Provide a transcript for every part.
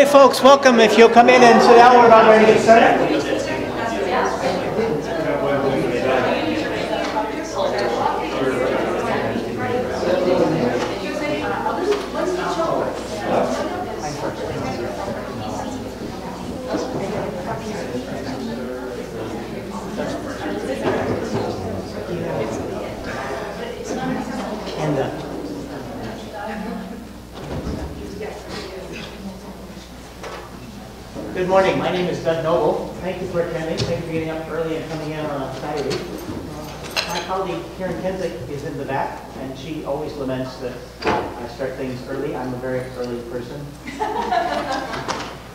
Hi folks, welcome. If you'll come in and sit down, we're about ready to get started. Good morning. My name is Doug Noble. Thank you for attending. Thank you for getting up early and coming in on a Saturday. My colleague Karen Kensek is in the back, and she always laments that I start things early. I'm a very early person.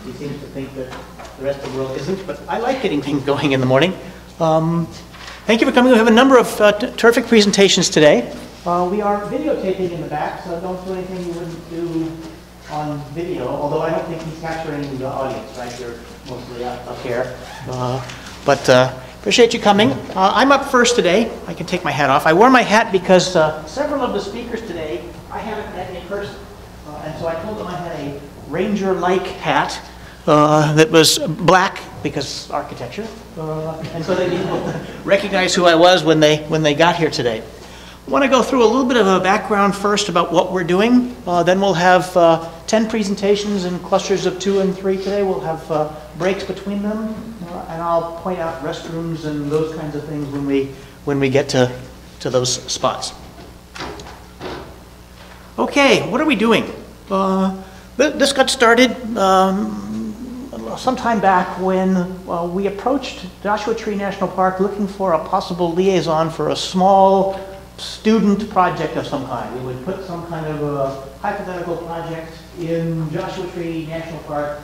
She seems to think that the rest of the world isn't, but I like getting things going in the morning. Thank you for coming. We have a number of terrific presentations today. We are videotaping in the back, so don't do anything you wouldn't do on video, although I don't think he's capturing the audience, right? You're mostly up here. But appreciate you coming. I'm up first today. I can take my hat off. I wore my hat because several of the speakers today I haven't met in person. And so I told them I had a ranger-like hat that was black because architecture. And so they'd be able to recognize who I was when they got here today. I want to go through a little bit of a background first about what we're doing. Then we'll have 10 presentations in clusters of 2 and 3 today. We'll have breaks between them, and I'll point out restrooms and those kinds of things when we get to those spots. Okay, what are we doing? This got started some time back when we approached Joshua Tree National Park looking for a possible liaison for a small student project of some kind. We would put some kind of a hypothetical project in Joshua Tree National Park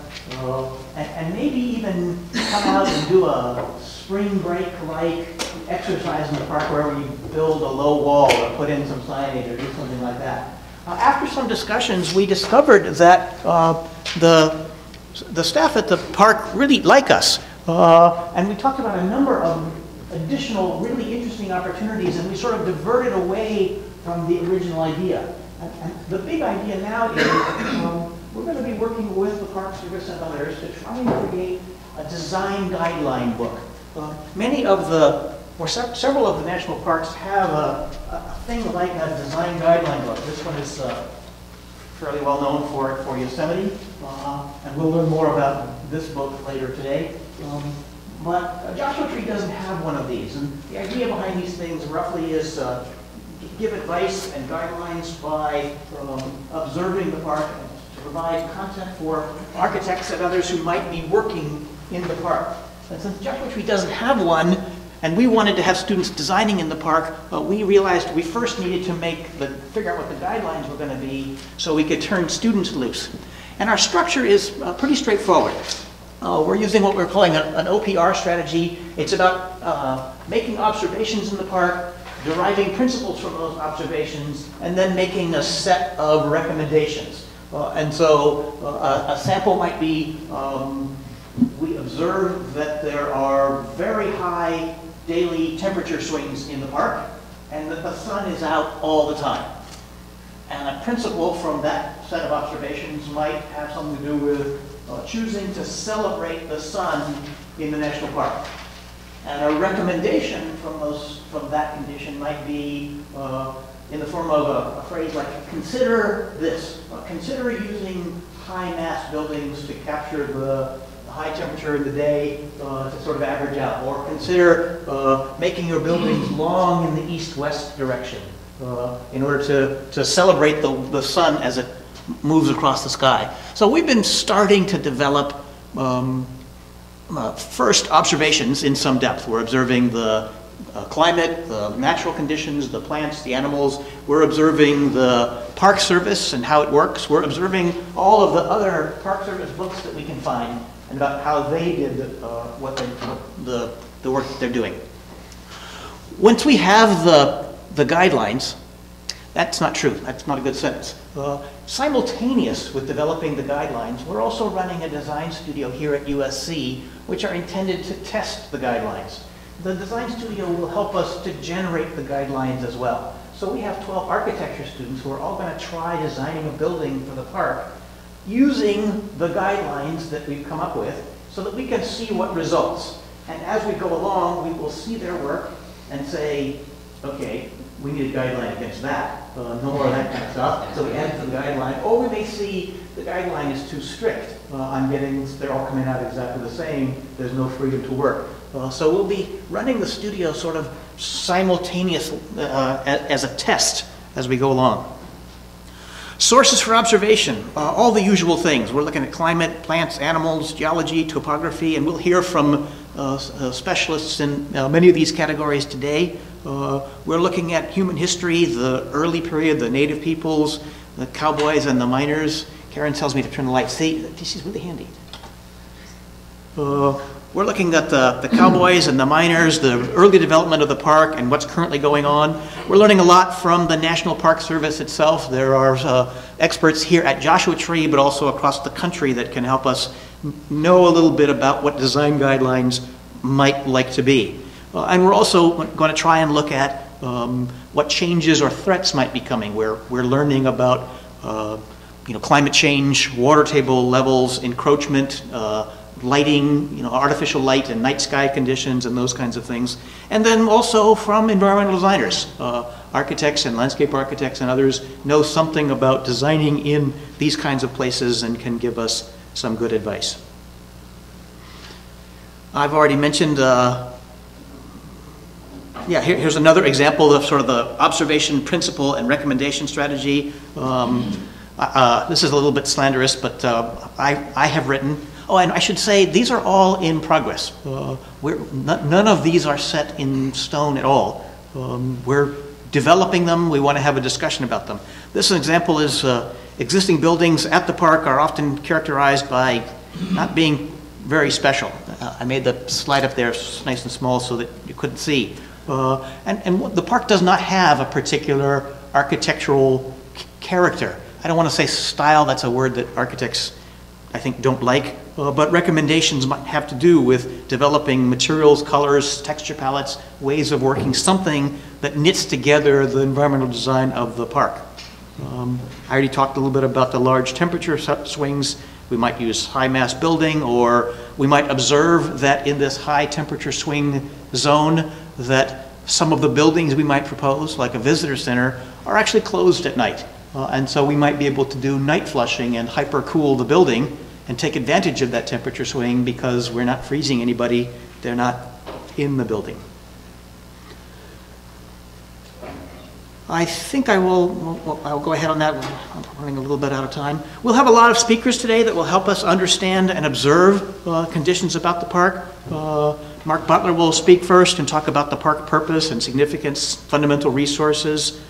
and maybe even come out and do a spring break-like exercise in the park where we build a low wall or put in some signage or do something like that. After some discussions, we discovered that the staff at the park really like us. And we talked about a number of additional really interesting opportunities, and we sort of diverted away from the original idea. And the big idea now is we're going to be working with the Park Service and others to try and create a design guideline book. Several of the national parks have a thing like a design guideline book. This one is fairly well known for Yosemite, and we'll learn more about this book later today. But Joshua Tree doesn't have one of these, and the idea behind these things roughly is give advice and guidelines by observing the park and to provide content for architects and others who might be working in the park. And since Joshua Tree doesn't have one, and we wanted to have students designing in the park, we realized we first needed to figure out what the guidelines were going to be so we could turn students loose. And our structure is pretty straightforward. We're using what we're calling an OPR strategy. It's about making observations in the park, deriving principles from those observations, and then making a set of recommendations. And so a sample might be, we observe that there are very high daily temperature swings in the park, and that the sun is out all the time. And a principle from that set of observations might have something to do with choosing to celebrate the sun in the national park. And a recommendation from that condition might be in the form of a phrase like, consider this. Consider using high mass buildings to capture the high temperature in the day to sort of average out. Or consider making your buildings long in the east-west direction in order to celebrate the sun as it moves across the sky. So we've been starting to develop first observations in some depth. We're observing the climate, the natural conditions, the plants, the animals. We're observing the Park Service and how it works. We're observing all of the other Park Service books that we can find and about how they did the work that they're doing. Once we have the guidelines, that's not true. That's not a good sentence. Simultaneous with developing the guidelines, we're also running a design studio here at USC, which are intended to test the guidelines. The design studio will help us to generate the guidelines as well. So we have 12 architecture students who are all going to try designing a building for the park using the guidelines that we've come up with so that we can see what results. And as we go along, we will see their work and say, okay, we need a guideline against that. No more of that kind of stuff. So we add to the guideline. Or we may see the guideline is too strict. They're all coming out exactly the same. There's no freedom to work. So we'll be running the studio sort of simultaneously as a test as we go along. Sources for observation, all the usual things. We're looking at climate, plants, animals, geology, topography, and we'll hear from specialists in many of these categories today. We're looking at human history, the early period, the native peoples, the cowboys and the miners. Karen tells me to turn the light. See, this is really handy. We're looking at the cowboys and the miners, the early development of the park and what's currently going on. We're learning a lot from the National Park Service itself. There are experts here at Joshua Tree, but also across the country that can help us know a little bit about what design guidelines might like to be. And we're also going to try and look at what changes or threats might be coming. We're learning about climate change, water table levels, encroachment, lighting, artificial light and night sky conditions and those kinds of things. And then also from environmental designers, architects and landscape architects and others know something about designing in these kinds of places and can give us some good advice. I've already mentioned, here's another example of sort of the observation principle and recommendation strategy. This is a little bit slanderous, but I have written, and I should say these are all in progress. None of these are set in stone at all. We're developing them. We want to have a discussion about them. This example is existing buildings at the park are often characterized by not being very special. I made the slide up there nice and small so that you couldn't see. And the park does not have a particular architectural character. I don't want to say style, that's a word that architects, I think, don't like, but recommendations might have to do with developing materials, colors, texture palettes, ways of working, something that knits together the environmental design of the park. I already talked a little bit about the large temperature swings. We might use high mass building, or we might observe that in this high temperature swing zone that some of the buildings we might propose, like a visitor center, are actually closed at night. And so we might be able to do night flushing and hyper cool the building and take advantage of that temperature swing because we're not freezing anybody, they're not in the building. I think I'll go ahead on that. I'm running a little bit out of time. We'll have a lot of speakers today that will help us understand and observe conditions about the park. Mark Butler will speak first and talk about the park purpose and significance, fundamental resources.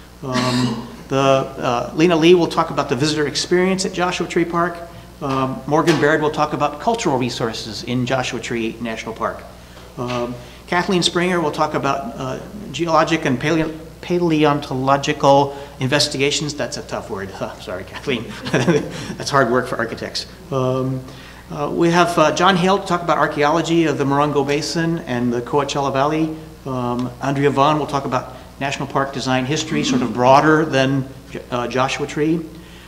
Lena Lee will talk about the visitor experience at Joshua Tree Park. Morgan Baird will talk about cultural resources in Joshua Tree National Park. Kathleen Springer will talk about geologic and paleontological investigations. That's a tough word. Sorry, Kathleen. That's hard work for architects. We have John Hale to talk about archaeology of the Morongo Basin and the Coachella Valley. Andrea Vaughn will talk about National Park design history, sort of broader than Joshua Tree.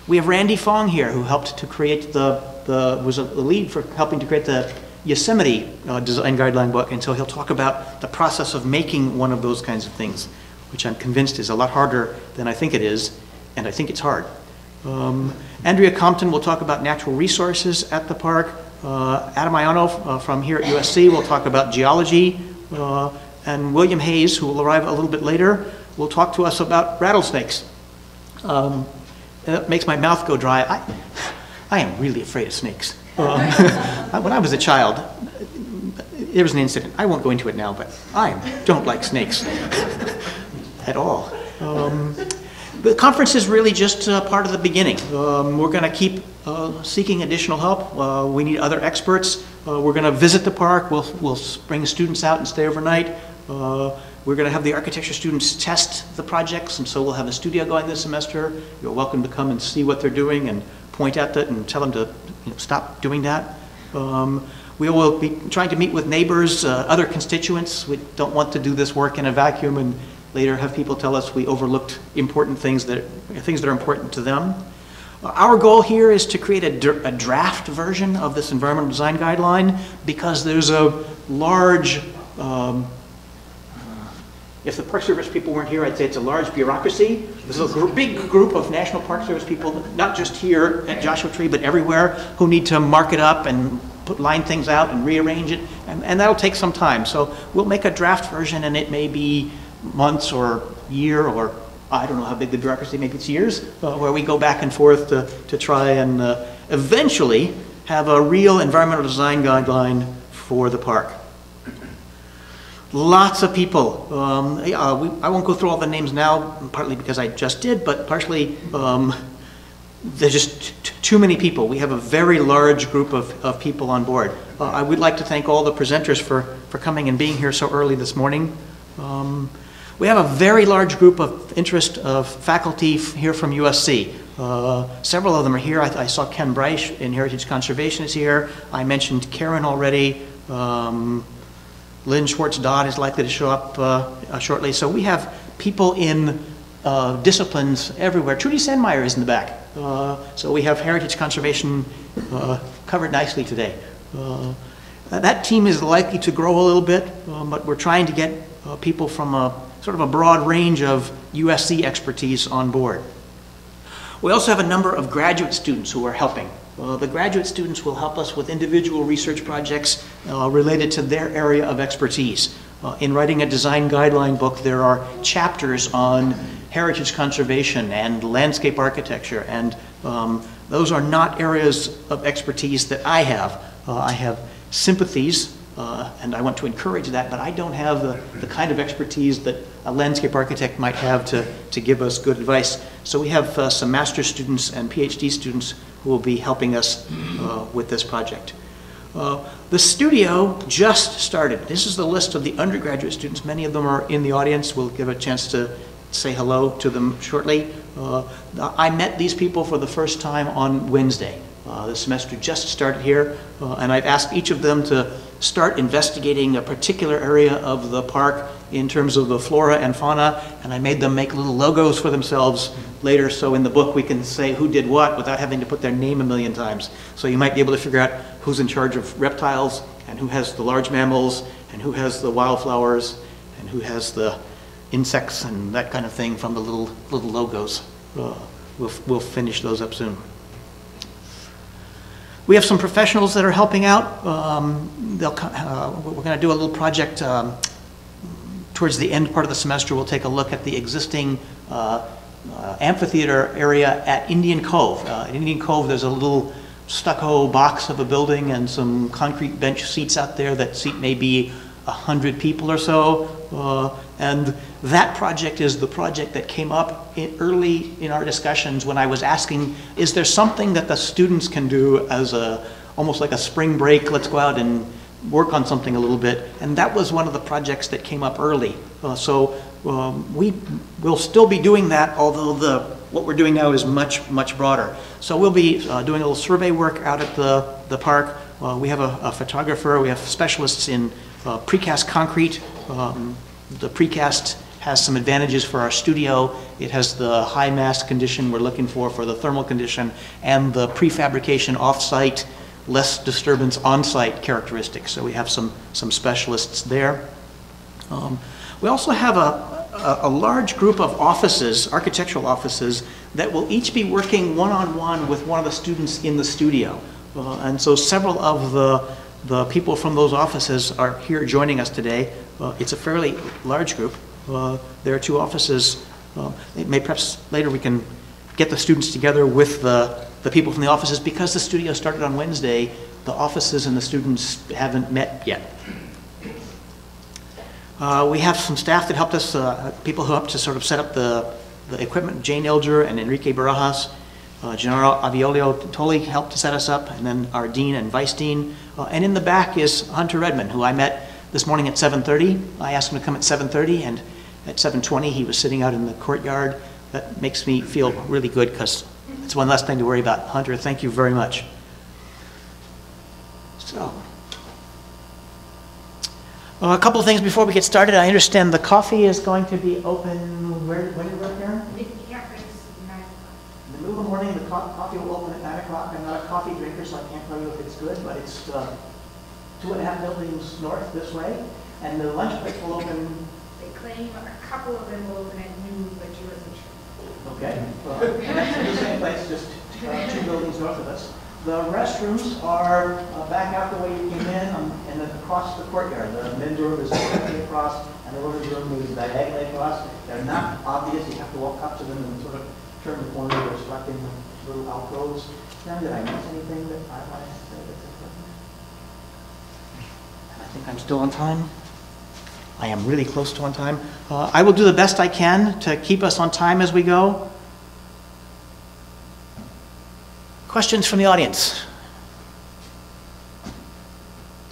We have Randy Fong here, who helped to create was the lead for helping to create the Yosemite design guideline book, and so he'll talk about the process of making one of those kinds of things, which I'm convinced is a lot harder than I think it is, and I think it's hard. Andrea Compton will talk about natural resources at the park. Adam Iano from here at USC will talk about geology. And William Hayes, who will arrive a little bit later, will talk to us about rattlesnakes. That makes my mouth go dry. I am really afraid of snakes. When I was a child, there was an incident. I won't go into it now, but I don't like snakes at all. The conference is really just part of the beginning. We're going to keep seeking additional help. We need other experts. We're going to visit the park. We'll bring students out and stay overnight. We're going to have the architecture students test the projects, and so we'll have a studio going this semester. You're welcome to come and see what they're doing and point at that and tell them to stop doing that. We will be trying to meet with neighbors, other constituents. We don't want to do this work in a vacuum and later have people tell us we overlooked important things that are important to them. Our goal here is to create a draft version of this environmental design guideline because there's a large, if the Park Service people weren't here, I'd say it's a large bureaucracy. There's a big group of National Park Service people, not just here at Joshua Tree, but everywhere, who need to mark it up and line things out and rearrange it, and that'll take some time. So we'll make a draft version, and it may be months or year, or I don't know how big the bureaucracy, maybe it's years, where we go back and forth to try and eventually have a real environmental design guideline for the park. Lots of people. I won't go through all the names now, partly because I just did, but partially there's just too many people. We have a very large group of people on board. I would like to thank all the presenters for coming and being here so early this morning. We have a very large group of interest of faculty here from USC. Several of them are here. I saw Ken Bryce in Heritage Conservation is here. I mentioned Karen already. Lynn Schwartz-Dodd is likely to show up shortly. So we have people in disciplines everywhere. Trudy Sandmeyer is in the back. So we have Heritage Conservation covered nicely today. That team is likely to grow a little bit, but we're trying to get people from sort of a broad range of USC expertise on board. We also have a number of graduate students who are helping. The graduate students will help us with individual research projects related to their area of expertise. In writing a design guideline book, there are chapters on heritage conservation and landscape architecture, and those are not areas of expertise that I have. I have sympathies, and I want to encourage that, but I don't have the kind of expertise that a landscape architect might have to give us good advice. So we have some master's students and PhD students who will be helping us with this project. The studio just started. This is the list of the undergraduate students. Many of them are in the audience. We'll give a chance to say hello to them shortly. I met these people for the first time on Wednesday. The semester just started here, and I've asked each of them to start investigating a particular area of the park in terms of the flora and fauna, and I made them make little logos for themselves later, so in the book we can say who did what without having to put their name a million times. So you might be able to figure out who's in charge of reptiles, and who has the large mammals, and who has the wildflowers, and who has the insects and that kind of thing from the little logos. We'll finish those up soon. We have some professionals that are helping out. We're going to do a little project towards the end part of the semester. We'll take a look at the existing amphitheater area at Indian Cove. At Indian Cove, there's a little stucco box of a building and some concrete bench seats out there that seat maybe 100 people or so. And that project is the project that came up early in our discussions when I was asking, is there something that the students can do as almost like a spring break, let's go out and work on something a little bit. And that was one of the projects that came up early. So we will still be doing that, although what we're doing now is much broader. So we'll be doing a little survey work out at the park. We have a photographer, we have specialists in precast concrete. The precast has some advantages for our studio. It has the high mass condition we're looking for the thermal condition, and the prefabrication off-site, less disturbance on-site characteristics. So we have some specialists there. We also have a large group of offices, architectural offices, that will each be working one-on-one with one of the students in the studio. And so several of the people from those offices are here joining us today. It's a fairly large group. There are two offices. Perhaps later we can get the students together with the people from the offices. Because the studio started on Wednesday, the offices and the students haven't met yet. We have some staff that helped us, people who helped to sort of set up the equipment. Jane Elger and Enrique Barajas. Gennaro Aviolio Toli helped to set us up, and then our dean and vice dean. And in the back is Hunter Redmond, who I met this morning at 7:30. I asked him to come at 7:30, and at 7:20 he was sitting out in the courtyard. That makes me feel really good because it's one less thing to worry about. Hunter, thank you very much. So, a couple of things before we get started. I understand the coffee is going to be open. When do you work here? In the middle of the morning, the coffee 2.5 buildings north this way, and the lunch breaks will open. They claim a couple of them will open at noon, but you wasn't sure. Okay, well, that's in the same place, just 2 buildings north of us. The restrooms are back out the way you came in and across the courtyard. The men's room is directly across, and the women's room is diagonally across. They're not obvious. You have to walk up to them and sort of turn the corner. They're stuck in little alcoves. Now, did I miss anything that I wanted to say that's important? I think I'm still on time. I am really close to on time. I will do the best I can to keep us on time as we go. Questions from the audience?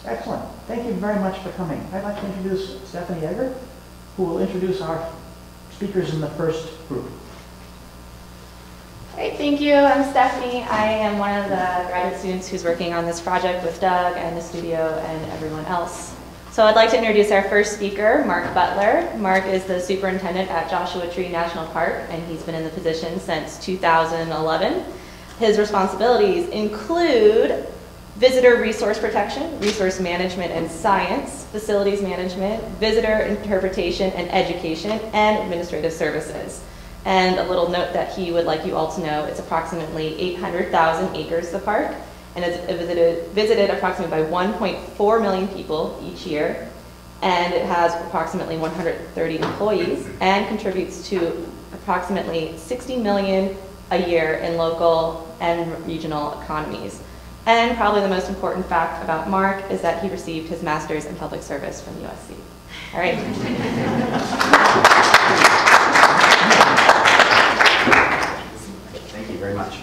Excellent. Thank you very much for coming. I'd like to introduce Stephanie Egger, who will introduce our speakers in the first group. Great, thank you. I'm Stephanie. I am one of the graduate students who's working on this project with Doug and the studio and everyone else. So I'd like to introduce our first speaker, Mark Butler. Mark is the superintendent at Joshua Tree National Park, and he's been in the position since 2011. His responsibilities include visitor resource protection, resource management and science, facilities management, visitor interpretation and education, and administrative services. And a little note that he would like you all to know, it's approximately 800,000 acres, the park, and it's visited approximately by 1.4 million people each year. And it has approximately 130 employees and contributes to approximately 60 million a year in local and regional economies. And probably the most important fact about Mark is that he received his master's in public service from USC. All right. Thank you very much.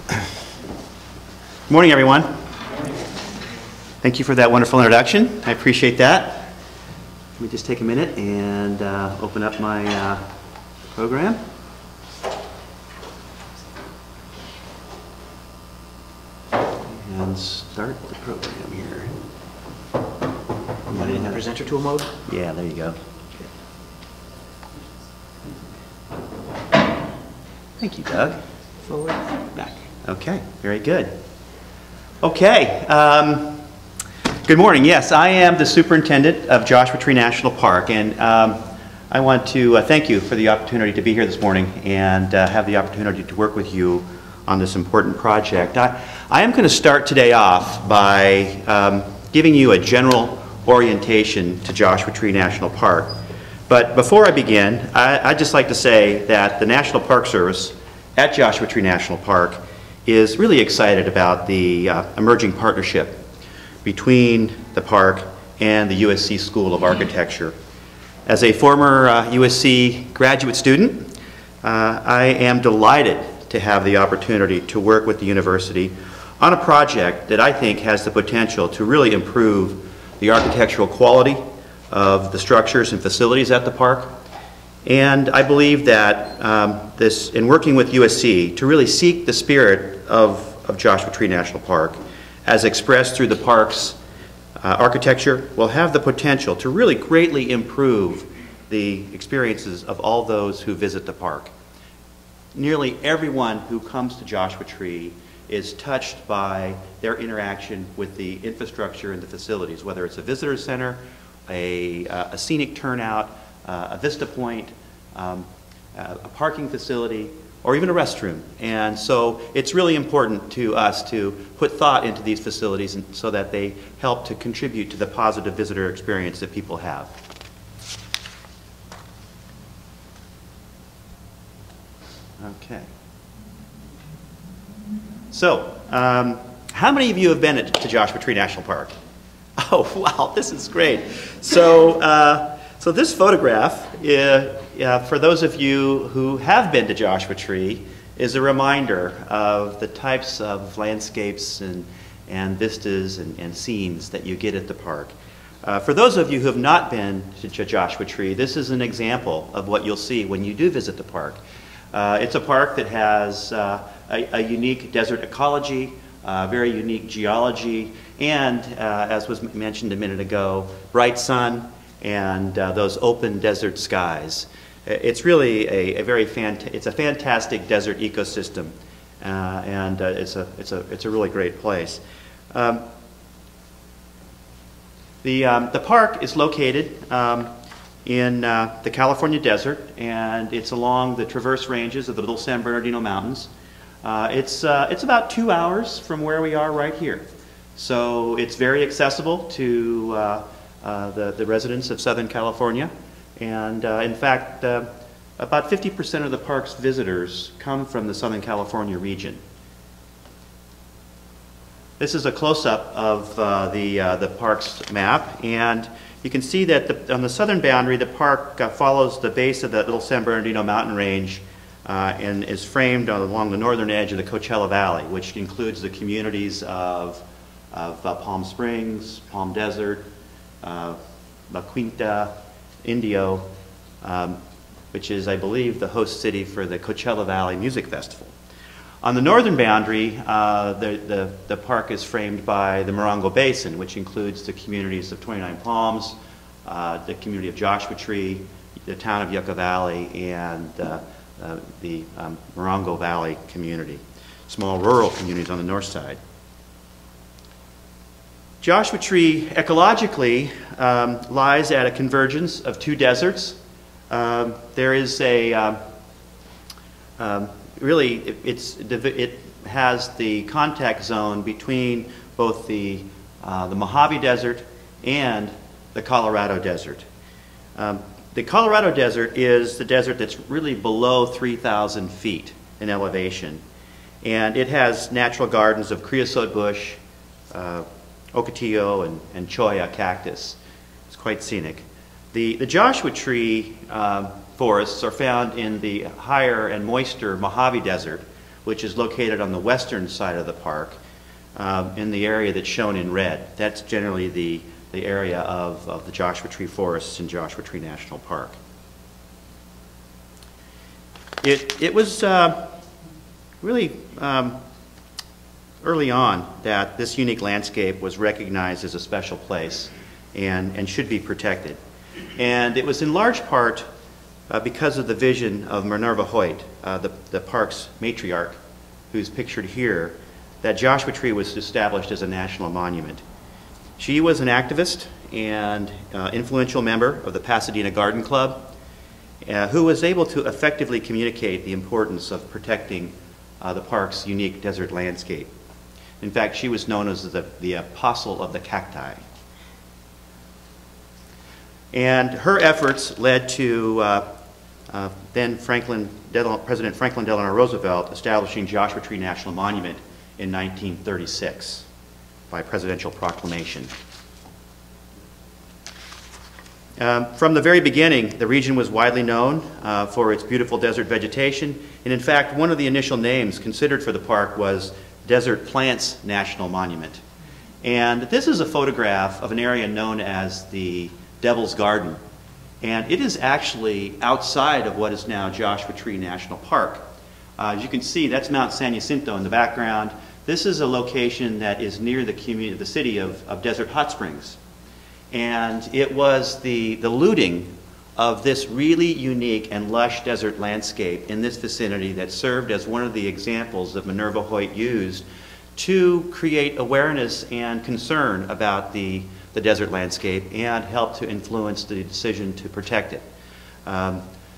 Good morning, everyone. Thank you for that wonderful introduction. I appreciate that. Let me just take a minute and open up my program. And start the program here. Want to presenter tool mode? Yeah, there you go. Thank you, Doug. Forward, Back. Okay, very good. Okay, good morning. Yes, I am the superintendent of Joshua Tree National Park, and I want to thank you for the opportunity to be here this morning and have the opportunity to work with you on this important project. I am going to start today off by giving you a general orientation to Joshua Tree National Park. But before I begin, I'd just like to say that the National Park Service at Joshua Tree National Park is really excited about the emerging partnership between the park and the USC School of Architecture. As a former USC graduate student, I am delighted to have the opportunity to work with the university on a project that I think has the potential to really improve the architectural quality of the structures and facilities at the park. And I believe that in working with USC to really seek the spirit of Joshua Tree National Park as expressed through the park's architecture will have the potential to really greatly improve the experiences of all those who visit the park. Nearly everyone who comes to Joshua Tree is touched by their interaction with the infrastructure and the facilities, whether it's a visitor center, a scenic turnout, a vista point, a parking facility, or even a restroom. And so it's really important to us to put thought into these facilities and so that they help to contribute to the positive visitor experience that people have. Okay. So, how many of you have been to Joshua Tree National Park? Oh, wow, this is great. So, so this photograph, for those of you who have been to Joshua Tree, is a reminder of the types of landscapes and vistas and scenes that you get at the park. For those of you who have not been to Joshua Tree, this is an example of what you'll see when you do visit the park. It's a park that has a unique desert ecology, very unique geology, and as was mentioned a minute ago, bright sun and those open desert skies. It's really it's a fantastic desert ecosystem, and it's a really great place. The park is located in the California desert, and it's along the Traverse Ranges of the Little San Bernardino Mountains. It's about 2 hours from where we are right here. So it's very accessible to the residents of Southern California. And in fact, about 50% of the park's visitors come from the Southern California region. This is a close-up of the park's map, and you can see that on the southern boundary, the park follows the base of the Little San Bernardino mountain range and is framed along the northern edge of the Coachella Valley, which includes the communities of Palm Springs, Palm Desert, La Quinta, Indio, which is, I believe, the host city for the Coachella Valley Music Festival. On the northern boundary, the park is framed by the Morongo Basin, which includes the communities of 29 Palms, the community of Joshua Tree, the town of Yucca Valley, and the Morongo Valley community, small rural communities on the north side. Joshua Tree ecologically lies at a convergence of two deserts. There is a really, it has the contact zone between both the Mojave Desert and the Colorado Desert. The Colorado Desert is the desert that's really below 3,000 feet in elevation. And it has natural gardens of creosote bush, ocotillo, and cholla cactus. It's quite scenic. The Joshua Tree forests are found in the higher and moister Mojave Desert, which is located on the western side of the park in the area that's shown in red. That's generally the area of the Joshua Tree forests in Joshua Tree National Park. It was really early on that this unique landscape was recognized as a special place and should be protected. And it was in large part because of the vision of Minerva Hoyt, the park's matriarch, who's pictured here, that Joshua Tree was established as a national monument. She was an activist and influential member of the Pasadena Garden Club, who was able to effectively communicate the importance of protecting the park's unique desert landscape. In fact, she was known as the apostle of the cacti. And her efforts led to then President Franklin Delano Roosevelt establishing Joshua Tree National Monument in 1936 by presidential proclamation. From the very beginning, the region was widely known for its beautiful desert vegetation, and in fact, one of the initial names considered for the park was Desert Plants National Monument. And this is a photograph of an area known as the Devil's Garden. And it is actually outside of what is now Joshua Tree National Park. As you can see, that's Mount San Jacinto in the background. This is a location that is near the city of Desert Hot Springs. And it was the looting of this really unique and lush desert landscape in this vicinity that served as one of the examples that Minerva Hoyt used to create awareness and concern about the desert landscape and help to influence the decision to protect it.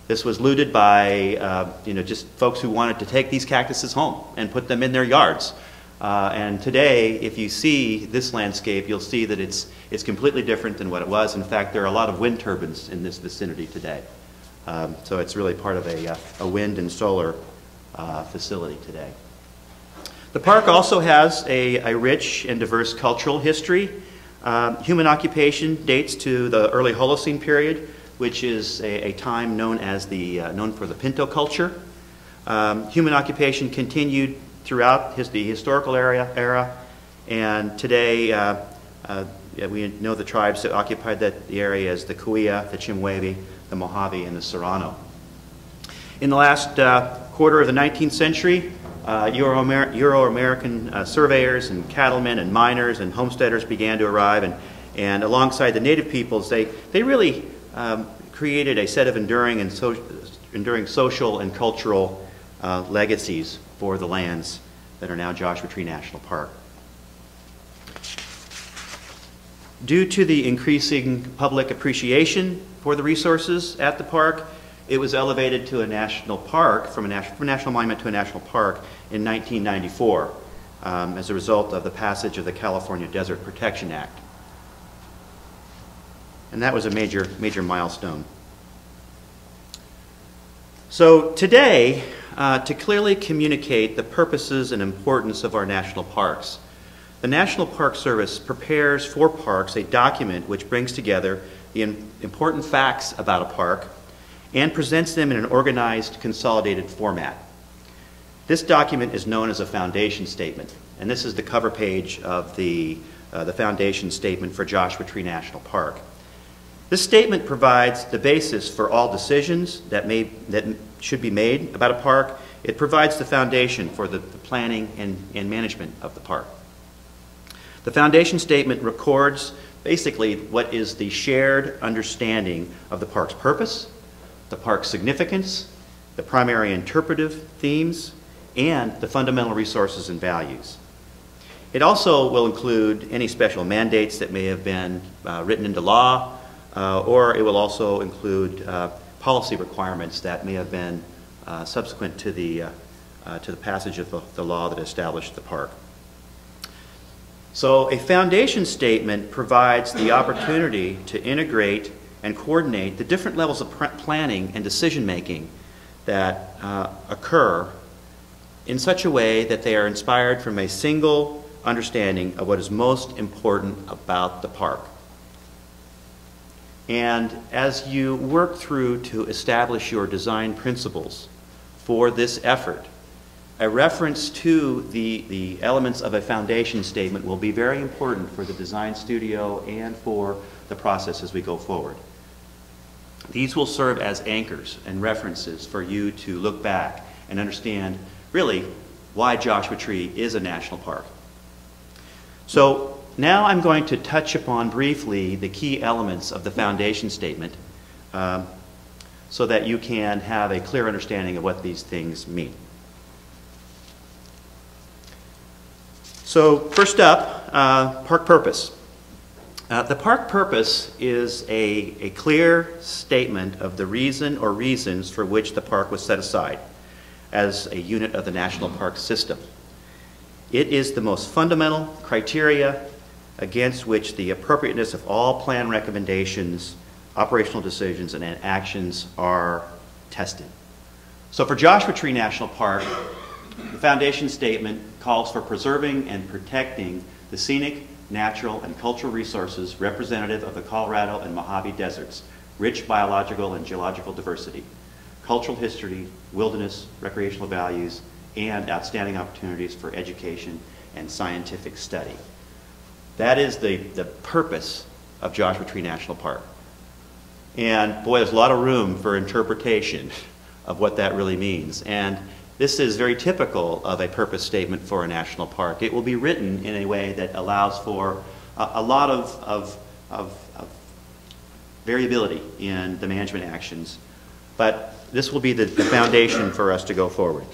This was looted by just folks who wanted to take these cactuses home and put them in their yards. And today, if you see this landscape, you'll see that it's completely different than what it was. In fact, there are a lot of wind turbines in this vicinity today. So it's really part of a wind and solar facility today. The park also has a rich and diverse cultural history. Human occupation dates to the early Holocene period, which is a time known for the Pinto culture. Human occupation continued throughout the historical era, and today we know the tribes that occupied the area as the Cahuilla, the Chimwave, the Mojave, and the Serrano. In the last quarter of the 19th century, Euro-American surveyors and cattlemen and miners and homesteaders began to arrive, and alongside the native peoples, they really created a set of enduring social and cultural legacies for the lands that are now Joshua Tree National Park. Due to the increasing public appreciation for the resources at the park, it was elevated to a national park, from a national monument to a national park in 1994 as a result of the passage of the California Desert Protection Act. And that was a major milestone. So today, to clearly communicate the purposes and importance of our national parks, the National Park Service prepares for parks a document which brings together the important facts about a park and presents them in an organized, consolidated format. This document is known as a foundation statement, and this is the cover page of the foundation statement for Joshua Tree National Park. This statement provides the basis for all decisions that should be made about a park. It provides the foundation for the planning and management of the park. The foundation statement records basically what is the shared understanding of the park's purpose, the park's significance, the primary interpretive themes, and the fundamental resources and values. It also will include any special mandates that may have been written into law, or it will also include policy requirements that may have been subsequent to the passage of the law that established the park. So a foundation statement provides the opportunity to integrate and coordinate the different levels of planning and decision making that occur in such a way that they are inspired from a single understanding of what is most important about the park. And as you work through to establish your design principles for this effort, a reference to the elements of a foundation statement will be very important for the design studio and for the process as we go forward. These will serve as anchors and references for you to look back and understand really why Joshua Tree is a national park. So now I'm going to touch upon briefly the key elements of the foundation statement so that you can have a clear understanding of what these things mean. So first up, park purpose. The park purpose is a clear statement of the reason or reasons for which the park was set aside as a unit of the national park system. It is the most fundamental criteria against which the appropriateness of all plan recommendations, operational decisions, and actions are tested. So for Joshua Tree National Park, the foundation statement calls for preserving and protecting the scenic, natural, and cultural resources representative of the Colorado and Mojave deserts, rich biological and geological diversity, cultural history, wilderness, recreational values, and outstanding opportunities for education and scientific study. That is the purpose of Joshua Tree National Park. And boy, there's a lot of room for interpretation of what that really means. And this is very typical of a purpose statement for a national park. It will be written in a way that allows for a lot of variability in the management actions. But this will be the foundation for us to go forward.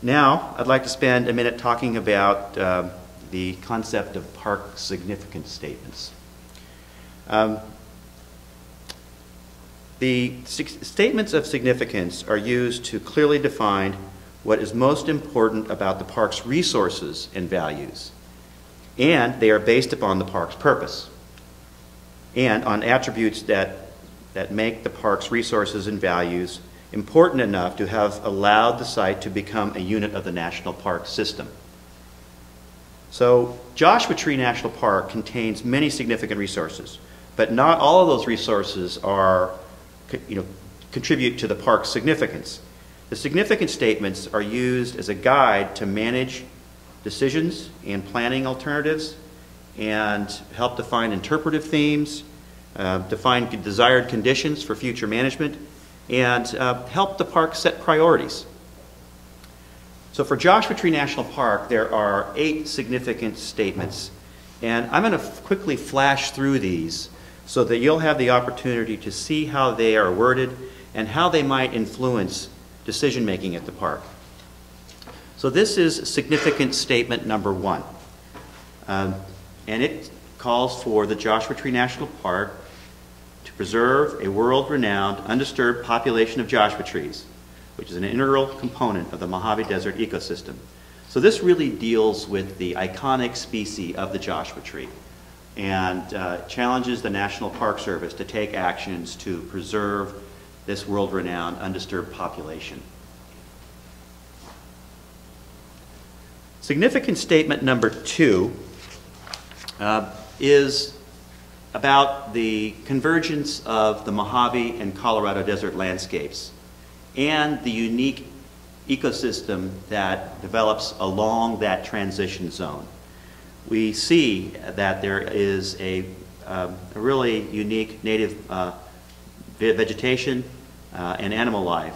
Now, I'd like to spend a minute talking about the concept of park significance statements. The statements of significance are used to clearly define what is most important about the park's resources and values, and they are based upon the park's purpose and on attributes that make the park's resources and values important enough to have allowed the site to become a unit of the national park system. So Joshua Tree National Park contains many significant resources, but not all of those resources contribute to the park's significance. The significance statements are used as a guide to manage decisions and planning alternatives and help define interpretive themes, define desired conditions for future management, and help the park set priorities. So for Joshua Tree National Park, there are 8 significant statements, and I'm going to quickly flash through these so that you'll have the opportunity to see how they are worded and how they might influence decision making at the park. So this is significant statement number 1. And it calls for the Joshua Tree National Park to preserve a world-renowned, undisturbed population of Joshua trees, which is an integral component of the Mojave Desert ecosystem. So this really deals with the iconic species of the Joshua tree and challenges the National Park Service to take actions to preserve this world-renowned, undisturbed population. Significant statement number 2 is about the convergence of the Mojave and Colorado desert landscapes and the unique ecosystem that develops along that transition zone. We see that there is a really unique native vegetation and animal life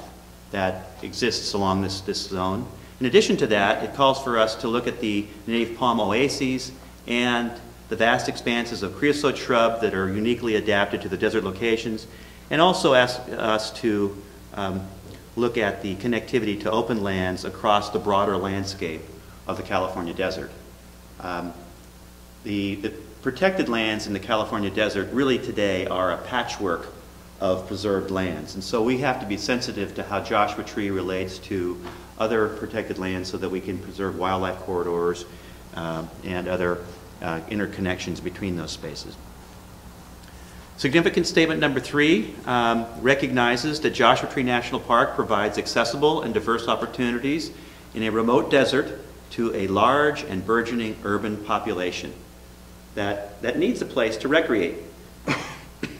that exists along this zone. In addition to that, it calls for us to look at the native palm oases and the vast expanses of creosote shrub that are uniquely adapted to the desert locations, and also ask us to look at the connectivity to open lands across the broader landscape of the California desert. The protected lands in the California desert really today are a patchwork of preserved lands, and so we have to be sensitive to how Joshua Tree relates to other protected lands so that we can preserve wildlife corridors and other interconnections between those spaces. Significant statement number 3 recognizes that Joshua Tree National Park provides accessible and diverse opportunities in a remote desert to a large and burgeoning urban population that needs a place to recreate.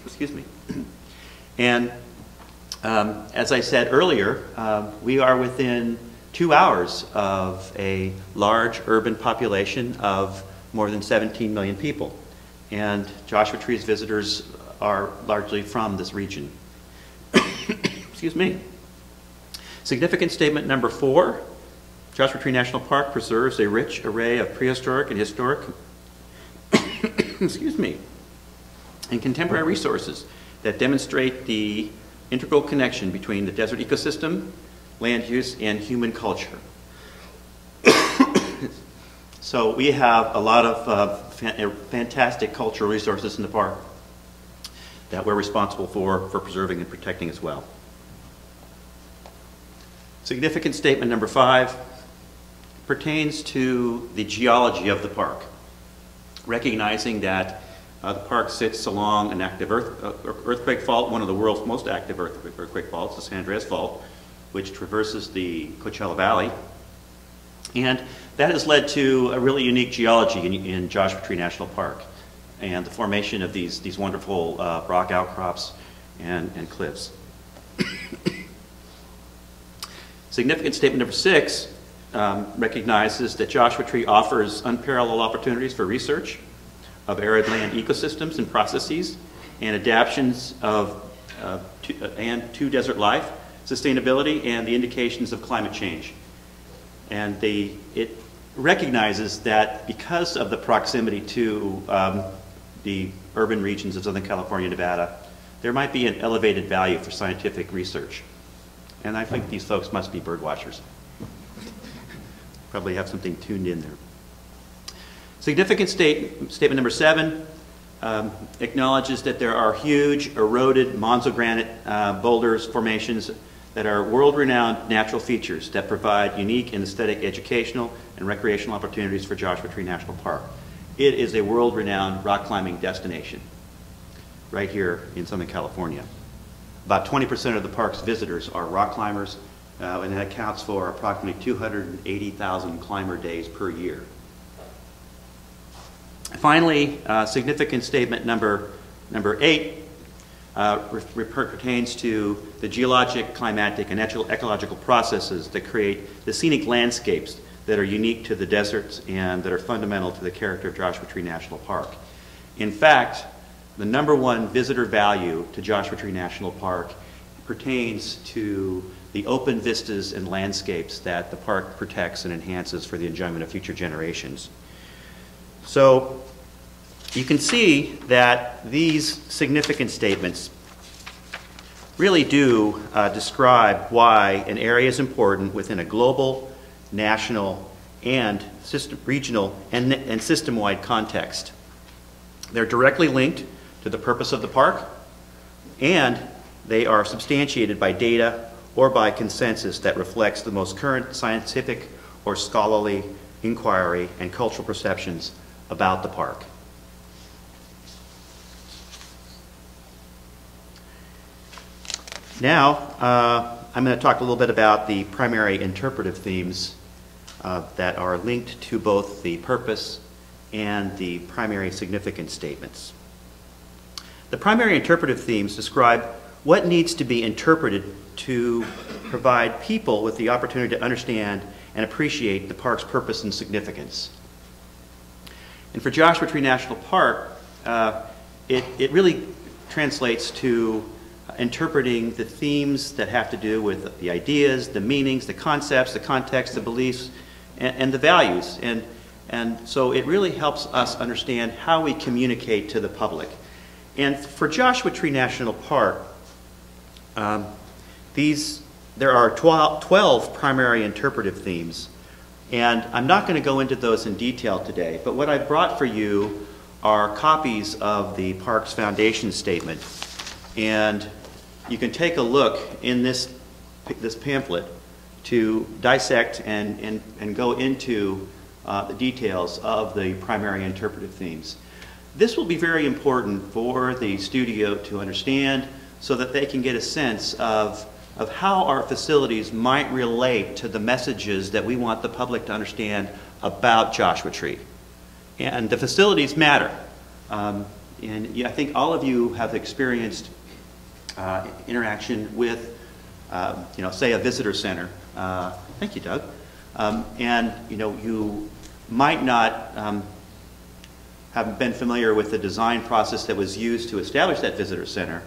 Excuse me. And as I said earlier, we are within 2 hours of a large urban population of more than 17 million people. And Joshua Tree's visitors are largely from this region. Excuse me. Significant statement number 4, Joshua Tree National Park preserves a rich array of prehistoric and historic excuse me, and contemporary resources that demonstrate the integral connection between the desert ecosystem, land use, and human culture. So we have a lot of fantastic cultural resources in the park that we're responsible for preserving and protecting as well. Significant statement number 5 pertains to the geology of the park, recognizing that the park sits along an active earthquake fault, one of the world's most active earthquake faults, the San Andreas Fault, which traverses the Coachella Valley. And that has led to a really unique geology in Joshua Tree National Park and the formation of these wonderful rock outcrops and cliffs. Significant statement number 6 recognizes that Joshua Tree offers unparalleled opportunities for research of arid land ecosystems and processes and adaptations to desert life, sustainability, and the indications of climate change. And it recognizes that because of the proximity to the urban regions of Southern California, Nevada, there might be an elevated value for scientific research. And I think these folks must be bird watchers. Probably have something tuned in there. Significant statement number 7 acknowledges that there are huge eroded monzogranite boulders formations that are world-renowned natural features that provide unique and aesthetic educational and recreational opportunities for Joshua Tree National Park. It is a world-renowned rock climbing destination right here in Southern California. About 20% of the park's visitors are rock climbers, and that accounts for approximately 280,000 climber days per year. Finally, significant statement number 8 pertains to the geologic, climatic, and ecological processes that create the scenic landscapes that are unique to the deserts and that are fundamental to the character of Joshua Tree National Park. In fact, the #1 visitor value to Joshua Tree National Park pertains to the open vistas and landscapes that the park protects and enhances for the enjoyment of future generations. So you can see that these significant statements really do describe why an area is important within a global, national, and regional and system-wide context. They're directly linked to the purpose of the park, and they are substantiated by data or by consensus that reflects the most current scientific or scholarly inquiry and cultural perceptions about the park. Now, I'm going to talk a little bit about the primary interpretive themes that are linked to both the purpose and the primary significance statements. The primary interpretive themes describe what needs to be interpreted to provide people with the opportunity to understand and appreciate the park's purpose and significance. And for Joshua Tree National Park, it really translates to interpreting the themes that have to do with the ideas, the meanings, the concepts, the context, the beliefs, and the values. And so it really helps us understand how we communicate to the public. And for Joshua Tree National Park, there are 12 primary interpretive themes. And I'm not going to go into those in detail today, but what I brought for you are copies of the park's foundation statement. And you can take a look in this pamphlet to dissect and go into the details of the primary interpretive themes. This will be very important for the studio to understand so that they can get a sense of how our facilities might relate to the messages that we want the public to understand about Joshua Tree. And the facilities matter. And I think all of you have experienced interaction with, say, a visitor center. Thank you, Doug. And you might not have been familiar with the design process that was used to establish that visitor center,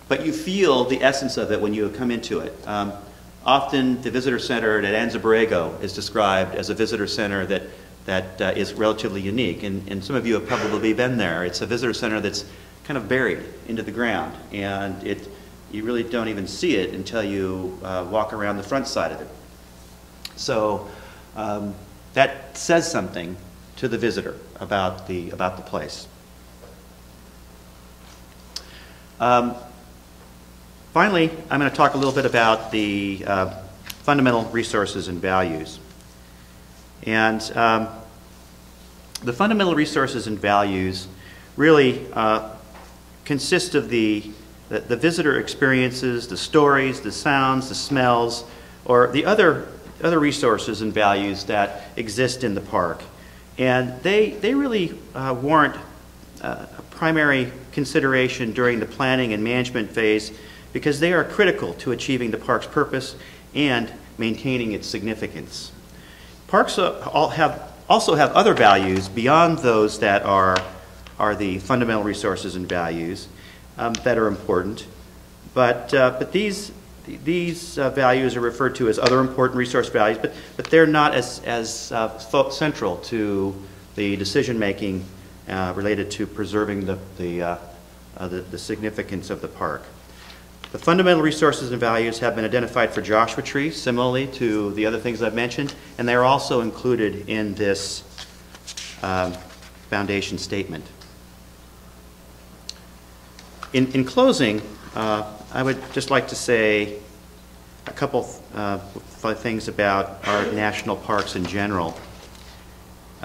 but you feel the essence of it when you come into it. Often the visitor center at Anza Borrego is described as a visitor center that is relatively unique, and some of you have probably been there. It's a visitor center that's kind of buried into the ground, and you really don't even see it until you walk around the front side of it. So that says something to the visitor about the place. Finally, I'm going to talk a little bit about the fundamental resources and values. And the fundamental resources and values really consist of the visitor experiences, the stories, the sounds, the smells, or the other resources and values that exist in the park. And they really warrant a primary consideration during the planning and management phase because they are critical to achieving the park's purpose and maintaining its significance. Parks also have other values beyond those that are the fundamental resources and values that are important, but these values are referred to as other important resource values, but they're not as central to the decision making related to preserving the significance of the park. The fundamental resources and values have been identified for Joshua Tree, similarly to the other things I've mentioned, and they are also included in this foundation statement. In closing, I would just like to say a couple things about our national parks in general.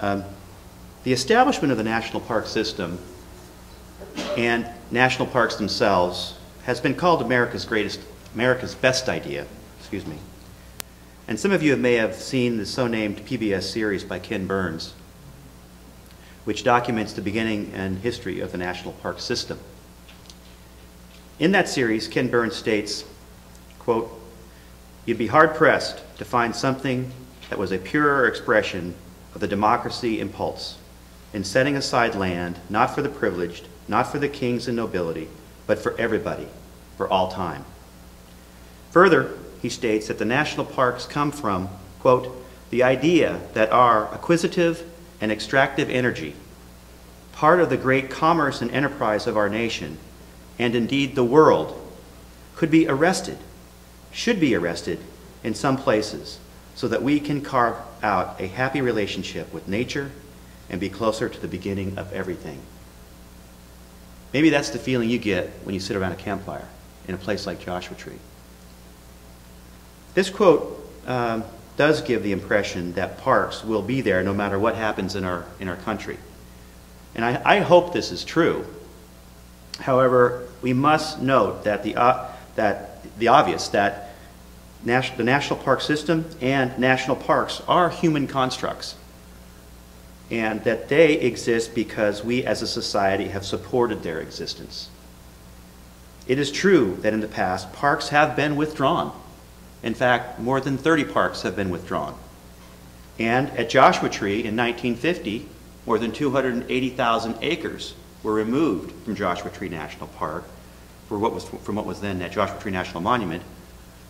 The establishment of the national park system and national parks themselves has been called America's best idea, And some of you may have seen the so-named PBS series by Ken Burns, which documents the beginning and history of the national park system. In that series, Ken Burns states, quote, "You'd be hard-pressed to find something that was a purer expression of the democracy impulse in setting aside land not for the privileged, not for the kings and nobility, but for everybody, for all time." Further, he states that the national parks come from, quote, "the idea that our acquisitive and extractive energy, part of the great commerce and enterprise of our nation, and indeed the world, could be arrested, should be arrested in some places, so that we can carve out a happy relationship with nature and be closer to the beginning of everything. Maybe that's the feeling you get when you sit around a campfire in a place like Joshua Tree. This quote does give the impression that parks will be there no matter what happens in our country. And I hope this is true. However, we must note that the obvious, that the national park system and national parks are human constructs, and that they exist because we as a society have supported their existence. It is true that in the past, parks have been withdrawn. In fact, more than 30 parks have been withdrawn. And at Joshua Tree in 1950, more than 280,000 acres were removed from Joshua Tree National Park from what was then at Joshua Tree National Monument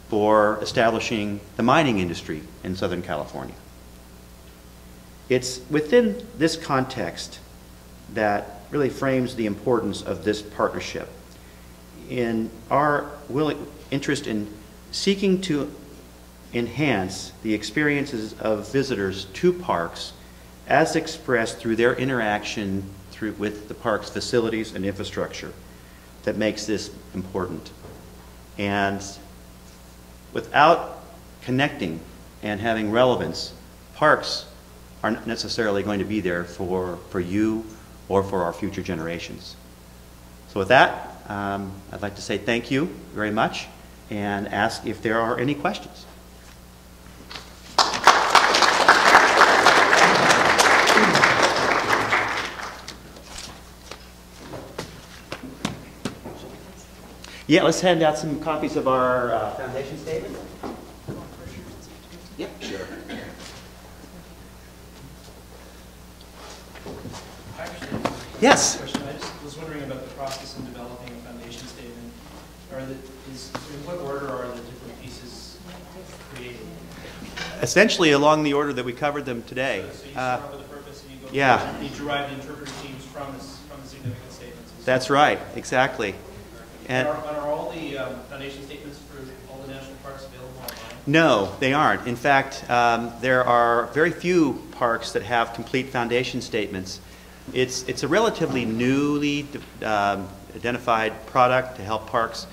for establishing the mining industry in Southern California. It's within this context that really frames the importance of this partnership in our interest in seeking to enhance the experiences of visitors to parks as expressed through their interaction with the park's facilities and infrastructure that makes this important. And without connecting and having relevance, parks aren't necessarily going to be there for you or for our future generations. So with that, I'd like to say thank you very much and ask if there are any questions. Yeah, let's hand out some copies of our foundation statement. Yeah, sure. Actually, yes. question. I just was wondering about the process in developing a foundation statement. In what order are the different pieces created? Essentially along the order that we covered them today. So you start with the purpose and you go yeah. You derive the interpretive themes from the significant statements. That's right, exactly. And are all the foundation statements for all the national parks available online? No, they aren't. In fact, there are very few parks that have complete foundation statements. It's a relatively newly identified product to help parks.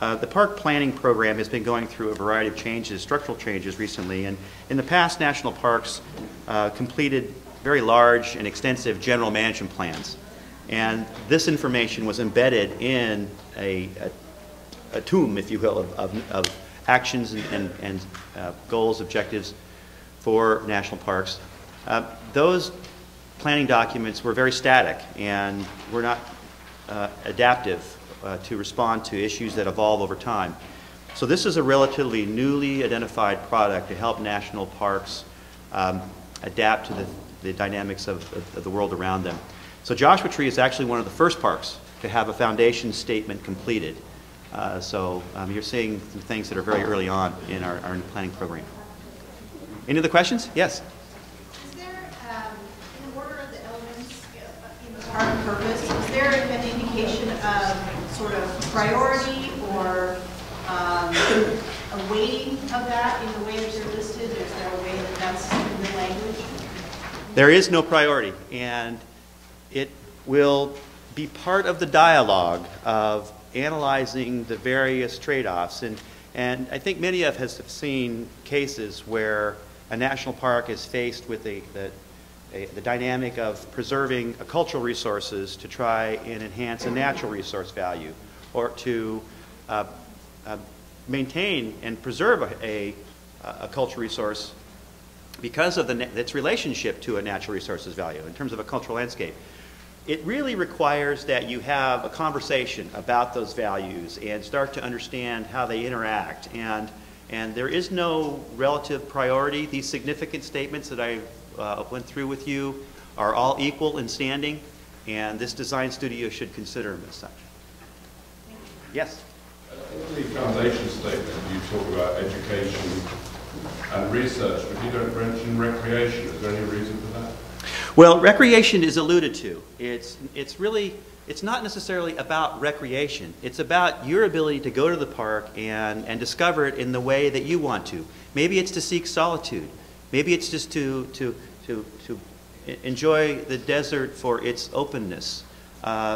The park planning program has been going through a variety of changes, structural changes recently, and in the past, national parks completed very large and extensive general management plans. And this information was embedded in a tomb, if you will, of actions and goals, objectives for national parks. Those planning documents were very static and were not adaptive to respond to issues that evolve over time. So this is a relatively newly identified product to help national parks adapt to the dynamics of the world around them. So Joshua Tree is actually one of the first parks to have a foundation statement completed. So you're seeing some things that are very early on in our planning program. Any other questions? Yes? Is there, in the order of the elements in the park purpose, is there an indication of sort of priority or a weighting of that in the way that they're listed? Is there a way that that's in the language? There is no priority, and it will be part of the dialogue of analyzing the various trade-offs. And I think many of us have seen cases where a national park is faced with the dynamic of preserving cultural resources to try and enhance a natural resource value, or to maintain and preserve a cultural resource because of its relationship to a natural resources value in terms of a cultural landscape. It really requires that you have a conversation about those values and start to understand how they interact. And there is no relative priority. These significant statements that I went through with you are all equal in standing, and this design studio should consider them as such. Yes? In the foundation statement, you talk about education and research, but you don't mention recreation. Is there any reason for that? Well, recreation is alluded to. It's not necessarily about recreation. It's about your ability to go to the park and discover it in the way that you want to. Maybe it's to seek solitude. Maybe it's just to enjoy the desert for its openness.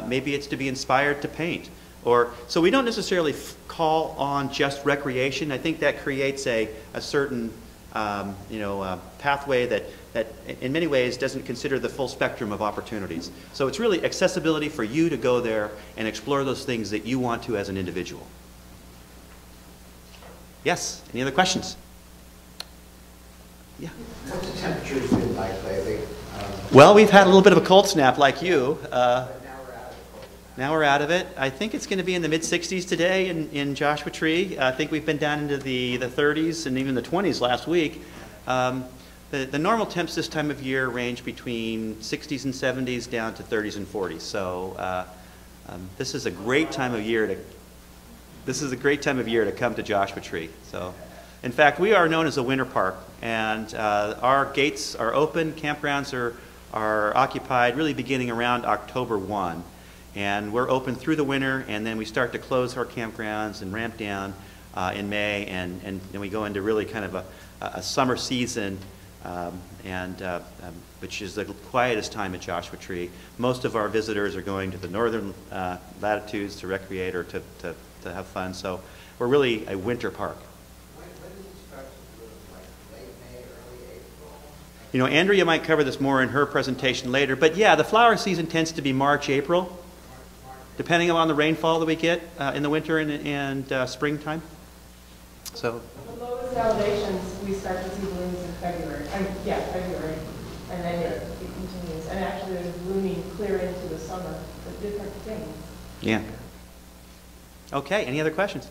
Maybe it's to be inspired to paint. So we don't necessarily call on just recreation. I think that creates a certain pathway that in many ways doesn't consider the full spectrum of opportunities. So it's really accessibility for you to go there and explore those things that you want to as an individual. Yes, any other questions? Yeah. What's the temperatures been like lately? Well, we've had a little bit of a cold snap like you. But now we're out of the cold. Now we're out of it. I think it's going to be in the mid-60s today in Joshua Tree. I think we've been down into the 30s and even the 20s last week. The normal temps this time of year range between 60s and 70s down to 30s and 40s. So this is a great time of year to come to Joshua Tree. So, in fact, we are known as a winter park, and our gates are open. Campgrounds are occupied really beginning around October 1. And we're open through the winter, and then we start to close our campgrounds and ramp down in May, and then we go into really kind of a summer season, which is the quietest time at Joshua Tree. Most of our visitors are going to the northern latitudes to recreate or to have fun, so we're really a winter park. When does it start to bloom? Like late May, early April? You know, Andrea might cover this more in her presentation later, but yeah, the flower season tends to be March, April, depending on the rainfall that we get in the winter and springtime. So. The lowest elevations, we start to see blooms in February. February, and then it continues. And actually, there's blooming clear into the summer with different things. Yeah. Okay. Any other questions?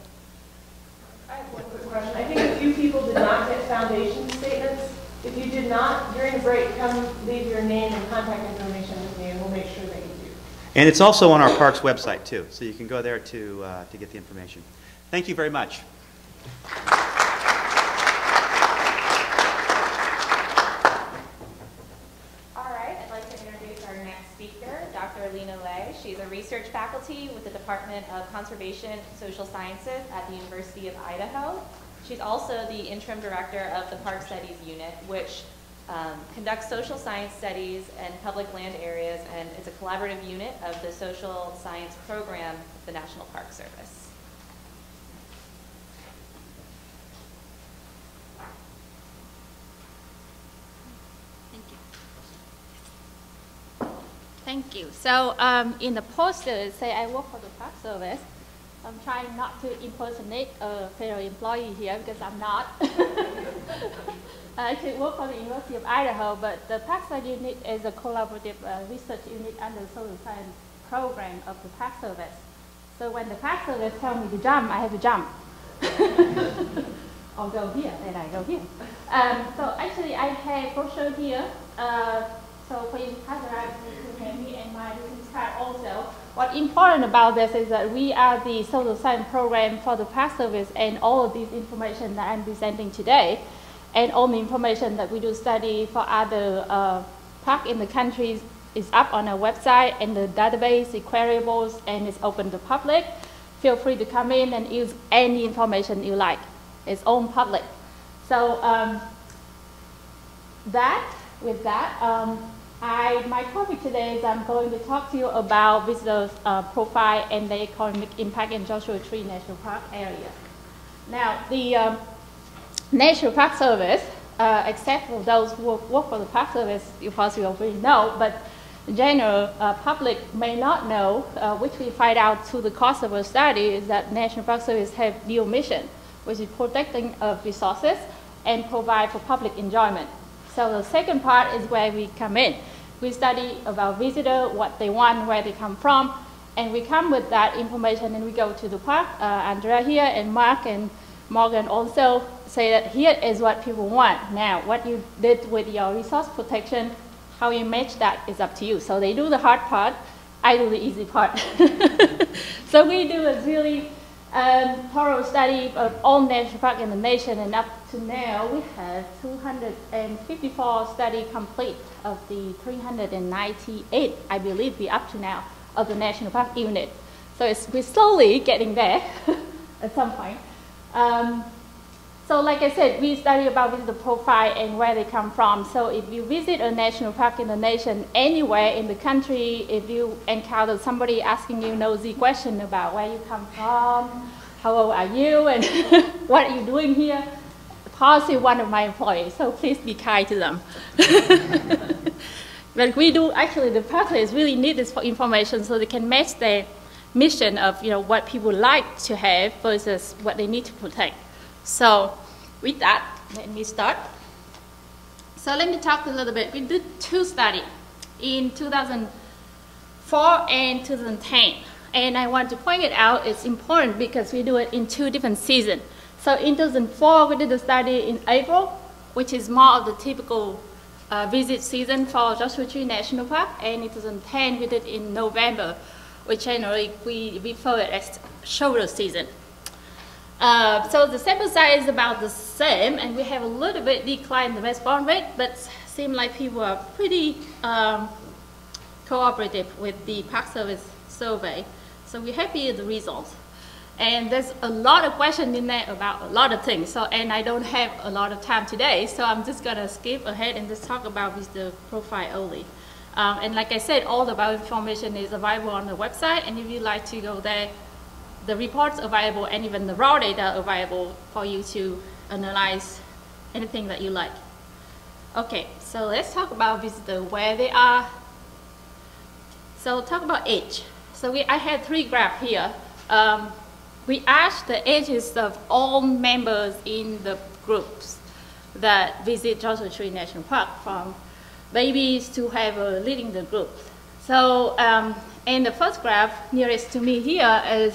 I have one quick question. I think a few people did not get foundation statements. If you did not, during the break, come leave your name and contact information with me, and we'll make sure that you do. And it's also on our park's website too, so you can go there to get the information. Thank you very much. Dr. Lena. She's a research faculty with the Department of Conservation and Social Sciences at the University of Idaho. She's also the interim director of the Park Studies Unit, which conducts social science studies in public land areas, and it's a collaborative unit of the social science program of the National Park Service. Thank you. So in the poster, it say I work for the Park Service. I'm trying not to impersonate a federal employee here because I'm not. I actually work for the University of Idaho, but the Park Studies Unit is a collaborative research unit under the social science program of the Park Service. So when the Park Service tells me to jump, I have to jump. I'll go here, then I go here. So actually, I have brochure here. So please pass around to me and my business card also. What's important about this is that we are the social science program for the Park Service, and all of this information that I'm presenting today, and all the information that we do study for other parks in the country is up on our website, and the database is queryable and it's open to the public. Feel free to come in and use any information you like. It's all public. So my topic today is I'm going to talk to you about visitors' profile and their economic impact in Joshua Tree National Park area. Now, the National Park Service, except for those who work for the Park Service, you possibly already know, but the general public may not know, which we find out through the course of our study, is that National Park Service have dual mission, which is protecting of resources and provide for public enjoyment. So the second part is where we come in. We study about visitors, what they want, where they come from, and we come with that information and we go to the park. Andrea here and Mark and Morgan also say that here is what people want. Now, what you did with your resource protection, how you match that is up to you. So they do the hard part, I do the easy part. So we do a really thorough study of all national parks in the nation, and up to now we have 254 studies complete of the 398, I believe, we up to now, of the National Park Unit. So we're slowly getting there at some point. So So like I said, we study about visitor profile and where they come from. So if you visit a national park in the nation, anywhere in the country, if you encounter somebody asking you nosy question about where you come from, how old are you, and what are you doing here, possibly one of my employees, so please be kind to them. But we do, actually, the parkers really need this information so they can match their mission of what people like to have versus what they need to protect. So with that, let me start. So let me talk a little bit. We did 2 studies in 2004 and 2010. And I want to point it out, it's important because we do it in 2 different seasons. So in 2004, we did a study in April, which is more of the typical visit season for Joshua Tree National Park. And in 2010, we did in November, which generally we refer it as shoulder season. So the sample size is about the same, and we have a little bit decline in the response rate, but seem like people are pretty cooperative with the Park Service survey. So we're happy with the results. And there's a lot of questions in there about a lot of things. So, and I don't have a lot of time today, so I'm just gonna skip ahead and just talk about the profile only. And like I said, all the information is available on the website, and if you'd like to go there, the reports available and even the raw data available for you to analyze anything that you like. Okay, so let's talk about visitors, where they are. So talk about age. So I had 3 graphs here. We asked the ages of all members in the groups that visit Joshua Tree National Park, from babies to whoever leading the group. So, and the first graph nearest to me here is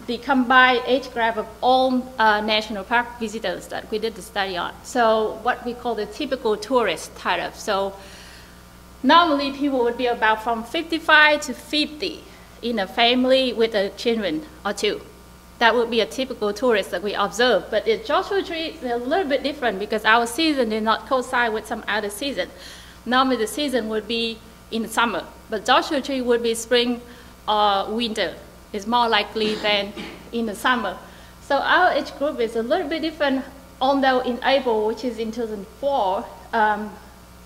the combined age graph of all national park visitors that we did the study on. So what we call the typical tourist type. So normally people would be about from 55 to 50 in a family with a children or 2. That would be a typical tourist that we observe. But at Joshua Tree, it's a little bit different because our season did not coincide with some other season. Normally the season would be in the summer, but Joshua Tree would be spring or winter. It's more likely than in the summer. So our age group is a little bit different, although in April, which is in 2004,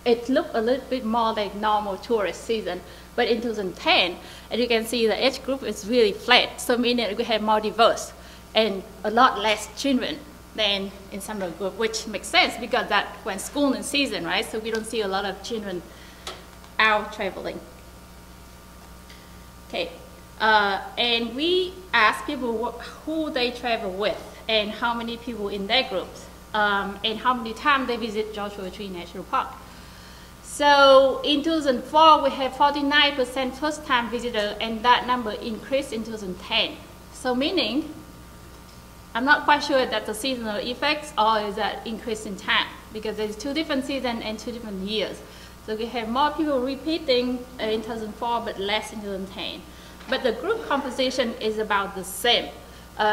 it looked a little bit more like normal tourist season. But in 2010, as you can see, the age group is really flat, so meaning we have more diverse and a lot less children than in summer group, which makes sense because that when school in season, right? So we don't see a lot of children out traveling. Okay. And we ask people who they travel with and how many people in their groups and how many times they visit Joshua Tree National Park. So in 2004, we have 49% first-time visitor, and that number increased in 2010. So meaning, I'm not quite sure if that's a seasonal effect or is that increase in time, because there's 2 different seasons and 2 different years. So we have more people repeating in 2004, but less in 2010. But the group composition is about the same,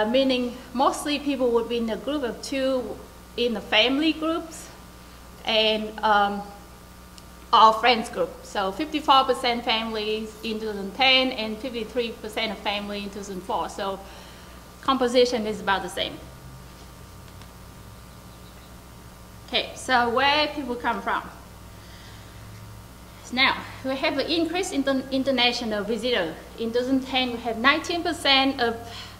meaning mostly people would be in a group of 2 in the family groups and our friends group. So 54% families in 2010 and 53% of family in 2004. So composition is about the same. Okay, so where people come from. Now, we have an increase in international visitors. In 2010, we have 19% of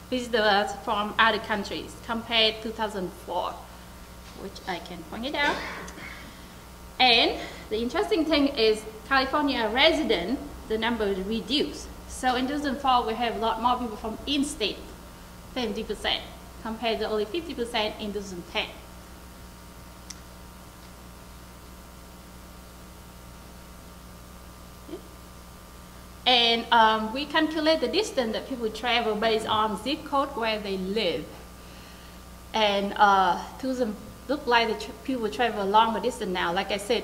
visitors from other countries compared to 2004, which I can point it out. And the interesting thing is California resident, the number is reduced. So in 2004, we have a lot more people from in-state, 70%, compared to only 50% in 2010. And we calculate the distance that people travel based on zip code where they live. And look like the people travel a longer distance now. Like I said,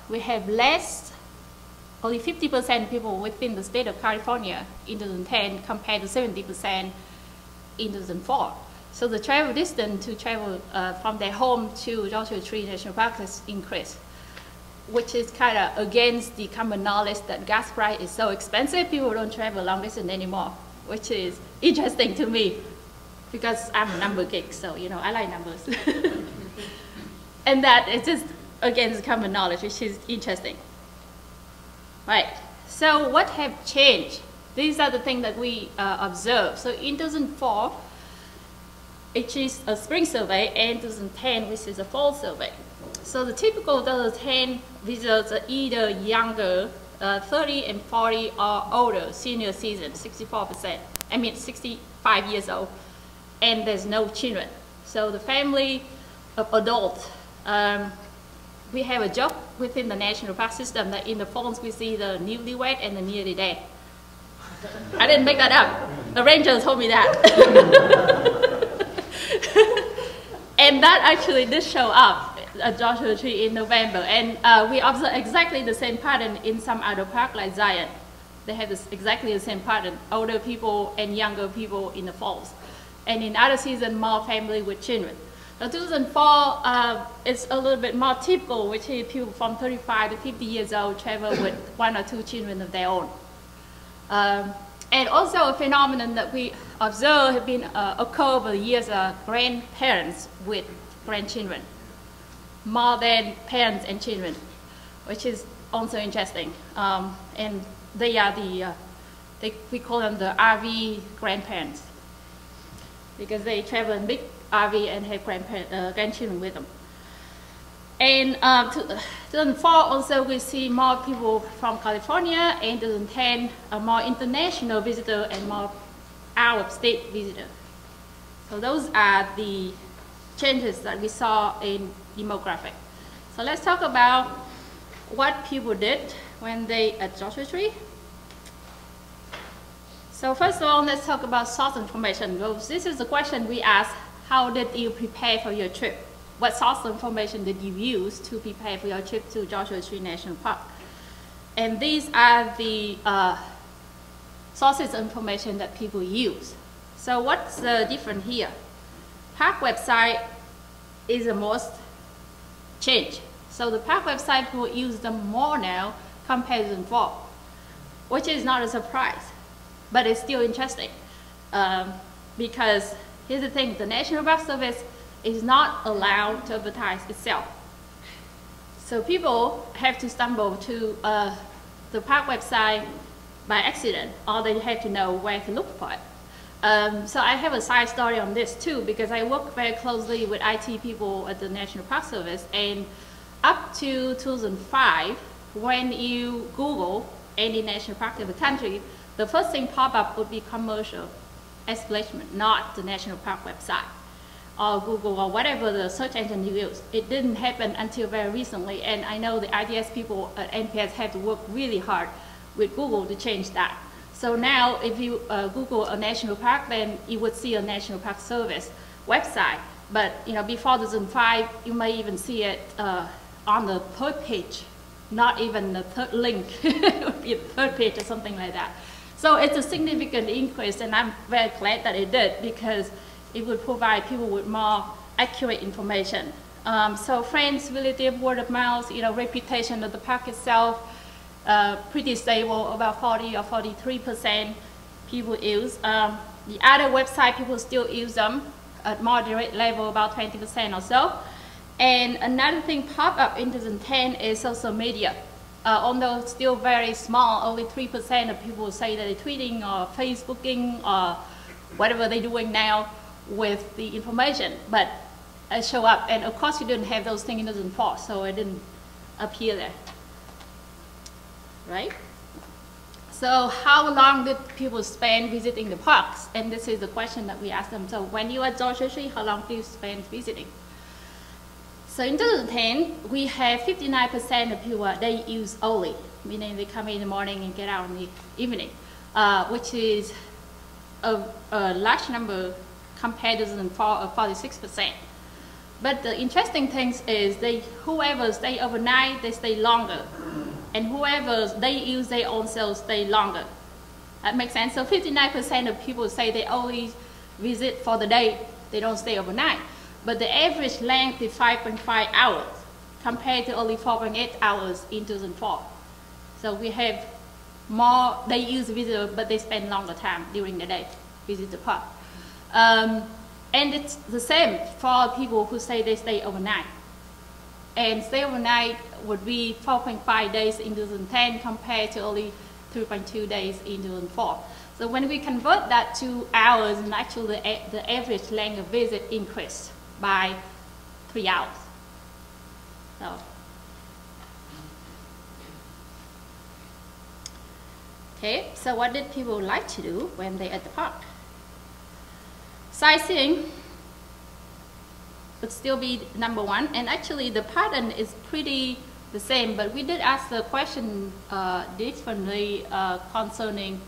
we have only 50% people within the state of California in 2010 compared to 70% in 2004. So the travel distance to travel from their home to Joshua Tree National Park has increased, which is kind of against the common knowledge that gas price is so expensive, people don't travel long distance anymore, which is interesting to me. because I'm a number geek, so you know I like numbers. And that is just against common knowledge, which is interesting. Right. So what have changed? These are the things that we observed. So in 2004, which is a spring survey, and 2010, which is a fall survey. So the typical 2010 visitors are either younger, 30 and 40, or older, senior citizen, 64%. I mean 65 years old, and there's no children. So the family of adults, we have a joke within the national park system that in the phones we see the newlywed and the nearly dead. I didn't make that up. The ranger told me that. And that actually did show up at Joshua Tree in November. And we observed exactly the same pattern in some other park like Zion. They have exactly the same pattern, older people and younger people in the falls. And in other seasons, more family with children. Now 2004 is a little bit more typical, which is people from 35 to 50 years old travel with 1 or 2 children of their own. And also a phenomenon that we observe have been occur over the years are grandparents with grandchildren, more than parents and children, which is also interesting. And they are we call them the RV grandparents, because they travel in big RV and have grandchildren with them. And 2004 also we see more people from California, and 2010 a more international visitor and more out-of-state visitor. So those are the changes that we saw in demographic. So let's talk about what people did when they at Joshua Tree. So first of all, let's talk about source information. Well, this is the question we ask: how did you prepare for your trip? What source information did you use to prepare for your trip to Joshua Tree National Park? And these are the sources of information that people use. So what's the difference here? Park website is the most changed. So the park website, people use them more now compared to before, which is not a surprise, but it's still interesting. Because here's the thing, the National Park Service is not allowed to advertise itself. So people have to stumble to the park website by accident, or they have to know where to look for it. So I have a side story on this too, because I work very closely with IT people at the National Park Service, and up to 2005, when you Google any national park in the country, the first thing pop up would be commercial establishment, not the national park website or Google or whatever the search engine you use. It didn't happen until very recently, and I know the IDS people at NPS have to work really hard with Google to change that. So now if you Google a national park, then you would see a National Park Service website. But you know, before 2005, you may even see it on the third page, not even the third link. It would be the third page or something like that. So it's a significant increase, and I'm very glad that it did, because it would provide people with more accurate information. So friends, relative, word of mouth, you know, reputation of the park itself, pretty stable, about 40 or 43% people use. The other website, people still use them at moderate level, about 20% or so. And another thing pop up in 2010 is social media. Although still very small, only 3% of people say that they're tweeting or Facebooking or whatever they're doing now with the information, but it show up. And of course you didn't have those things in 2004, so it didn't appear there, right? So how long did people spend visiting the parks? And this is the question that we asked them. So when you are at Joshua Tree, how long do you spend visiting? So in 2010, we have 59% of people, they use only, meaning they come in the morning and get out in the evening, which is a large number compared to 2004 of 46%. But the interesting thing is whoever stay overnight, they stay longer. And whoever they use their own cells stay longer. That makes sense? So 59% of people say they only visit for the day, they don't stay overnight. But the average length is 5.5 hours compared to only 4.8 hours in 2004. So we have more, they use visitors, but they spend longer time during the day, visit the park. And it's the same for people who say they stay overnight. And stay overnight would be 4.5 days in 2010 compared to only 3.2 days in 2004. So when we convert that to hours, and actually the average length of visit increased by 3 hours. So. Okay, so what did people like to do when they're at the park? Sightseeing would still be number one, and actually the pattern is pretty the same, but we did ask the question differently concerning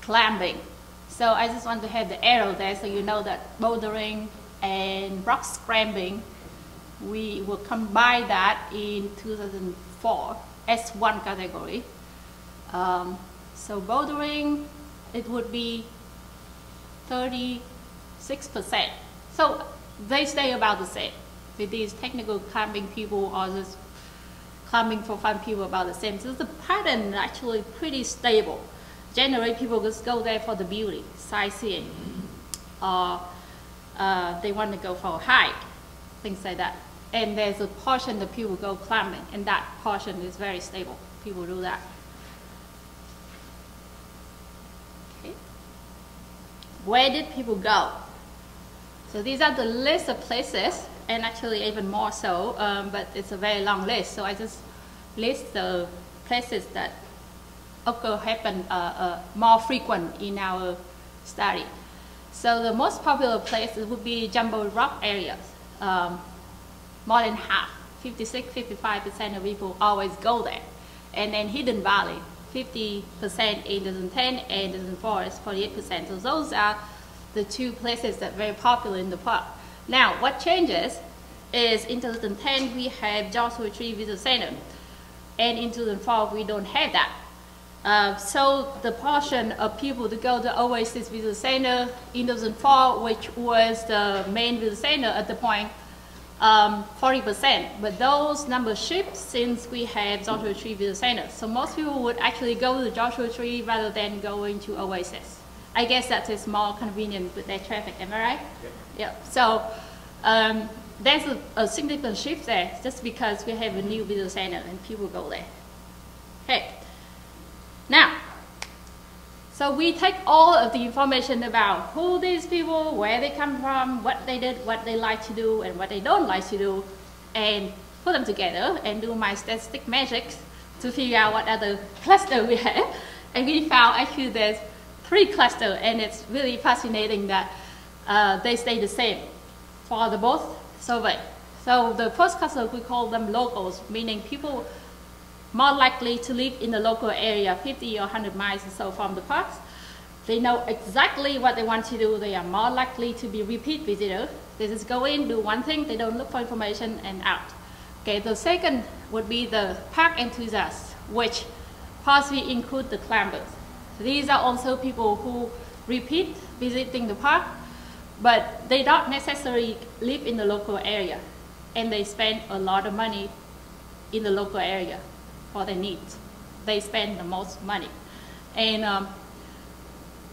climbing. So I just want to have the arrow there so you know that bouldering and rock scrambling, we will combine that in 2004 as one category. So bouldering, it would be 36%. So they stay about the same. With these technical climbing people or just climbing for fun people about the same. So the pattern is actually pretty stable. Generally, people just go there for the beauty, sightseeing, or they want to go for a hike, things like that. And there's a portion that people go climbing, and that portion is very stable. People do that. Okay. Where did people go? So these are the list of places, and actually even more so, but it's a very long list. So I just list the places that happen more frequent in our study. So the most popular places would be jumbo rock areas. More than half, 56–55% of people always go there. And then Hidden Valley, 50% in 2010, and 2004 is 48%. So those are the two places that are very popular in the park. Now, what changes is in 2010 we have Joshua Tree Visitor Center, and in 2004 we don't have that. So the portion of people to go to Oasis Visitor Center in 2004, which was the main visitor center at the point, 40%. But those numbers shift since we have Joshua Tree Visitor Center. So most people would actually go to the Joshua Tree rather than going to Oasis. I guess that is more convenient with their traffic, am I right? Yeah. So there's a significant shift there just because we have a new visitor center and people go there. Okay. Now, so we take all of the information about who these people, where they come from, what they did, what they like to do, and what they don't like to do, and put them together and do my statistic magic to figure out what other cluster we have. And we found actually there's 3 clusters, and it's really fascinating that they stay the same for the both survey. So the first cluster, we call them locals, meaning people more likely to live in the local area, 50 or 100 miles or so from the parks. They know exactly what they want to do. They are more likely to be repeat visitors. They just go in, do one thing, they don't look for information, and out. Okay, the second would be the park enthusiasts, which possibly include the climbers. These are also people who repeat visiting the park, but they don't necessarily live in the local area, and they spend a lot of money in the local area for their needs. They spend the most money. And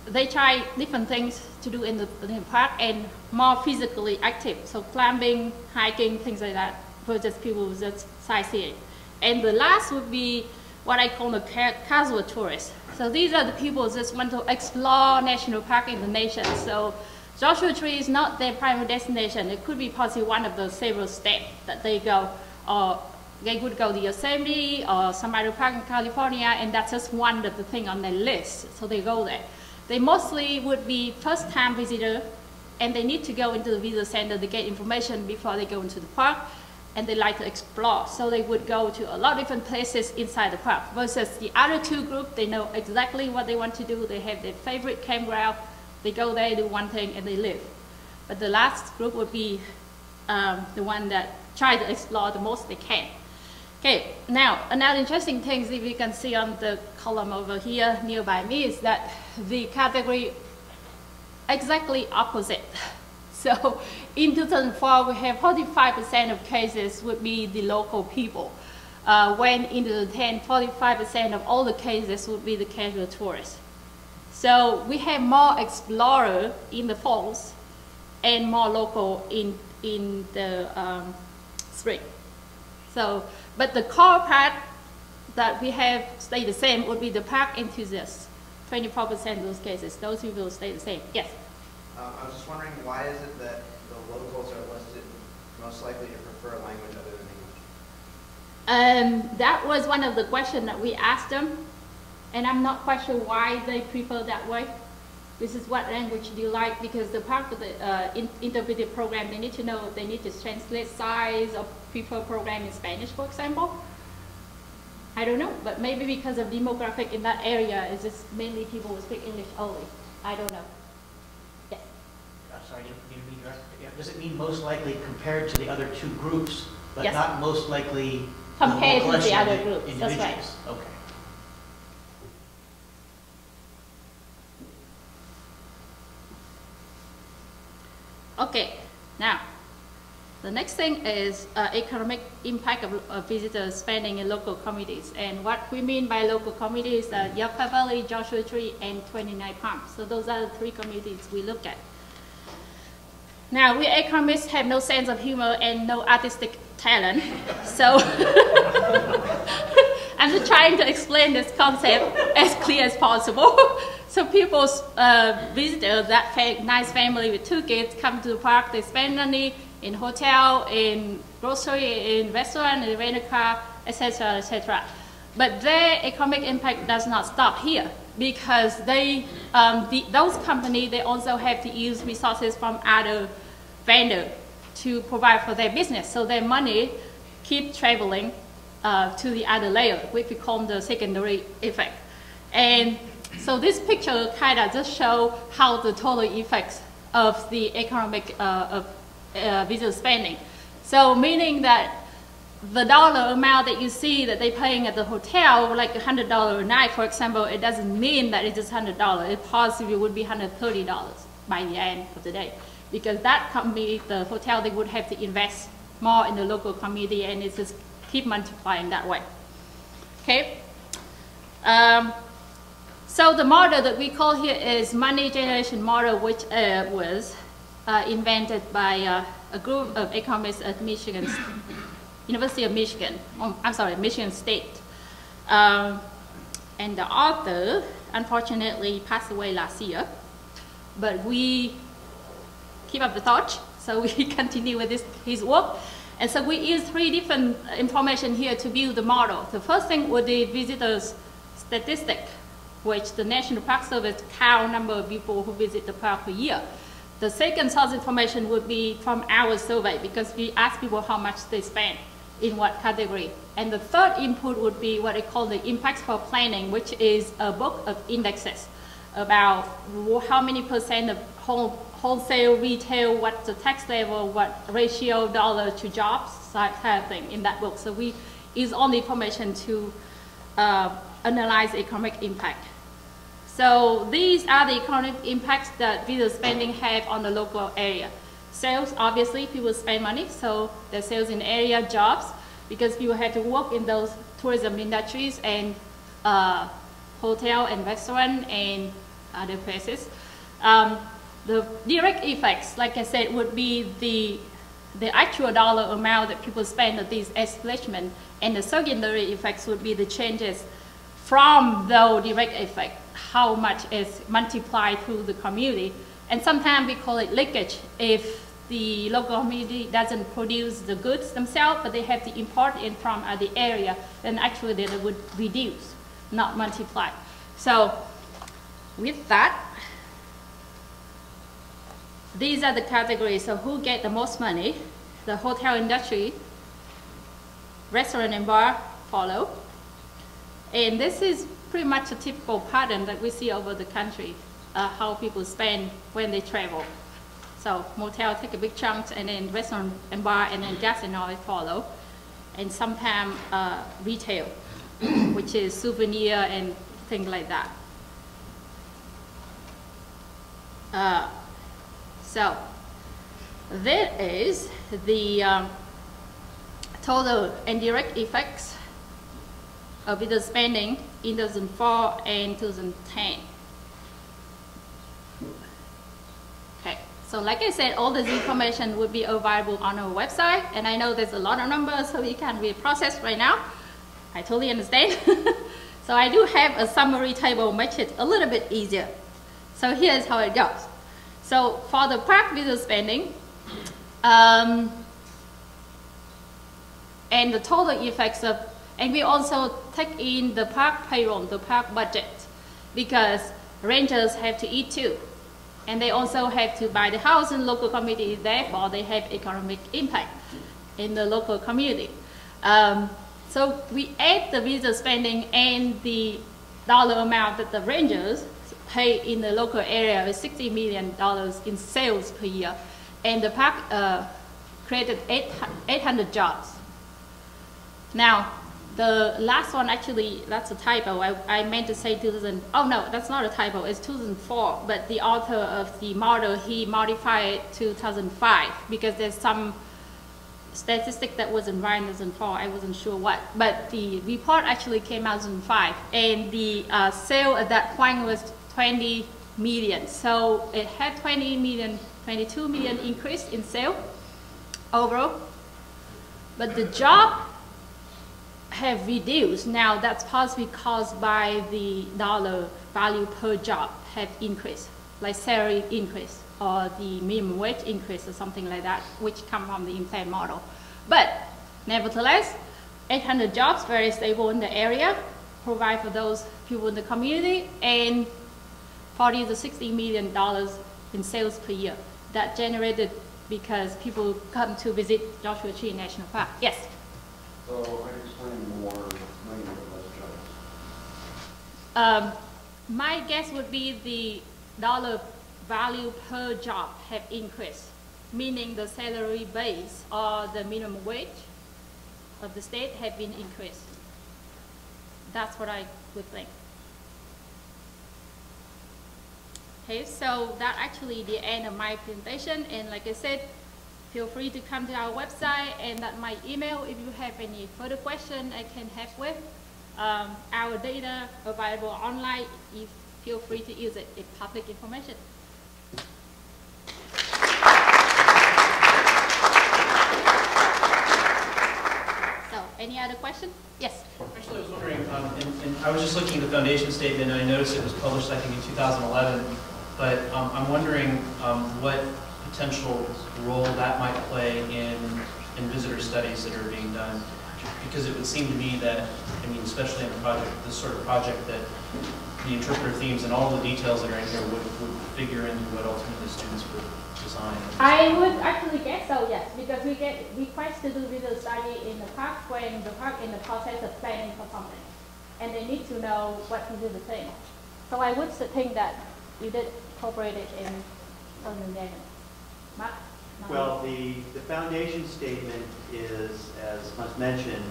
they try different things to do in the park and more physically active. So climbing, hiking, things like that, versus people just sightseeing. And the last would be what I call the casual tourists. So these are the people who just want to explore national park in the nation. So Joshua Tree is not their primary destination. It could be possibly one of the several states that they go, or they would go to Yosemite or some other park in California, and that's just one of the things on their list. So they go there. They mostly would be first-time visitors, and they need to go into the visitor center to get information before they go into the park, and they like to explore. So they would go to a lot of different places inside the park, versus the other 2 groups, they know exactly what they want to do. They have their favorite campground. They go there, do one thing, and they leave. But the last group would be the one that try to explore the most they can. Okay, now another interesting thing, if you can see on the column over here nearby me, is that the category exactly opposite. So in 2004, we have 45% of cases would be the local people, when in 2010, 45% of all the cases would be the casual tourists. So we have more explorer in the falls and more local in the spring. So, but the core part that we have stay the same would be the park enthusiasts. 24% of those cases, those people stay the same. Yes? I was just wondering, why is it that the locals are listed most likely to prefer a language other than English? That was one of the questions that we asked them, and I'm not quite sure why they prefer that way. This is what language do you like, because the part of the interpretive program, they need to know if they need to translate size or prefer program in Spanish, for example. I don't know, but maybe because of demographic in that area, it's just mainly people who speak English only. I don't know. Yes. Sorry, didn't mean to interrupt. Does it mean most likely compared to the other two groups, but Yes. not most likely Compared to the collection of other groups, that's individuals? right. Okay. Okay, now, the next thing is economic impact of visitors spending in local communities. And what we mean by local communities are Yucca Valley, Joshua Tree, and 29 Palms. So those are the three communities we look at. Now, we economists have no sense of humor and no artistic talent. So I'm just trying to explain this concept as clear as possible. So people, visitors, that nice family with 2 kids come to the park, they spend money in hotel, in grocery, in restaurant, in rental car, etc., etc. But their economic impact does not stop here, because they, those companies, they also have to use resources from other vendors to provide for their business. So their money keep traveling to the other layer, which we call the secondary effect. And so this picture kind of just shows how the total effects of the economic visitor spending. So meaning that the dollar amount that you see that they're paying at the hotel, like $100 a night, for example, it doesn't mean that it's just $100. It possibly would be $130 by the end of the day. Because that company, the hotel, they would have to invest more in the local community, and it just keep multiplying that way. Okay? So the model that we call here is money generation model, which was invented by a group of economists at Michigan, University of Michigan. I'm sorry, Michigan State. And the author, unfortunately, passed away last year. But we keep up the torch, so we continue with his work. And so we use 3 different information here to build the model. The first thing would be visitors statistic, which the National Park Service count number of people who visit the park per year. The second source information would be from our survey, because we ask people how much they spend in what category. And the third input would be what I call the impacts for planning, which is a book of indexes about how many percent of wholesale, retail, what's the tax level, what ratio dollar to jobs, that kind of thing in that book. So we use all the information to analyze economic impact. So these are the economic impacts that visitor spending have on the local area. Sales, obviously, people spend money, so the sales in the area, jobs, because people have to work in those tourism industries and hotel and restaurant and other places. The direct effects, like I said, would be the actual dollar amount that people spend at these establishments, and the secondary effects would be the changes from the direct effect, how much is multiplied through the community. And sometimes we call it leakage. If the local community doesn't produce the goods themselves, but they have to import it from the area, then actually they would reduce, not multiply. So with that, these are the categories. So who get the most money? The hotel industry, restaurant and bar follow. And this is pretty much a typical pattern that we see over the country, how people spend when they travel. So motel take a big chunk, and then restaurant and bar, and then gas and oil follow. And sometimes retail, which is souvenir and things like that. So that is the total and direct effects of visitor spending in 2004 and 2010. So like I said, all this information will be available on our website, and I know there's a lot of numbers, so it can't be processed right now. I totally understand. So I do have a summary table, make it a little bit easier. So here's how it goes. So for the park visitor spending, and the total effects of, and we also take in the park payroll, the park budget, because rangers have to eat too. And they also have to buy the house in local community, therefore they have economic impact in the local community. So we add the visitor spending and the dollar amount that the rangers pay in the local area is $60 million in sales per year. And the park created 800 jobs. Now, the last one, actually, that's a typo. I meant to say 2000. Oh no, that's not a typo. It's 2004. But the author of the model, he modified it to 2005 because there's some statistic that wasn't right in 2004. I wasn't sure what. But the report actually came out in 2005, and the sale at that point was 20 million. So it had 20 million, 22 million increase in sale overall. But the job have reduced. Now that's possibly caused by the dollar value per job have increased, like salary increase or the minimum wage increase or something like that, which come from the implant model. But nevertheless, 800 jobs, very stable in the area, provide for those people in the community, and $40 to $60 million in sales per year. That generated because people come to visit Joshua Tree National Park. Yes? So I explain more money with less jobs. My guess would be the dollar value per job have increased, meaning the salary base or the minimum wage of the state have been increased. That's what I would think. Okay, so that actually the end of my presentation, and like I said, feel free to come to our website, and that my email if you have any further question I can help with. Our data available online, you feel free to use it. It's public information. So, any other question? Yes? Actually, I was wondering, and I was just looking at the foundation statement, and I noticed it was published, I think, in 2011, but I'm wondering what potential role that might play in visitor studies that are being done, because it would seem to me that, I mean, especially in a project, this sort of project, that the interpretive themes and all the details that are in here would figure into what ultimately students would design. I would actually guess so, yes, because we get requests to do visitor study in the park when the park in the process of planning for something, and they need to know what to do the thing. So I would think that you did incorporate it in the Mark? No. Well, the foundation statement is, as was mentioned,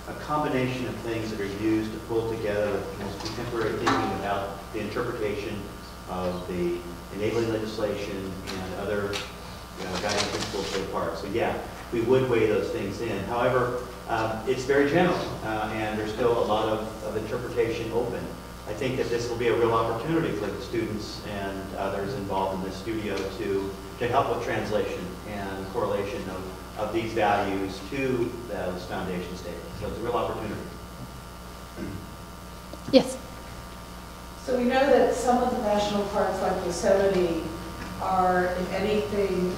a combination of things that are used to pull together the most contemporary thinking about the interpretation of the enabling legislation and other guiding principles for the park. So yeah, we would weigh those things in. However, it's very general, and there's still a lot of interpretation open. I think that this will be a real opportunity for the students and others involved in this studio to help with translation and correlation of these values to those foundation statements. So it's a real opportunity. Yes. So we know that some of the national parks like Yosemite are, if anything,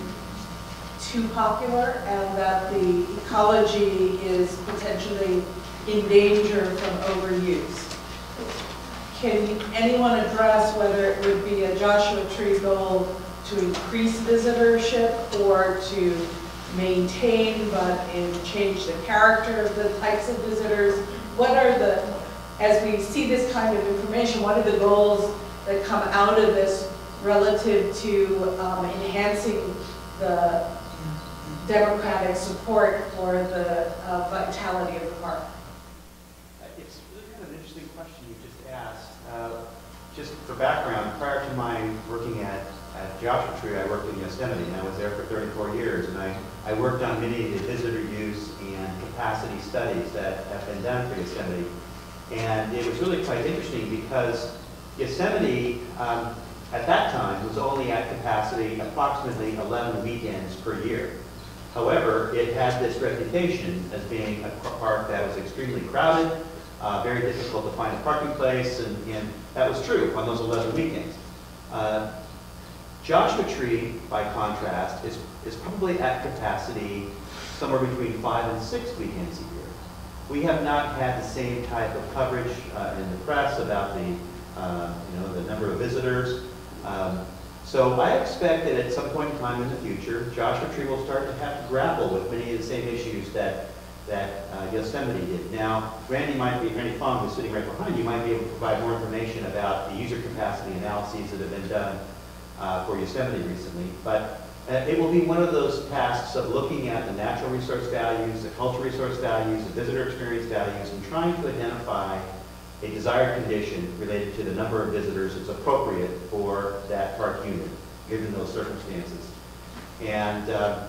too popular, and that the ecology is potentially in danger from overuse. Can anyone address whether it would be a Joshua Tree goal to increase visitorship or to maintain and change the character of the types of visitors? What are the, as we see this kind of information, what are the goals that come out of this relative to enhancing the democratic support for the vitality of the park? It's really kind of an interesting question you just asked. Just for background, prior to my working at Joshua Tree, I worked in Yosemite, and I was there for 34 years, and I worked on many of the visitor use and capacity studies that have been done for Yosemite. And it was really quite interesting because Yosemite, at that time, was only only at capacity approximately 11 weekends per year. However, it had this reputation as being a park that was extremely crowded, very difficult to find a parking place, and that was true on those 11 weekends. Joshua Tree, by contrast, is probably at capacity somewhere between 5 and 6 weekends a year. We have not had the same type of coverage in the press about the number of visitors. So I expect that at some point in time in the future, Joshua Tree will start to have to grapple with many of the same issues that Yosemite did. Now, Randy Fong, who's sitting right behind you, might be able to provide more information about the user capacity analyses that have been done for Yosemite recently. But it will be one of those tasks of looking at the natural resource values, the cultural resource values, the visitor experience values, and trying to identify a desired condition related to the number of visitors that's appropriate for that park unit, given those circumstances. And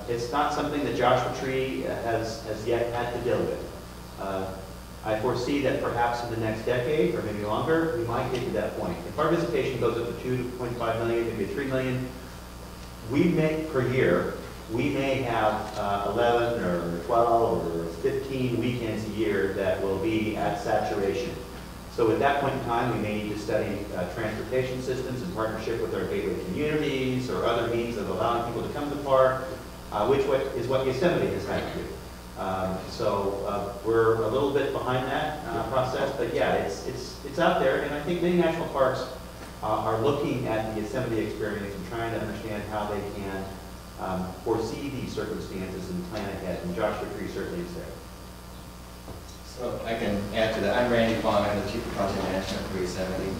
it's not something that Joshua Tree has yet had to deal with. I foresee that perhaps in the next decade, or maybe longer, we might get to that point. If our visitation goes up to 2.5 million, maybe 3 million, per year, we may have 11 or 12 or 15 weekends a year that will be at saturation. So at that point in time, we may need to study transportation systems in partnership with our gateway communities or other means of allowing people to come to the park, which is what Yosemite has had to do. So we're a little bit behind that process, but yeah, it's out there, and I think many national parks are looking at the Yosemite experience and trying to understand how they can foresee these circumstances and plan ahead, and Joshua Tree certainly is there. So I can add to that. I'm Randy Fong. I'm the Chief of Project Management for Yosemite.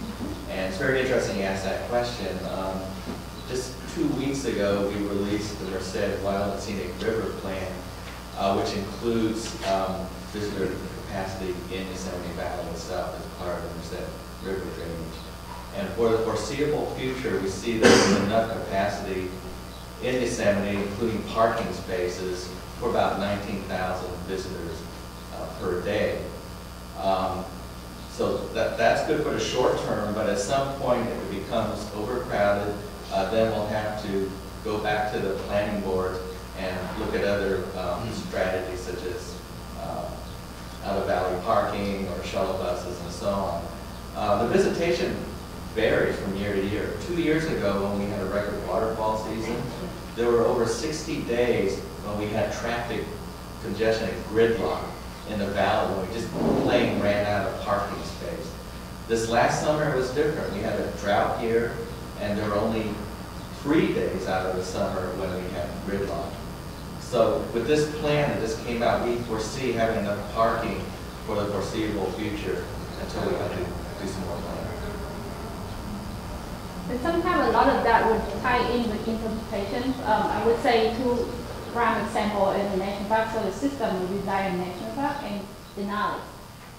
And it's very interesting you asked that question. Just 2 weeks ago, we released the Merced Wild and Scenic River Plan, which includes visitor capacity in Yosemite Valley itself as part of the Merced River drainage. And for the foreseeable future, we see that there's enough capacity in Yosemite, including parking spaces, for about 19,000 visitors per day. So that's good for the short term, but at some point if it becomes overcrowded, then we'll have to go back to the planning board and look at other strategies such as out-of-valley parking or shuttle buses and so on. The visitation varies from year to year. 2 years ago, when we had a record waterfall season, there were over 60 days when we had traffic congestion and gridlock in the valley when we just plain ran out of parking space. This last summer it was different. We had a drought year, and there were only 3 days out of the summer when we had gridlock. So with this plan that just came out, we foresee having enough parking for the foreseeable future until we have to do some more planning. And sometimes a lot of that would tie in with interpretation. I would say 2 prime example in the national park. So the system we design in national park and deny it.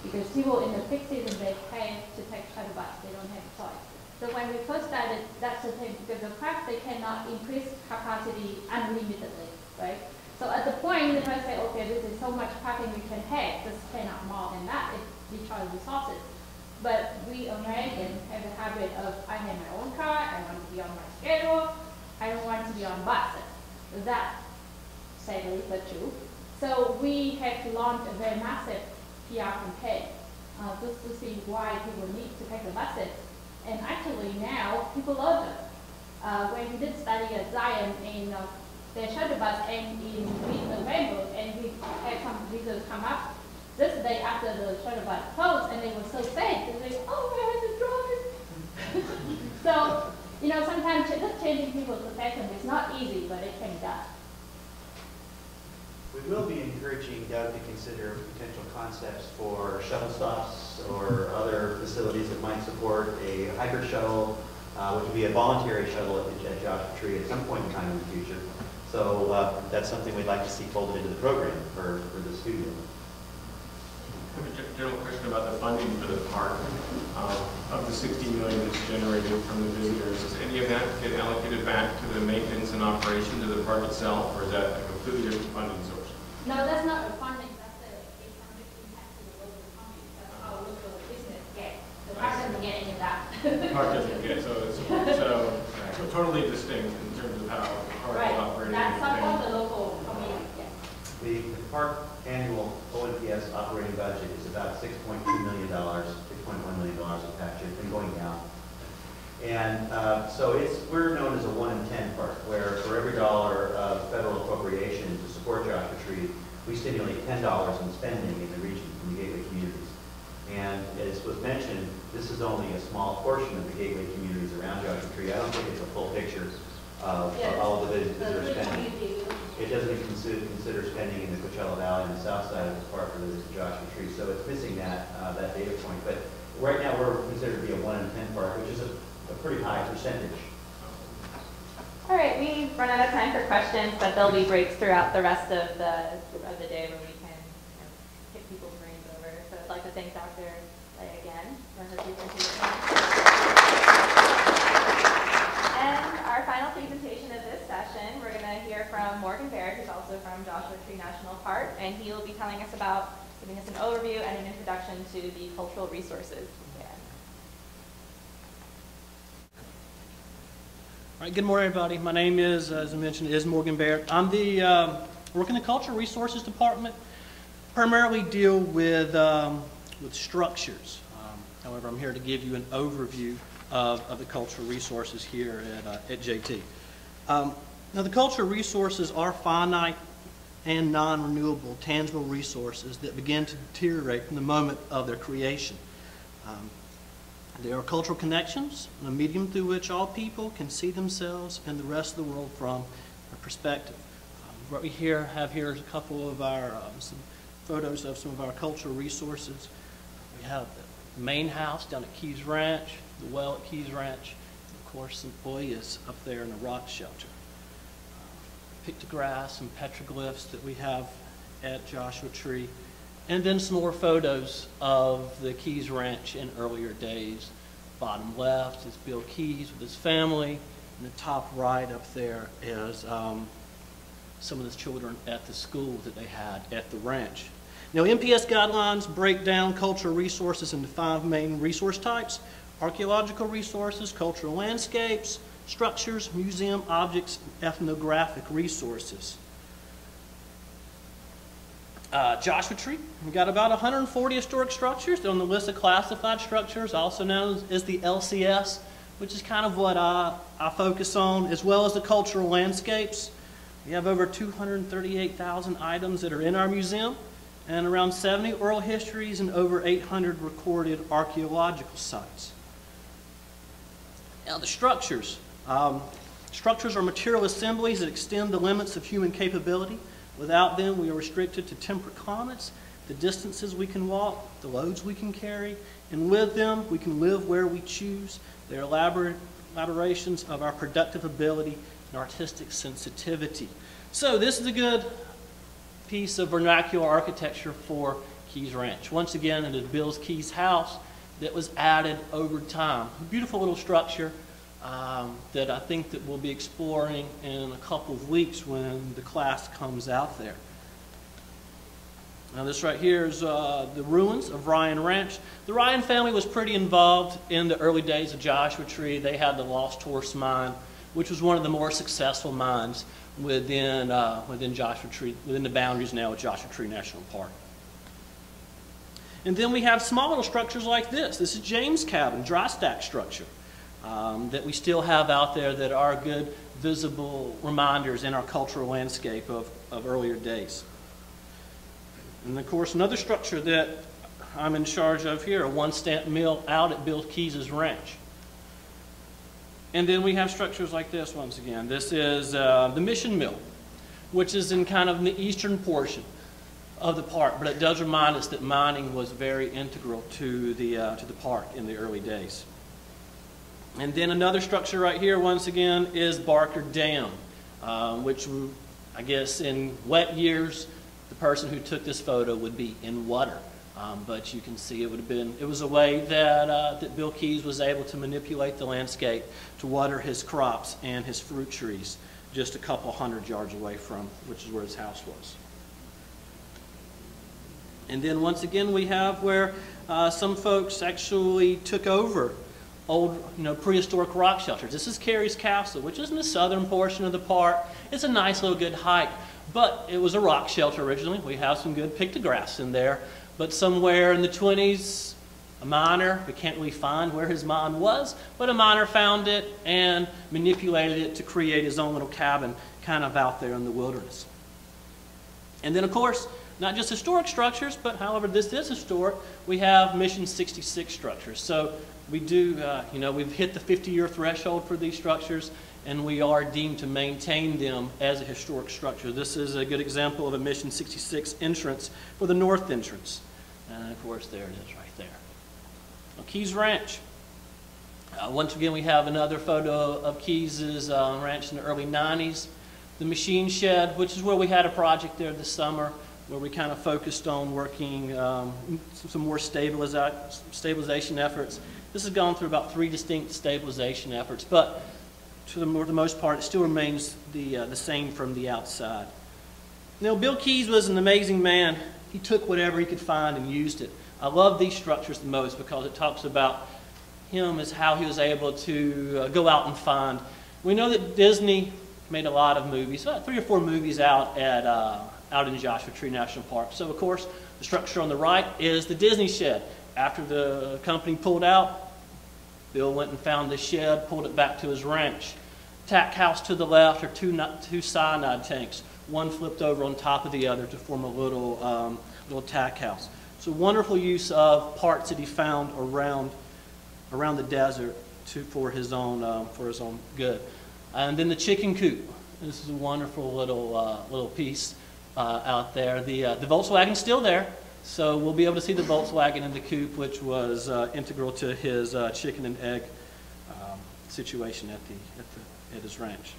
Because people in the peak season, they pay to take shuttle bus. They don't have a choice. So when we first started, that's the thing, because the park, they cannot increase capacity unlimitedly, right? So at the point, they might say, okay, this is so much parking we can have, just cannot more than that, it destroys resources. But we Americans have the habit of, I have my own car, I want to be on my schedule, I don't want to be on buses. That, sadly, but true. So we had to launch a very massive PR campaign just to see why people need to take the buses. And actually now, people love them. When we did study at Zion in their shuttle bus and in mid-November, and we had some visitors come up this day after the shuttle bus closed, and they were so sad. They said, oh, I had to drive. So, you know, sometimes just changing people's perspective is not easy, but it can be done. We will be encouraging Doug to consider potential concepts for shuttle stops or other facilities that might support a hybrid shuttle, which would be a voluntary shuttle at Joshua Tree at some point in time in the future. So that's something we'd like to see folded into the program for the studio. I have a general question about the funding for the park. Of the $60 million that's generated from the visitors, does any of that get allocated back to the maintenance and operations of the park itself, or is that a completely different funding source? No, that's not the funding. That's the economic impact to the local economy. That's how local business gets. The park doesn't get any of that. The park doesn't get so totally distinct in terms of how the park is operating. That's somewhat the local community, yes. The park annual ONPS operating budget is about $6.2 million, $6.1 million of tax year. It's been going down. And so we're known as a 1 in 10 park, where for every dollar of federal appropriation to support Joshua Tree, we stimulate $10 in spending in the region, in the gateway communities. And as was mentioned, this is only a small portion of the gateway communities around Joshua Tree. I don't think it's a full picture of all of the visitor spending. It doesn't consider spending in the Coachella Valley on the south side of the park related to Joshua Tree, so it's missing that data point. But right now we're considered to be a 1 in 10 park, which is a pretty high percentage. All right, we've run out of time for questions, but there'll be breaks throughout the rest of the day where we can kick people's brains over. So I'd like to thank Dr. Lea again for her presentation. And our final presentation of this session, we're going to hear from Morgan Baird, who's also from Joshua Tree National Park, and he will be telling us about, giving us an overview and an introduction to the cultural resources. All right, good morning, everybody. My name is, as I mentioned, is Morgan Baird. I'm the work in the Cultural Resources Department. Primarily deal with structures. However, I'm here to give you an overview of the cultural resources here at JT. Now, the cultural resources are finite and non-renewable, tangible resources that begin to deteriorate from the moment of their creation. They are cultural connections, a medium through which all people can see themselves and the rest of the world from a perspective. What we have here is a couple of our some photos of some of our cultural resources. We have the main house down at Keys Ranch, the well at Keys Ranch, and of course the employees up there in the rock shelter. Pictographs and petroglyphs that we have at Joshua Tree. And then some more photos of the Keys Ranch in earlier days. Bottom left is Bill Keys with his family. And the top right up there is some of the children at the school that they had at the ranch. Now, MPS guidelines break down cultural resources into 5 main resource types: archaeological resources, cultural landscapes, structures, museum objects, and ethnographic resources. Joshua Tree, we've got about 140 historic structures on the list of classified structures, also known as the LCS, which is kind of what I focus on, as well as the cultural landscapes. We have over 238,000 items that are in our museum, and around 70 oral histories and over 800 recorded archaeological sites. Now, the structures. Structures are material assemblies that extend the limits of human capability. Without them, we are restricted to temperate climates, the distances we can walk, the loads we can carry, and with them, we can live where we choose. They are elaborations of our productive ability and artistic sensitivity. So this is a good piece of vernacular architecture for Keys Ranch. Once again, it is Bill Keys' house that was added over time. A beautiful little structure that I think that we'll be exploring in a couple of weeks when the class comes out there. Now this right here is the ruins of Ryan Ranch. The Ryan family was pretty involved in the early days of Joshua Tree. They had the Lost Horse Mine, which was one of the more successful mines within Joshua Tree, within the boundaries now of Joshua Tree National Park. And then we have small little structures like this. This is James Cabin, dry stack structure. That we still have out there that are good visible reminders in our cultural landscape of earlier days. And of course, another structure that I'm in charge of here, a one-stamp mill out at Bill Keys' ranch. And then we have structures like this once again. This is the Mission Mill, which is in kind of the eastern portion of the park, but it does remind us that mining was very integral to the park in the early days. And then another structure right here, once again, is Barker Dam, which I guess in wet years, the person who took this photo would be in water. But you can see it was a way that Bill Keys was able to manipulate the landscape to water his crops and his fruit trees just a couple hundred yards away from, which is where his house was. And then once again, we have where some folks actually took over old, prehistoric rock shelters. This is Carey's Castle, which is in the southern portion of the park. It's a nice little good hike, but it was a rock shelter originally. We have some good pictographs in there, but somewhere in the 20s, a miner, we can't really find where his mine was, but a miner found it and manipulated it to create his own little cabin kind of out there in the wilderness. And then, of course, not just historic structures, but however this is historic, we have Mission 66 structures. So we do, we've hit the 50-year threshold for these structures, and we are deemed to maintain them as a historic structure. This is a good example of a Mission 66 entrance for the north entrance. And of course, there it is right there. Now, Keys Ranch. Once again, we have another photo of Keys' ranch in the early 90s. The machine shed, which is where we had a project there this summer, where we kind of focused on working some more stabilization efforts. This has gone through about 3 distinct stabilization efforts, but for the most part, it still remains the same from the outside. Now, Bill Keys was an amazing man. He took whatever he could find and used it. I love these structures the most because it talks about him as how he was able to go out and find. We know that Disney made a lot of movies, 3 or 4 movies out in Joshua Tree National Park. So, of course, the structure on the right is the Disney shed. After the company pulled out, Bill went and found this shed, pulled it back to his ranch. Tack house to the left are two cyanide tanks, one flipped over on top of the other to form a little tack house. So wonderful use of parts that he found around the desert for his own good. And then the chicken coop. This is a wonderful little piece out there. The Volkswagen's still there, so we'll be able to see the Volkswagen in the coop, which was integral to his chicken and egg situation at his ranch.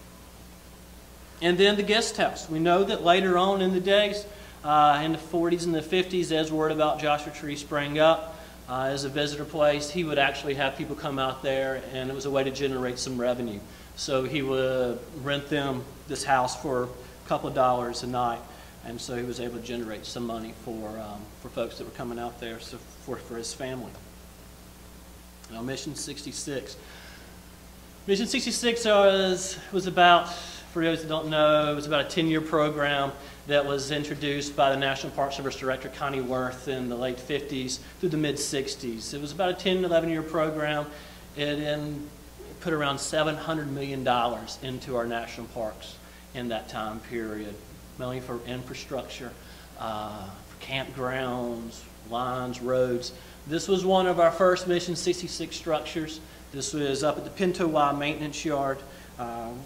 And then the guest house. We know that later on in the days, in the 40s and the 50s, as word about Joshua Tree sprang up as a visitor place, he would actually have people come out there, and it was a way to generate some revenue. So he would rent them this house for a couple of dollars a night, and so he was able to generate some money for folks that were coming out there, so for his family. Now, Mission 66. Mission 66 was about, for those that don't know, it was about a 10-year program that was introduced by the National Park Service Director Connie Worth in the late 50s through the mid-60s. It was about a 10, 11-year program. It put around $700 million into our national parks in that time period, mainly for infrastructure, for campgrounds, lines, roads. This was one of our first Mission 66 structures. This was up at the Pinto Y Maintenance Yard,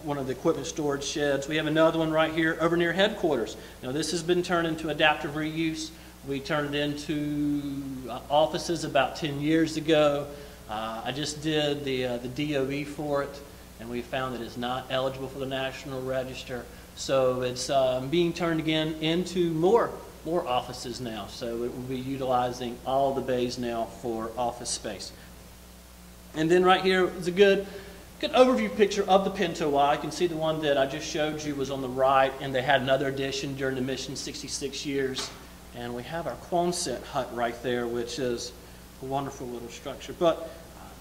one of the equipment storage sheds. We have another one right here over near headquarters. Now, this has been turned into adaptive reuse. We turned it into offices about 10 years ago. I just did the DOE for it, and we found that it's not eligible for the National Register. So it's being turned again into more offices now. So it will be utilizing all the bays now for office space. And then right here is a good overview picture of the Pinto Y. You can see the one that I just showed you was on the right, and they had another addition during the Mission 66 years. And we have our Quonset hut right there, which is a wonderful little structure. But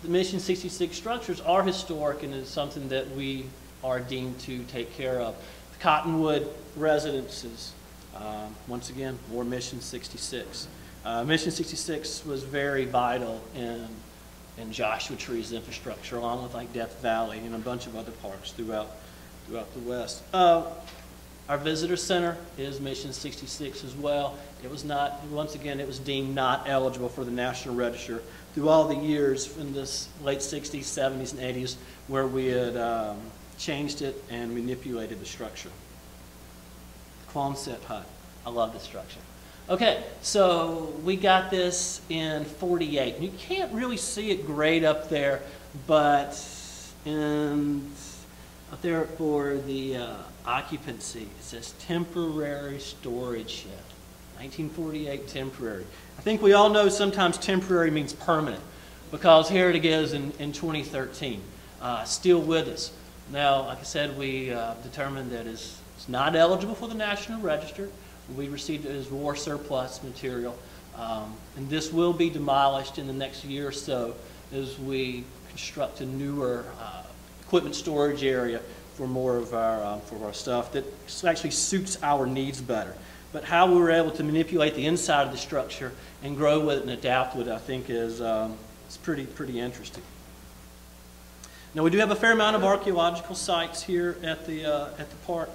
the Mission 66 structures are historic, and is something that we are deemed to take care of. The Cottonwood residences, once again, more Mission 66. Mission 66 was very vital in Joshua Tree's infrastructure, along with like Death Valley and a bunch of other parks throughout the West. Our visitor center is Mission 66 as well. It was not, once again, it was deemed not eligible for the National Register through all the years in the late 60s, 70s, and 80s where we had changed it and manipulated the structure. Quonset hut. I love this structure. Okay, so we got this in 48. You can't really see it great up there, but up there for the occupancy, it says temporary storage shed. 1948 temporary. I think we all know sometimes temporary means permanent, because here it is in 2013, still with us. Now, like I said, we determined that it's not eligible for the National Register. We received it as war surplus material, and this will be demolished in the next year or so as we construct a newer equipment storage area for more of our stuff that actually suits our needs better. But how we were able to manipulate the inside of the structure and grow with it and adapt with it, I think, is pretty interesting. Now, we do have a fair amount of archaeological sites here at the park.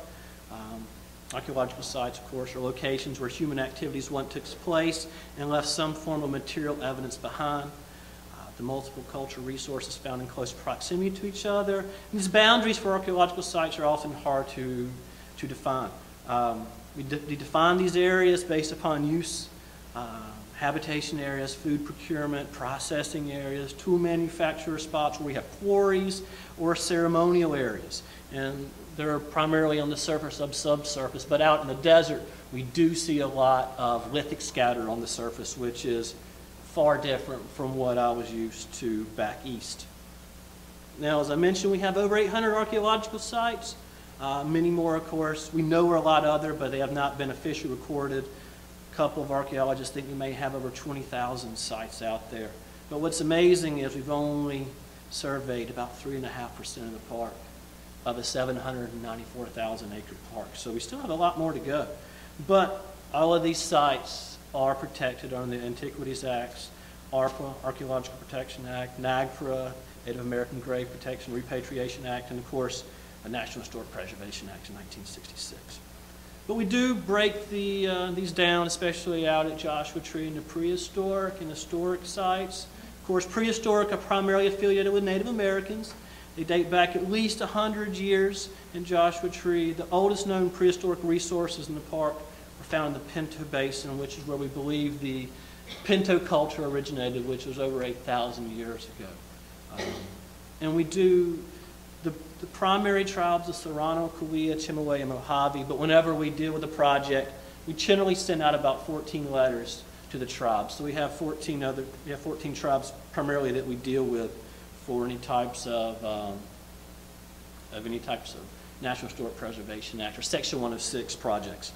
Archaeological sites, of course, are locations where human activities once took place and left some form of material evidence behind. The multiple cultural resources found in close proximity to each other. And these boundaries for archaeological sites are often hard to define. We define these areas based upon use, habitation areas, food procurement, processing areas, tool manufacturer spots where we have quarries or ceremonial areas. And they're primarily on the surface of subsurface, but out in the desert, we do see a lot of lithic scatter on the surface, which is far different from what I was used to back east. Now, as I mentioned, we have over 800 archaeological sites. Many more, of course. We know where a lot other, but they have not been officially recorded. A couple of archaeologists think we may have over 20,000 sites out there. But what's amazing is we've only surveyed about 3.5% of the park, of a 794,000 acre park. So we still have a lot more to go. But all of these sites are protected under the Antiquities Acts, ARPA, Archaeological Protection Act, NAGPRA, Native American Grave Protection Repatriation Act, and of course, the National Historic Preservation Act in 1966. But we do break these down, especially out at Joshua Tree, into prehistoric and historic sites. Of course, prehistoric are primarily affiliated with Native Americans. They date back at least 100 years in Joshua Tree. The oldest known prehistoric resources in the park were found in the Pinto Basin, which is where we believe the Pinto culture originated, which was over 8,000 years ago. And we do the primary tribes of Serrano, Cahuilla, Chimaway, and Mojave, but whenever we deal with a project, we generally send out about 14 letters to the tribes. So we have 14 tribes primarily that we deal with for any types of National Historic Preservation Act or Section 106 projects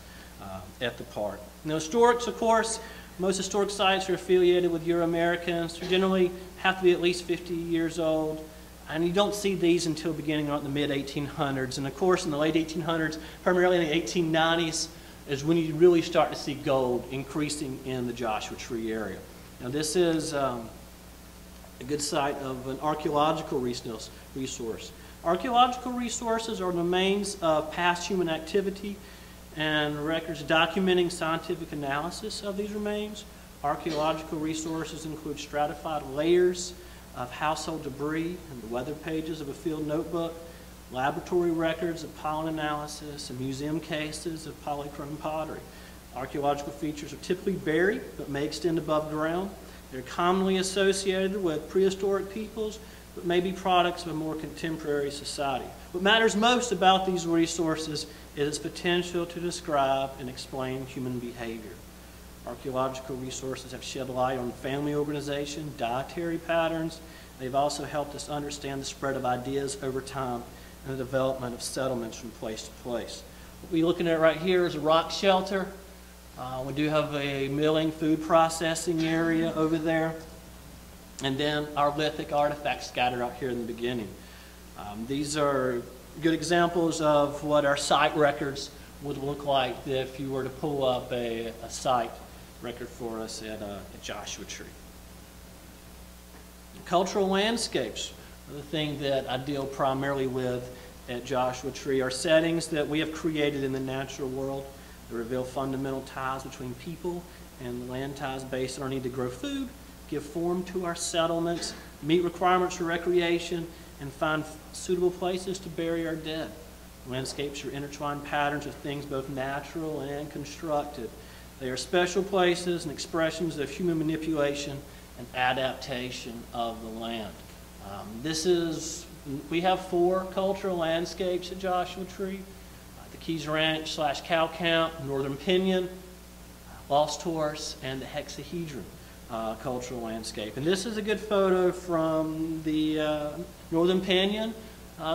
at the park. Now, historics, of course, most historic sites are affiliated with Euro-Americans. They generally have to be at least 50 years old. And you don't see these until beginning in the mid-1800s. And of course, in the late 1800s, primarily in the 1890s, is when you really start to see gold increasing in the Joshua Tree area. Now, this is a good site of an archaeological resource. Archaeological resources are domains of past human activity and records documenting scientific analysis of these remains. Archaeological resources include stratified layers of household debris and the weather pages of a field notebook, laboratory records of pollen analysis, and museum cases of polychrome pottery. Archaeological features are typically buried but may extend above ground. They're commonly associated with prehistoric peoples but may be products of a more contemporary society. What matters most about these resources is its potential to describe and explain human behavior. Archaeological resources have shed light on family organization, dietary patterns. They've also helped us understand the spread of ideas over time and the development of settlements from place to place. What we're looking at right here is a rock shelter. We do have a milling food processing area over there. And then our lithic artifacts scattered out here in the beginning. These are good examples of what our site records would look like if you were to pull up a site record for us at Joshua Tree. Cultural landscapes are the thing that I deal primarily with at Joshua Tree, are settings that we have created in the natural world that reveal fundamental ties between people and the land ties based on our need to grow food, give form to our settlements, meet requirements for recreation, and find suitable places to bury our dead. Landscapes are intertwined patterns of things both natural and constructed. They are special places and expressions of human manipulation and adaptation of the land. We have 4 cultural landscapes at Joshua Tree. The Keys Ranch / Cow Camp, Northern Pinyon, Lost Horse, and the Hexahedron cultural landscape. And this is a good photo from the Northern Pinyon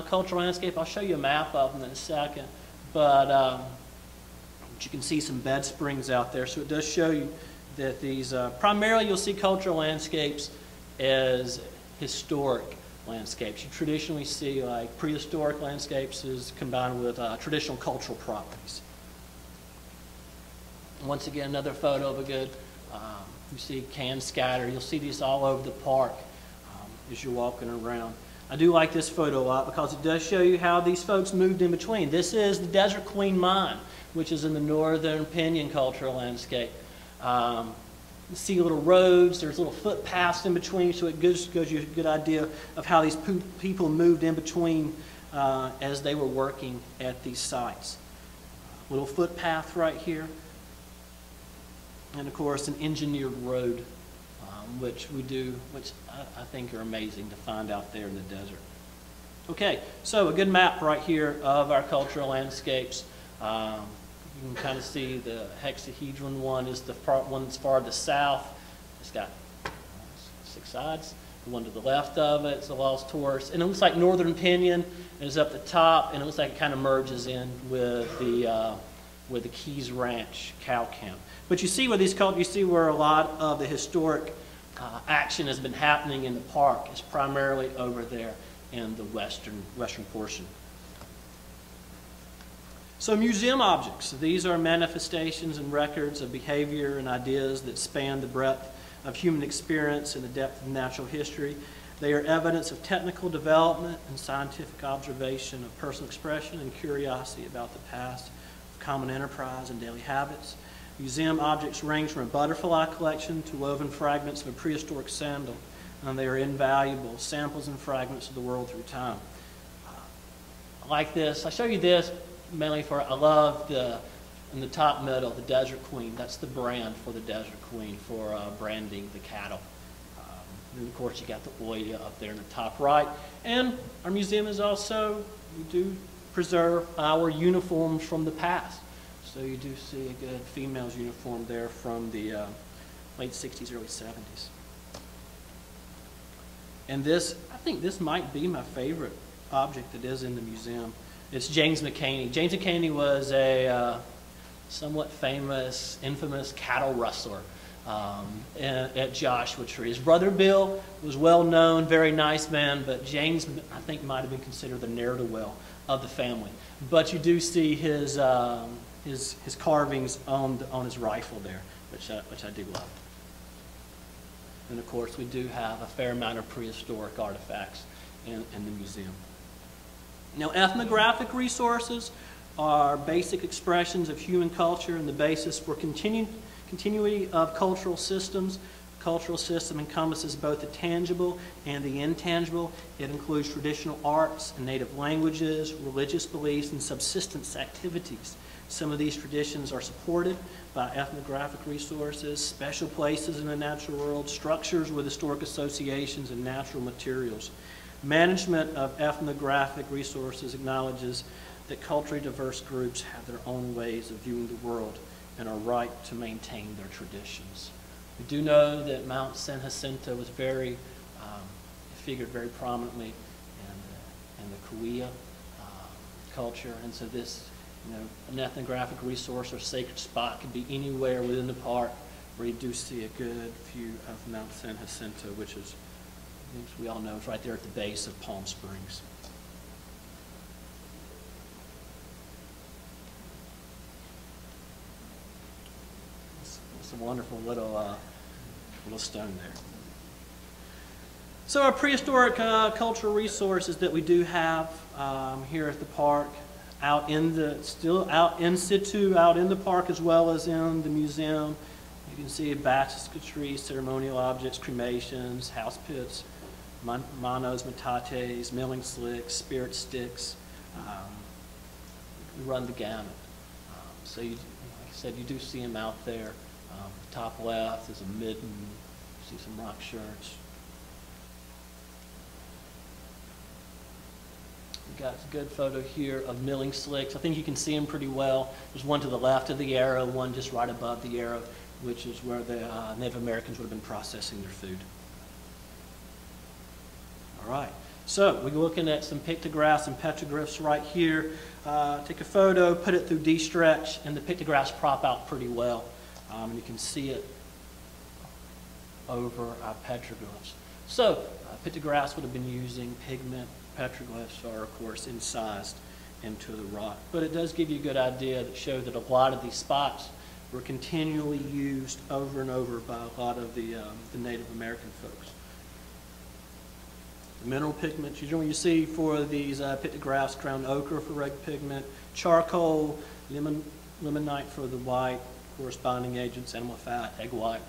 cultural landscape. I'll show you a map of them in a second. But you can see some bed springs out there. So it does show you that these, primarily you'll see cultural landscapes as historic landscapes. You traditionally see like prehistoric landscapes is combined with traditional cultural properties. Once again, another photo of a good, you see can scatter. You'll see these all over the park as you're walking around. I do like this photo a lot because it does show you how these folks moved in between. This is the Desert Queen Mine, which is in the northern Pinion cultural landscape. You see little roads, there's little footpaths in between, so it gives you a good idea of how these people moved in between as they were working at these sites. Little footpath right here. And of course, an engineered road, which I think are amazing to find out there in the desert. Okay, so a good map right here of our cultural landscapes. You can kind of see the hexahedron one is the one that's farthest south. It's got 6 sides. The one to the left of it is the Lost Taurus. And it looks like Northern Pinion is up the top, and it looks like it kind of merges in with the Keys Ranch cow camp. But you see where you see where a lot of the historic action has been happening in the park. It's primarily over there in the western portion. So museum objects. These are manifestations and records of behavior and ideas that span the breadth of human experience and the depth of natural history. They are evidence of technical development and scientific observation of personal expression and curiosity about the past, of common enterprise and daily habits. Museum objects range from a butterfly collection to woven fragments of a prehistoric sandal, and they are invaluable samples and fragments of the world through time. Like this, I show you this mainly for, I love in the top middle, the Desert Queen. That's the brand for the Desert Queen for branding the cattle. And of course you got the Oya up there in the top right. And our museum is also, we do preserve our uniforms from the past. So you do see a good female's uniform there from the late 60s, early 70s. And this, I think this might be my favorite object that is in the museum. It's James McCaney. James McCaney was a somewhat famous, infamous cattle rustler at Joshua Tree. His brother Bill was well known, very nice man, but James, I think, might have been considered the ne'er-do-well of the family. But you do see his carvings on his rifle there, which I do love. And of course, we do have a fair amount of prehistoric artifacts in the museum. Now, ethnographic resources are basic expressions of human culture and the basis for continuity of cultural systems. Cultural system encompasses both the tangible and the intangible. It includes traditional arts and native languages, religious beliefs, and subsistence activities. Some of these traditions are supported by ethnographic resources, special places in the natural world, structures with historic associations, and natural materials. Management of ethnographic resources acknowledges that culturally diverse groups have their own ways of viewing the world and are right to maintain their traditions. We do know that Mount San Jacinto was figured very prominently in the Cahuilla culture, and so this, an ethnographic resource or sacred spot could be anywhere within the park where you do see a good view of Mount San Jacinto, which is, as we all know, is right there at the base of Palm Springs. It's a wonderful little stone there. So our prehistoric cultural resources that we do have here at the park, still out in situ, out in the park as well as in the museum. You can see basketry, ceremonial objects, cremations, house pits, manos, metates, milling slicks, spirit sticks. We run the gamut. So like I said, you do see them out there. Top left is a midden. You see some rock shirts. We've got a good photo here of milling slicks. I think you can see them pretty well. There's one to the left of the arrow, one just right above the arrow, which is where the Native Americans would have been processing their food. All right, so we're looking at some pictographs and petroglyphs right here. Take a photo, put it through D-stretch, and the pictographs prop out pretty well. And you can see it over our petroglyphs. So Pictographs would have been using pigment. Petroglyphs are, of course, incised into the rock. But it does give you a good idea that shows that a lot of these spots were continually used over and over by a lot of the Native American folks. The mineral pigments, usually you see for these pictographs, ground ochre for red pigment, charcoal, limonite for the white, corresponding agents, animal fat, egg white,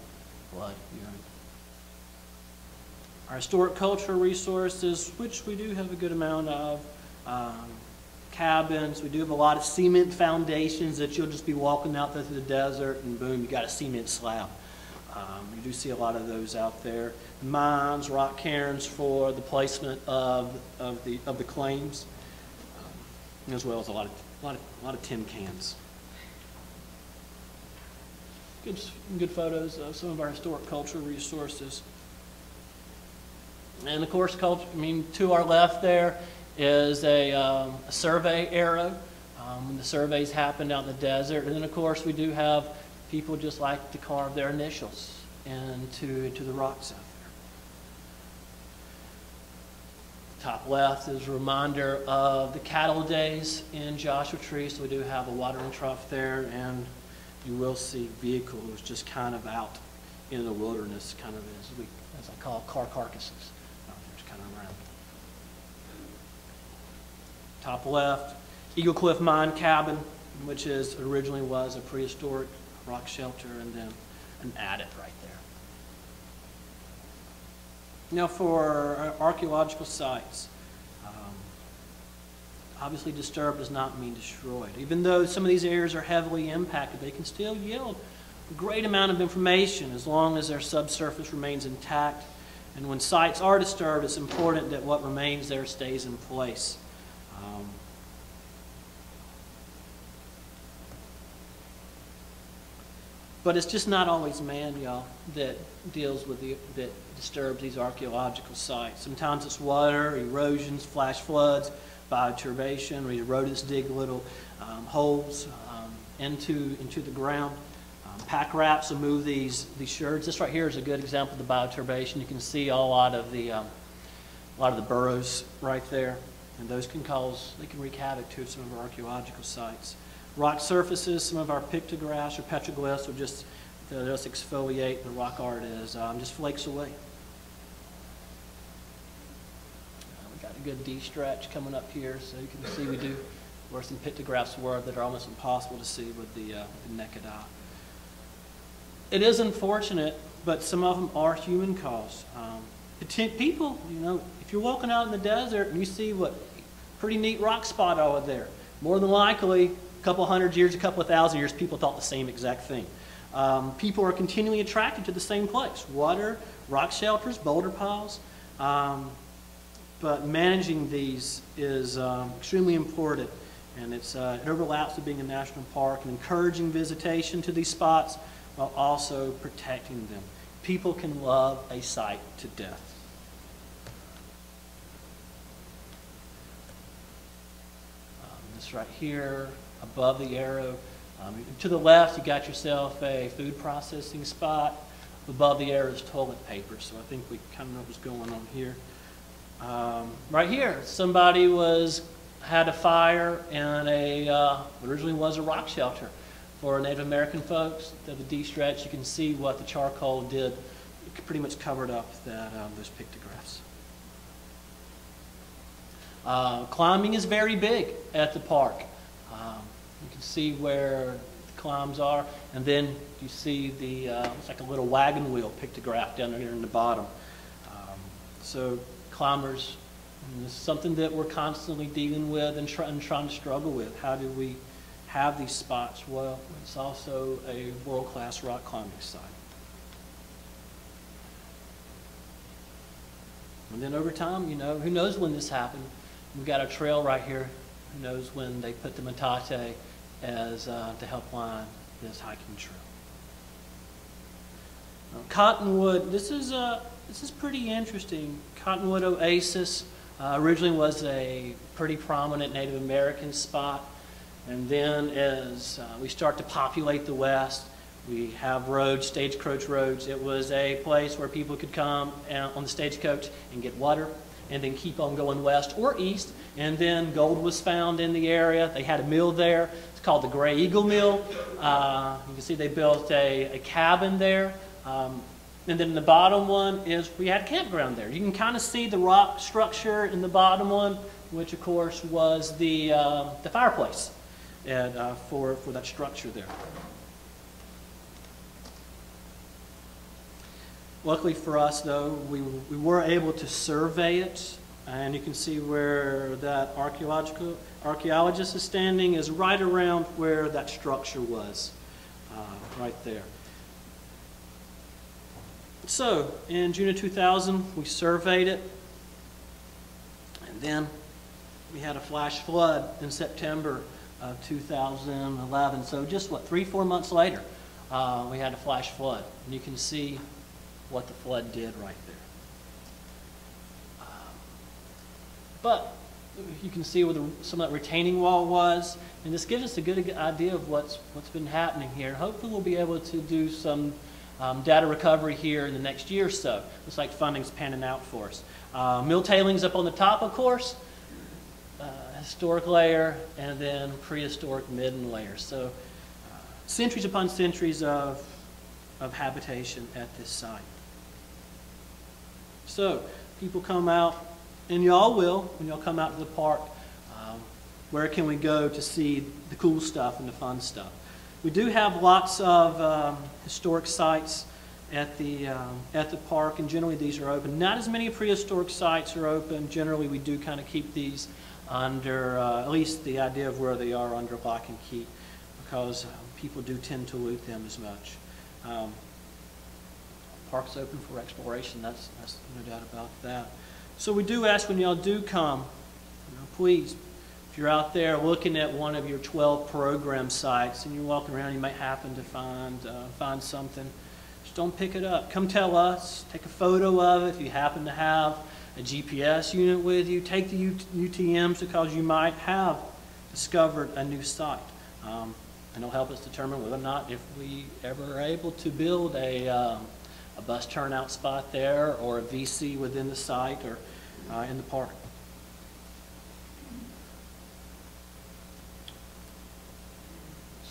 blood, urine. Our historic cultural resources, which we do have a good amount of, cabins, we do have a lot of cement foundations that you'll just be walking out there through the desert and boom, you got a cement slab. You do see a lot of those out there. Mines, rock cairns for the placement of the claims, as well as a lot of tin cans. Good photos of some of our historic cultural resources. And of course, to our left there is a survey arrow. When the surveys happened out in the desert. And then of course we do have people just like to carve their initials into the rocks out there. Top left is a reminder of the cattle days in Joshua Tree. So we do have a watering trough there, and you will see vehicles just kind of out in the wilderness, kind of as I call car carcasses. Just kind of around. Top left, Eagle Cliff Mine Cabin, which originally was a prehistoric rock shelter, and then an adit right there. Now for archaeological sites, obviously disturbed does not mean destroyed. Even though some of these areas are heavily impacted, they can still yield a great amount of information as long as their subsurface remains intact. And when sites are disturbed, it's important that what remains there stays in place. But it's just not always man, y'all, that that disturbs these archaeological sites. Sometimes it's water, erosions, flash floods, bioturbation, where erodists dig little holes into the ground. Pack rats will move these sherds. This right here is a good example of the bioturbation. You can see a lot of the burrows right there, and those can wreak havoc to some of our archaeological sites. Rock surfaces, some of our pictographs or petroglyphs will just exfoliate. The rock art is just flakes away. We got a good D stretch coming up here, so you can see we do where some pictographs were that are almost impossible to see with the naked eye. It is unfortunate, but some of them are human caused. People, if you're walking out in the desert and you see what pretty neat rock spot over there, more than likely, a couple hundred years, a couple of thousand years, people thought the same exact thing. People are continually attracted to the same place: water, rock shelters, boulder piles. But managing these is extremely important, and it overlaps with being a national park and encouraging visitation to these spots while also protecting them. People can love a site to death. This right here, above the arrow. To the left, you got yourself a food processing spot. Above the arrow is toilet paper, so I think we kind of know what's going on here. Right here, somebody had a fire in originally was a rock shelter for Native American folks. The D stretch, you can see what the charcoal did. It pretty much covered up those pictographs. Climbing is very big at the park. You can see where the climbs are, and then you see it's like a little wagon wheel pictograph down there in the bottom. So climbers, this is something that we're constantly dealing with and trying to struggle with. How do we have these spots? Well, it's also a world-class rock climbing site. And then over time, who knows when this happened? We've got a trail right here. Who knows when they put the metate to help line this hiking trail. Cottonwood. This is pretty interesting. Cottonwood Oasis originally was a pretty prominent Native American spot, and then as we start to populate the West, We have roads, stagecoach roads. It was a place where people could come on the stagecoach and get water and then keep on going west or east. And then gold was found in the area. They had a mill there. It's called the Gray Eagle Mill. You can see they built a cabin there. And then the bottom one is we had a campground there. You can kind of see the rock structure in the bottom one, which of course was the fireplace for that structure there. Luckily for us, though, we were able to survey it, and you can see where that archaeologist is standing is right around where that structure was, right there. So, in June of 2000, we surveyed it, and then we had a flash flood in September of 2011. So just, 3-4 months later, we had a flash flood, and you can see what the flood did right there. But you can see where some of that retaining wall was, and this gives us a good idea of what's been happening here. Hopefully we'll be able to do some data recovery here in the next year or so. Looks like funding's panning out for us. Mill tailings up on the top, of course, historic layer, and then prehistoric midden layer. So centuries upon centuries of habitation at this site. So people come out, and y'all will, when y'all come out to the park, where can we go to see the cool stuff and the fun stuff? We do have lots of historic sites at the park, and generally these are open. Not as many prehistoric sites are open. Generally we do kind of keep these under, at least the idea of where they are, under lock and key, because people do tend to loot them as much. Park's open for exploration, that's no doubt about that. So we do ask when y'all do come, please, if you're out there looking at one of your 12 program sites and you're walking around, you might happen to find something, just don't pick it up. Come tell us, take a photo of it. If you happen to have a GPS unit with you, take the UTMs, because you might have discovered a new site. And it'll help us determine whether or not if we ever are able to build a bus turnout spot there, or a VC within the site, or in the park.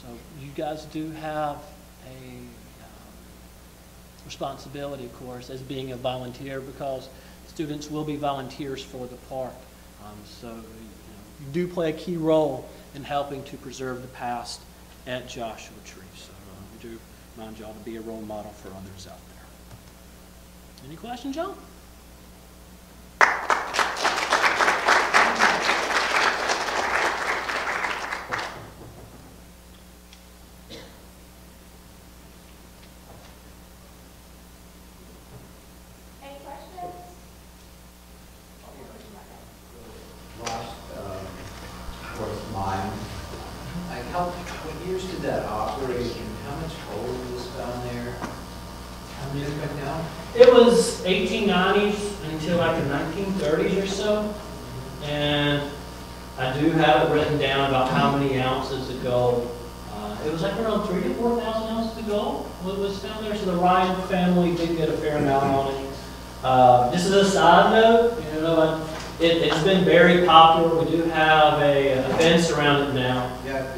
So you guys do have a responsibility, of course, as being a volunteer, because students will be volunteers for the park. So you do play a key role in helping to preserve the past at Joshua Tree. So we do remind y'all to be a role model for others out there. Any questions, John? Any questions? Lost Fourth Mine. What years did that operate, and how much gold was found there? How many years back now? It was 1890s until like the 1930s or so, and I do have it written down about how many ounces of gold. It was like around 3,000 to 4,000 ounces of gold was found there, so the Ryan family did get a fair amount on it. Just as a side note, it's been very popular. We do have a fence around it now. Yeah,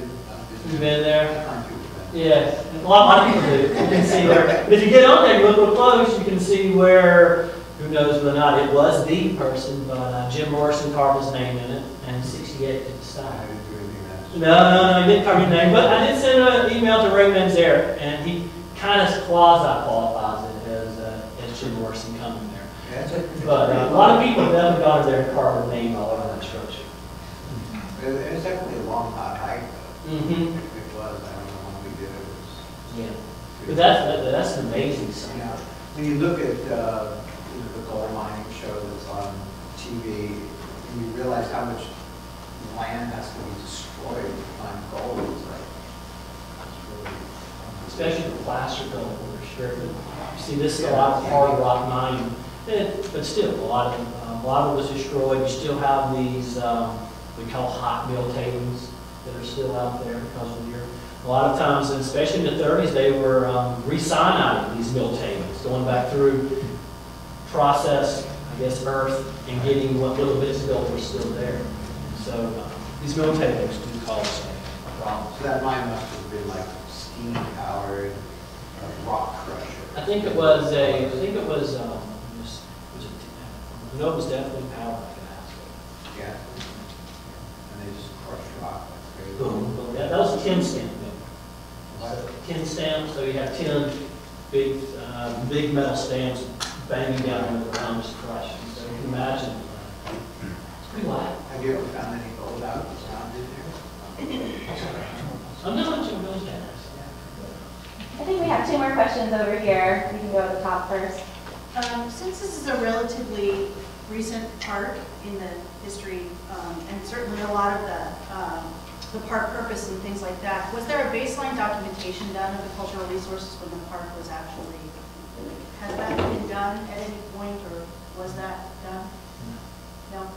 you've been there? Yeah, a lot of people do. You can see there. But if you get on there, you look real close, you can see where, who knows whether or not it was the person, but Jim Morrison carved his name in it, and 68 to the side. No, he didn't carve his name, but I did send an email to Ray Manzera, and he kind of quasi-qualifies it as Jim Morrison coming there. But a lot of people have definitely gone there and carved a name all over that structure. It's definitely a long time hike, though. Mm-hmm. It was, I don't know when we did it. Yeah, but that's an amazing sight. Yeah. When you look at the gold mining show that's on TV, and you realize how much land has to be destroyed to find gold, it's like, really, especially the placer gold, restricted. You see, this is a lot of hard rock mining, but still, a lot of it was destroyed. You still have these we call hot mill tailings that are still out there because of your, a lot of times, especially in the 30s, they were re-cyaniting these mill tailings, going back through process, I guess, earth, and getting what little bits of gold were still there. So these mill tailings do cause a problem. So that mine must have been like steam-powered rock crusher. I think it was a, no, it was definitely powered like an asphalt. Yeah. And they just crushed rock like crazy. Boom, boom. Yeah, that was a 10 stamp mill. 10 stamps, so you have 10 big, big metal stamps banging down on the ground, just crushed. So you can imagine. It's pretty loud. Have you ever found any gold out of the ground in there? I'm not sure those guys. I think we have 2 more questions over here. We can go at the top first. Since this is a relatively recent park in the history, and certainly a lot of the park purpose and things like that, was there a baseline documentation done of the cultural resources when the park was actually, has that been done at any point, or was that done? No?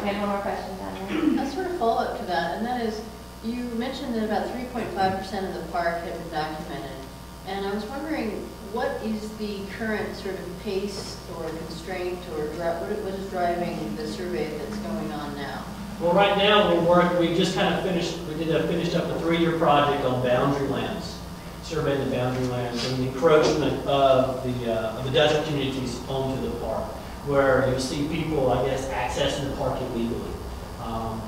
We have one more question down there. A sort of follow-up to that, and that is, you mentioned that about 3.5% of the park had been documented, and I was wondering, what is the current sort of pace or constraint, or what is driving the survey that's going on now? Well, right now we just kind of finished up a 3-year project on boundary lands, surveying the boundary lands and the encroachment of the desert communities onto the park, where you see people, I guess, accessing the park illegally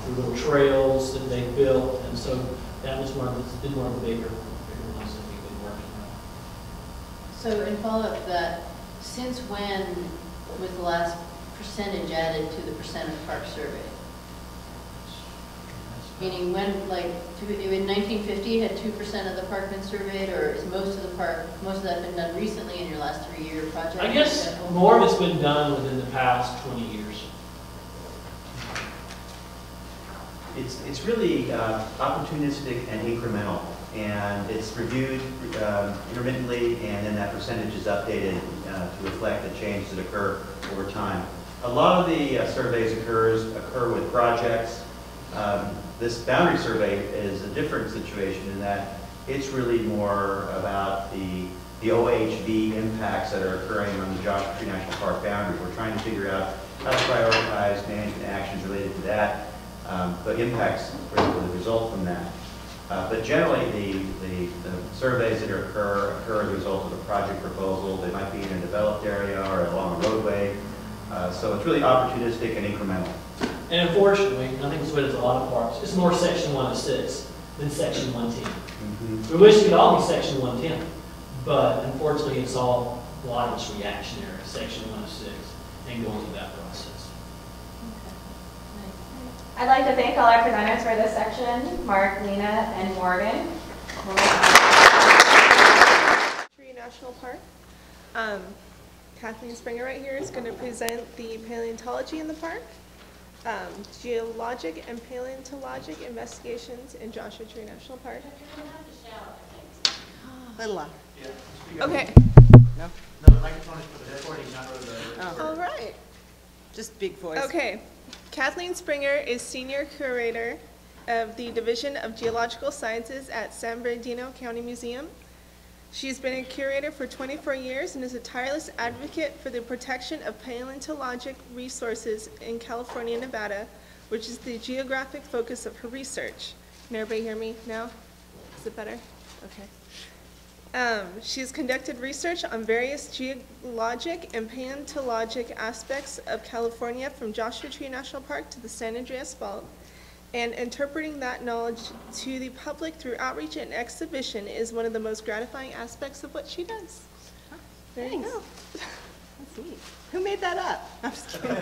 through little trails that they built, and so that was one of the bigger ones that we've been working on. So in follow-up to that, since when was the last percentage added to the percent of park survey? Meaning when, like, in 1950 had 2% of the park been surveyed, or is most of that been done recently in your last 3-year project? I guess more of it's been done within the past 20 years. It's really opportunistic and incremental, and it's reviewed intermittently, and then that percentage is updated to reflect the changes that occur over time. A lot of the surveys occur with projects. This boundary survey is a different situation in that it's really more about the OHV impacts that are occurring on the Joshua Tree National Park boundary. We're trying to figure out how to prioritize management actions related to that. But impacts that result from that. But generally, the surveys that occur as a result of a project proposal. They might be in a developed area or along a roadway. So it's really opportunistic and incremental. And unfortunately, I think it's what it's a lot of parks, it's more Section 106 than Section 110. Mm-hmm. We wish it could all be Section 110, but unfortunately, it's all, a lot of it's reactionary, Section 106, and going through that process. I'd like to thank all our presenters for this section, Mark, Lena, and Morgan. Tree National Park. Kathleen Springer right here is going to present the paleontology in the park, geologic and paleontologic investigations in Joshua Tree National Park. Little louder. Okay. No? No, the microphone is for the recording, not for the... All right. Just big voice. Okay. Kathleen Springer is Senior Curator of the Division of Geological Sciences at San Bernardino County Museum. She's been a curator for 24 years and is a tireless advocate for the protection of paleontologic resources in California and Nevada, which is the geographic focus of her research. Can everybody hear me now? Is it better? Okay. She's conducted research on various geologic and paleontologic aspects of California, from Joshua Tree National Park to the San Andreas Fault, and interpreting that knowledge to the public through outreach and exhibition is one of the most gratifying aspects of what she does. There you go. That's neat. Who made that up? I'm just kidding.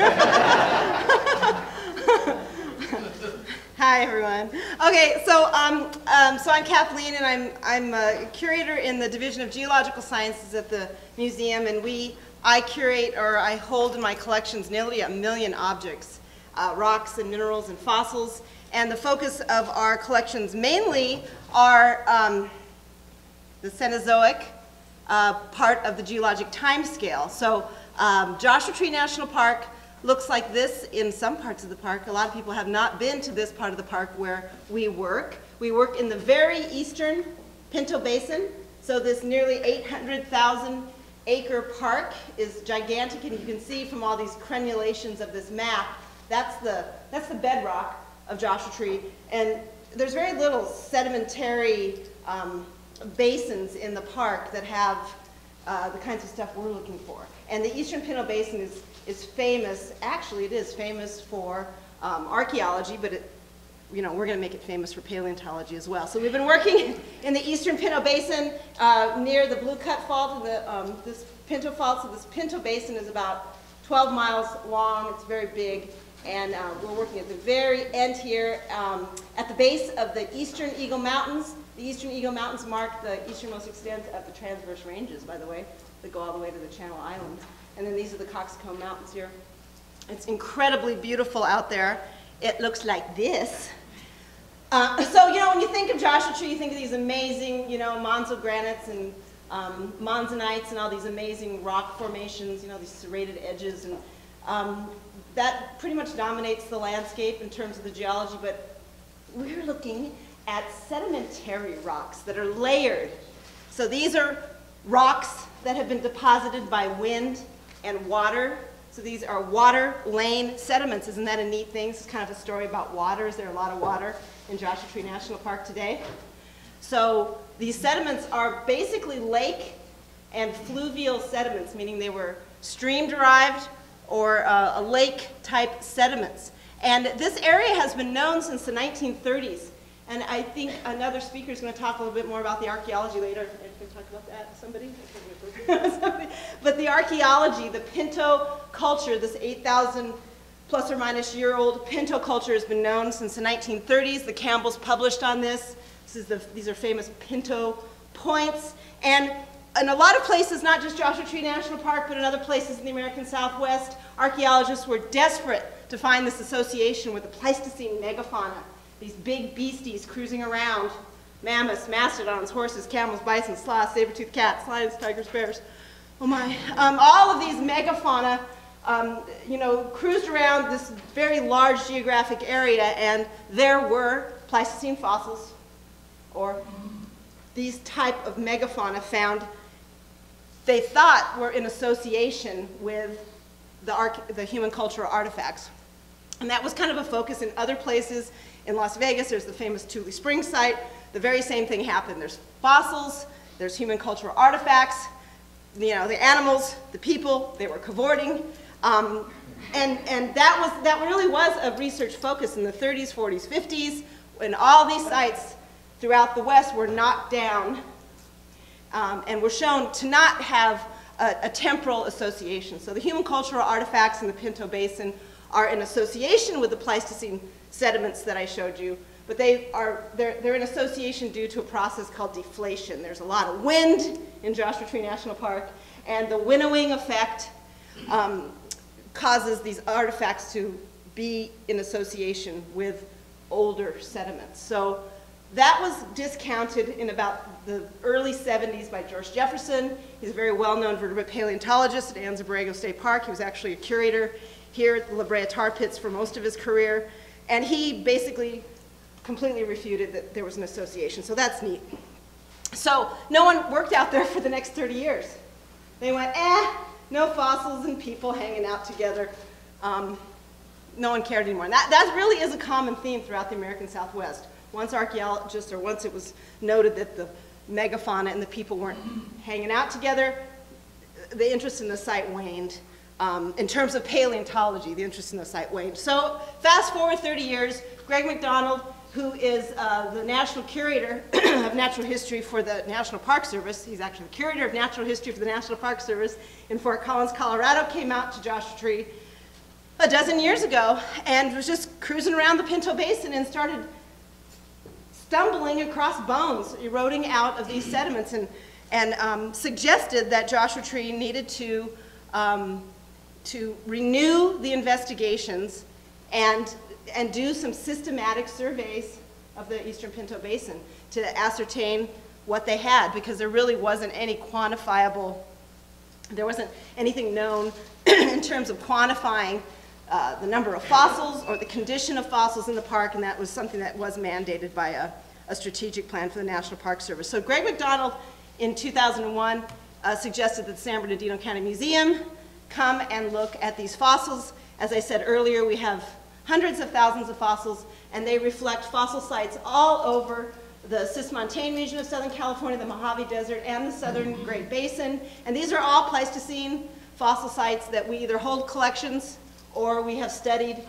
Hi, everyone. Okay, so I'm Kathleen, and I'm a curator in the Division of Geological Sciences at the museum, and I curate, or I hold in my collections, nearly 1 million objects, rocks and minerals and fossils, and the focus of our collections mainly are the Cenozoic part of the geologic time scale. So Joshua Tree National Park looks like this in some parts of the park. A lot of people have not been to this part of the park where we work. We work in the very eastern Pinto Basin. So this nearly 800,000 acre park is gigantic, and you can see from all these crenulations of this map, that's the bedrock of Joshua Tree. And there's very little sedimentary basins in the park that have the kinds of stuff we're looking for. And the Eastern Pinto Basin is famous, actually it is famous for archaeology, but we're going to make it famous for paleontology as well. So we've been working in the Eastern Pinto Basin near the Blue Cut Fault and this Pinto Fault. So this Pinto Basin is about 12 miles long. It's very big. And we're working at the very end here at the base of the Eastern Eagle Mountains. The Eastern Eagle Mountains mark the easternmost extent of the transverse ranges, by the way, that go all the way to the Channel Islands. And then these are the Coxcomb Mountains here. It's incredibly beautiful out there. It looks like this. So, when you think of Joshua Tree, you think of these amazing, Monzo granites and monzonites and all these amazing rock formations, these serrated edges. And that pretty much dominates the landscape in terms of the geology, but we're looking at sedimentary rocks that are layered. So these are rocks that have been deposited by wind and water. So these are water-lane sediments. Isn't that a neat thing? This is kind of a story about water. Is there a lot of water in Joshua Tree National Park today? So these sediments are basically lake and fluvial sediments, meaning they were stream-derived or a lake-type sediments. And this area has been known since the 1930s. And I think another speaker is going to talk a little bit more about the archaeology later. Are you going to talk about that? Somebody? But the archaeology, the Pinto culture, this 8,000 plus or minus year old Pinto culture has been known since the 1930s. The Campbells published on this. These are famous Pinto points. And in a lot of places, not just Joshua Tree National Park, but in other places in the American Southwest, archaeologists were desperate to find this association with the Pleistocene megafauna. These big beasties cruising around, mammoths, mastodons, horses, camels, bison, sloths, saber-toothed cats, lions, tigers, bears. Oh my. All of these megafauna, cruised around this very large geographic area, and there were Pleistocene fossils, or these type of megafauna found, they thought were in association with the human cultural artifacts. And that was kind of a focus in other places. In Las Vegas, there's the famous Tule Springs site. The very same thing happened. There's fossils, there's human cultural artifacts, the animals, the people, they were cavorting. And that really was a research focus in the 30s, 40s, 50s, when all these sites throughout the West were knocked down and were shown to not have a temporal association. So the human cultural artifacts in the Pinto Basin are in association with the Pleistocene sediments that I showed you, but they're in association due to a process called deflation. There's a lot of wind in Joshua Tree National Park, and the winnowing effect causes these artifacts to be in association with older sediments. So that was discounted in about the early 70s by George Jefferson. He's a very well-known vertebrate paleontologist at Anza-Borrego State Park. He was actually a curator here at the La Brea Tar Pits for most of his career. And he basically completely refuted that there was an association. So that's neat. So no one worked out there for the next 30 years. They went, no fossils and people hanging out together. No one cared anymore. And that really is a common theme throughout the American Southwest. Once archaeologists, or once it was noted that the megafauna and the people weren't hanging out together, the interest in the site waned. In terms of paleontology, the interest in the site waned. So fast forward 30 years, Greg McDonald, who is the National Curator of Natural History for the National Park Service, he's actually the Curator of Natural History for the National Park Service in Fort Collins, Colorado, came out to Joshua Tree a dozen years ago and was just cruising around the Pinto Basin and started stumbling across bones eroding out of these sediments and suggested that Joshua Tree needed to renew the investigations and do some systematic surveys of the Eastern Pinto Basin to ascertain what they had, because there really wasn't any quantifiable, there wasn't anything known in terms of quantifying the number of fossils or the condition of fossils in the park, and that was something that was mandated by a strategic plan for the National Park Service. So Greg McDonald in 2001 suggested that the San Bernardino County Museum come and look at these fossils. As I said earlier, we have hundreds of thousands of fossils, and they reflect fossil sites all over the Cismontane region of Southern California, the Mojave Desert, and the Southern Great Basin. And these are all Pleistocene fossil sites that we either hold collections or we have studied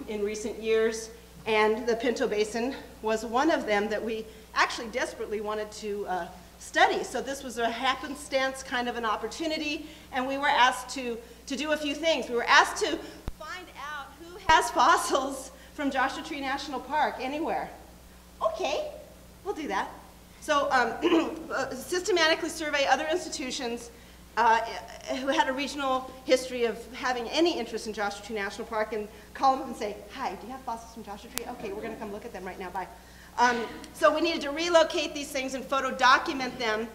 in recent years. And the Pinto Basin was one of them that we actually desperately wanted to study. So this was a happenstance kind of an opportunity, and we were asked to do a few things. We were asked to find out who has fossils from Joshua Tree National Park anywhere. Okay, we'll do that. So systematically survey other institutions who had a regional history of having any interest in Joshua Tree National Park, and call them up and say, hi, do you have fossils from Joshua Tree? Okay, we're going to come look at them right now, bye. So we needed to relocate these things and photo document them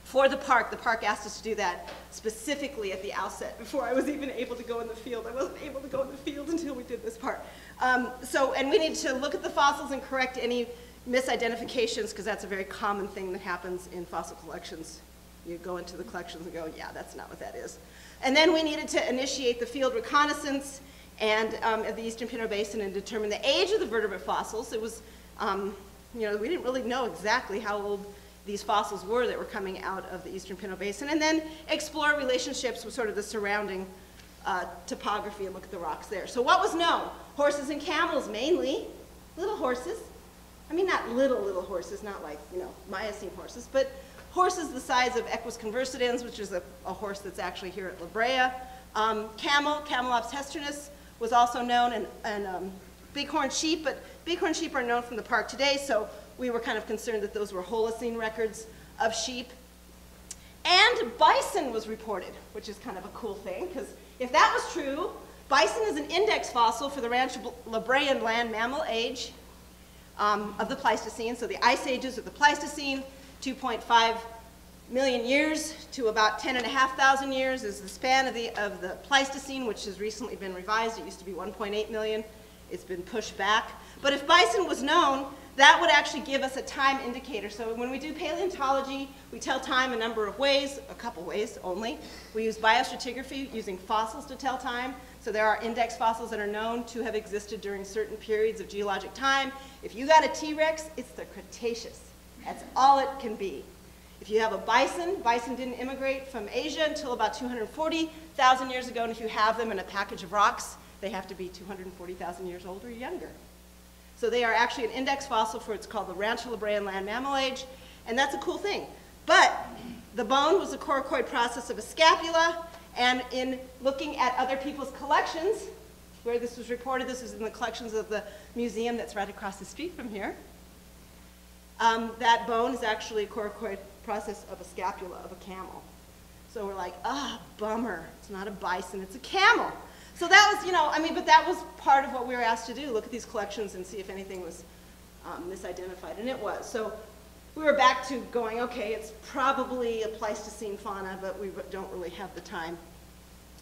for the park. The park asked us to do that specifically at the outset before I was even able to go in the field. I wasn't able to go in the field until we did this part. And we needed to look at the fossils and correct any misidentifications, because that's a very common thing that happens in fossil collections. You go into the collections and go, yeah, that's not what that is. And then we needed to initiate the field reconnaissance and of the Eastern Pinto Basin and determine the age of the vertebrate fossils. It was, we didn't really know exactly how old these fossils were that were coming out of the Eastern Pinto Basin, and then explore relationships with sort of the surrounding topography and look at the rocks there. So what was known? Horses and camels mainly, little horses. I mean, not little horses, not like, Miocene horses, but horses the size of Equus conversidens, which is a horse that's actually here at La Brea. Camel, Camelops hestrinus, was also known, and bighorn sheep, but bighorn sheep are known from the park today, so we were kind of concerned that those were Holocene records of sheep. And bison was reported, which is kind of a cool thing, because if that was true, bison is an index fossil for the Rancho La Brean land mammal age of the Pleistocene. So the ice ages of the Pleistocene, 2.5 million years to about 10,500 years is the span of the Pleistocene, which has recently been revised. It used to be 1.8 million. It's been pushed back. But if bison was known, that would actually give us a time indicator. So when we do paleontology, we tell time a number of ways, a couple ways only. We use biostratigraphy, using fossils to tell time. So there are index fossils that are known to have existed during certain periods of geologic time. If you got a T-Rex, it's the Cretaceous. That's all it can be. If you have a bison, bison didn't immigrate from Asia until about 240,000 years ago, and if you have them in a package of rocks, they have to be 240,000 years old or younger. So they are actually an index fossil for what's called the Rancho La Brean land mammal age, and that's a cool thing. But the bone was a coracoid process of a scapula, and in looking at other people's collections, where this was reported, this was in the collections of the museum that's right across the street from here, that bone is actually a coracoid process of a scapula of a camel. So we're like, bummer, it's not a bison, it's a camel. So that was, but that was part of what we were asked to do, look at these collections and see if anything was misidentified, and it was. So we were back to going, okay, it's probably a Pleistocene fauna, but we don't really have the time.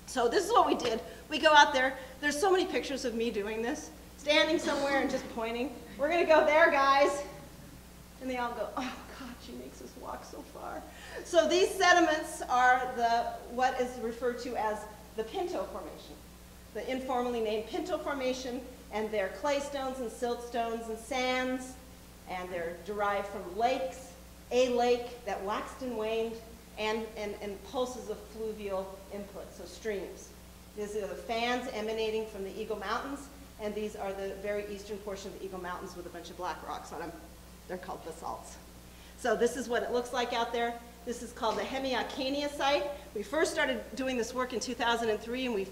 So this is what we did. We go out there. There's so many pictures of me doing this, standing somewhere and just pointing. We're going to go there, guys. And they all go, oh, God, she makes us walk so far. So these sediments are what is referred to as the Pinto Formation, the informally named Pinto Formation, and they're clay stones and siltstones and sands, and they're derived from lakes, a lake that waxed and waned, and pulses of fluvial input, so streams. These are the fans emanating from the Eagle Mountains, and these are the very eastern portion of the Eagle Mountains with a bunch of black rocks on them. They're called basalts. So this is what it looks like out there. This is called the Hemiocania site. We first started doing this work in 2003, and we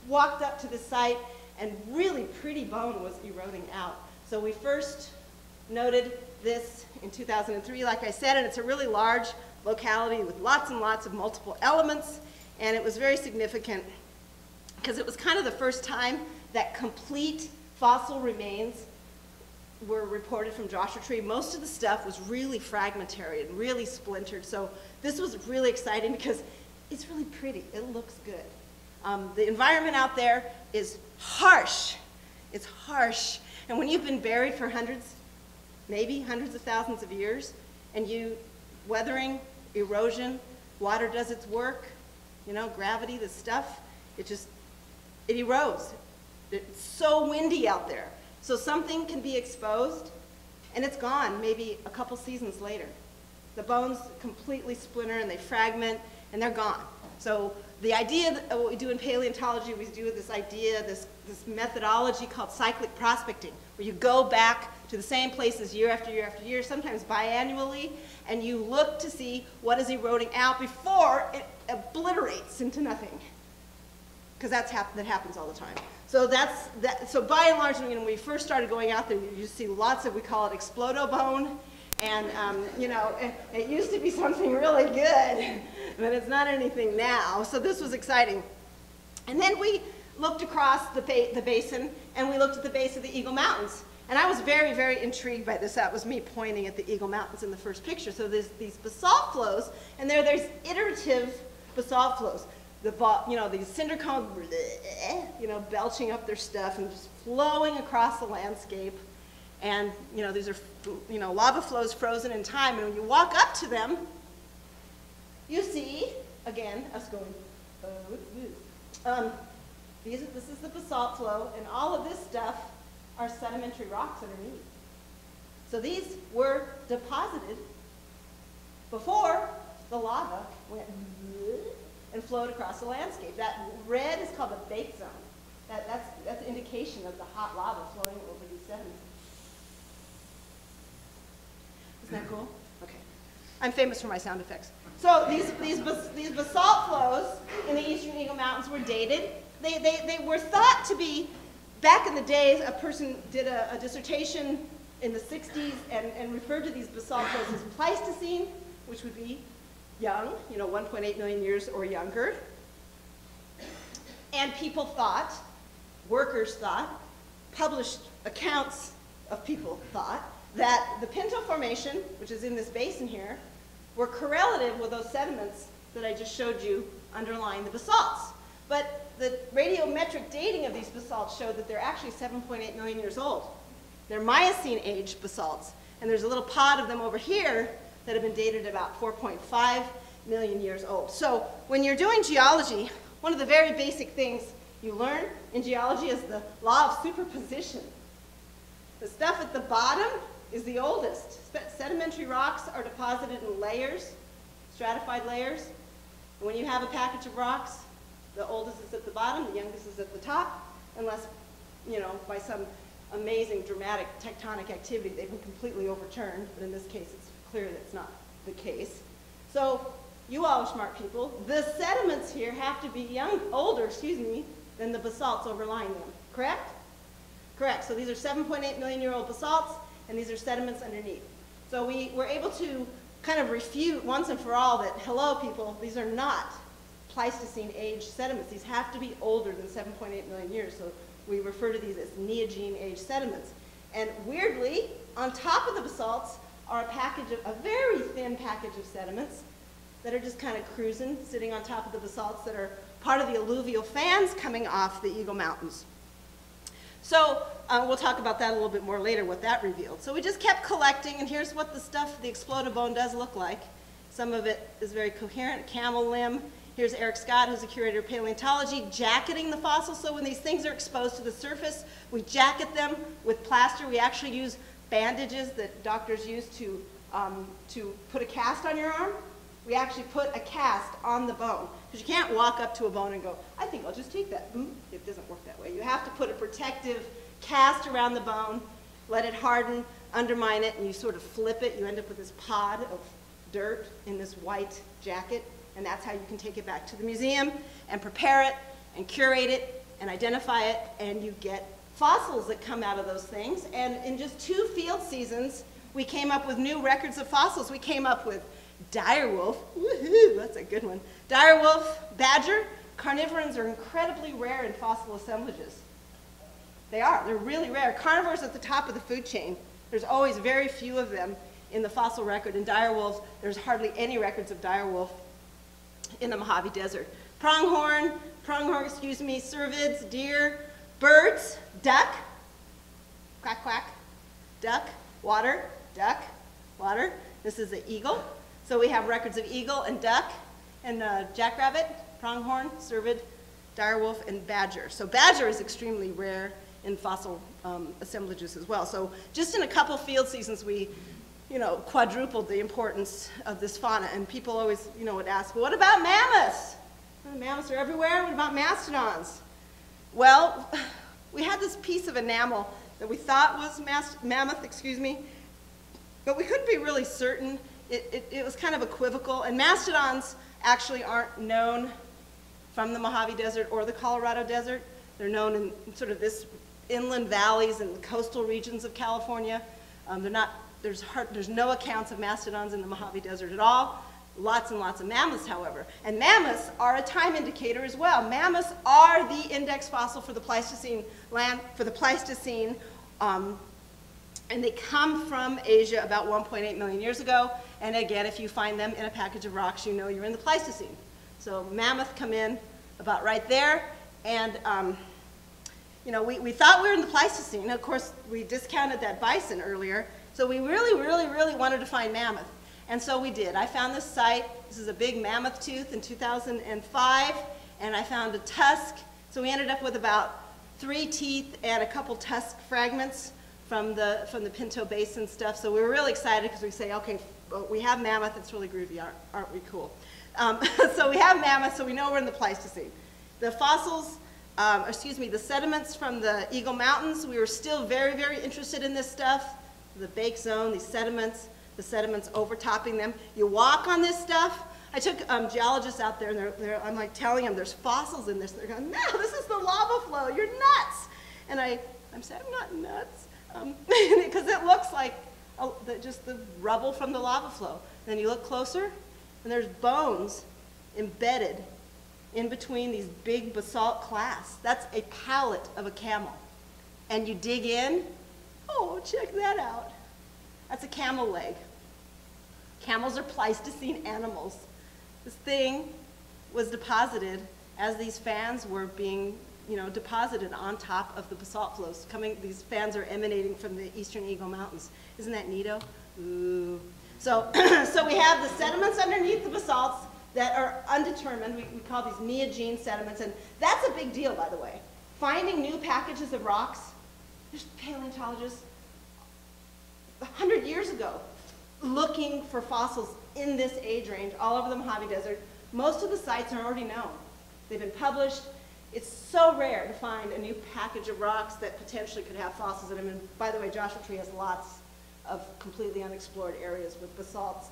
walked up to the site, and really pretty bone was eroding out. So we first noted this in 2003, like I said, and it's a really large locality with lots and lots of multiple elements, and it was very significant because it was kind of the first time that complete fossil remains were reported from Joshua Tree. Most of the stuff was really fragmentary and really splintered, so this was really exciting because it's really pretty. It looks good. The environment out there is harsh. It's harsh. And when you've been buried for hundreds, maybe hundreds of thousands of years, and weathering, erosion, water does its work, you know, gravity, this stuff, it erodes. It's so windy out there. So something can be exposed, and it's gone maybe a couple seasons later. The bones completely splinter, and they fragment, and they're gone. So the idea of what we do in paleontology, we do this idea, this methodology called cyclic prospecting, where you go back to the same places year after year after year, sometimes biannually, and you look to see what is eroding out before it obliterates into nothing. Because that happens all the time. So so by and large, when we first started going out there, you see lots of, we call it explodobone, and you know, it used to be something really good, but it's not anything now. So this was exciting. And then we looked across the basin, and we looked at the base of the Eagle Mountains. And I was very, very intrigued by this. That was me pointing at the Eagle Mountains in the first picture. So there's these basalt flows, and there's iterative basalt flows. You know, these cinder cones, you know, belching up their stuff and just flowing across the landscape. And, you know, these are, you know, lava flows frozen in time. And when you walk up to them, you see, again, us going, this is the basalt flow, and all of this stuff are sedimentary rocks underneath. So these were deposited before the lava went and flowed across the landscape. That red is called the bake zone. That's an indication of the hot lava flowing over these sediments. Isn't that cool? Okay. I'm famous for my sound effects. So these basalt flows in the eastern Eagle Mountains were dated. They were thought to be, back in the days, a person did a dissertation in the 60s and referred to these basalt flows as Pleistocene, which would be young, you know, 1.8 million years or younger. And people thought, workers thought, published accounts of people thought, that the Pinto Formation, which is in this basin here, were correlative with those sediments that I just showed you underlying the basalts. But the radiometric dating of these basalts showed that they're actually 7.8 million years old. They're Miocene-aged basalts, and there's a little pod of them over here that have been dated about 4.5 million years old. So when you're doing geology, one of the very basic things you learn in geology is the law of superposition. The stuff at the bottom is the oldest. Sedimentary rocks are deposited in layers, stratified layers. And when you have a package of rocks, the oldest is at the bottom, the youngest is at the top, unless, you know, by some amazing dramatic tectonic activity they've been completely overturned, but in this case it's clear that's not the case. So you all are smart people. The sediments here have to be older than the basalts overlying them, correct? Correct. So these are 7.8 million year old basalts, and these are sediments underneath. So we were able to kind of refute once and for all that, hello people, these are not Pleistocene age sediments. These have to be older than 7.8 million years. So we refer to these as Neogene age sediments. And weirdly, on top of the basalts are a very thin package of sediments that are just kind of cruising, sitting on top of the basalts that are part of the alluvial fans coming off the Eagle Mountains. So we'll talk about that a little bit more later, what that revealed. So we just kept collecting, and here's what the stuff, the explodobone does look like. Some of it is very coherent, camel limb. Here's Eric Scott, who's a curator of paleontology, jacketing the fossils. So when these things are exposed to the surface, we jacket them with plaster. We actually use bandages that doctors use to put a cast on your arm. We actually put a cast on the bone, because you can't walk up to a bone and go, I think I'll just take that. It doesn't work that way. You have to put a protective cast around the bone, let it harden, undermine it, and you sort of flip it. You end up with this pod of dirt in this white jacket, and that's how you can take it back to the museum and prepare it and curate it and identify it, and you get fossils that come out of those things. And in just 2 field seasons, we came up with new records of fossils. We came up with direwolf, woohoo, that's a good one. Direwolf, badger, carnivorans are incredibly rare in fossil assemblages. They're really rare. Carnivores at the top of the food chain. There's always very few of them in the fossil record. In direwolves, there's hardly any records of direwolf in the Mojave Desert. Pronghorn, pronghorn, cervids, deer, birds, duck, quack, quack, duck, water, duck, water. This is the eagle. So we have records of eagle and duck and jackrabbit, pronghorn, cervid, direwolf, and badger. So badger is extremely rare in fossil assemblages as well. So just in a couple field seasons, we quadrupled the importance of this fauna. And people always would ask, well, what about mammoths? Well, mammoths are everywhere. What about mastodons? Well, we had this piece of enamel that we thought was mammoth, but we couldn't be really certain. It was kind of equivocal, and mastodons actually aren't known from the Mojave Desert or the Colorado Desert. They're known in sort of this inland valleys and the coastal regions of California. There's no accounts of mastodons in the Mojave Desert at all. Lots and lots of mammoths, however. And mammoths are a time indicator as well. Mammoths are the index fossil for the Pleistocene and they come from Asia about 1.8 million years ago. And again, if you find them in a package of rocks, you know you're in the Pleistocene. So mammoth come in about right there. And we thought we were in the Pleistocene. Of course, we discounted that bison earlier. So we really wanted to find mammoth. And so we did. I found this site. This is a big mammoth tooth in 2005. And I found a tusk. So we ended up with about 3 teeth and a couple tusk fragments from the Pinto Basin stuff. So we were really excited because we say, okay, well, we have mammoth. It's really groovy, aren't we cool? So we have mammoth, so we know we're in the Pleistocene. The fossils, the sediments from the Eagle Mountains, we were still very interested in this stuff. The bake zone, these sediments, the sediments overtopping them. You walk on this stuff. I took geologists out there, and I'm like telling them there's fossils in this. They're going, no, this is the lava flow. You're nuts. And I'm saying, I'm not nuts. Because it looks like just the rubble from the lava flow. Then you look closer, and there's bones embedded in between these big basalt clasts. That's a palate of a camel. And you dig in, oh, check that out. That's a camel leg. Camels are Pleistocene animals. This thing was deposited as these fans were being deposited on top of the basalt flows. These fans are emanating from the eastern Eagle Mountains. Isn't that neato? Ooh. So we have the sediments underneath the basalts that are undetermined. We call these neogene sediments, and that's a big deal, by the way. Finding new packages of rocks. There's paleontologists 100 years ago looking for fossils in this age range all over the Mojave Desert. Most of the sites are already known. They've been published. It's so rare to find a new package of rocks that potentially could have fossils in them. And by the way, Joshua Tree has lots of completely unexplored areas with basalts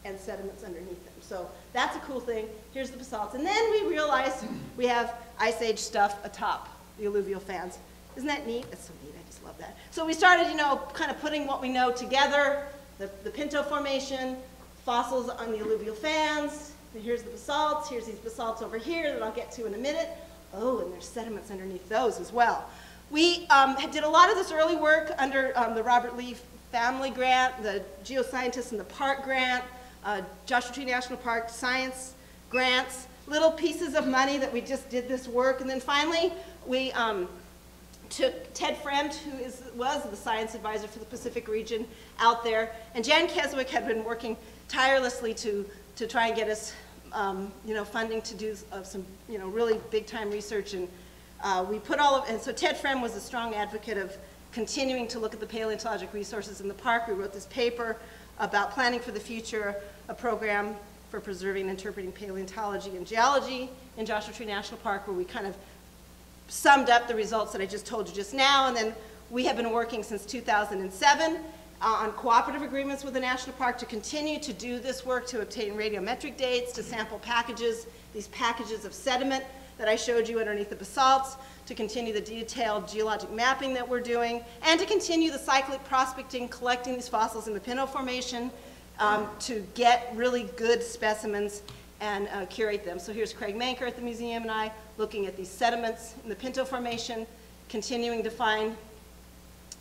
and sediments underneath them. So that's a cool thing. Here's the basalts. And then we realized we have Ice Age stuff atop the alluvial fans. Isn't that neat? That's so neat. I just love that. So we started, kind of putting what we know together, the Pinto Formation, fossils on the alluvial fans. And here's the basalts. Here's these basalts over here that I'll get to in a minute. Oh, and there's sediments underneath those as well. We did a lot of this early work under the Robert Lee Family Grant, the Geoscientists in the Park Grant, Joshua Tree National Park Science Grants, little pieces of money that we just did this work. And then finally, we took Ted Fremd, who was the science advisor for the Pacific region, out there. And Jan Keswick had been working tirelessly to try and get us funding to do some, really big-time research, and we put and so Ted Fremd was a strong advocate of continuing to look at the paleontologic resources in the park. We wrote this paper about planning for the future, a program for preserving and interpreting paleontology and geology in Joshua Tree National Park, where we kind of summed up the results that I just told you just now, and then we have been working since 2007 on cooperative agreements with the national park to continue to do this work, to obtain radiometric dates, to sample packages, these packages of sediment that I showed you underneath the basalts, to continue the detailed geologic mapping that we're doing, and to continue the cyclic prospecting, collecting these fossils in the Pinto Formation to get really good specimens and curate them. So here's Craig Manker at the museum and I looking at these sediments in the Pinto Formation, continuing to find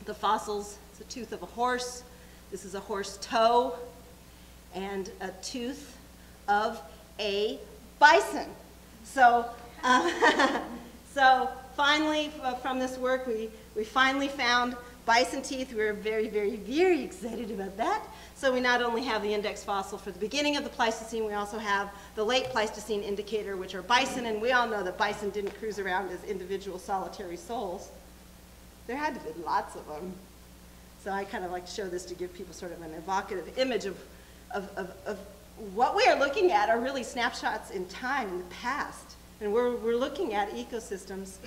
the fossils. It's a tooth of a horse. This is a horse toe and a tooth of a bison. So So finally, from this work, we finally found bison teeth. We were very, very, very excited about that. So we not only have the index fossil for the beginning of the Pleistocene, we also have the late Pleistocene indicator, which are bison, and we all know that bison didn't cruise around as individual solitary souls. There had to be lots of them. So I kind of like to show this to give people sort of an evocative image of what we are looking at are really snapshots in time, in the past. And we're looking at ecosystems.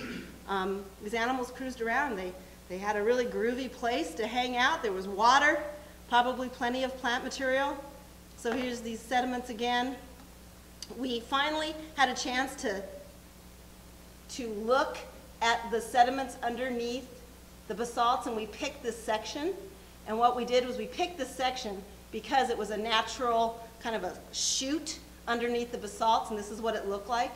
These animals cruised around. They had a really groovy place to hang out. There was water, probably plenty of plant material. So here's these sediments again. We finally had a chance to look at the sediments underneath the basalts, and we picked this section. And what we did was we picked this section because it was a natural kind of a chute underneath the basalts, and this is what it looked like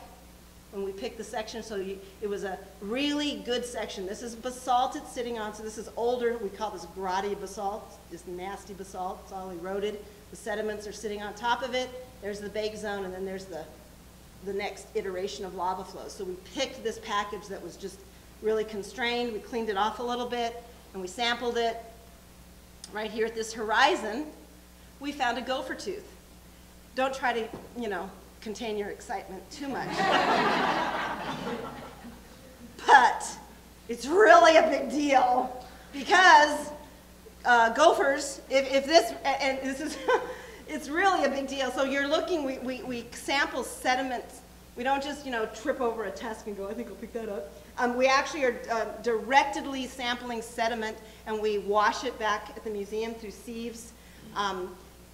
when we picked the section. So it was a really good section. This is basalt it's sitting on, so this is older. We call this grotty basalt, this nasty basalt. It's all eroded. The sediments are sitting on top of it. There's the bake zone, and then there's the next iteration of lava flows. So we picked this package that was just really constrained. We cleaned it off a little bit, and we sampled it. Right here at this horizon, we found a gopher tooth. Don't try to, contain your excitement too much. But it's really a big deal because gophers, if this, and this is, it's really a big deal. So you're looking, we sample sediments. We don't just, trip over a tusk and go, I think I'll pick that up. We actually are directly sampling sediment, and we wash it back at the museum through sieves.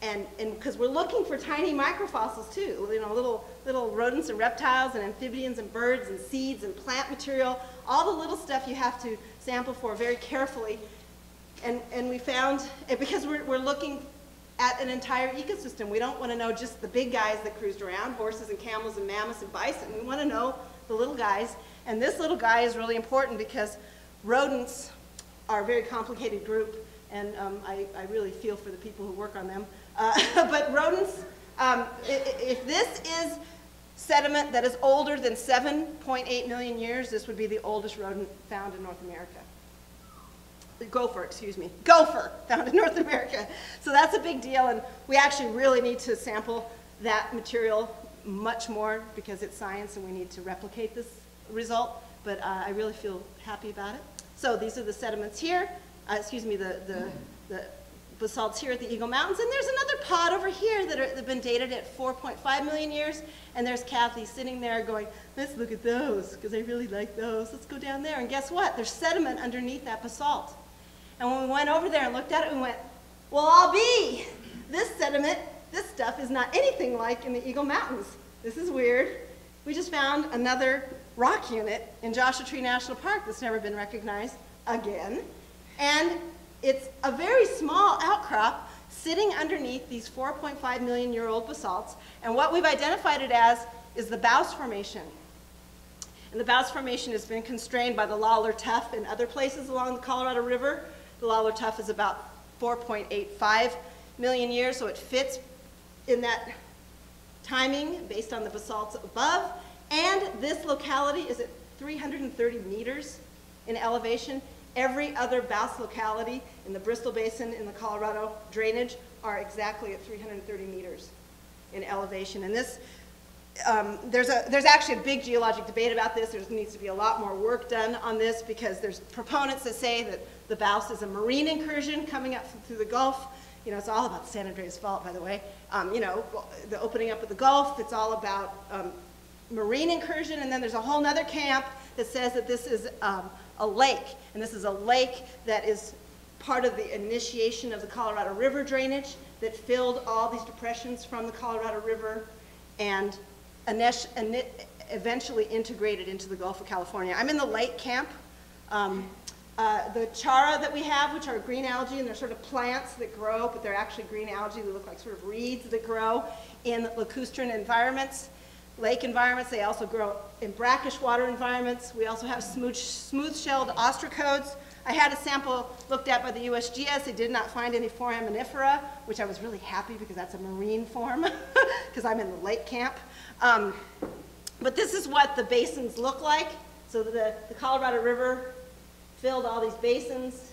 And because we're looking for tiny microfossils too, little rodents and reptiles and amphibians and birds and seeds and plant material, all the little stuff you have to sample for very carefully. And we found, because we're looking at an entire ecosystem, we don't want to know just the big guys that cruised around, horses and camels and mammoths and bison. We want to know the little guys. And this little guy is really important because rodents are a very complicated group, and I really feel for the people who work on them. But rodents, if this is sediment that is older than 7.8 million years, this would be the oldest rodent found in North America. Gopher, excuse me. Gopher found in North America. So that's a big deal, and we actually really need to sample that material much more because it's science and we need to replicate this result, but I really feel happy about it. So these are the sediments here, the basalts here at the Eagle Mountains, and there's another pod over here that have been dated at 4.5 million years, and there's Kathy sitting there going, let's look at those, because I really like those. Let's go down there, and guess what? There's sediment underneath that basalt. And when we went over there and looked at it, we went, well, I'll be. This sediment, this stuff is not anything like in the Eagle Mountains. This is weird. We just found another rock unit in Joshua Tree National Park that's never been recognized again. And it's a very small outcrop sitting underneath these 4.5 million year old basalts. And what we've identified it as is the Bouse Formation. And the Bouse Formation has been constrained by the Lawler Tuff and other places along the Colorado River. The Lawler Tuff is about 4.85 million years, so it fits in that timing based on the basalts above. And this locality is at 330 meters in elevation. Every other Bouse locality in the Bristol Basin in the Colorado drainage are exactly at 330 meters in elevation. And this, there's actually a big geologic debate about this. There needs to be a lot more work done on this because there's proponents that say that the Bouse is a marine incursion coming up through the Gulf. It's all about San Andreas Fault, by the way. The opening up of the Gulf, it's all about marine incursion, and then there's a whole other camp that says that this is a lake, and this is a lake that is part of the initiation of the Colorado River drainage that filled all these depressions from the Colorado River and eventually integrated into the Gulf of California. I'm in the lake camp. The chara that we have, which are green algae, and they're sort of plants that grow, but they're actually green algae. They look like sort of reeds that grow in lacustrine environments, lake environments. They also grow in brackish water environments. We also have smooth-shelled ostracodes. I had a sample looked at by the USGS. They did not find any foraminifera, which I was really happy because that's a marine form, because I'm in the lake camp. But this is what the basins look like. So the Colorado River filled all these basins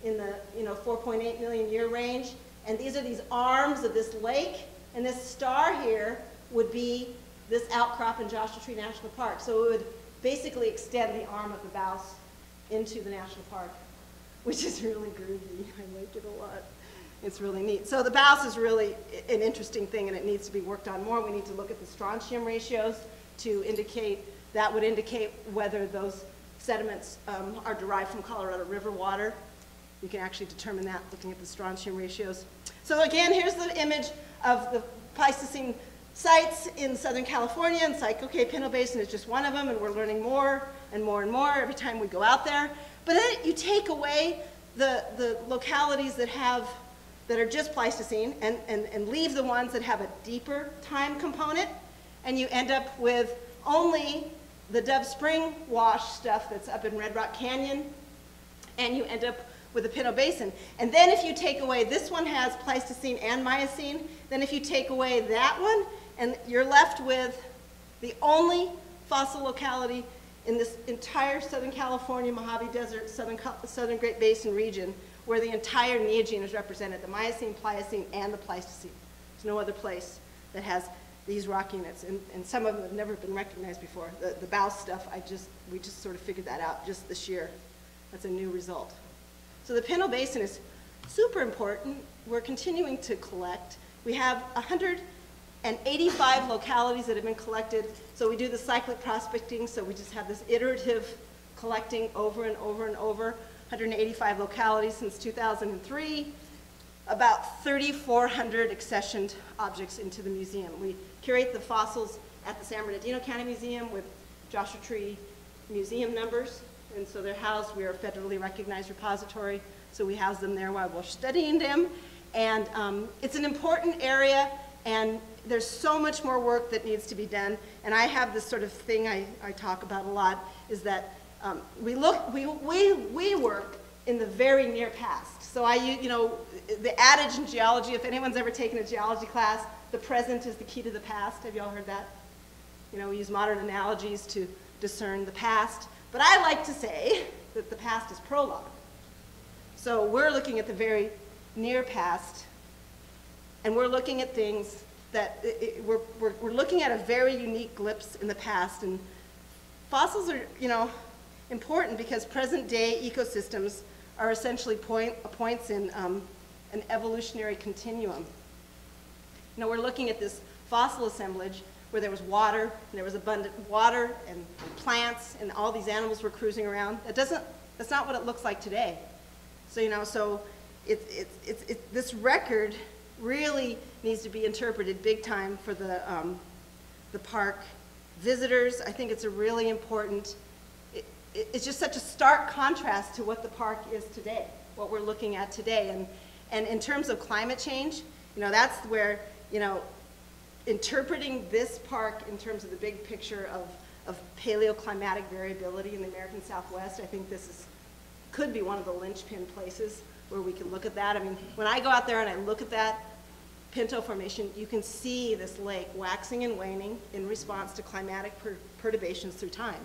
in the 4.8 million year range. And these are these arms of this lake. And this star here would be this outcrop in Joshua Tree National Park. So it would basically extend the arm of the Bouse into the national park, which is really groovy. I like it a lot. It's really neat. So the Bouse is really an interesting thing, and it needs to be worked on more. We need to look at the strontium ratios to indicate, that would indicate whether those sediments are derived from Colorado River water. You can actually determine that looking at the strontium ratios. So again, here's the image of the Pleistocene sites in Southern California, and it's like, okay, Pinto Basin is just one of them, and we're learning more and more and more every time we go out there. But then you take away the localities that are just Pleistocene and leave the ones that have a deeper time component, and you end up with only the Dove Spring wash stuff that's up in Red Rock Canyon, and you end up with the Pinto Basin. And then if you take away, this one has Pleistocene and Miocene, then if you take away that one, and you're left with the only fossil locality in this entire Southern California, Mojave Desert, Southern Great Basin region, where the entire Neogene is represented, the Miocene, Pliocene, and the Pleistocene. There's no other place that has these rock units, and some of them have never been recognized before. The Bouse stuff, we just sort of figured that out just this year. That's a new result. So the Pinto Basin is super important. We're continuing to collect. We have 185 localities that have been collected. So we do the cyclic prospecting, so we just have this iterative collecting over and over and over. 185 localities since 2003. About 3,400 accessioned objects into the museum. We curate the fossils at the San Bernardino County Museum with Joshua Tree museum numbers. And so they're housed, we're a federally recognized repository, so we house them there while we're studying them. And it's an important area, and there's so much more work that needs to be done. And I have this sort of thing I talk about a lot, is that we work in the very near past. So the adage in geology, if anyone's ever taken a geology class, the present is the key to the past. Have you all heard that? We use modern analogies to discern the past. But I like to say that the past is prologue. So we're looking at the very near past, and we're looking at things that, we're looking at a very unique glimpse in the past. And fossils are, important because present day ecosystems are essentially points in an evolutionary continuum. We're looking at this fossil assemblage where there was water, and there was abundant water and plants, and all these animals were cruising around. That's not what it looks like today. So, this record really needs to be interpreted big time for the park visitors. I think it's a really important, it's just such a stark contrast to what the park is today, what we're looking at today. And in terms of climate change, that's where, interpreting this park in terms of the big picture of paleoclimatic variability in the American Southwest, I think this could be one of the linchpin places where we can look at that. I mean, when I go out there and I look at that Pinto Formation, you can see this lake waxing and waning in response to climatic perturbations through time.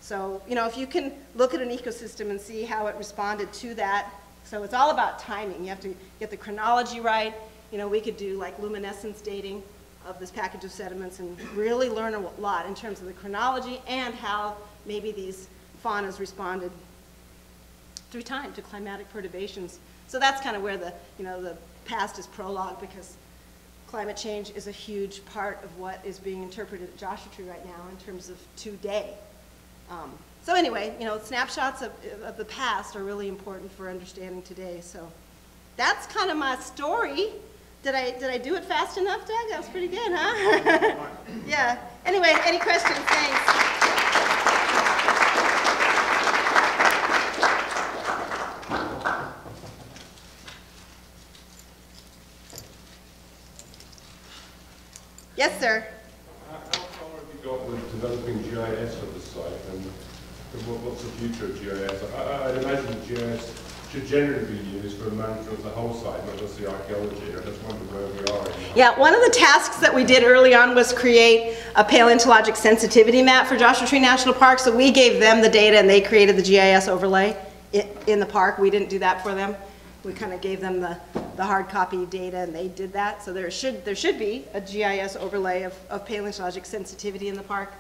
So, if you can look at an ecosystem and see how it responded to that, so it's all about timing. You have to get the chronology right. We could do like luminescence dating of this package of sediments and really learn a lot in terms of the chronology and how maybe these faunas responded through time to climatic perturbations. So that's kind of where the past is prologue, because climate change is a huge part of what is being interpreted at Joshua Tree right now in terms of today. So anyway, snapshots of the past are really important for understanding today. So that's kind of my story. Did I do it fast enough, Doug? That was pretty good, huh? Yeah. Anyway, any questions? Thanks. Yes, sir. How far have you got with developing GIS of the site, and what's the future of GIS? I'd imagine GIS should generally be used for the management of the whole site, not just the archaeology. I just wonder where we are. Yeah, one of the tasks that we did early on was create a paleontologic sensitivity map for Joshua Tree National Park. So we gave them the data and they created the GIS overlay in the park. We didn't do that for them. We kind of gave them the hard copy data and they did that. So there should be a GIS overlay of paleontologic sensitivity in the park.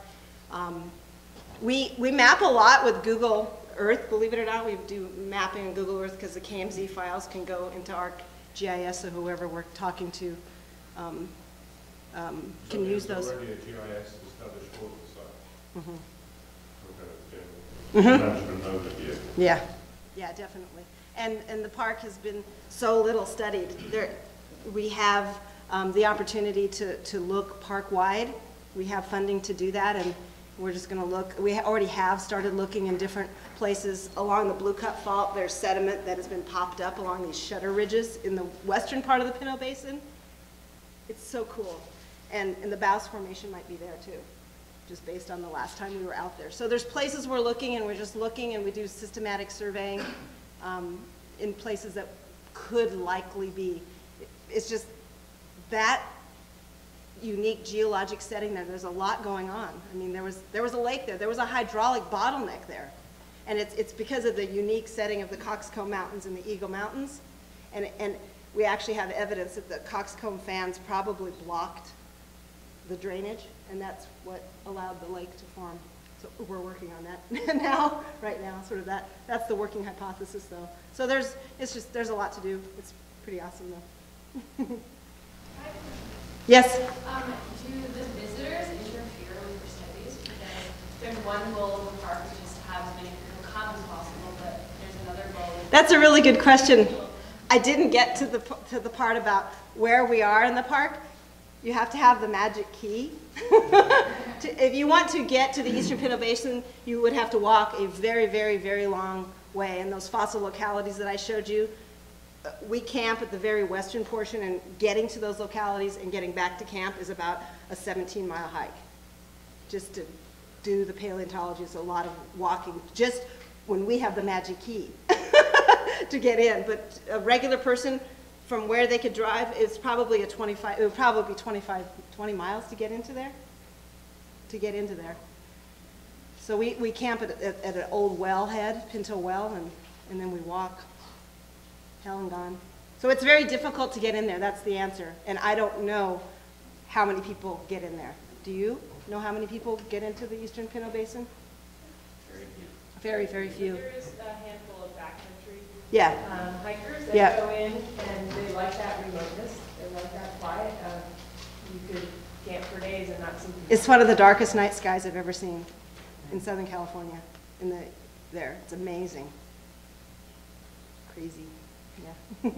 We map a lot with Google Earth, believe it or not. We do mapping in Google Earth because the KMZ files can go into ArcGIS, so whoever we're talking to can use those. Already a GIS established for the site. Mm-hmm. Management overview. Yeah, yeah, definitely. And the park has been so little studied. We have the opportunity to look park-wide. We have funding to do that, and we're just going to look. We already have started looking in different places along the Blue Cup Fault. There's sediment that has been popped up along these shutter ridges in the western part of the Pinot Basin. It's so cool. And the Baus Formation might be there too, just based on the last time we were out there. So there's places we're looking, and we're just looking, and we do systematic surveying in places that could likely be. It's just that unique geologic setting there. There's a lot going on. I mean, there was a lake there. There was a hydraulic bottleneck there. And it's because of the unique setting of the Coxcomb Mountains and the Eagle Mountains. And we actually have evidence that the Coxcomb fans probably blocked the drainage, and that's what allowed the lake to form. So we're working on that now, right now, sort of that's the working hypothesis though. So there's a lot to do. It's pretty awesome though. Yes? Do the visitors interfere with your studies? Because there's one goal of the park, which is to have as many people come as possible, but there's another goal. That's a really good question. I didn't get to the part about where we are in the park. You have to have the magic key. If you want to get to the Eastern Pinot Basin, you would have to walk a very, very, very long way. And those fossil localities that I showed you, we camp at the very western portion, and getting to those localities and getting back to camp is about a 17-mile hike. Just to do the paleontology is a lot of walking, just when we have the magic key to get in. But a regular person, from where they could drive, it's probably it would probably be 20 miles to get into there. So we camp at an old wellhead, Pinto Well, and then we walk. Hell and gone. So it's very difficult to get in there. That's the answer. And I don't know how many people get in there. Do you know how many people get into the Eastern Pinot Basin? Very few. Very, very few. There is a handful of backcountry hikers that go in, and they like that remoteness. They like that quiet. You could camp for days and not see people. It's one of the darkest night skies I've ever seen in Southern California. There. It's amazing. Crazy. Yeah.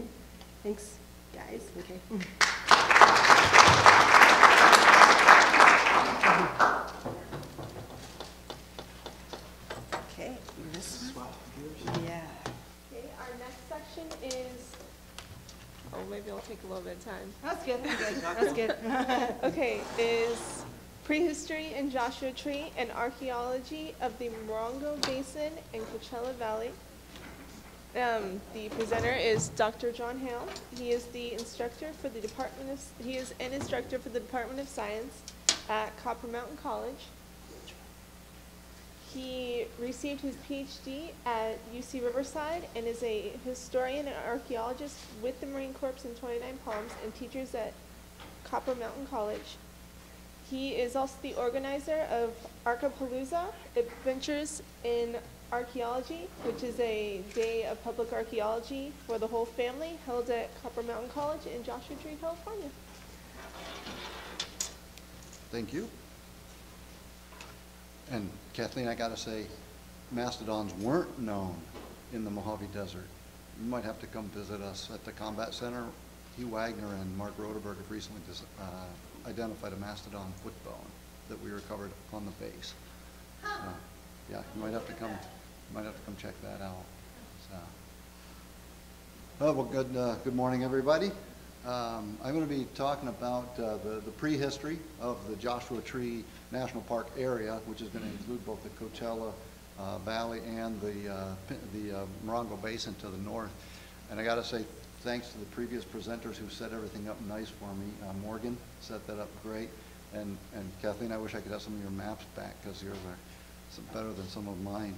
Thanks, guys. Okay. Okay. This one. Yeah. Okay. Our next section is. Oh, maybe it'll take a little bit of time. That's good. That's good. Okay. Is Prehistory in Joshua Tree and Archaeology of the Morongo Basin and Coachella Valley. The presenter is Dr. John Hale. He is the instructor for the He is an instructor for the Department of Science at Copper Mountain College. He received his Ph.D. at UC Riverside and is a historian and archaeologist with the Marine Corps in 29 Palms and teaches at Copper Mountain College. He is also the organizer of Archipalooza, Adventures in Archaeology, which is a day of public archaeology for the whole family held at Copper Mountain College in Joshua Tree, California. Thank you. And Kathleen, I gotta say, mastodons weren't known in the Mojave Desert. You might have to come visit us at the Combat Center. Hugh Wagner and Mark Rodeberg have recently identified a mastodon foot bone that we recovered on the base. Yeah, you might have to come. Check that out. So, well, good morning, everybody. I'm going to be talking about the prehistory of the Joshua Tree National Park area, which is going to include both the Coachella Valley and the Morongo Basin to the north. And I got to say, thanks to the previous presenters who set everything up nice for me. Morgan set that up great. And Kathleen, I wish I could have some of your maps back, because yours are better than some of mine.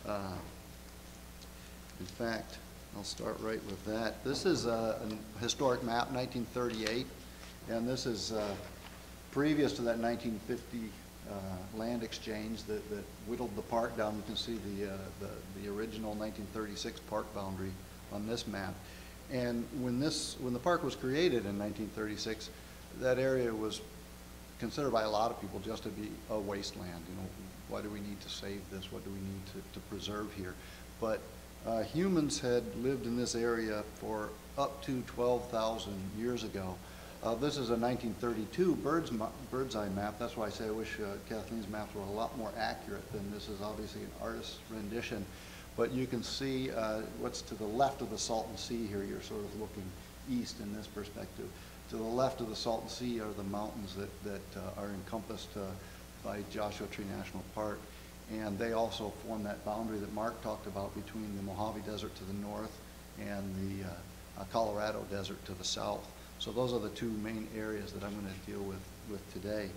In fact, I'll start right with that. This is a historic map, 1938, and this is previous to that 1950 land exchange that whittled the park down. You can see the original 1936 park boundary on this map. And when the park was created in 1936, that area was considered by a lot of people just to be a wasteland. You know, why do we need to save this? What do we need to preserve here? But humans had lived in this area for up to 12,000 years ago. This is a 1932 bird's eye map. That's why I say I wish Kathleen's maps were a lot more accurate than this. Is obviously an artist's rendition. But you can see what's to the left of the Salton Sea here. You're sort of looking east in this perspective. To the left of the Salton Sea are the mountains that are encompassed by Joshua Tree National Park. And they also form that boundary that Mark talked about between the Mojave Desert to the north and the Colorado Desert to the south. So those are the two main areas that I'm going to deal with today.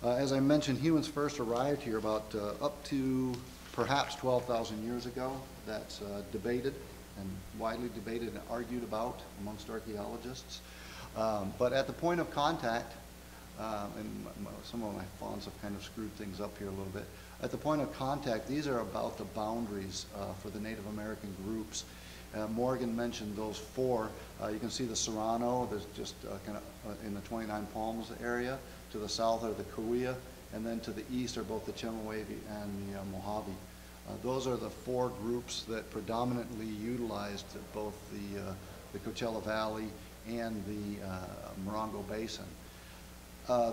As I mentioned, humans first arrived here about up to perhaps 12,000 years ago. That's debated and widely debated and argued about amongst archaeologists. But at the point of contact, and some of my fonts have kind of screwed things up here a little bit. At the point of contact, these are about the boundaries for the Native American groups. Morgan mentioned those four. You can see the Serrano, there's just kind of in the 29 Palms area. To the south are the Cahuilla, and then to the east are both the Chemehuevi and the Mojave. Those are the four groups that predominantly utilized both the Coachella Valley and the Morongo Basin.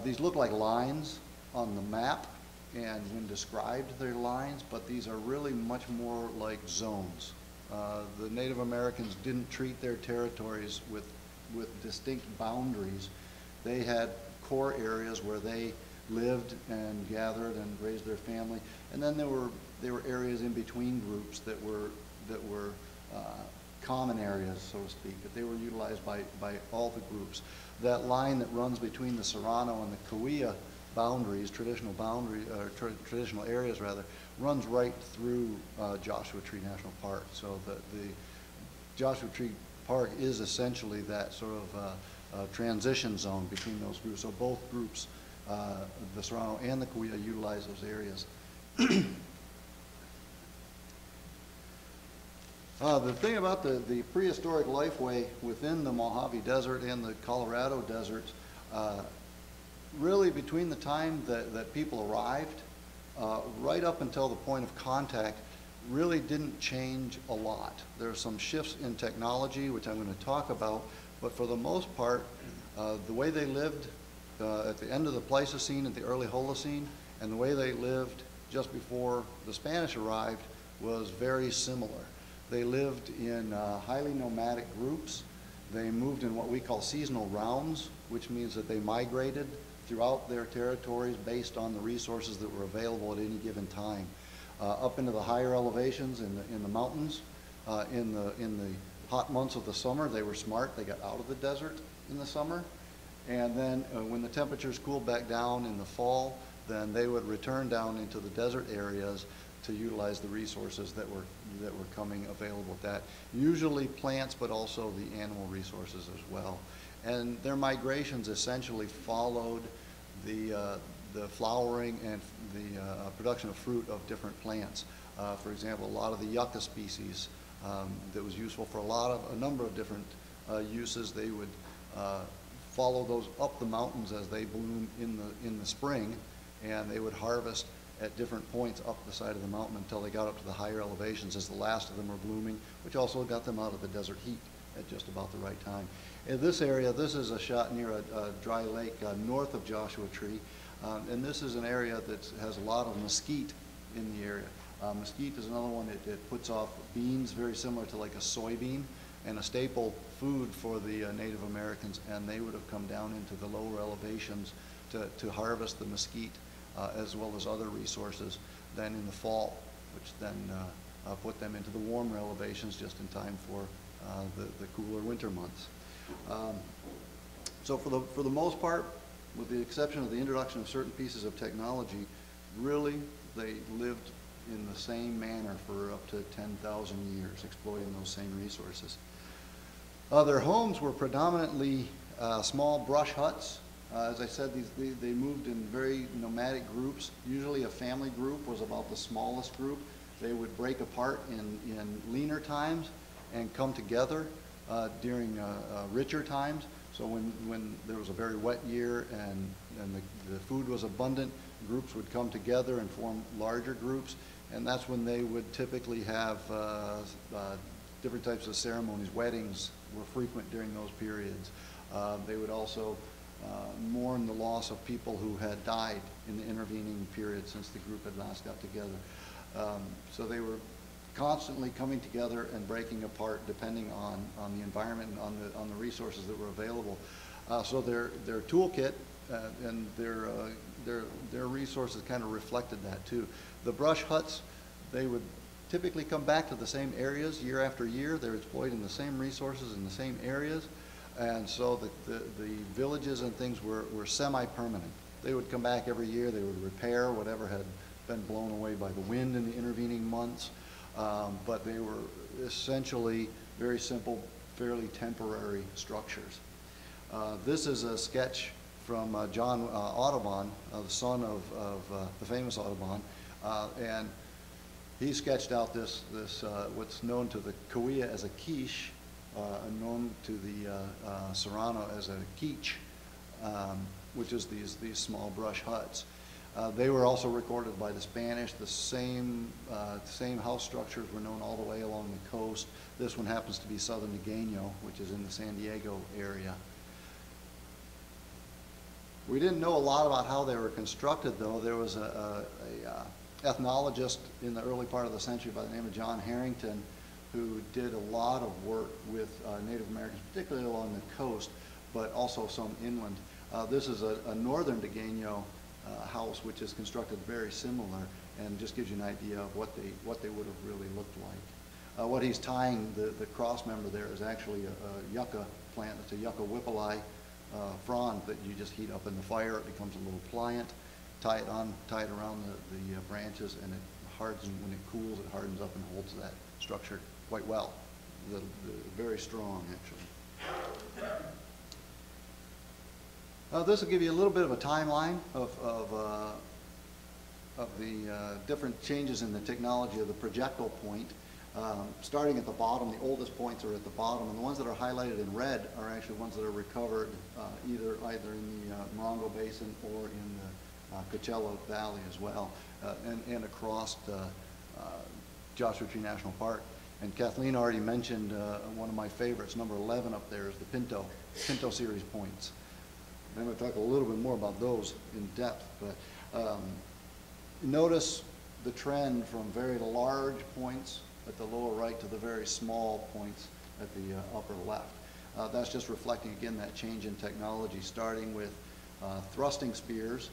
These look like lines on the map, and when described they're lines, but these are really much more like zones. The Native Americans didn't treat their territories with distinct boundaries. They had core areas where they lived and gathered and raised their family, and then there were areas in between groups that were common areas, so to speak, that they were utilized by all the groups. That line that runs between the Serrano and the Cahuilla boundaries, traditional areas rather, runs right through Joshua Tree National Park. So the Joshua Tree Park is essentially that sort of transition zone between those groups. So both groups, the Serrano and the Cahuilla, utilize those areas. The thing about the prehistoric lifeway within the Mojave Desert and the Colorado Desert, really between the time that people arrived, right up until the point of contact, really didn't change a lot. There are some shifts in technology, which I'm going to talk about, but for the most part, the way they lived at the end of the Pleistocene, at the early Holocene, and the way they lived just before the Spanish arrived was very similar. They lived in highly nomadic groups. They moved in what we call seasonal rounds, which means that they migrated throughout their territories based on the resources that were available at any given time. Up into the higher elevations in the mountains, in the hot months of the summer, they were smart. They got out of the desert in the summer. And then when the temperatures cooled back down in the fall, then they would return down into the desert areas to utilize the resources that were coming available at that. Usually plants, but also the animal resources as well. And their migrations essentially followed the flowering and the production of fruit of different plants. For example, a lot of the yucca species that was useful for a number of different uses. They would follow those up the mountains as they bloom in the spring, and they would harvest at different points up the side of the mountain until they got up to the higher elevations as the last of them were blooming, which also got them out of the desert heat at just about the right time. In this area, this is a shot near a dry lake north of Joshua Tree, and this is an area that has a lot of mesquite in the area. Mesquite is another one that puts off beans very similar to like a soybean, and a staple food for the Native Americans, and they would have come down into the lower elevations to harvest the mesquite as well as other resources then in the fall. which then put them into the warmer elevations just in time for the cooler winter months. So for the most part, with the exception of the introduction of certain pieces of technology, really they lived in the same manner for up to 10,000 years, exploiting those same resources. Their homes were predominantly small brush huts. As I said, they moved in very nomadic groups. Usually a family group was about the smallest group. They would break apart in leaner times and come together during richer times. So when there was a very wet year and the food was abundant, groups would come together and form larger groups, and that's when they would typically have different types of ceremonies. Weddings were frequent during those periods. They would also mourn the loss of people who had died in the intervening period since the group had last got together. So they were constantly coming together and breaking apart depending on the environment and on the resources that were available. So their toolkit and their resources kind of reflected that too. The brush huts, they would typically come back to the same areas year after year. They're exploiting the same resources in the same areas, and so the villages and things were semi-permanent. They would come back every year. They would repair whatever had been blown away by the wind in the intervening months. But they were essentially very simple, fairly temporary structures. This is a sketch from John Audubon, the son of the famous Audubon, and he sketched out this what's known to the Cahuilla as a quiche, known to the Serrano as a quiche, which is these small brush huts. They were also recorded by the Spanish. The same house structures were known all the way along the coast. This one happens to be Southern Nigueño, which is in the San Diego area. We didn't know a lot about how they were constructed, though. There was a ethnologist in the early part of the century by the name of John Harrington who did a lot of work with Native Americans, particularly along the coast, but also some inland. This is a northern Nigueño house, which is constructed very similar, and just gives you an idea of what they would have really looked like. What he's tying, the cross member there, is actually a yucca plant. It's a yucca whippali frond that you just heat up in the fire. It becomes a little pliant. Tie it around the branches, and it hardens. When it cools, it hardens up and holds that structure quite well. Very strong, actually. This will give you a little bit of a timeline of the different changes in the technology of the projectile point. Starting at the bottom, the oldest points are at the bottom, and the ones that are highlighted in red are actually ones that are recovered either in the Morongo Basin or in the Coachella Valley as well, and across Joshua Tree National Park. And Kathleen already mentioned one of my favorites, number 11 up there, is the Pinto series points. I'm going to talk a little bit more about those in depth, but notice the trend from very large points at the lower right to the very small points at the upper left. That's just reflecting, again, that change in technology, starting with thrusting spears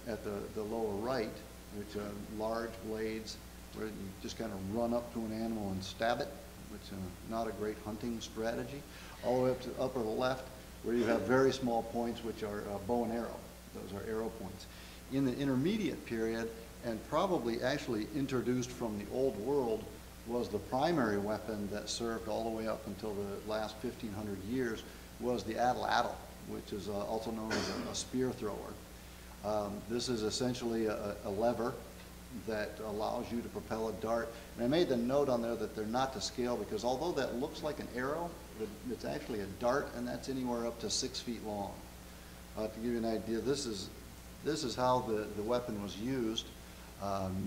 at the lower right, which are large blades where you just kind of run up to an animal and stab it, which is not a great hunting strategy, all the way up to the upper left, where you have very small points, which are bow and arrow. Those are arrow points. In the intermediate period, and probably actually introduced from the old world, was the primary weapon that served all the way up until the last 1,500 years, was the atlatl, which is also known as a spear thrower. This is essentially a lever that allows you to propel a dart. And I made the note on there that they're not to scale, because although that looks like an arrow, it's actually a dart, and that's anywhere up to 6 feet long. To give you an idea, this is how the weapon was used.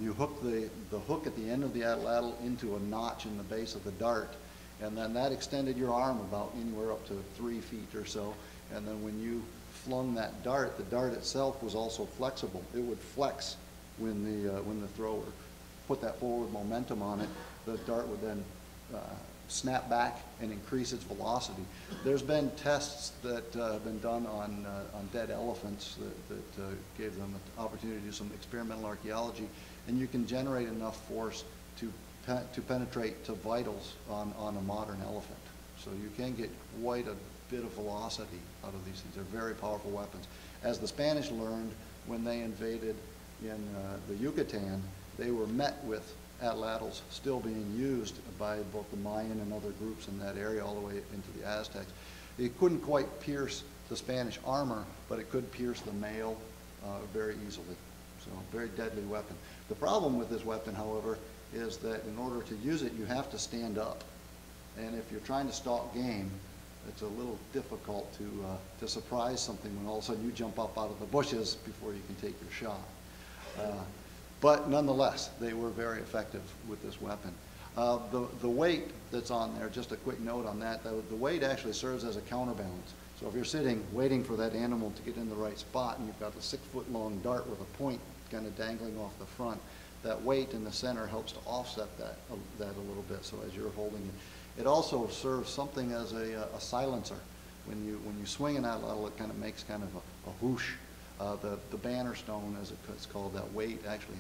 You hook the hook at the end of the atlatl into a notch in the base of the dart, and then that extended your arm about anywhere up to 3 feet or so. And then when you flung that dart, the dart itself was also flexible. It would flex when the thrower put that forward momentum on it. The dart would then snap back and increase its velocity. There's been tests that have been done on dead elephants that gave them an opportunity to do some experimental archaeology, and you can generate enough force to penetrate to vitals on a modern elephant. So you can get quite a bit of velocity out of these things. They're very powerful weapons. As the Spanish learned when they invaded in the Yucatan, they were met with atlatls still being used by both the Mayan and other groups in that area all the way into the Aztecs. It couldn't quite pierce the Spanish armor, but it could pierce the mail very easily. So very deadly weapon. The problem with this weapon, however, is that in order to use it, you have to stand up. And if you're trying to stalk game, it's a little difficult to surprise something when all of a sudden you jump up out of the bushes before you can take your shot. But nonetheless, they were very effective with this weapon. The weight that's on there, just a quick note on that, the weight actually serves as a counterbalance. So if you're sitting waiting for that animal to get in the right spot and you've got a 6-foot-long dart with a point kind of dangling off the front, that weight in the center helps to offset that a little bit. So as you're holding it, it also serves something as a silencer. When you swing an atlatl, it kind of makes kind of a whoosh. The banner stone, as it's called, that weight actually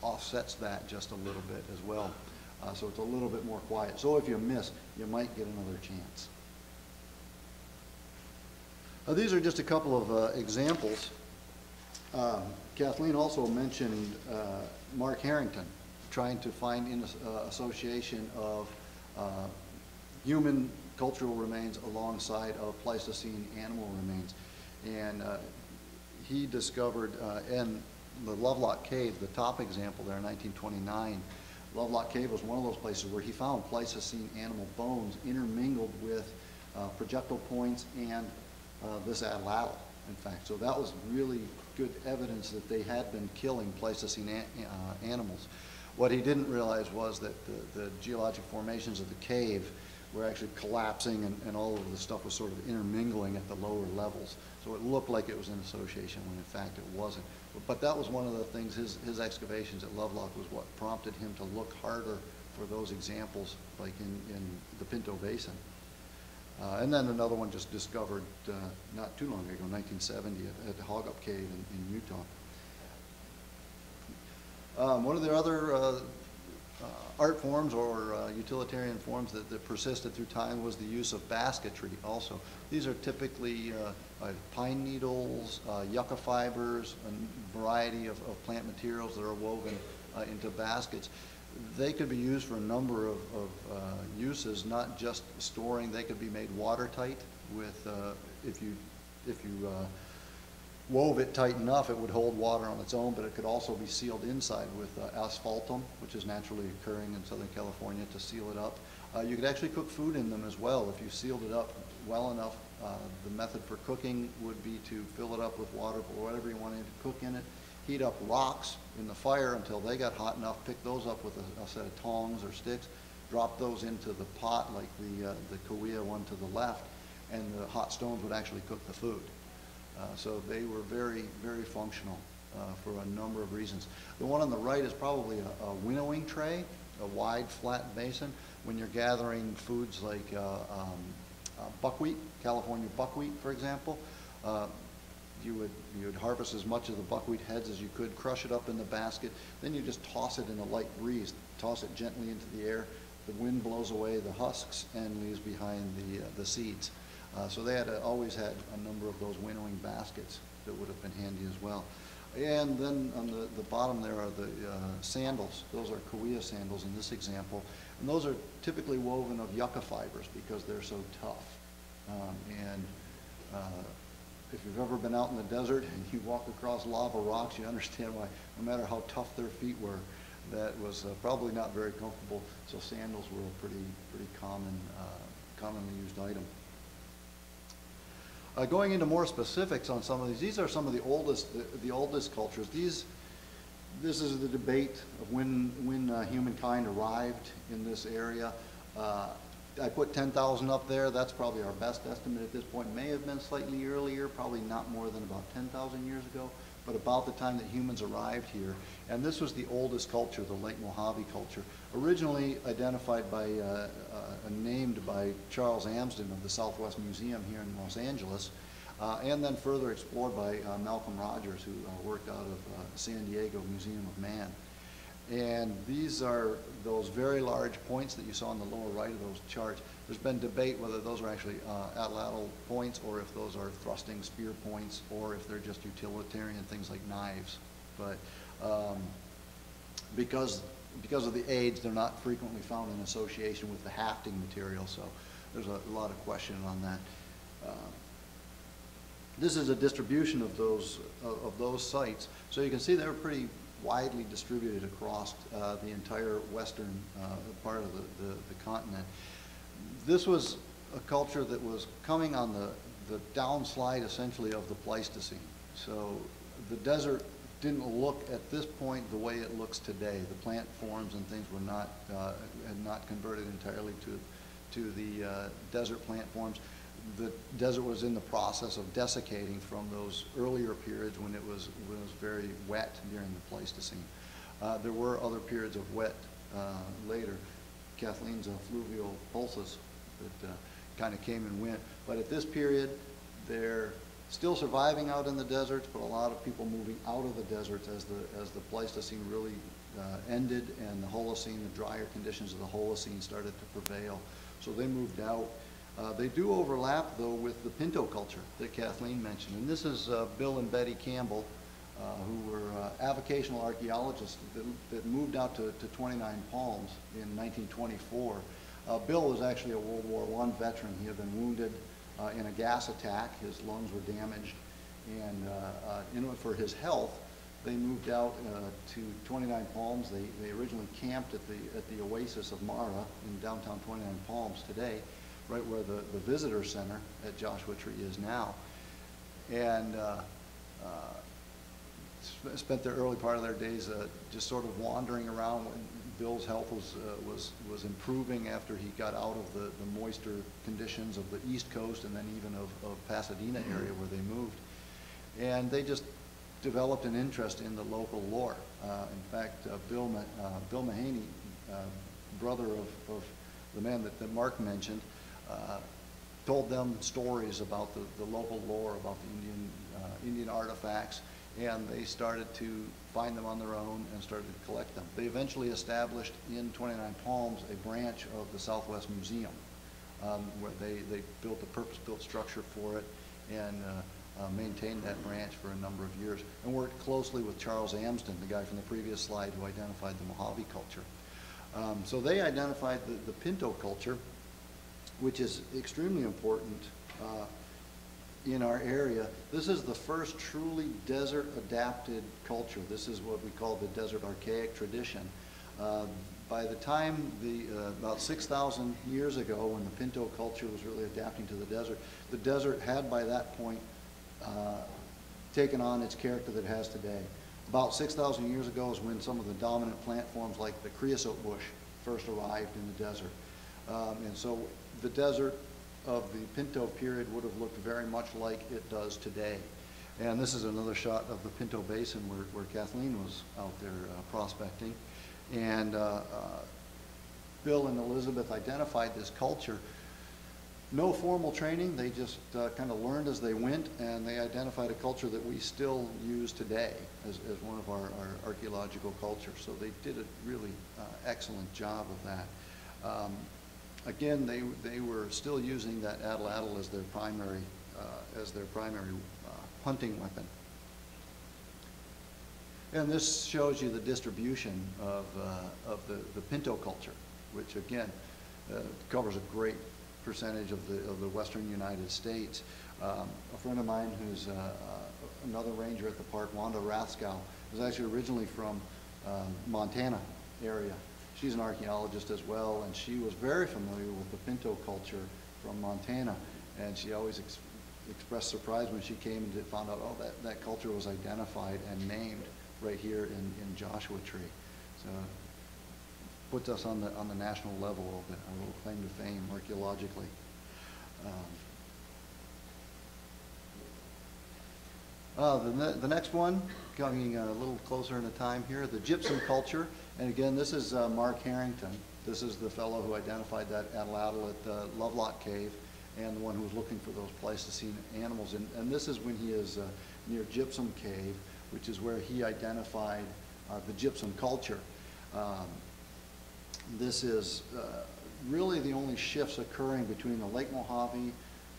offsets that just a little bit as well. So it's a little bit more quiet. So if you miss, you might get another chance. These are just a couple of examples. Kathleen also mentioned Mark Harrington trying to find an association of human cultural remains alongside of Pleistocene animal remains. And he discovered in the Lovelock Cave, the top example there in 1929, Lovelock Cave was one of those places where he found Pleistocene animal bones intermingled with projectile points and this atlatl, in fact. So that was really good evidence that they had been killing Pleistocene animals. What he didn't realize was that the geologic formations of the cave were actually collapsing and all of the stuff was sort of intermingling at the lower levels. So it looked like it was in association when in fact it wasn't. But that was one of the things, his excavations at Lovelock was what prompted him to look harder for those examples like in the Pinto Basin. And then another one just discovered not too long ago, 1970, at the Hog Up Cave in Utah. One of the other art forms or utilitarian forms that persisted through time was the use of basketry also. These are typically pine needles, yucca fibers, a variety of plant materials that are woven into baskets. They could be used for a number of uses, not just storing. They could be made watertight with, if you wove it tight enough, it would hold water on its own, but it could also be sealed inside with asphaltum, which is naturally occurring in Southern California, to seal it up. You could actually cook food in them as well if you sealed it up well enough. The method for cooking would be to fill it up with water or whatever you wanted to cook in it, heat up rocks in the fire until they got hot enough, pick those up with a set of tongs or sticks, drop those into the pot like the Kauai one to the left, and the hot stones would actually cook the food. So they were very, very functional for a number of reasons. The one on the right is probably a winnowing tray, a wide, flat basin. When you're gathering foods like buckwheat, California buckwheat, for example, you would harvest as much of the buckwheat heads as you could, crush it up in the basket, then you just toss it in a light breeze, toss it gently into the air. The wind blows away the husks and leaves behind the seeds. So they had always had a number of those winnowing baskets that would have been handy as well. And then on the bottom there are the sandals. Those are Kauai sandals in this example. And those are typically woven of yucca fibers because they're so tough. If you've ever been out in the desert and you walk across lava rocks, you understand why, no matter how tough their feet were, that was probably not very comfortable. So sandals were a pretty commonly used item. Going into more specifics on some of these are some of the oldest cultures. This is the debate of when humankind arrived in this area. I put 10,000 up there. That's probably our best estimate at this point. May have been slightly earlier, probably not more than about 10,000 years ago, but about the time that humans arrived here. And this was the oldest culture, the Lake Mojave culture, originally identified by, named by Charles Amsden of the Southwest Museum here in Los Angeles, and then further explored by Malcolm Rogers, who worked out of San Diego Museum of Man. And these are those very large points that you saw on the lower right of those charts. There's been debate whether those are actually atlatl points or if those are thrusting spear points or if they're just utilitarian things like knives. But because of the age, they're not frequently found in association with the hafting material, so there's a lot of question on that. This is a distribution of those sites. So you can see they're pretty widely distributed across the entire western part of the continent. This was a culture that was coming on the downslide essentially of the Pleistocene. So the desert didn't look at this point the way it looks today. The plant forms and things were not had not converted entirely to the desert plant forms. The desert was in the process of desiccating from those earlier periods when it was very wet during the Pleistocene. There were other periods of wet later. Kathleen's fluvial pulses that kind of came and went. But at this period, they're still surviving out in the deserts, but a lot of people moving out of the deserts as the Pleistocene really ended and the Holocene, the drier conditions of the Holocene started to prevail. So they moved out. They do overlap, though, with the Pinto culture that Kathleen mentioned. And this is Bill and Betty Campbell, who were avocational archaeologists that moved out to 29 Palms in 1924. Bill was actually a World War I veteran. He had been wounded in a gas attack. His lungs were damaged. And for his health, they moved out to 29 Palms. They originally camped at the Oasis of Mara in downtown 29 Palms today, right where the visitor center at Joshua Tree is now. And spent the early part of their days just sort of wandering around. When Bill's health was improving after he got out of the moister conditions of the East Coast and then even of Pasadena area where they moved. And they just developed an interest in the local lore. In fact, Bill Mahaney, brother of the man that Mark mentioned, told them stories about the local lore, about the Indian artifacts, and they started to find them on their own and started to collect them. They eventually established in 29 Palms a branch of the Southwest Museum, where they built a purpose-built structure for it and maintained that branch for a number of years and worked closely with Charles Amsden, the guy from the previous slide who identified the Mojave culture. So they identified the Pinto culture, which is extremely important in our area. This is the first truly desert-adapted culture. This is what we call the desert archaic tradition. By the time about 6,000 years ago, when the Pinto culture was really adapting to the desert had by that point taken on its character that it has today. About 6,000 years ago is when some of the dominant plant forms like the creosote bush first arrived in the desert. And so the desert of the Pinto period would have looked very much like it does today. And this is another shot of the Pinto Basin where Kathleen was out there prospecting. And Bill and Elizabeth identified this culture. No formal training, they just kind of learned as they went, and they identified a culture that we still use today as one of our archaeological cultures. So they did a really excellent job of that. Again, they were still using that atlatl as their primary hunting weapon. And this shows you the distribution of the Pinto culture, which again covers a great percentage of the western United States. A friend of mine who's another ranger at the park, Wanda Rathscow, was actually originally from Montana area. She's an archaeologist as well, and she was very familiar with the Pinto culture from Montana, and she always expressed surprise when she came and found out, oh, that culture was identified and named right here in Joshua Tree. So puts us on the national level a little claim to fame archaeologically. The next one, coming a little closer in time here, the gypsum culture. And again, this is Mark Harrington. This is the fellow who identified that atlatl at the Lovelock Cave and the one who was looking for those Pleistocene animals. And this is when he is near Gypsum Cave, which is where he identified the gypsum culture. This is really the only shifts occurring between the Lake Mojave,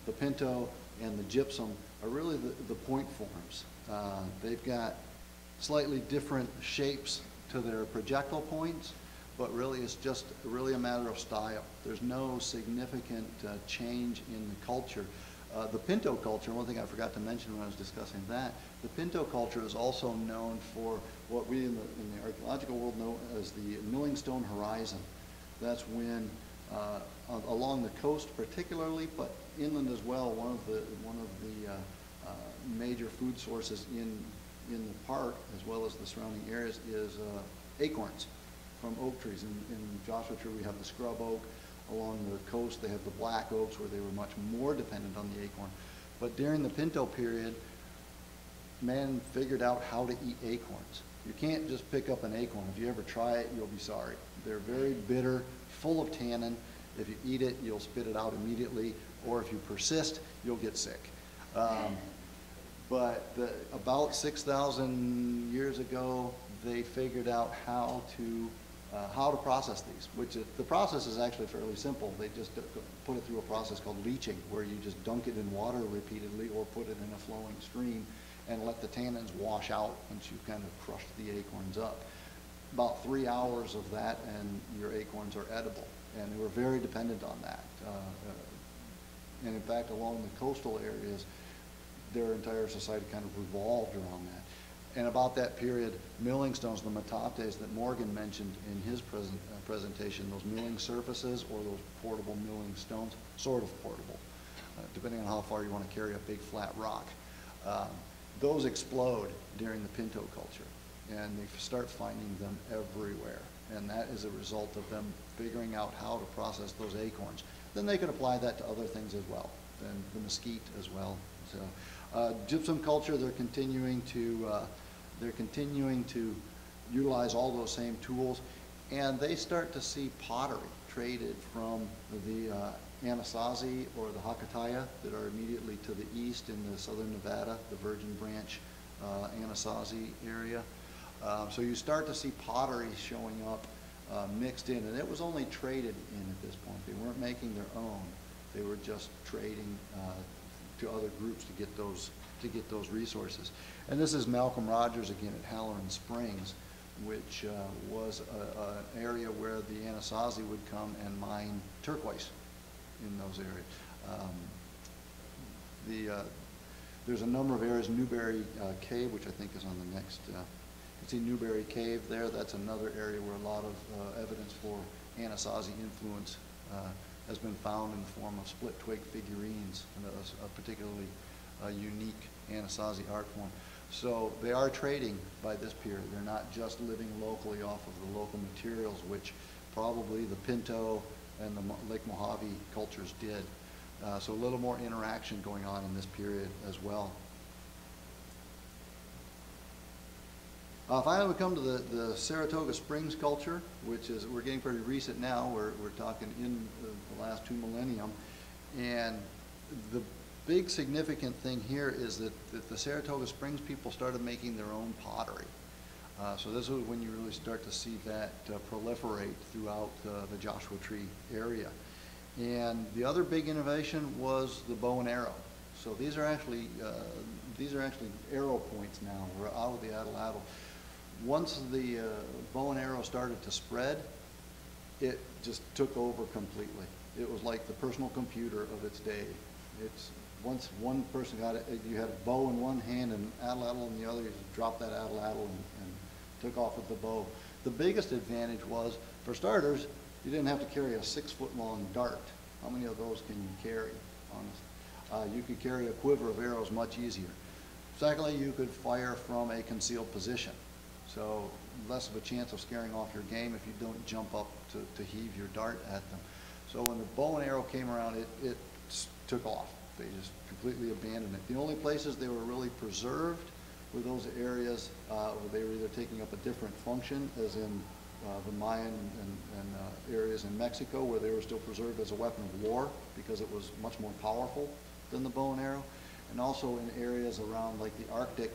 the Pinto, and the gypsum are really the point forms. They've got slightly different shapes to their projectile points, but really it's just really a matter of style. There's no significant change in the culture. The Pinto culture, one thing I forgot to mention when I was discussing that, the Pinto culture is also known for what we in the archaeological world know as the milling stone horizon. That's when along the coast particularly, but inland as well, one of the major food sources in the park as well as the surrounding areas is acorns from oak trees. In Joshua Tree we have the scrub oak. Along the coast they have the black oaks where they were much more dependent on the acorn. But during the Pinto period, man figured out how to eat acorns. You can't just pick up an acorn. If you ever try it, you'll be sorry. They're very bitter, full of tannin. If you eat it, you'll spit it out immediately, or if you persist, you'll get sick. But about 6,000 years ago, they figured out how to process these, the process is actually fairly simple. They just put it through a process called leaching, where you just dunk it in water repeatedly or put it in a flowing stream and let the tannins wash out once you've kind of crushed the acorns up. About 3 hours of that and your acorns are edible. And they were very dependent on that. And in fact, along the coastal areas, their entire society kind of revolved around that. And about that period, milling stones, the metates that Morgan mentioned in his presentation, those milling surfaces or those portable milling stones, sort of portable, depending on how far you want to carry a big flat rock. Those explode during the Pinto culture, and they start finding them everywhere. And that is a result of them figuring out how to process those acorns. Then they could apply that to other things as well, and the mesquite as well. So, gypsum culture, they're continuing to utilize all those same tools, and they start to see pottery traded from the Anasazi or the Hakataya that are immediately to the east in the southern Nevada, the Virgin Branch Anasazi area. So you start to see pottery showing up mixed in, and it was only traded in at this point. They weren't making their own. They were just trading to other groups to get those resources. And this is Malcolm Rogers again at Halloran Springs, which was an area where the Anasazi would come and mine turquoise in those areas. There's a number of areas. Newberry Cave, which I think is on the next. You can see Newberry Cave there. That's another area where a lot of evidence for Anasazi influence has been found in the form of split twig figurines, and a particularly unique Anasazi art form. So they are trading by this period. They're not just living locally off of the local materials, which probably the Pinto and the Lake Mojave cultures did. So a little more interaction going on in this period as well. Finally, we come to the Saratoga Springs culture, which is, we're getting pretty recent now. We're talking in the last 2 millennium. And the big significant thing here is that the Saratoga Springs people started making their own pottery. So this is when you really start to see that proliferate throughout the Joshua Tree area. And the other big innovation was the bow and arrow. So these are actually arrow points now. We're out of the atlatl. Once the bow and arrow started to spread, it just took over completely. It was like the personal computer of its day. Once one person got it, you had a bow in one hand and an atlatl in the other, you just dropped that atlatl and took off with the bow. The biggest advantage was, for starters, you didn't have to carry a 6-foot-long dart. How many of those can you carry, honestly? You could carry a quiver of arrows much easier. Secondly, you could fire from a concealed position. So less of a chance of scaring off your game if you don't jump up to heave your dart at them. So when the bow and arrow came around, it took off. They just completely abandoned it. The only places they were really preserved were those areas where they were either taking up a different function, as in the Mayan and areas in Mexico, where they were still preserved as a weapon of war because it was much more powerful than the bow and arrow, and also in areas around like the Arctic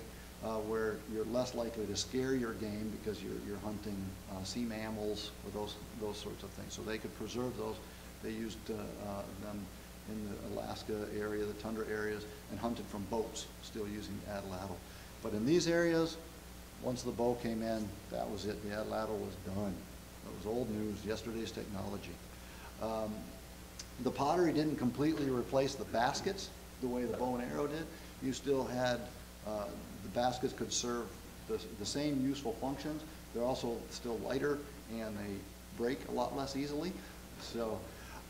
where you're less likely to scare your game because you're hunting sea mammals or those sorts of things. So they could preserve those. They used them in the Alaska area, the tundra areas, and hunted from boats, still using atlatl. But in these areas, once the bow came in, that was it. The atlatl was done. It was old news, yesterday's technology. The pottery didn't completely replace the baskets the way the bow and arrow did. You still had, the baskets could serve the same useful functions. They're also still lighter and they break a lot less easily. So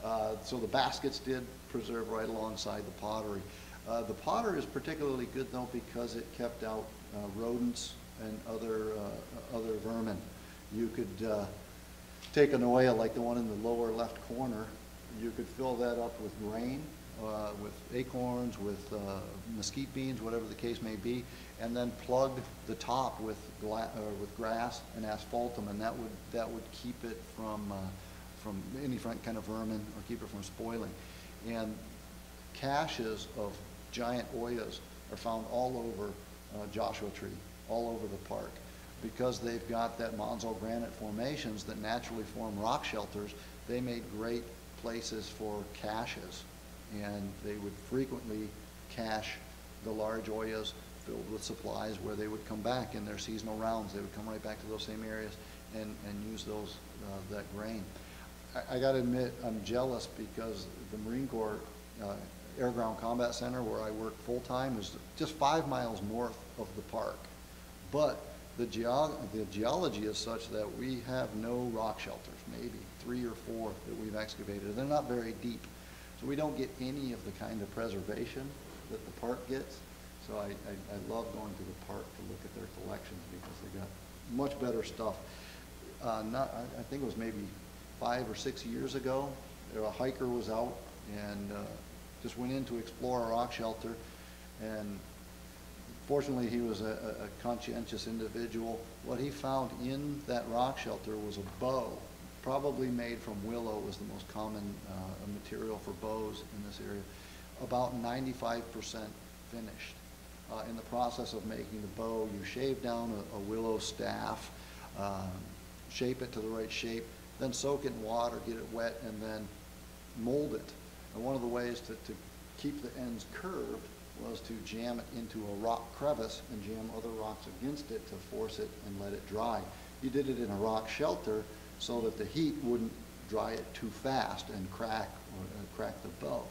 the baskets did preserve right alongside the pottery. The pottery is particularly good though because it kept out rodents and other vermin. You could take an oil like the one in the lower left corner. You could fill that up with grain, with acorns, with mesquite beans, whatever the case may be, and then plug the top with grass and asphaltum, and that would keep it from any kind of vermin or keep it from spoiling. And caches of giant oyas are found all over Joshua Tree, all over the park. Because they've got that Monzo granite formations that naturally form rock shelters, they made great places for caches. And they would frequently cache the large oyas filled with supplies where they would come back in their seasonal rounds. They would come right back to those same areas and use that grain. I got to admit, I'm jealous because the Marine Corps Air Ground Combat Center, where I work full-time, is just 5 miles north of the park. But the geology is such that we have no rock shelters, maybe 3 or 4 that we've excavated. They're not very deep. So we don't get any of the kind of preservation that the park gets. So I love going to the park to look at their collections because they got much better stuff. I think it was maybe 5 or 6 years ago, a hiker was out and just went in to explore a rock shelter, and fortunately he was a conscientious individual. What he found in that rock shelter was a bow, probably made from willow, was the most common material for bows in this area, about 95% finished. In the process of making the bow, you shave down a willow staff, shape it to the right shape, then soak it in water, get it wet, and then mold it. And one of the ways to keep the ends curved was to jam it into a rock crevice and jam other rocks against it to force it and let it dry. You did it in a rock shelter so that the heat wouldn't dry it too fast and crack the bow.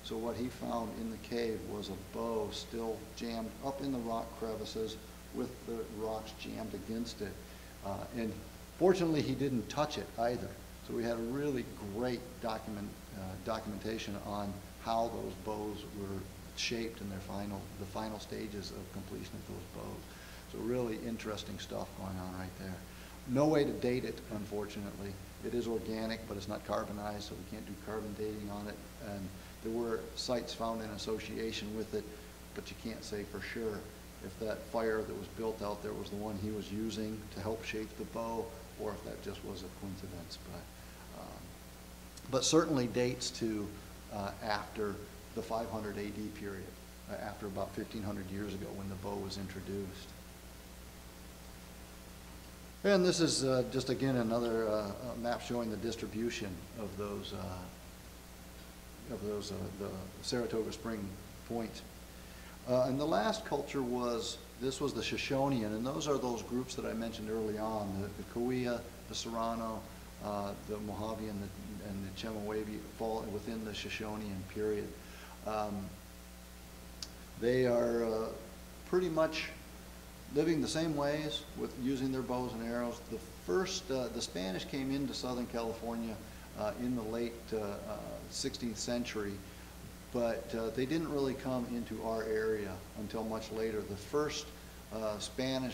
So what he found in the cave was a bow still jammed up in the rock crevices with the rocks jammed against it. And fortunately, he didn't touch it either. So we had a really great documentation on how those bows were shaped in the final stages of completion of those bows. So really interesting stuff going on right there. No way to date it, unfortunately. It is organic, but it's not carbonized, so we can't do carbon dating on it. And there were sites found in association with it, but you can't say for sure if that fire that was built out there was the one he was using to help shape the bow, or if that just was a coincidence. But certainly dates to after the 500 AD period, after about 1,500 years ago when the bow was introduced. And this is just again another map showing the distribution of those the Saratoga Spring Point. And the last culture was the Shoshonean, and those are those groups that I mentioned early on, the Cahuilla, the Serrano, the Mojave, and the Chemehuevi fall within the Shoshonean period. They are pretty much living the same ways with using their bows and arrows. The Spanish came into Southern California in the late 16th century, but they didn't really come into our area until much later. The first Spaniard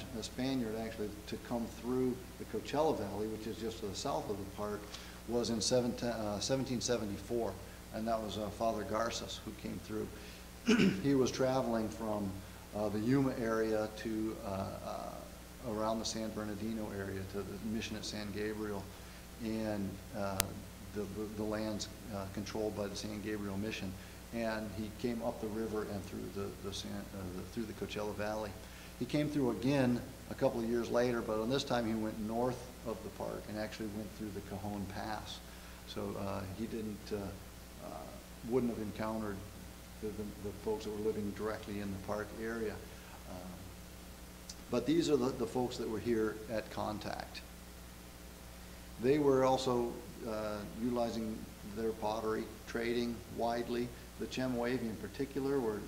actually to come through the Coachella Valley, which is just to the south of the park, was in 1774, and that was Father Garces who came through. He was traveling from the Yuma area to around the San Bernardino area to the mission at San Gabriel, and the lands controlled by the San Gabriel mission. And he came up the river and through the Coachella Valley. He came through again a couple of years later, but on this time he went north of the park and actually went through the Cajon Pass. So he wouldn't have encountered the folks that were living directly in the park area. But these are the folks that were here at Contact. They were also utilizing their pottery, trading widely. The Chemehuevi in particular were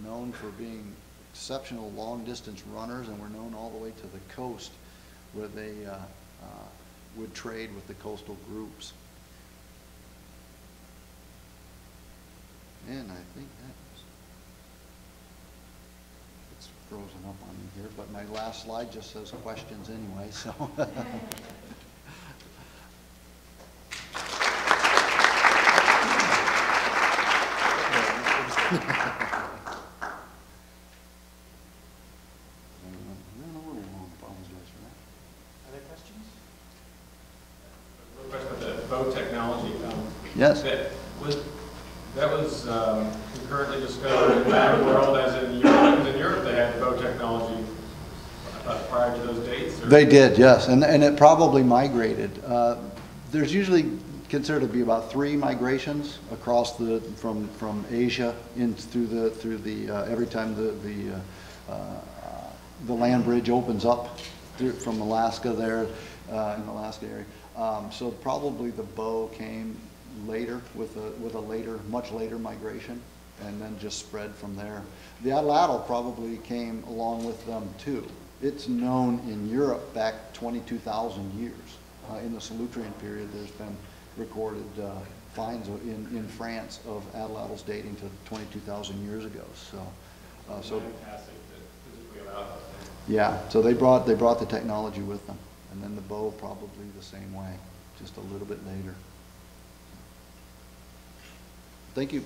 known for being exceptional long-distance runners and were known all the way to the coast where they would trade with the coastal groups. And I think it's frozen up on me here, but my last slide just says questions anyway, so. Yes. That was concurrently discovered in that world as in Europe. In Europe, they had bow technology prior to those dates? Or? They did, yes, and it probably migrated. There's usually considered to be about 3 migrations across from Asia in through the every time the land bridge opens up from Alaska there in the Alaska area. So probably the bow came later with a much later migration, and then just spread from there. The atlatl probably came along with them too. It's known in Europe back 22,000 years. In the Solutrean period, there's been recorded finds in France of atlatls dating to 22,000 years ago. So yeah, so they brought the technology with them, and then the bow probably the same way, just a little bit later. Thank you.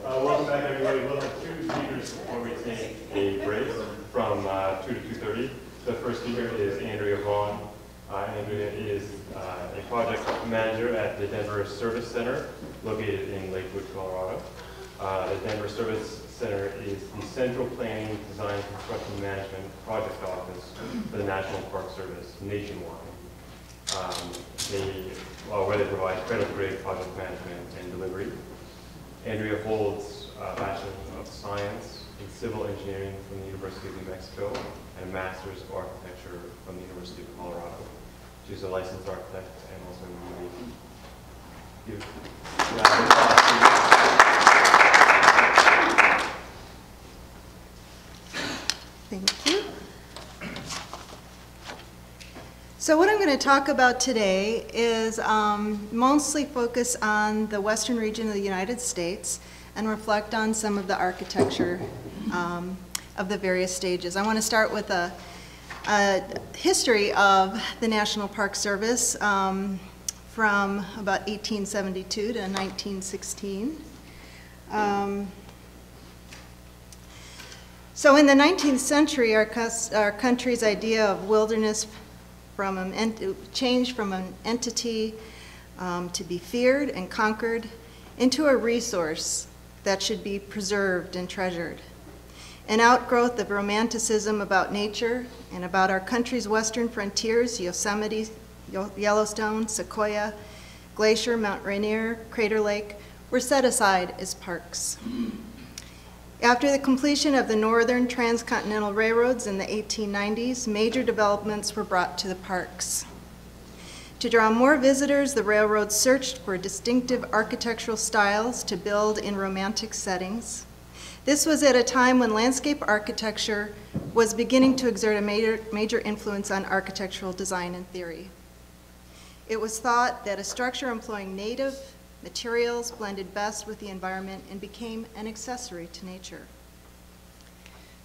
Welcome back, everybody. We'll have 2 speakers before we take a break from 2 to 2:30. The first speaker is Andrea Vaughn. Andrea is a project manager at the Denver Service Center, located in Lakewood, Colorado. The Denver Service Center is the central planning, design, construction management project office for the National Park Service nationwide. Where they provide cradle-to-grave project management and delivery. Andrea holds a Bachelor of Science in Civil Engineering from the University of New Mexico and a Master's of Architecture from the University of Colorado. She's a licensed architect and also a movie. Thank you. So what I'm going to talk about today is mostly focus on the western region of the United States and reflect on some of the architecture of the various stages. I want to start with a history of the National Park Service from about 1872 to 1916. So in the 19th century, our country's idea of wilderness changed from an entity to be feared and conquered into a resource that should be preserved and treasured. An outgrowth of romanticism about nature and about our country's western frontiers, Yosemite, Yellowstone, Sequoia, Glacier, Mount Rainier, Crater Lake, were set aside as parks. After the completion of the northern transcontinental railroads in the 1890s, major developments were brought to the parks. To draw more visitors, the railroads searched for distinctive architectural styles to build in romantic settings. This was at a time when landscape architecture was beginning to exert a major influence on architectural design and theory. It was thought that a structure employing native materials blended best with the environment and became an accessory to nature.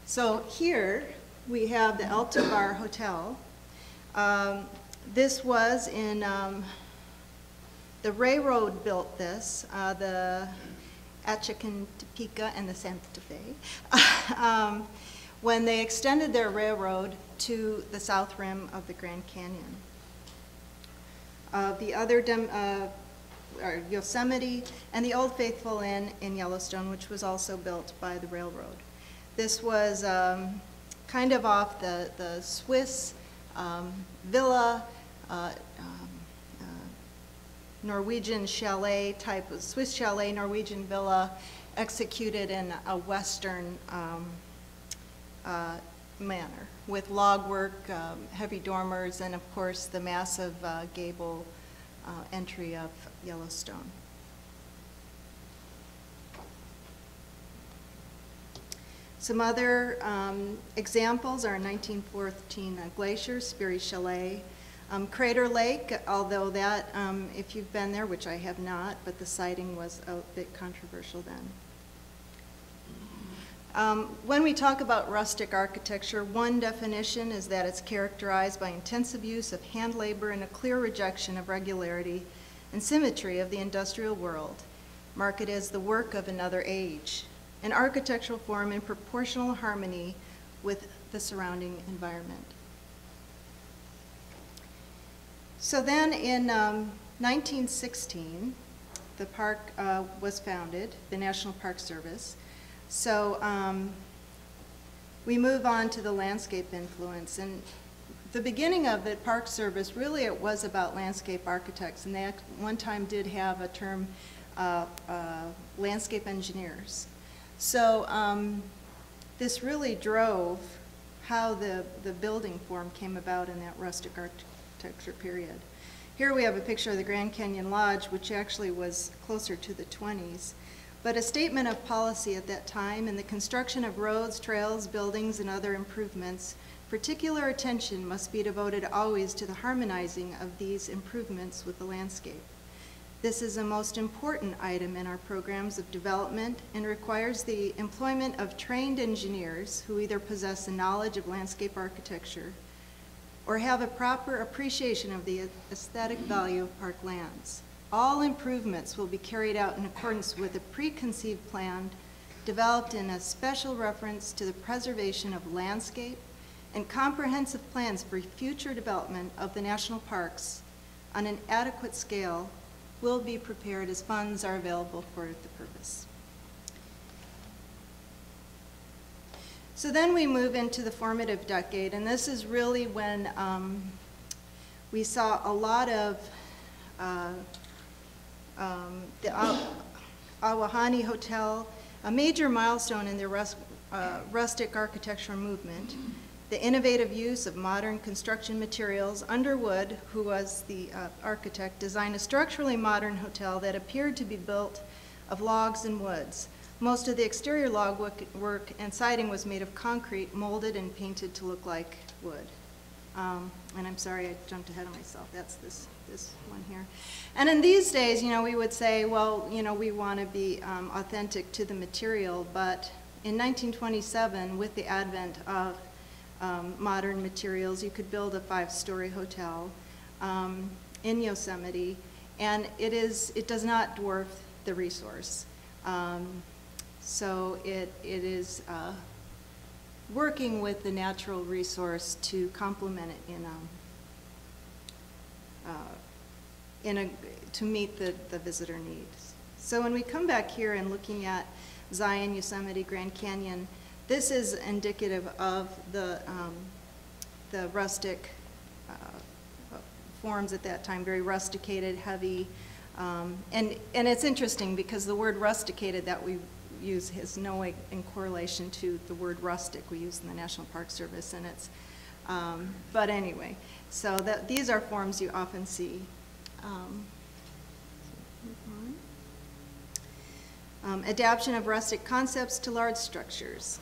So here we have the Alta Bar Hotel. This was in, the railroad built this, the Achicantepica and the Santa Fe, when they extended their railroad to the south rim of the Grand Canyon. The other or Yosemite, and the Old Faithful Inn in Yellowstone, which was also built by the railroad. This was kind of off the Swiss villa, Norwegian chalet type of Swiss chalet, Norwegian villa, executed in a Western manner with log work, heavy dormers, and of course the massive gable entry of Yellowstone. Some other examples are 1914 glacier, Sperry Chalet, Crater Lake, although that, if you've been there, which I have not, but the sighting was a bit controversial then. When we talk about rustic architecture, one definition is that it's characterized by intensive use of hand labor and a clear rejection of regularity and symmetry of the industrial world. Mark it as the work of another age, an architectural form in proportional harmony with the surrounding environment. So then in 1916, the park was founded, the National Park Service. So we move on to the landscape influence. And the beginning of the Park Service, really it was about landscape architects, and they at one time did have a term, landscape engineers. So this really drove how the building form came about in that rustic architecture period. Here we have a picture of the Grand Canyon Lodge, which actually was closer to the 20s. But a statement of policy at that time in the construction of roads, trails, buildings, and other improvements, particular attention must be devoted always to the harmonizing of these improvements with the landscape. This is a most important item in our programs of development and requires the employment of trained engineers who either possess a knowledge of landscape architecture or have a proper appreciation of the aesthetic value of park lands. All improvements will be carried out in accordance with a preconceived plan developed in a special reference to the preservation of landscape and comprehensive plans for future development of the national parks on an adequate scale will be prepared as funds are available for the purpose. So then we move into the formative decade, and this is really when we saw a lot of the Awahani Hotel, a major milestone in the rustic architectural movement, the innovative use of modern construction materials. Underwood, who was the architect, designed a structurally modern hotel that appeared to be built of logs and woods. Most of the exterior log work and siding was made of concrete, molded and painted to look like wood. And I'm sorry, I jumped ahead of myself. That's this one here. And in these days, you know, we would say, well, you know, we want to be authentic to the material, but in 1927, with the advent of modern materials, you could build a 5-story hotel in Yosemite, and it does not dwarf the resource. So it is working with the natural resource to complement it to meet the visitor needs. So when we come back here and looking at Zion, Yosemite, Grand Canyon, this is indicative of the rustic forms at that time, very rusticated, heavy, and it's interesting because the word rusticated that we use has no way in correlation to the word rustic we use in the National Park Service, and it's, but anyway, so these are forms you often see. Adaptation of rustic concepts to large structures.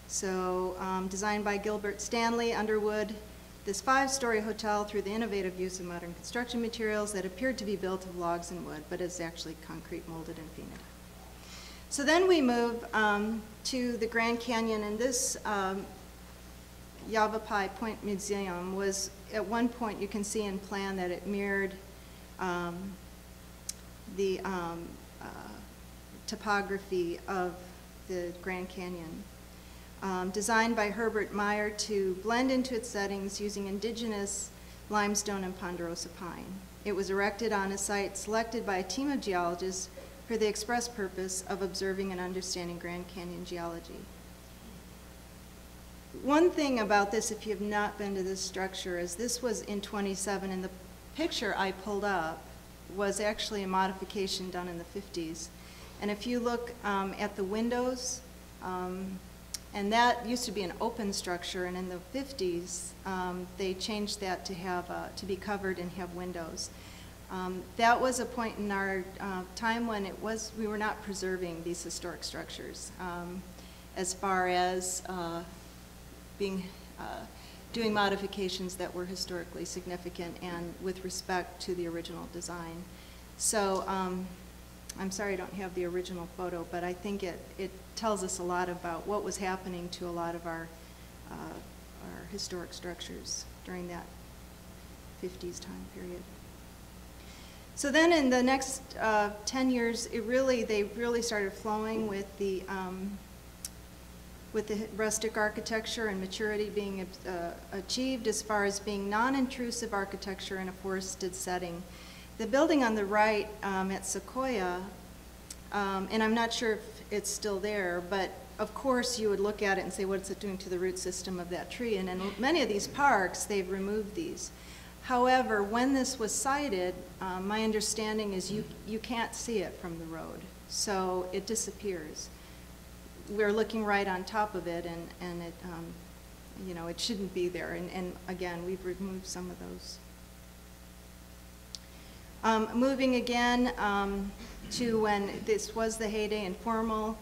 So designed by Gilbert Stanley, Underwood, this 5-story hotel through the innovative use of modern construction materials that appeared to be built of logs and wood, but is actually concrete molded and painted. So then we move to the Grand Canyon, and this Yavapai Point Museum was, at one point you can see in plan that it mirrored the topography of the Grand Canyon. Designed by Herbert Meyer to blend into its settings using indigenous limestone, and ponderosa pine. It was erected on a site selected by a team of geologists for the express purpose of observing and understanding Grand Canyon geology. One thing about this, if you have not been to this structure, is this was in 27, and the picture I pulled up was actually a modification done in the 50s. And if you look at the windows, and that used to be an open structure, and in the 50s, they changed that to have to be covered and have windows. That was a point in our time when we were not preserving these historic structures as far as doing modifications that were historically significant and with respect to the original design. So I'm sorry I don't have the original photo, but I think it tells us a lot about what was happening to a lot of our historic structures during that 50s time period. So then in the next 10 years, they really started flowing with the rustic architecture and maturity being achieved as far as being non-intrusive architecture in a forested setting. The building on the right at Sequoia, and I'm not sure if it's still there, but of course you would look at it and say, what's it doing to the root system of that tree? And in many of these parks, they've removed these. However, when this was sited, my understanding is you can't see it from the road, so it disappears. We're looking right on top of it, and it, you know, it shouldn't be there. And again, we've removed some of those. Moving again to when this was the heyday informal,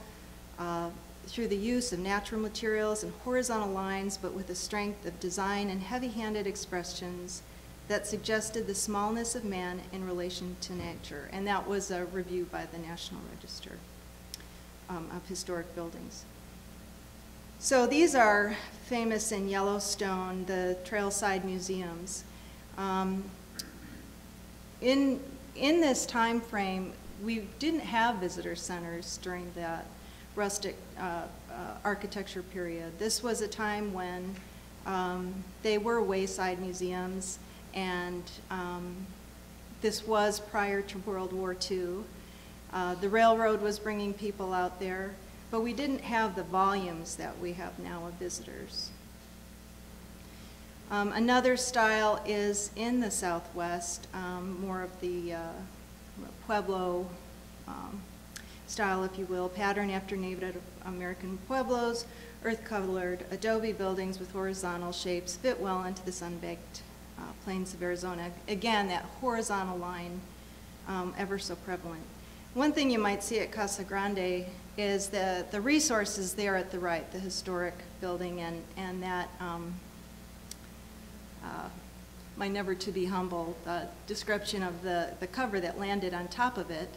through the use of natural materials and horizontal lines, but with the strength of design and heavy-handed expressions that suggested the smallness of man in relation to nature. And that was a review by the National Register of Historic Buildings. So these are famous in Yellowstone, the trailside museums. In this time frame, we didn't have visitor centers during that rustic architecture period. This was a time when they were wayside museums, and this was prior to World War II. The railroad was bringing people out there, but we didn't have the volumes that we have now of visitors. Another style is in the Southwest, more of the Pueblo style, if you will, pattern after Native American pueblos, earth-colored adobe buildings with horizontal shapes fit well into the sun-baked plains of Arizona. Again, that horizontal line, ever so prevalent. One thing you might see at Casa Grande is the resources there at the right, the historic building, and that my never to be humble description of the cover that landed on top of it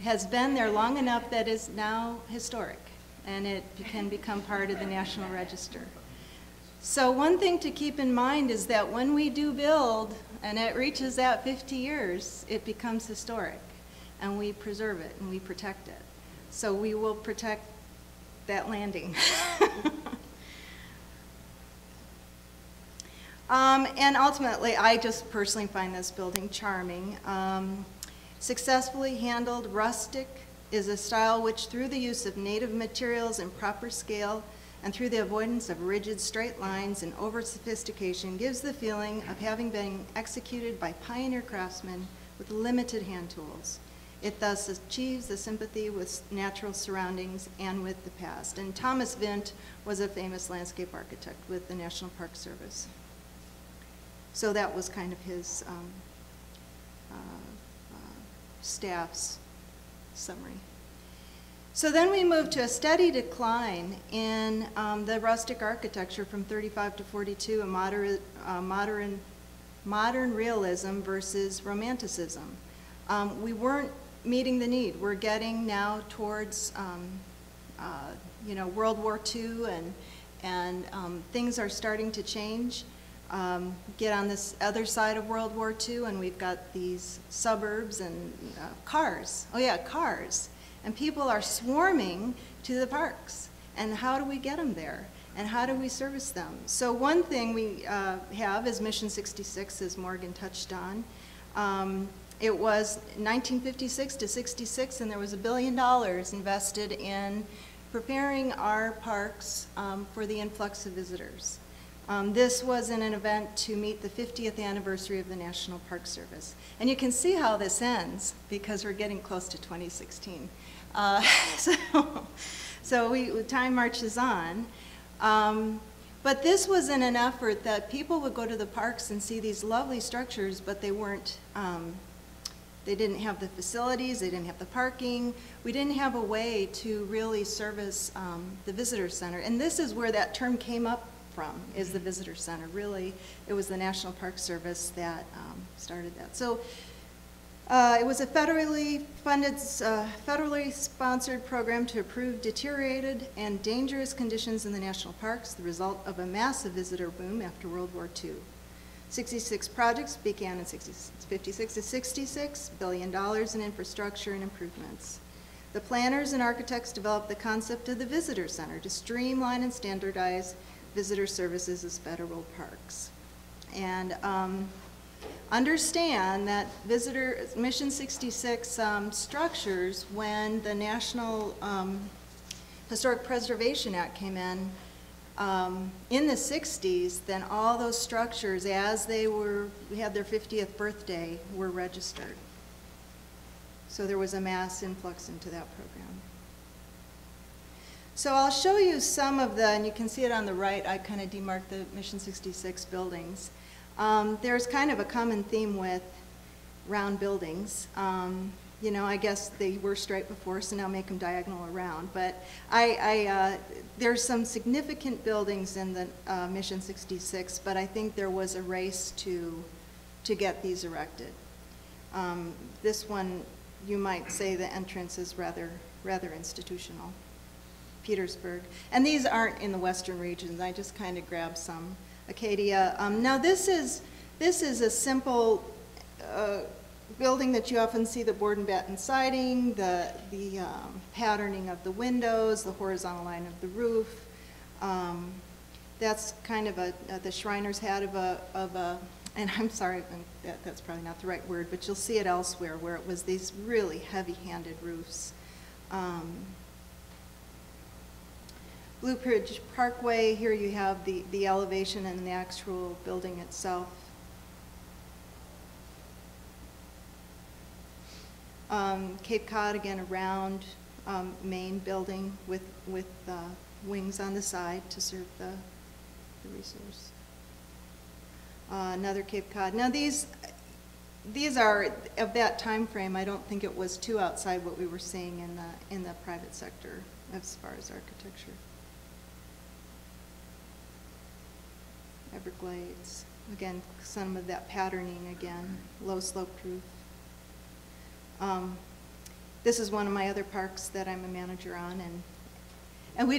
has been there long enough that is now historic, and it can become part of the National Register. So one thing to keep in mind is that when we do build and it reaches that 50 years, it becomes historic, and we preserve it and we protect it. So we will protect that landing. And ultimately, I just personally find this building charming. Successfully handled rustic is a style which, through the use of native materials in proper scale and through the avoidance of rigid straight lines and over-sophistication, gives the feeling of having been executed by pioneer craftsmen with limited hand tools. It thus achieves the sympathy with natural surroundings and with the past. And Thomas Vint was a famous landscape architect with the National Park Service. So that was kind of his staff's summary. So then we moved to a steady decline in the rustic architecture from 35 to 42, a modern realism versus romanticism. We weren't meeting the need. We're getting now towards you know, World War II, and things are starting to change. Get on this other side of World War II, and we've got these suburbs and cars. Oh yeah, cars. And people are swarming to the parks. And how do we get them there? And how do we service them? So one thing we have is Mission 66, as Morgan touched on. It was 1956 to 66, and there was $1 billion invested in preparing our parks for the influx of visitors. This was in an event to meet the 50th anniversary of the National Park Service. And you can see how this ends, because we're getting close to 2016. So time marches on. But this was in an effort that people would go to the parks and see these lovely structures, but they weren't, they didn't have the facilities, they didn't have the parking. We didn't have a way to really service the visitor center. And this is where that term came up from, is the visitor center. Really, it was the National Park Service that started that. So it was a federally funded, federally sponsored program to improve deteriorated and dangerous conditions in the national parks, the result of a massive visitor boom after World War II. 66 projects began in 56 to $66 billion in infrastructure and improvements. The planners and architects developed the concept of the visitor center to streamline and standardize visitor services as federal parks. And understand that Mission 66 structures, when the National Historic Preservation Act came in the 60s, then all those structures, as they had their 50th birthday, were registered. So there was a mass influx into that program. So I'll show you some of and you can see it on the right, I kind of demarked the Mission 66 buildings. There's kind of a common theme with round buildings. You know, I guess they were straight before, so now make them diagonal around. But there's some significant buildings in the Mission 66, but I think there was a race to get these erected. This one, you might say the entrance is rather institutional. Petersburg. And these aren't in the western regions. I just kind of grabbed some. Acadia. Now this is a simple building that you often see, the board and batten siding, the patterning of the windows, the horizontal line of the roof. That's kind of the Shriners had of a, and I'm sorry, that's probably not the right word, but you'll see it elsewhere where it was these really heavy-handed roofs. Blue Ridge Parkway, here you have the elevation and the actual building itself. Cape Cod, again, a round main building with wings on the side to serve the resource. Another Cape Cod. Now these are of that time frame. I don't think it was too outside what we were seeing in the private sector as far as architecture. Everglades, again, some of that patterning again, low sloped roof. This is one of my other parks that I'm a manager on, and we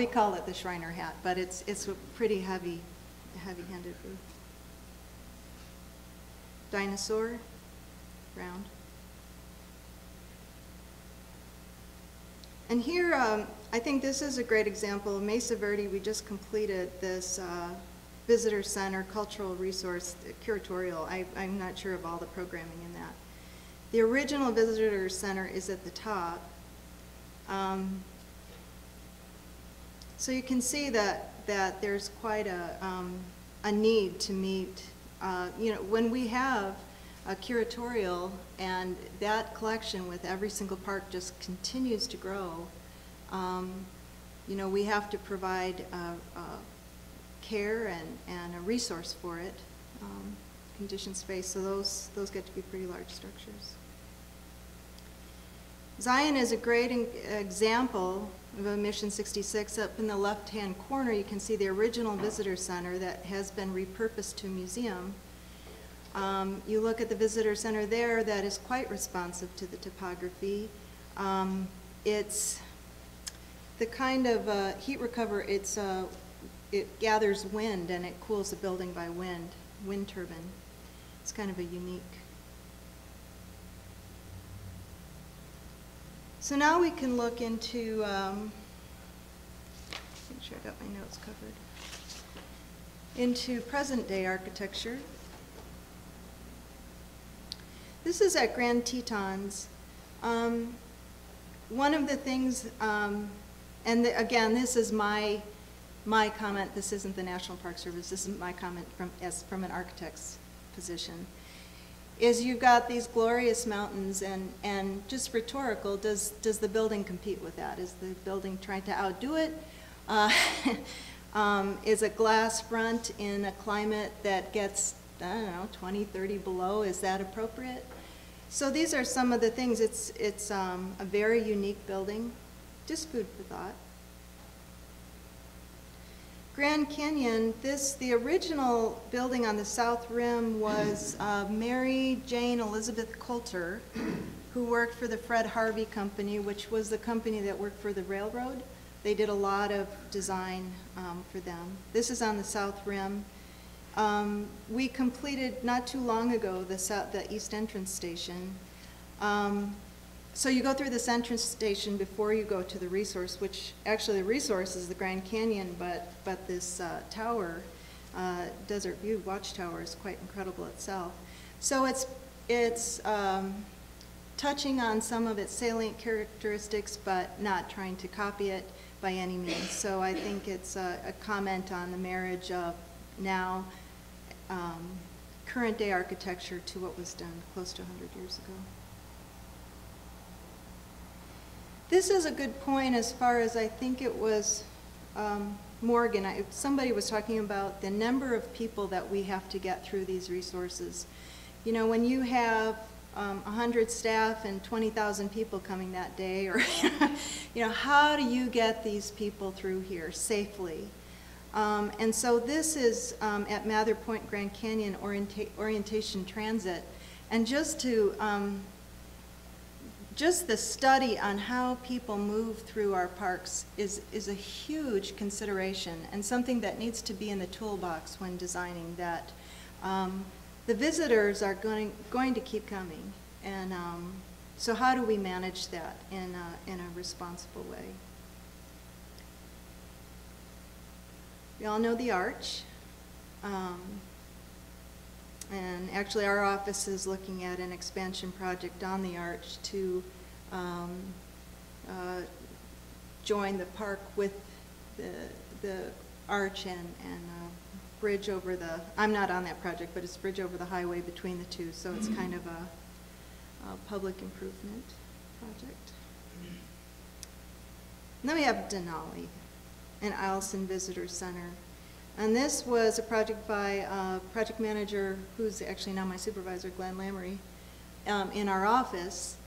call it the Shriner hat, but it's a pretty heavy-handed roof. Dinosaur, round. And here, I think this is a great example. Mesa Verde, we just completed this visitor center, cultural resource, curatorial. I'm not sure of all the programming in that. The original visitor center is at the top. So you can see that there's quite a need to meet, you know, when we have a curatorial and that collection with every single park just continues to grow, you know, we have to provide care and a resource for it, conditioned space, so those get to be pretty large structures. Zion is a great example of a Mission 66. Up in the left-hand corner, you can see the original visitor center that has been repurposed to a museum. You look at the visitor center there, that is quite responsive to the topography. It's the kind of heat recover, it gathers wind and it cools the building by wind turbine. It's kind of a unique. So now we can look into make sure I got my notes covered. Into present-day architecture. This is at Grand Tetons. One of the things, again, this is my comment. This isn't the National Park Service. This is my comment from an architect's position. Is you've got these glorious mountains, and just rhetorical, does the building compete with that? Is the building trying to outdo it? Is a glass front in a climate that gets, I don't know, 20, 30 below, is that appropriate? So these are some of the things. It's a very unique building, just food for thought. Grand Canyon, the original building on the south rim was Mary Jane Elizabeth Coulter, who worked for the Fred Harvey Company, which was the company that worked for the railroad. They did a lot of design for them. This is on the south rim. We completed not too long ago the east entrance station. So you go through this entrance station before you go to the resource, which actually the resource is the Grand Canyon, but this tower, Desert View Watchtower, is quite incredible itself. So it's touching on some of its salient characteristics, but not trying to copy it by any means. So I think it's a comment on the marriage of now current day architecture to what was done close to 100 years ago. This is a good point as far as, I think it was Morgan, somebody was talking about the number of people that we have to get through these resources. You know, when you have 100 staff and 20,000 people coming that day, or you know, how do you get these people through here safely? And so this is at Mather Point Grand Canyon Orientation Transit, and just the study on how people move through our parks is a huge consideration, and something that needs to be in the toolbox when designing that. The visitors are going to keep coming, and so how do we manage that in a responsible way? We all know the arch, and actually our office is looking at an expansion project on the arch to join the park with the arch and bridge over the, I'm not on that project, but it's bridge over the highway between the two, so it's kind of a public improvement project. And then we have Denali, an Eielson Visitor Center. And this was a project by project manager, who's actually now my supervisor, Glenn Lamry, in our office.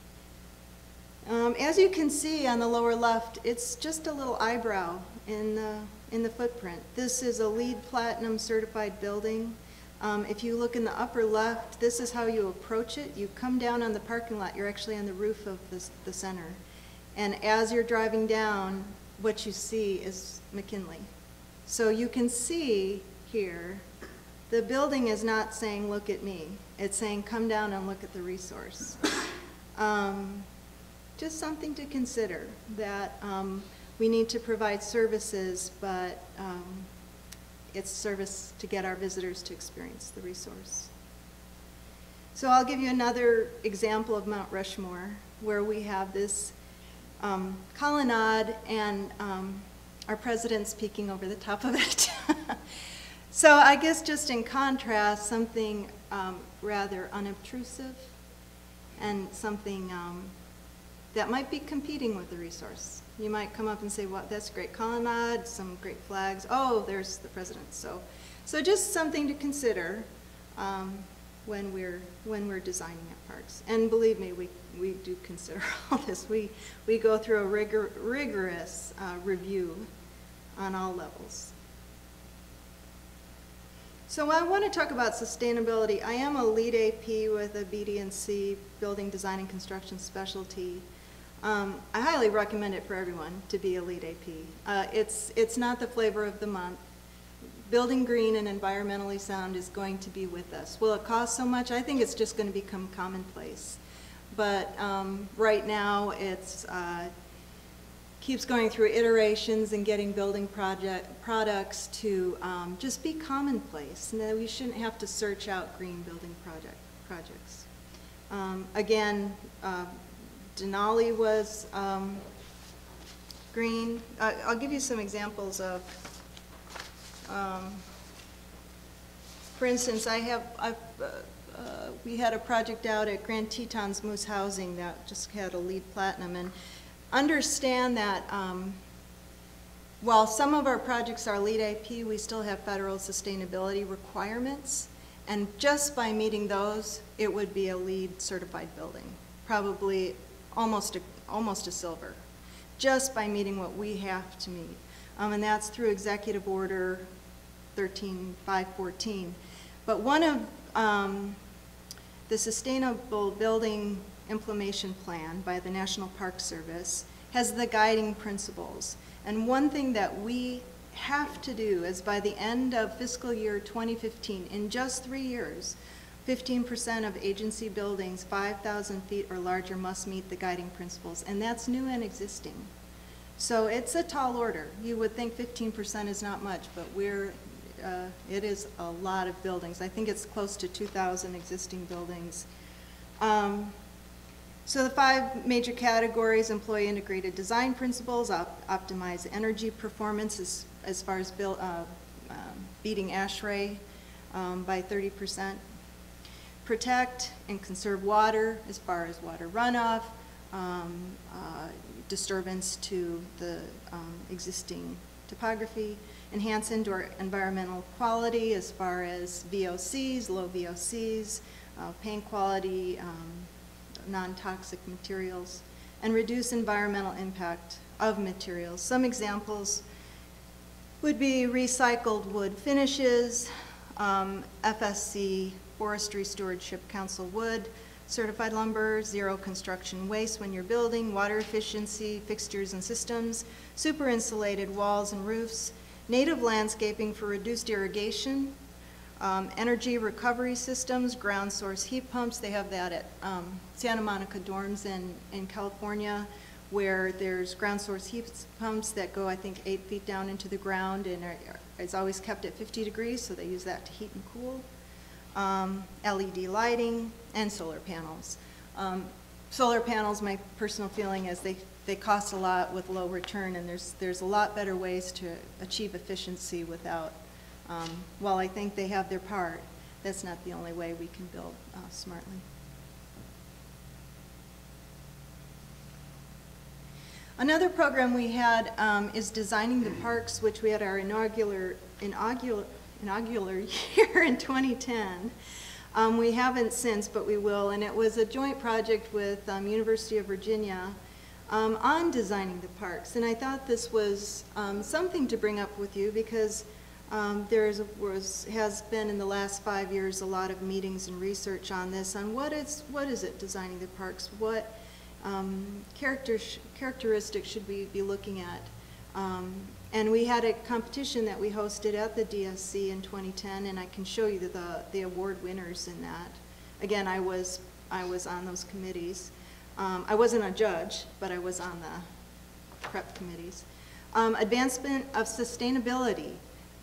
As you can see on the lower left, it's just a little eyebrow in the footprint. This is a LEED Platinum certified building. If you look in the upper left, this is how you approach it. You come down on the parking lot, you're actually on the roof of the center. And as you're driving down, what you see is McKinley. So you can see here, the building is not saying, look at me. It's saying, come down and look at the resource. Just something to consider, that we need to provide services, but it's service to get our visitors to experience the resource. So I'll give you another example of Mount Rushmore, where we have this colonnade and our president's peeking over the top of it. So I guess just in contrast, something rather unobtrusive and something that might be competing with the resource. You might come up and say, well, that's a great colonnade, some great flags. Oh, there's the president. So just something to consider when we're designing our parks. And believe me, we do consider all this. We go through a rigorous review on all levels. So I want to talk about sustainability. I am a lead AP with a BD&C, Building Design and Construction Specialty. I highly recommend it for everyone to be a lead AP. It's not the flavor of the month. Building green and environmentally sound is going to be with us. Will it cost so much? I think it's just going to become commonplace. But right now it's keeps going through iterations and getting building products to just be commonplace, and that we shouldn't have to search out green building projects. Again, Denali was green. I'll give you some examples of, for instance, we had a project out at Grand Tetons Moose Housing that just had a LEED Platinum, and understand that while some of our projects are LEED AP, we still have federal sustainability requirements, and just by meeting those, it would be a LEED certified building, probably almost a silver, just by meeting what we have to meet. And that's through Executive Order 13514. But one of the Sustainable Building Implementation Plan by the National Park Service has the guiding principles. And one thing that we have to do is by the end of fiscal year 2015, in just 3 years, 15% of agency buildings 5,000 feet or larger must meet the guiding principles, and that's new and existing. So it's a tall order. You would think 15% is not much, but it is a lot of buildings. I think it's close to 2,000 existing buildings. So the 5 major categories employ integrated design principles, optimize energy performance as far as beating ASHRAE by 30%, protect and conserve water as far as water runoff, disturbance to the existing topography, enhance indoor environmental quality as far as VOCs, low VOCs, paint quality, non-toxic materials, and reduce environmental impact of materials. Some examples would be recycled wood finishes, FSC, Forestry Stewardship Council wood, certified lumber, zero construction waste when you're building, water efficiency, fixtures and systems, super insulated walls and roofs, native landscaping for reduced irrigation, energy recovery systems, ground source heat pumps. They have that at Santa Monica dorms in California, where there's ground source heat pumps that go, I think, 8 feet down into the ground, and it's always kept at 50 degrees, so they use that to heat and cool. LED lighting, and solar panels. Solar panels, my personal feeling is they cost a lot with low return, and there's a lot better ways to achieve efficiency without, while I think they have their part, that's not the only way we can build smartly. Another program we had is Designing the Parks, which we had our inaugural year in 2010. We haven't since, but we will, and it was a joint project with University of Virginia on designing the parks. And I thought this was something to bring up with you because has been in the last 5 years a lot of meetings and research on this, on what is it designing the parks, what characteristics should we be looking at. And we had a competition that we hosted at the DSC in 2010, and I can show you the award winners in that. Again, I was on those committees. I wasn't a judge, but I was on the prep committees. Advancement of sustainability.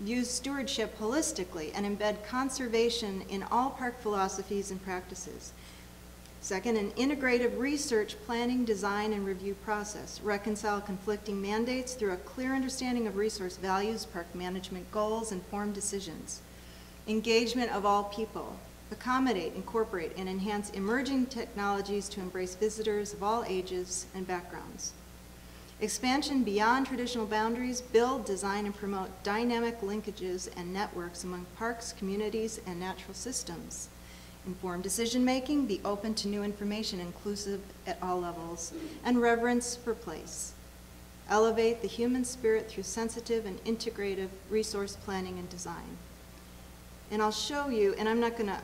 Use stewardship holistically and embed conservation in all park philosophies and practices. Second, an integrative research, planning, design, and review process. Reconcile conflicting mandates through a clear understanding of resource values, park management goals, informed decisions. Engagement of all people. Accommodate, incorporate, and enhance emerging technologies to embrace visitors of all ages and backgrounds. Expansion beyond traditional boundaries. Build, design, and promote dynamic linkages and networks among parks, communities, and natural systems. Informed decision-making, be open to new information, inclusive at all levels, and reverence for place. Elevate the human spirit through sensitive and integrative resource planning and design. And I'll show you, and I'm not going to,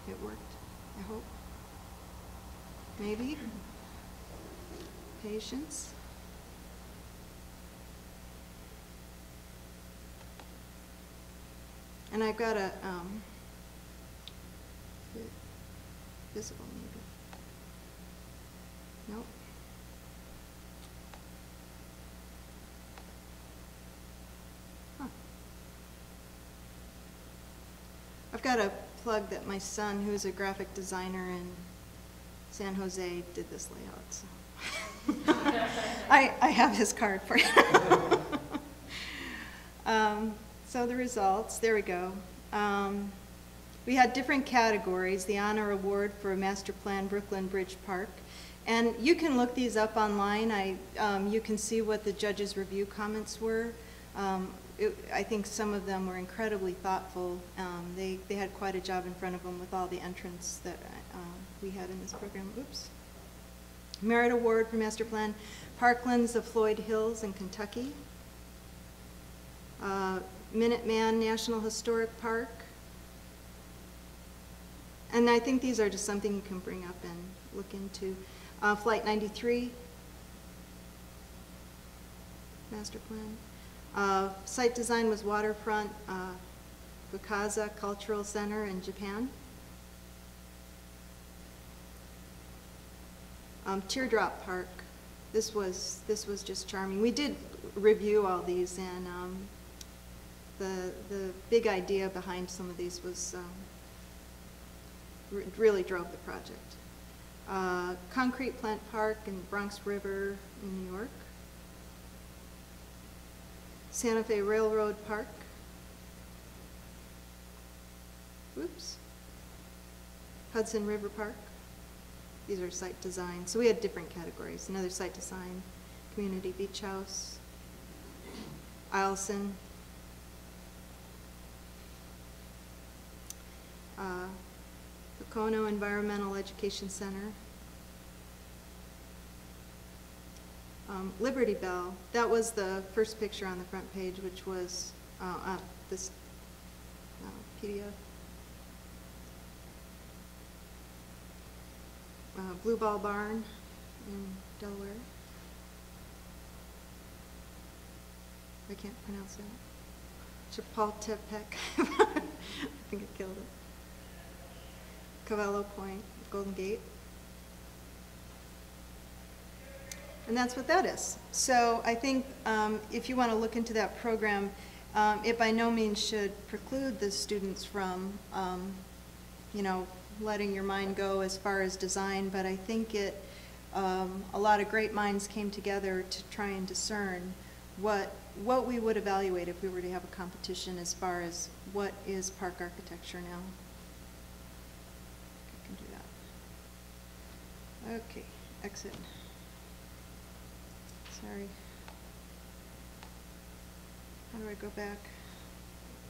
it worked, I hope. Maybe. Patience. And I've got a Visible, maybe. Nope. Huh. I've got a plug that my son, who's a graphic designer in San Jose, did this layout. So. I have his card for you. So the results, there we go. We had different categories, the honor award for Master Plan Brooklyn Bridge Park. And you can look these up online. You can see what the judges' review comments were. I think some of them were incredibly thoughtful. They had quite a job in front of them with all the entrants that we had in this program. Oops. Merit Award for Master Plan Parklands of Floyd Hills in Kentucky. Minuteman National Historic Park. And I think these are just something you can bring up and look into. Flight 93, Master Plan. Site design was waterfront, Fukaza Cultural Center in Japan. Teardrop Park. This was just charming. We did review all these, and the big idea behind some of these was really drove the project. Concrete Plant Park in Bronx River in New York. Santa Fe Railroad Park. Oops. Hudson River Park. These are site design. So we had different categories. Another site design, Community Beach House, Eielson, Pocono Environmental Education Center, Liberty Bell. That was the first picture on the front page, which was this PDF. Blue Ball Barn in Delaware. I can't pronounce that. Chapultepec. I think I killed it. Cavallo Point, Golden Gate. And that's what that is. So I think if you want to look into that program, it by no means should preclude the students from, you know, letting your mind go as far as design, but I think a lot of great minds came together to try and discern what we would evaluate if we were to have a competition as far as what is park architecture now. I can do that. Okay, exit. Sorry. How do I go back?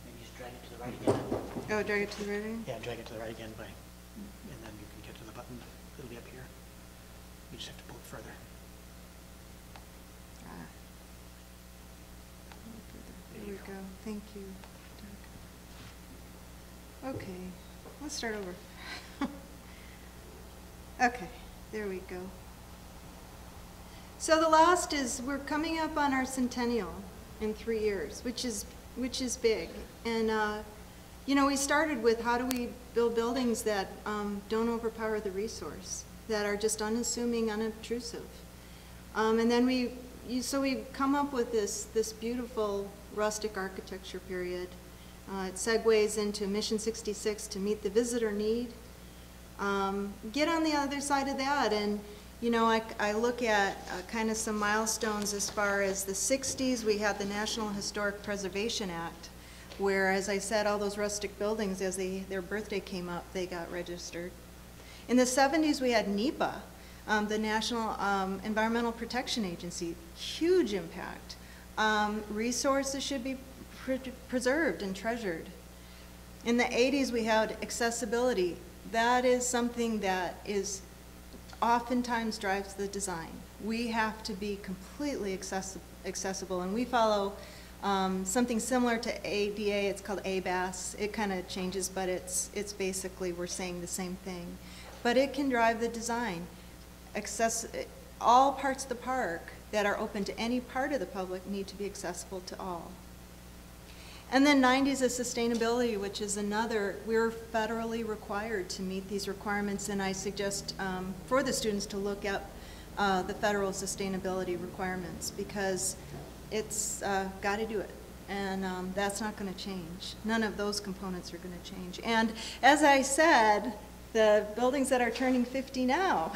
Maybe just drag it to the right again. Oh, drag it to the right again? Yeah, drag it to the right again, and then you can get to the button. It'll be up here. You just have to pull it further. There we go. Thank you, Doug. Okay, let's start over. Okay, there we go. So the last is, we're coming up on our centennial in 3 years, which is big. And you know, we started with how do we build buildings that don't overpower the resource, that are just unassuming, unobtrusive. And then we've come up with this beautiful rustic architecture period. It segues into Mission 66 to meet the visitor need. Get on the other side of that, and you know, I look at kind of some milestones as far as the 60s. We had the National Historic Preservation Act, where, as I said, all those rustic buildings, as their birthday came up, they got registered. In the 70s, we had NEPA, the National Environmental Protection Agency, huge impact. Resources should be preserved and treasured. In the 80s, we had accessibility. That is something that is oftentimes drives the design. We have to be completely accessible, and we follow something similar to ADA. It's called ABAS. It kind of changes, but it's basically, we're saying the same thing. But it can drive the design. All parts of the park that are open to any part of the public need to be accessible to all. And then 90s is sustainability, which is another, we're federally required to meet these requirements, and I suggest for the students to look up the federal sustainability requirements, because it's got to do it. And that's not going to change. None of those components are going to change. And as I said, the buildings that are turning 50 now,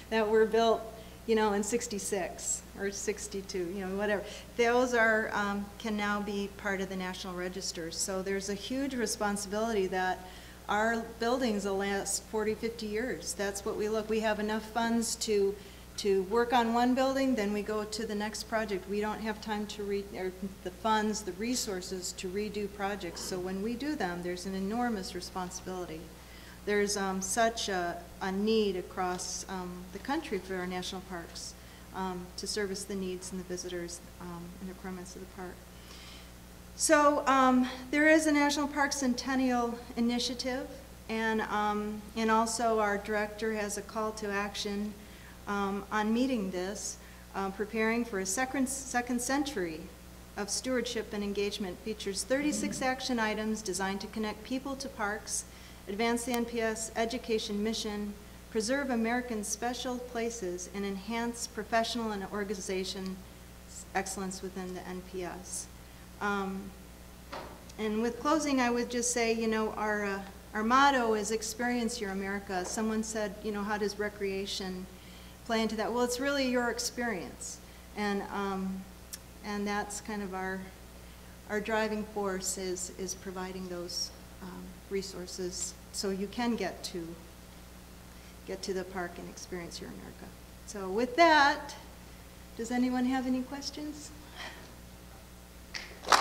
that were built, you know, in 66 or 62, you know, whatever, those are, can now be part of the National Register. So there's a huge responsibility that our buildings will last 40, 50 years. That's what we look. We have enough funds to work on one building, then we go to the next project. We don't have time to the funds, the resources to redo projects. So when we do them, there's an enormous responsibility. There's such a need across the country for our national parks to service the needs and the visitors and the requirements of the park. So there is a National Park Centennial Initiative, and also our director has a call to action on meeting this, preparing for a second century of stewardship and engagement. Features 36 action items designed to connect people to parks, advance the NPS education mission, preserve American special places, and enhance professional and organization excellence within the NPS. And with closing, I would just say, you know, our motto is experience your America. Someone said, you know, how does recreation play into that? Well, it's really your experience, and that's kind of our driving force is providing those resources so you can get to the park and experience your America. So with that, does anyone have any questions? I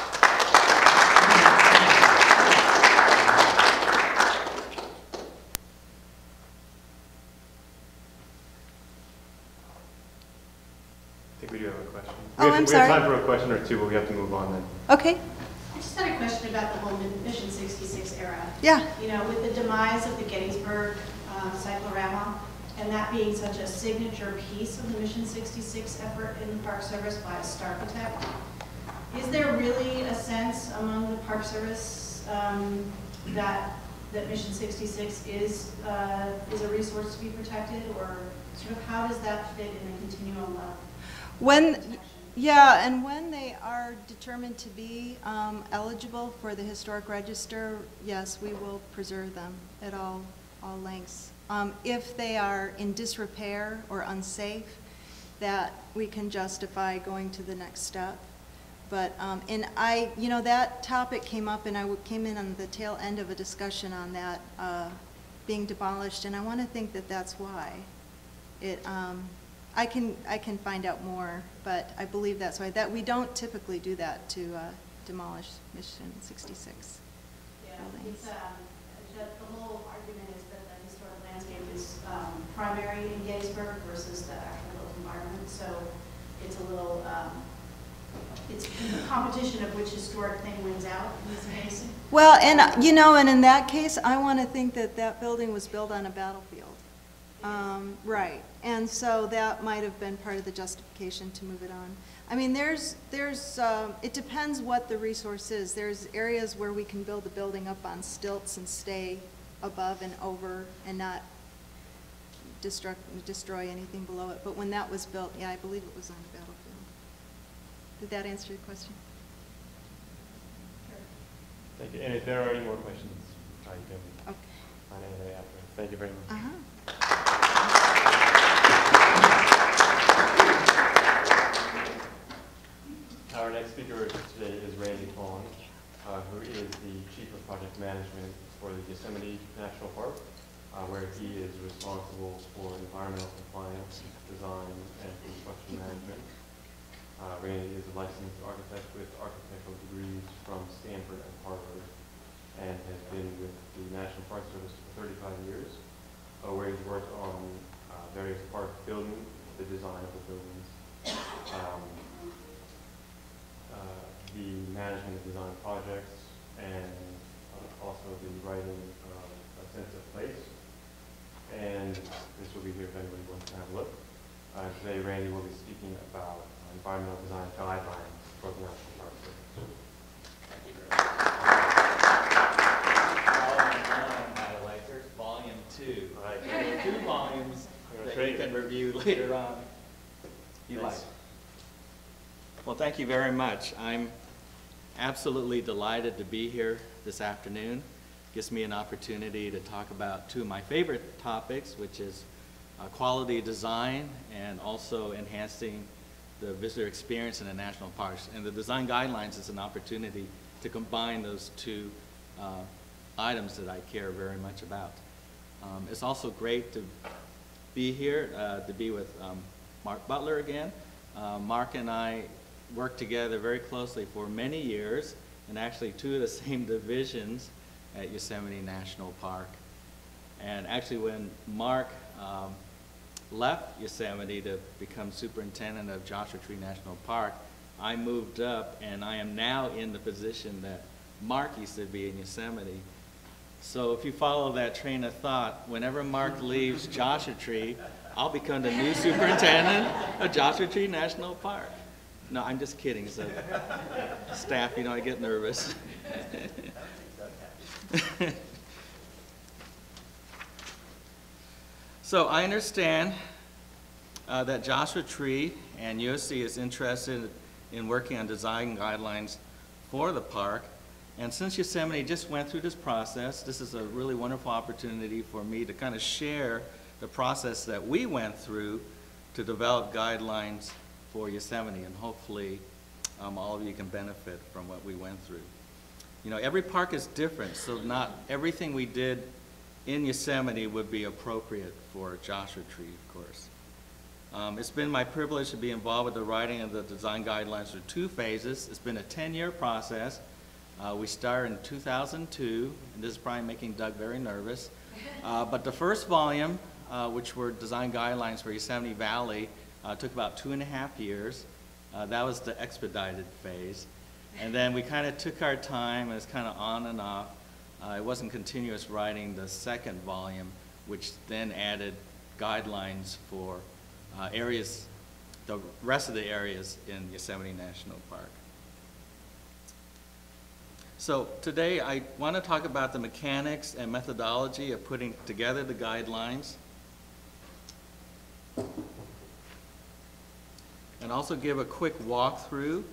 think we do have a question. Oh, I'm sorry. We have time for a question or two, but we have to move on then. Okay. I just had a question about the whole Mission 66 era. Yeah. You know, with the demise of the Gettysburg cyclorama, and that being such a signature piece of the Mission 66 effort in the Park Service by a starchitect, is there really a sense among the Park Service that Mission 66 is a resource to be protected, or sort of how does that fit in the continuum of Yeah, and when they are determined to be eligible for the Historic Register, yes, we will preserve them at all lengths. If they are in disrepair or unsafe, that we can justify going to the next step. But, and you know, that topic came up, and I came in on the tail end of a discussion on that being demolished, and I want to think that that's why. I can find out more, but I believe that's why. That we don't typically do that to demolish Mission 66 buildings. The whole argument is that the historic landscape is primary in Gettysburg versus the actual built environment. So it's a little, it's a competition of which historic thing wins out in this case. Well, and you know, and in that case, I want to think that that building was built on a battlefield. Right, and so that might have been part of the justification to move it on. I mean, it depends what the resource is. There's areas where we can build the building up on stilts and stay above and over and not destroy anything below it. But when that was built, yeah, I believe it was on a battlefield. Did that answer your question? Thank you. And if there are any more questions, you can find anybody after. Thank you very much. Our next speaker today is Randy Tong, who is the Chief of Project Management for the Yosemite National Park, where he is responsible for environmental compliance, design, and construction management. Randy is a licensed architect with architectural degrees from Stanford and Harvard, and has been with the National Park Service for 35 years, where he's worked on various park buildings, the design of the buildings, the management of design projects, and also the writing of a sense of place. And this will be here if anybody wants to have a look. Today, Randy will be speaking about environmental design guidelines for the National Park Service. thank you very much. I'm absolutely delighted to be here this afternoon. Gives me an opportunity to talk about two of my favorite topics, which is quality design and also enhancing the visitor experience in the national parks. And the design guidelines is an opportunity to combine those two items that I care very much about. It's also great to be here, to be with Mark Butler again. Mark and I worked together very closely for many years, and actually two of the same divisions at Yosemite National Park. And actually when Mark left Yosemite to become superintendent of Joshua Tree National Park, I moved up, and I am now in the position that Mark used to be in Yosemite. So if you follow that train of thought, whenever Mark leaves Joshua Tree, I'll become the new superintendent of Joshua Tree National Park. No, I'm just kidding. So staff, you know, I get nervous. So I understand that Joshua Tree and USC is interested in working on design guidelines for the park. And since Yosemite just went through this process, this is a really wonderful opportunity for me to kind of share the process that we went through to develop guidelines for Yosemite, and hopefully all of you can benefit from what we went through. You know, every park is different, so not everything we did in Yosemite would be appropriate for Joshua Tree, of course. It's been my privilege to be involved with the writing of the design guidelines through two phases. It's been a 10-year process. We started in 2002, and this is probably making Doug very nervous. But the first volume, which were design guidelines for Yosemite Valley, took about 2.5 years. That was the expedited phase. And then we kind of took our time, and it's kind of on and off. It wasn't continuous writing the second volume, which then added guidelines for areas, the rest of the areas in Yosemite National Park. So today I want to talk about the mechanics and methodology of putting together the guidelines, and also give a quick walkthrough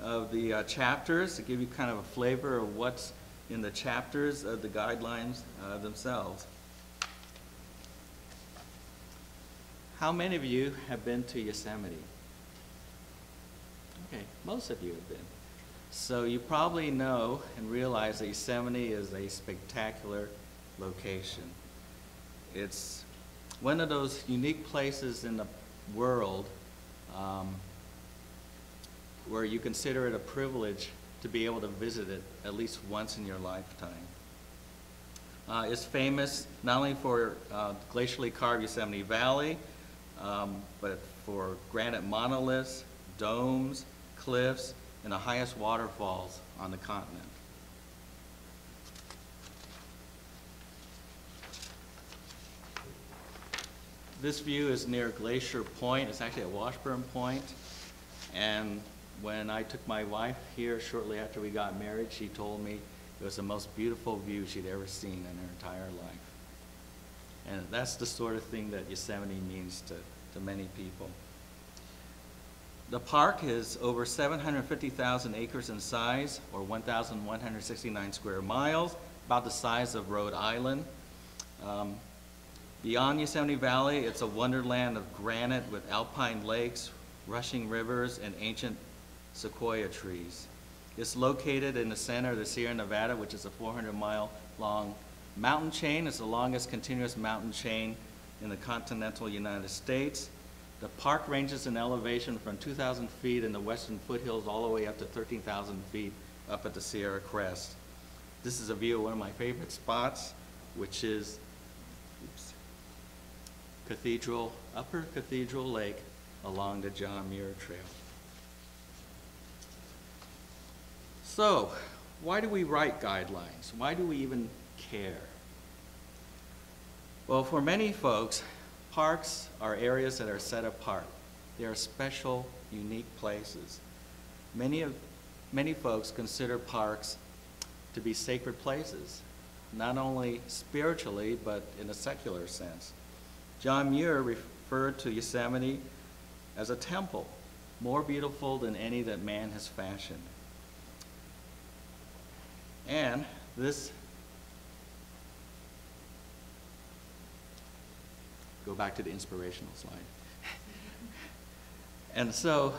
of the chapters to give you kind of a flavor of what's in the chapters of the guidelines themselves. How many of you have been to Yosemite? Okay, most of you have been. So you probably know and realize that Yosemite is a spectacular location. It's one of those unique places in the world where you consider it a privilege to be able to visit it at least once in your lifetime. It's famous not only for glacially carved Yosemite Valley, but for granite monoliths, domes, cliffs, and the highest waterfalls on the continent. This view is near Glacier Point. It's actually at Washburn Point. And when I took my wife here shortly after we got married, she told me it was the most beautiful view she'd ever seen in her entire life. And that's the sort of thing that Yosemite means to many people. The park is over 750,000 acres in size, or 1,169 square miles, about the size of Rhode Island. Beyond Yosemite Valley, it's a wonderland of granite with alpine lakes, rushing rivers, and ancient sequoia trees. It's located in the center of the Sierra Nevada, which is a 400-mile-long mountain chain. It's the longest continuous mountain chain in the continental United States. The park ranges in elevation from 2,000 feet in the western foothills all the way up to 13,000 feet up at the Sierra Crest. This is a view of one of my favorite spots, which is Upper Cathedral Lake along the John Muir Trail. So, why do we write guidelines? Why do we even care? Well, for many folks, parks are areas that are set apart. They are special, unique places. Many folks consider parks to be sacred places, not only spiritually, but in a secular sense. John Muir referred to Yosemite as a temple, more beautiful than any that man has fashioned. And this, go back to the inspirational slide. And so,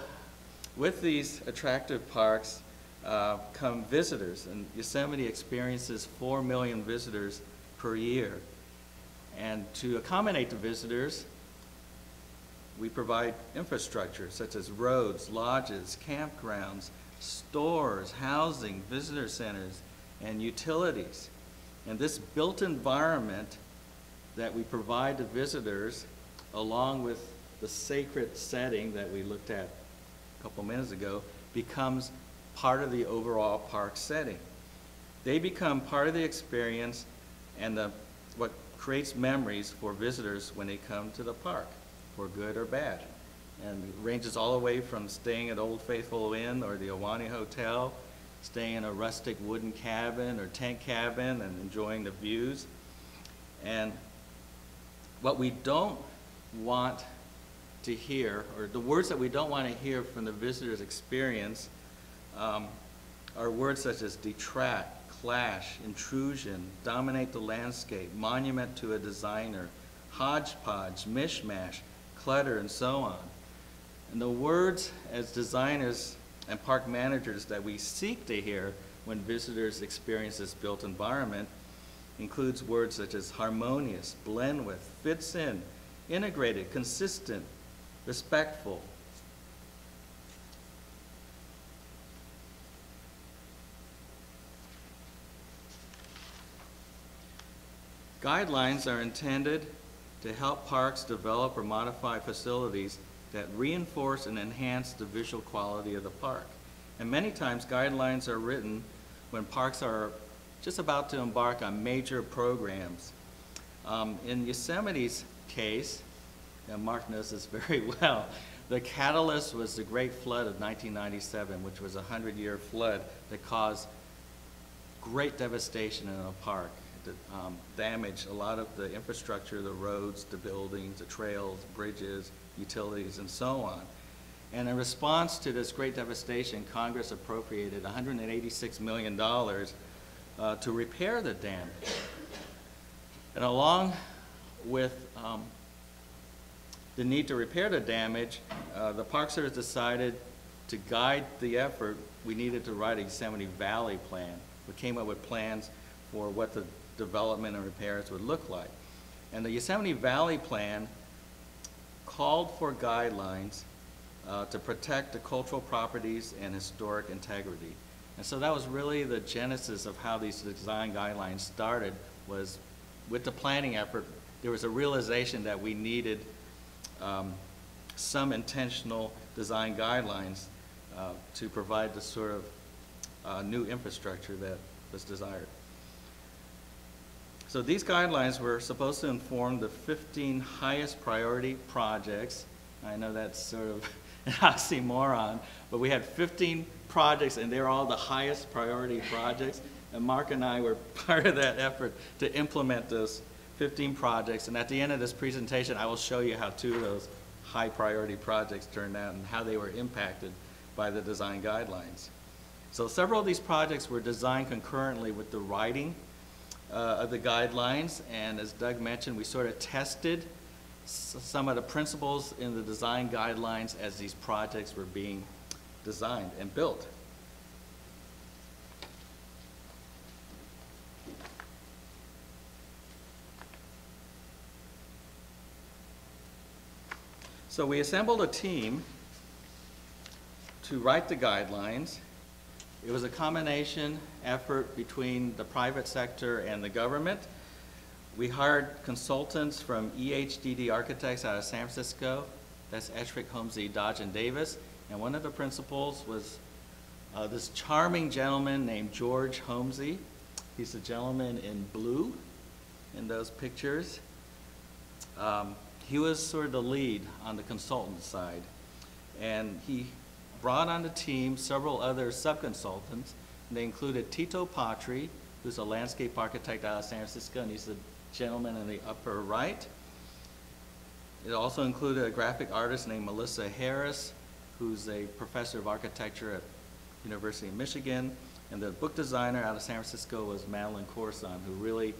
with these attractive parks come visitors, and Yosemite experiences 4 million visitors per year. And to accommodate the visitors, we provide infrastructure such as roads, lodges, campgrounds, stores, housing, visitor centers, and utilities. And this built environment that we provide to visitors, along with the sacred setting that we looked at a couple minutes ago, becomes part of the overall park setting. They become part of the experience and what creates memories for visitors when they come to the park, for good or bad. And it ranges all the way from staying at Old Faithful Inn or the Ahwahnee Hotel, staying in a rustic wooden cabin or tent cabin and enjoying the views. And what we don't want to hear, or the words that we don't want to hear from the visitor's experience, are words such as detract, clash, intrusion, dominate the landscape, monument to a designer, hodgepodge, mishmash, clutter, and so on. And the words as designers and park managers that we seek to hear when visitors experience this built environment includes words such as harmonious, blend with, fits in, integrated, consistent, respectful. Guidelines are intended to help parks develop or modify facilities that reinforce and enhance the visual quality of the park. And many times guidelines are written when parks are just about to embark on major programs. In Yosemite's case, and Mark knows this very well, the catalyst was the Great Flood of 1997, which was a 100-year flood that caused great devastation in the park. It damaged a lot of the infrastructure, the roads, the buildings, the trails, bridges, utilities, and so on. And in response to this great devastation, Congress appropriated $186 million to repair the damage. And along with the need to repair the damage, the Park Service decided to guide the effort, we needed to write a Yosemite Valley plan. We came up with plans for what the development and repairs would look like. And the Yosemite Valley plan called for guidelines to protect the cultural properties and historic integrity. And so that was really the genesis of how these design guidelines started, was with the planning effort, there was a realization that we needed some intentional design guidelines to provide the sort of new infrastructure that was desired. So these guidelines were supposed to inform the 15 highest priority projects. I know that's sort of an oxymoron, but we had 15 projects and they're all the highest priority projects. And Mark and I were part of that effort to implement those 15 projects. And at the end of this presentation, I will show you how 2 of those high priority projects turned out and how they were impacted by the design guidelines. So several of these projects were designed concurrently with the writing of the guidelines, and as Doug mentioned, we sort of tested some of the principles in the design guidelines as these projects were being designed and built. So we assembled a team to write the guidelines. It was a combination effort between the private sector and the government. We hired consultants from Ph.D. architects out of San Francisco. That's Esherick, Holmesy, Dodge, and Davis. And one of the principals was this charming gentleman named George Holmesy. He's the gentleman in blue in those pictures. He was sort of the lead on the consultant side. And he brought on the team several other sub-consultants. They included Tito Patri, who's a landscape architect out of San Francisco, and he's the gentleman in the upper right. It also included a graphic artist named Melissa Harris, who's a professor of architecture at University of Michigan, and the book designer out of San Francisco was Madeline Corson, who really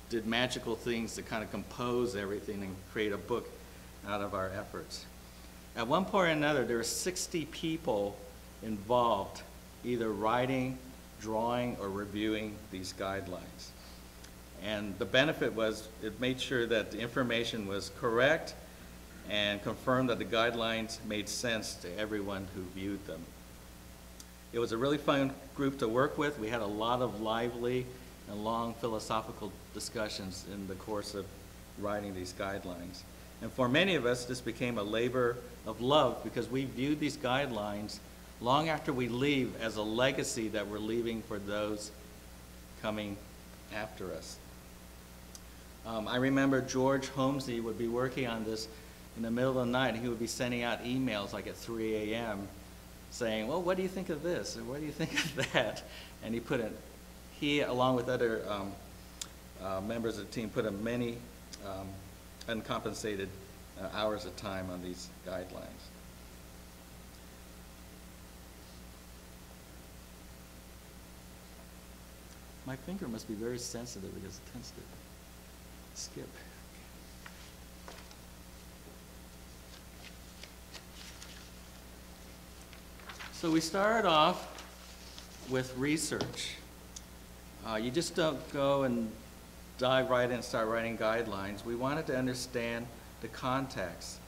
did magical things to kind of compose everything and create a book out of our efforts. At one point or another, there were 60 people involved, either writing, drawing, or reviewing these guidelines. And the benefit was it made sure that the information was correct and confirmed that the guidelines made sense to everyone who viewed them. It was a really fun group to work with. We had a lot of lively and long philosophical discussions in the course of writing these guidelines. And for many of us, this became a labor of love because we viewed these guidelines long after we leave as a legacy that we're leaving for those coming after us. I remember George Holmesy would be working on this in the middle of the night, and he would be sending out emails like at 3 a.m. saying, well, what do you think of this? Or what do you think of that? And he, along with other members of the team, put in many uncompensated hours of time on these guidelines. My finger must be very sensitive because it tends to skip. So we started off with research. You just don't go and dive right in and start writing guidelines. We wanted to understand the context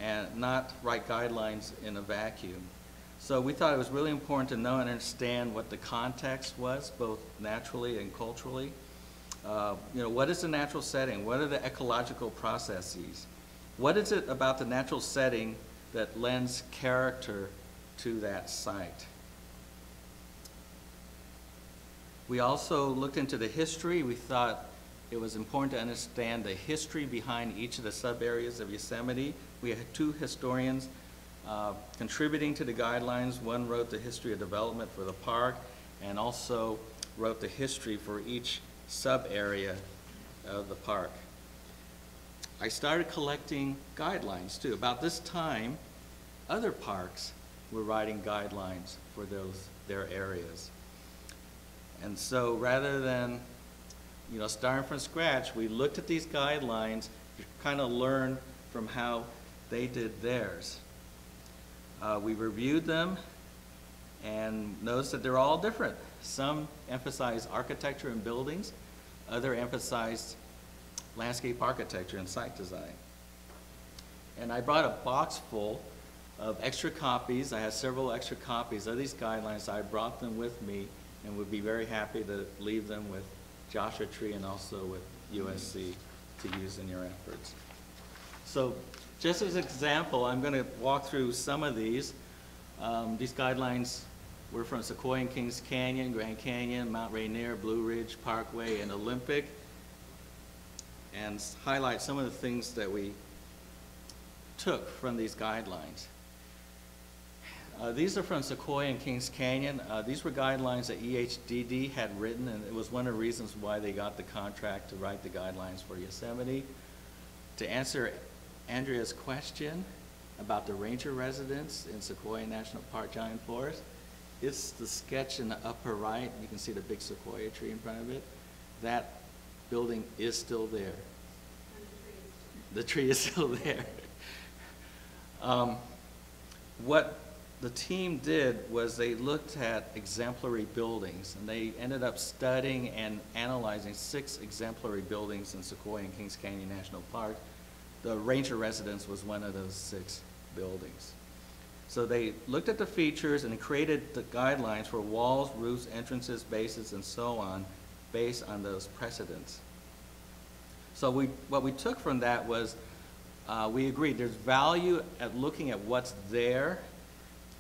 and not write guidelines in a vacuum. So we thought it was really important to know and understand what the context was, both naturally and culturally. What is the natural setting? What are the ecological processes? What is it about the natural setting that lends character to that site? We also looked into the history. We thought it was important to understand the history behind each of the sub-areas of Yosemite. We had two historians contributing to the guidelines. One wrote the history of development for the park and also wrote the history for each sub-area of the park. I started collecting guidelines too. About this time, other parks were writing guidelines for their areas. And so rather than starting from scratch, we looked at these guidelines to kind of learn from how they did theirs. We reviewed them and noticed that they're all different. Some emphasize architecture and buildings, other emphasized landscape architecture and site design. And I brought a box full of extra copies. I had several extra copies of these guidelines. I brought them with me and would be very happy to leave them with Joshua Tree and also with USC to use in your efforts. So just as an example, I'm going to walk through some of these. These guidelines were from Sequoia and Kings Canyon, Grand Canyon, Mount Rainier, Blue Ridge Parkway, and Olympic, and highlight some of the things that we took from these guidelines. These are from Sequoia and Kings Canyon. These were guidelines that EHDD had written, and it was one of the reasons why they got the contract to write the guidelines for Yosemite. To answer Andrea's question about the ranger residence in Sequoia National Park Giant Forest, it's the sketch in the upper right. You can see the big sequoia tree in front of it. That building is still there. The tree is still there. What the team did was they looked at exemplary buildings, and they ended up studying and analyzing 6 exemplary buildings in Sequoia and Kings Canyon National Park. The ranger residence was one of those 6 buildings. So they looked at the features and created the guidelines for walls, roofs, entrances, bases, and so on, based on those precedents. So what we took from that was we agreed there's value at looking at what's there,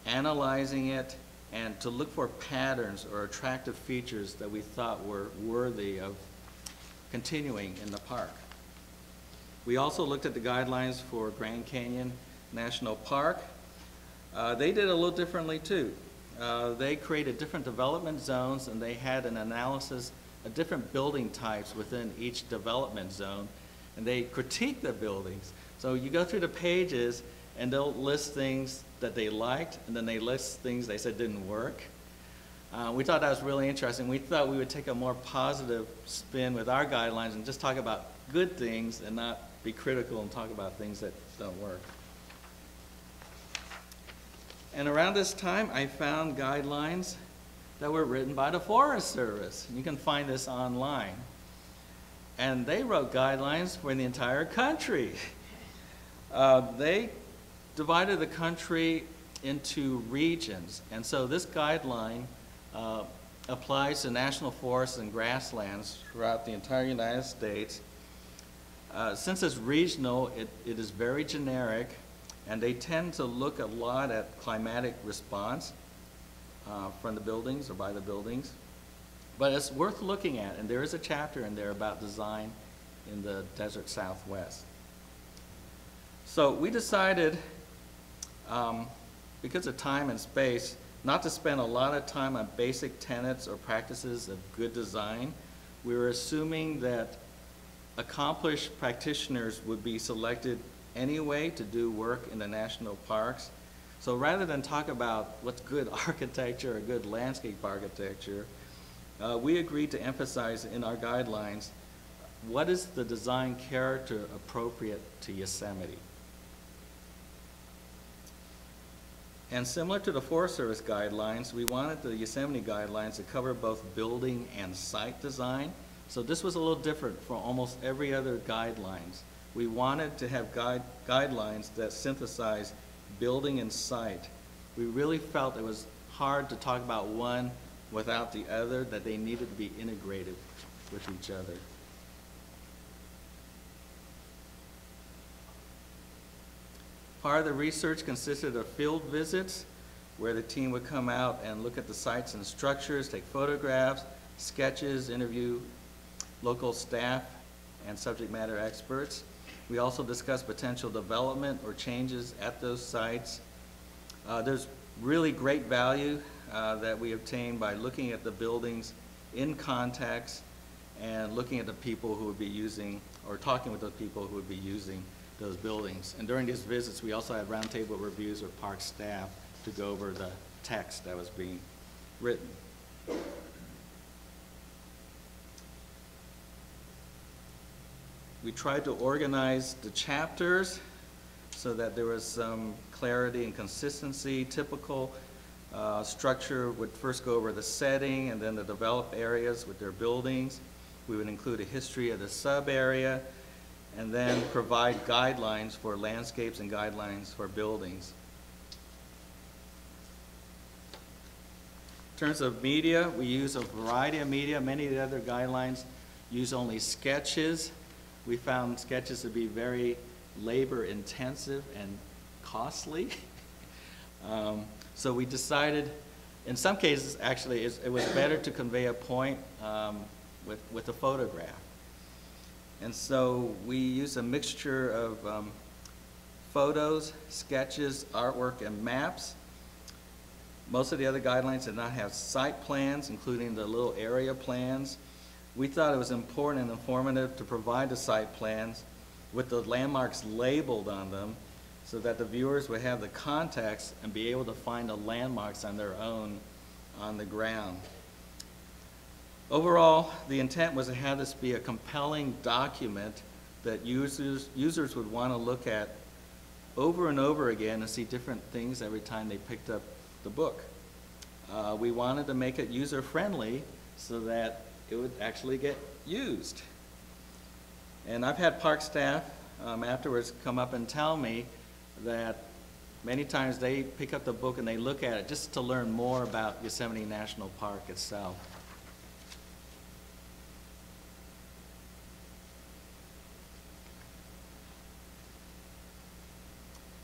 analyzing it, and to look for patterns or attractive features that we thought were worthy of continuing in the park. We also looked at the guidelines for Grand Canyon National Park. They did it a little differently too. They created different development zones, and they had an analysis of different building types within each development zone, and they critiqued the buildings. So you go through the pages and they'll list things that they liked, and then they list things they said didn't work. We thought that was really interesting. We thought we would take a more positive spin with our guidelines and just talk about good things and not be critical and talk about things that don't work. And around this time, I found guidelines that were written by the Forest Service. You can find this online. And they wrote guidelines for the entire country. They divided the country into regions. And so this guideline applies to national forests and grasslands throughout the entire United States. Since it's regional, it is very generic, and they tend to look a lot at climatic response from the buildings or by the buildings. But it's worth looking at, and there is a chapter in there about design in the desert Southwest. So we decided, because of time and space, not to spend a lot of time on basic tenets or practices of good design. We were assuming that accomplished practitioners would be selected anyway to do work in the national parks. So rather than talk about what's good architecture or good landscape architecture, we agreed to emphasize in our guidelines what is the design character appropriate to Yosemite. And similar to the Forest Service guidelines, we wanted the Yosemite guidelines to cover both building and site design. So this was a little different from almost every other guidelines. We wanted to have guidelines that synthesize building and site. We really felt it was hard to talk about one without the other, that they needed to be integrated with each other. Part of the research consisted of field visits, where the team would come out and look at the sites and structures, take photographs, sketches, interview local staff and subject matter experts. We also discussed potential development or changes at those sites. There's really great value that we obtain by looking at the buildings in context and looking at the people who would be using, or talking with those people who would be using those buildings. And during these visits, we also had roundtable reviews with park staff to go over the text that was being written. We tried to organize the chapters so that there was some clarity and consistency. Typical structure would first go over the setting and then the developed areas with their buildings. We would include a history of the sub-area and then provide guidelines for landscapes and guidelines for buildings. In terms of media, we use a variety of media. Many of the other guidelines use only sketches. We found sketches to be very labor intensive and costly. So we decided, in some cases actually, it was better to convey a point with a photograph. And so we use a mixture of photos, sketches, artwork, and maps. Most of the other guidelines did not have site plans, including the little area plans. We thought it was important and informative to provide the site plans with the landmarks labeled on them so that the viewers would have the context and be able to find the landmarks on their own on the ground. Overall, the intent was to have this be a compelling document that users would want to look at over and over again and see different things every time they picked up the book. We wanted to make it user-friendly so that it would actually get used. And I've had park staff afterwards come up and tell me that many times they pick up the book and they look at it just to learn more about Yosemite National Park itself.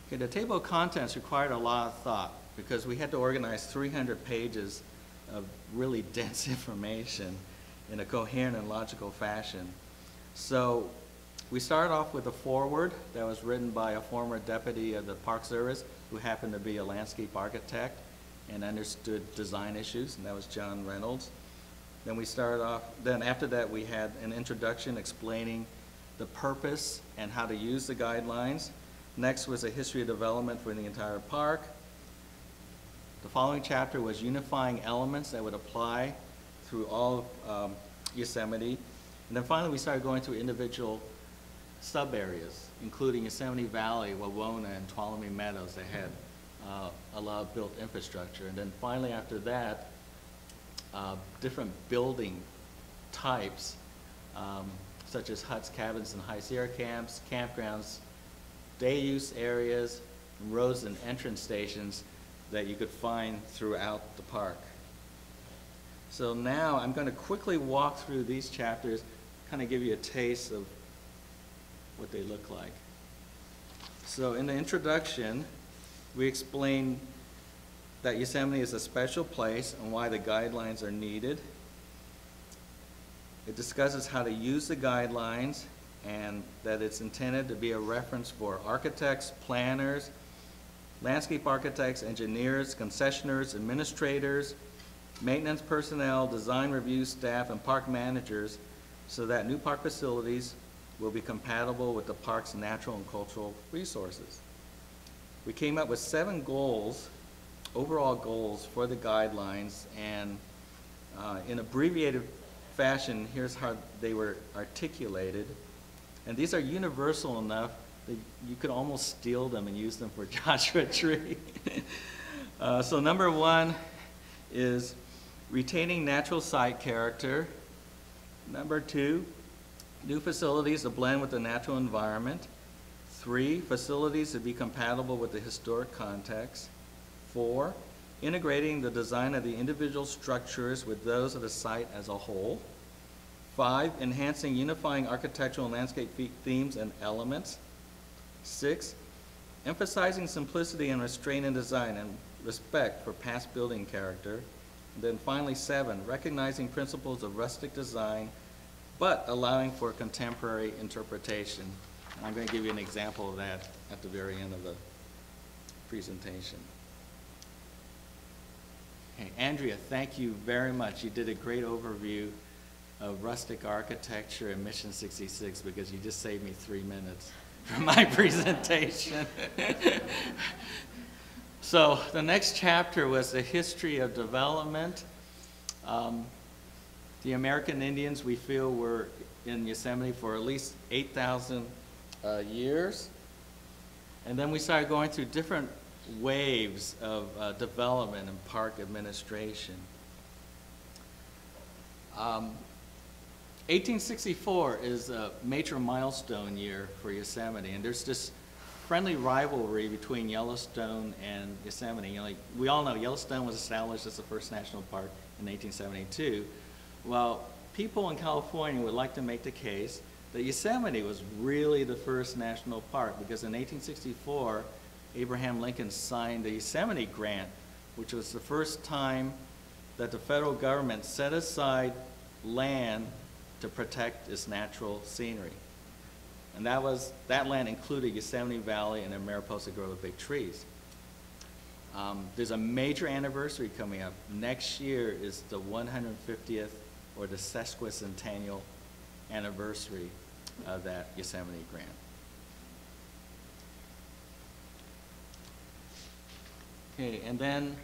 Okay, the table of contents required a lot of thought because we had to organize 300 pages of really dense information in a coherent and logical fashion. So we started off with a foreword that was written by a former deputy of the Park Service who happened to be a landscape architect and understood design issues, and that was John Reynolds. Then we started off, then after that we had an introduction explaining the purpose and how to use the guidelines. Next was a history of development for the entire park. The following chapter was unifying elements that would apply through all of Yosemite. And then finally, we started going through individual sub-areas, including Yosemite Valley, Wawona, and Tuolumne Meadows. They had a lot of built infrastructure. And then finally, after that, different building types, such as huts, cabins, and high Sierra camps, campgrounds, day use areas, roads and entrance stations that you could find throughout the park. So now I'm going to quickly walk through these chapters, kind of give you a taste of what they look like. So in the introduction, we explain that Yosemite is a special place and why the guidelines are needed. It discusses how to use the guidelines and that it's intended to be a reference for architects, planners, landscape architects, engineers, concessioners, administrators, maintenance personnel, design review staff, and park managers, so that new park facilities will be compatible with the park's natural and cultural resources. We came up with 7 goals, overall goals for the guidelines, and in abbreviated fashion, here's how they were articulated. And these are universal enough that you could almost steal them and use them for Joshua Tree. So number 1 is retaining natural site character. Number 2, new facilities to blend with the natural environment. 3, facilities to be compatible with the historic context. 4, integrating the design of the individual structures with those of the site as a whole. 5, enhancing unifying architectural and landscape themes and elements. 6, emphasizing simplicity and restraint in design and respect for past building character. And then finally 7, recognizing principles of rustic design, but allowing for contemporary interpretation. And I'm going to give you an example of that at the very end of the presentation. Okay, Andrea, thank you very much. You did a great overview of rustic architecture and Mission 66 because you just saved me 3 minutes from my presentation. So the next chapter was the history of development. The American Indians, we feel, were in Yosemite for at least 8,000 years. And then we started going through different waves of development and park administration. 1864 is a major milestone year for Yosemite, and there's this friendly rivalry between Yellowstone and Yosemite. You know, like, we all know Yellowstone was established as the first national park in 1872. Well, people in California would like to make the case that Yosemite was really the first national park because in 1864, Abraham Lincoln signed the Yosemite Grant, which was the first time that the federal government set aside land to protect its natural scenery. And that land included Yosemite Valley and the Mariposa Grove of big trees. There's a major anniversary coming up. Next year is the 150th or the sesquicentennial anniversary of that Yosemite Grant. Okay, and then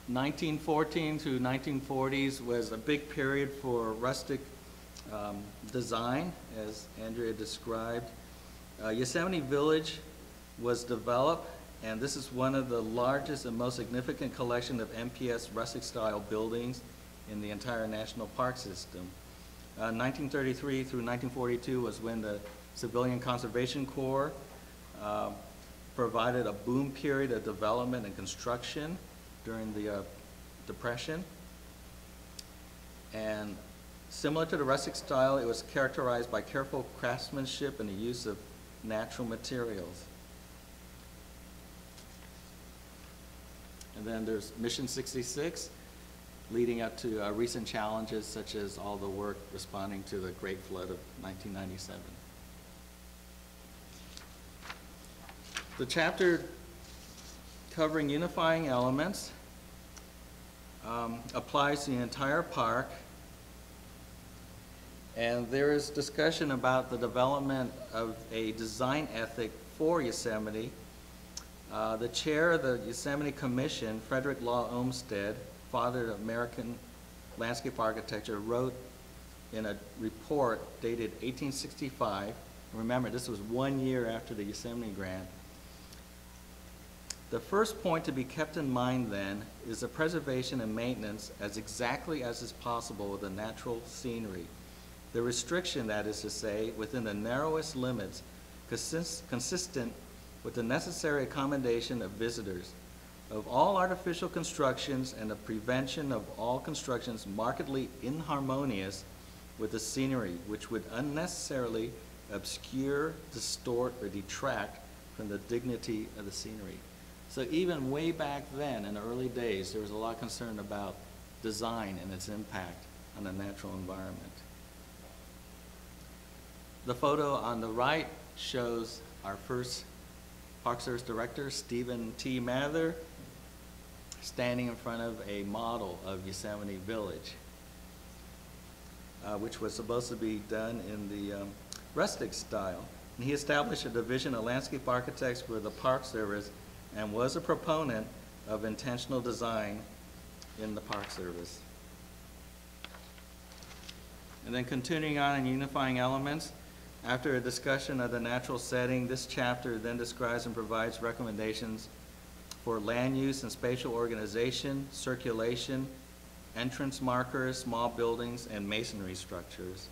1914 through 1940s was a big period for rustic design, as Andrea described. Yosemite Village was developed, and this is one of the largest and most significant collection of MPS rustic-style buildings in the entire national park system. 1933 through 1942 was when the Civilian Conservation Corps provided a boom period of development and construction during the Depression. And similar to the rustic style, it was characterized by careful craftsmanship and the use of natural materials. And then there's Mission 66, leading up to recent challenges such as all the work responding to the Great Flood of 1997. The chapter covering unifying elements applies to the entire park. And there is discussion about the development of a design ethic for Yosemite. The chair of the Yosemite Commission, Frederick Law Olmsted, father of American landscape architecture, wrote in a report dated 1865, remember this was 1 year after the Yosemite grant, the first point to be kept in mind then is the preservation and maintenance as exactly as is possible of the natural scenery. The restriction, that is to say, within the narrowest limits consistent with the necessary accommodation of visitors, of all artificial constructions and the prevention of all constructions markedly inharmonious with the scenery, which would unnecessarily obscure, distort, or detract from the dignity of the scenery. So even way back then, in the early days, there was a lot of concern about design and its impact on the natural environment. The photo on the right shows our first Park Service Director, Stephen T. Mather, standing in front of a model of Yosemite Village, which was supposed to be done in the rustic style. And he established a division of landscape architects for the Park Service and was a proponent of intentional design in the Park Service. And then continuing on in unifying elements, after a discussion of the natural setting, this chapter then describes and provides recommendations for land use and spatial organization, circulation, entrance markers, small buildings, and masonry structures.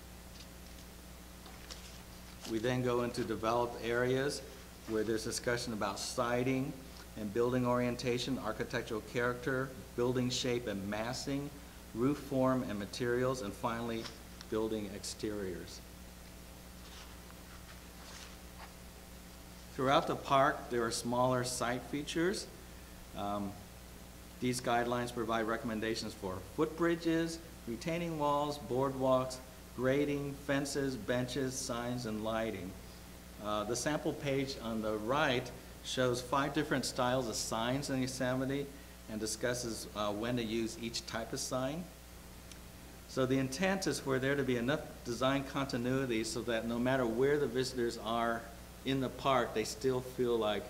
We then go into developed areas where there's discussion about siting and building orientation, architectural character, building shape and massing, roof form and materials, and finally, building exteriors. Throughout the park, there are smaller site features. These guidelines provide recommendations for footbridges, retaining walls, boardwalks, grading, fences, benches, signs, and lighting. The sample page on the right shows 5 different styles of signs in Yosemite and discusses when to use each type of sign. So the intent is for there to be enough design continuity so that no matter where the visitors are in the park, they still feel like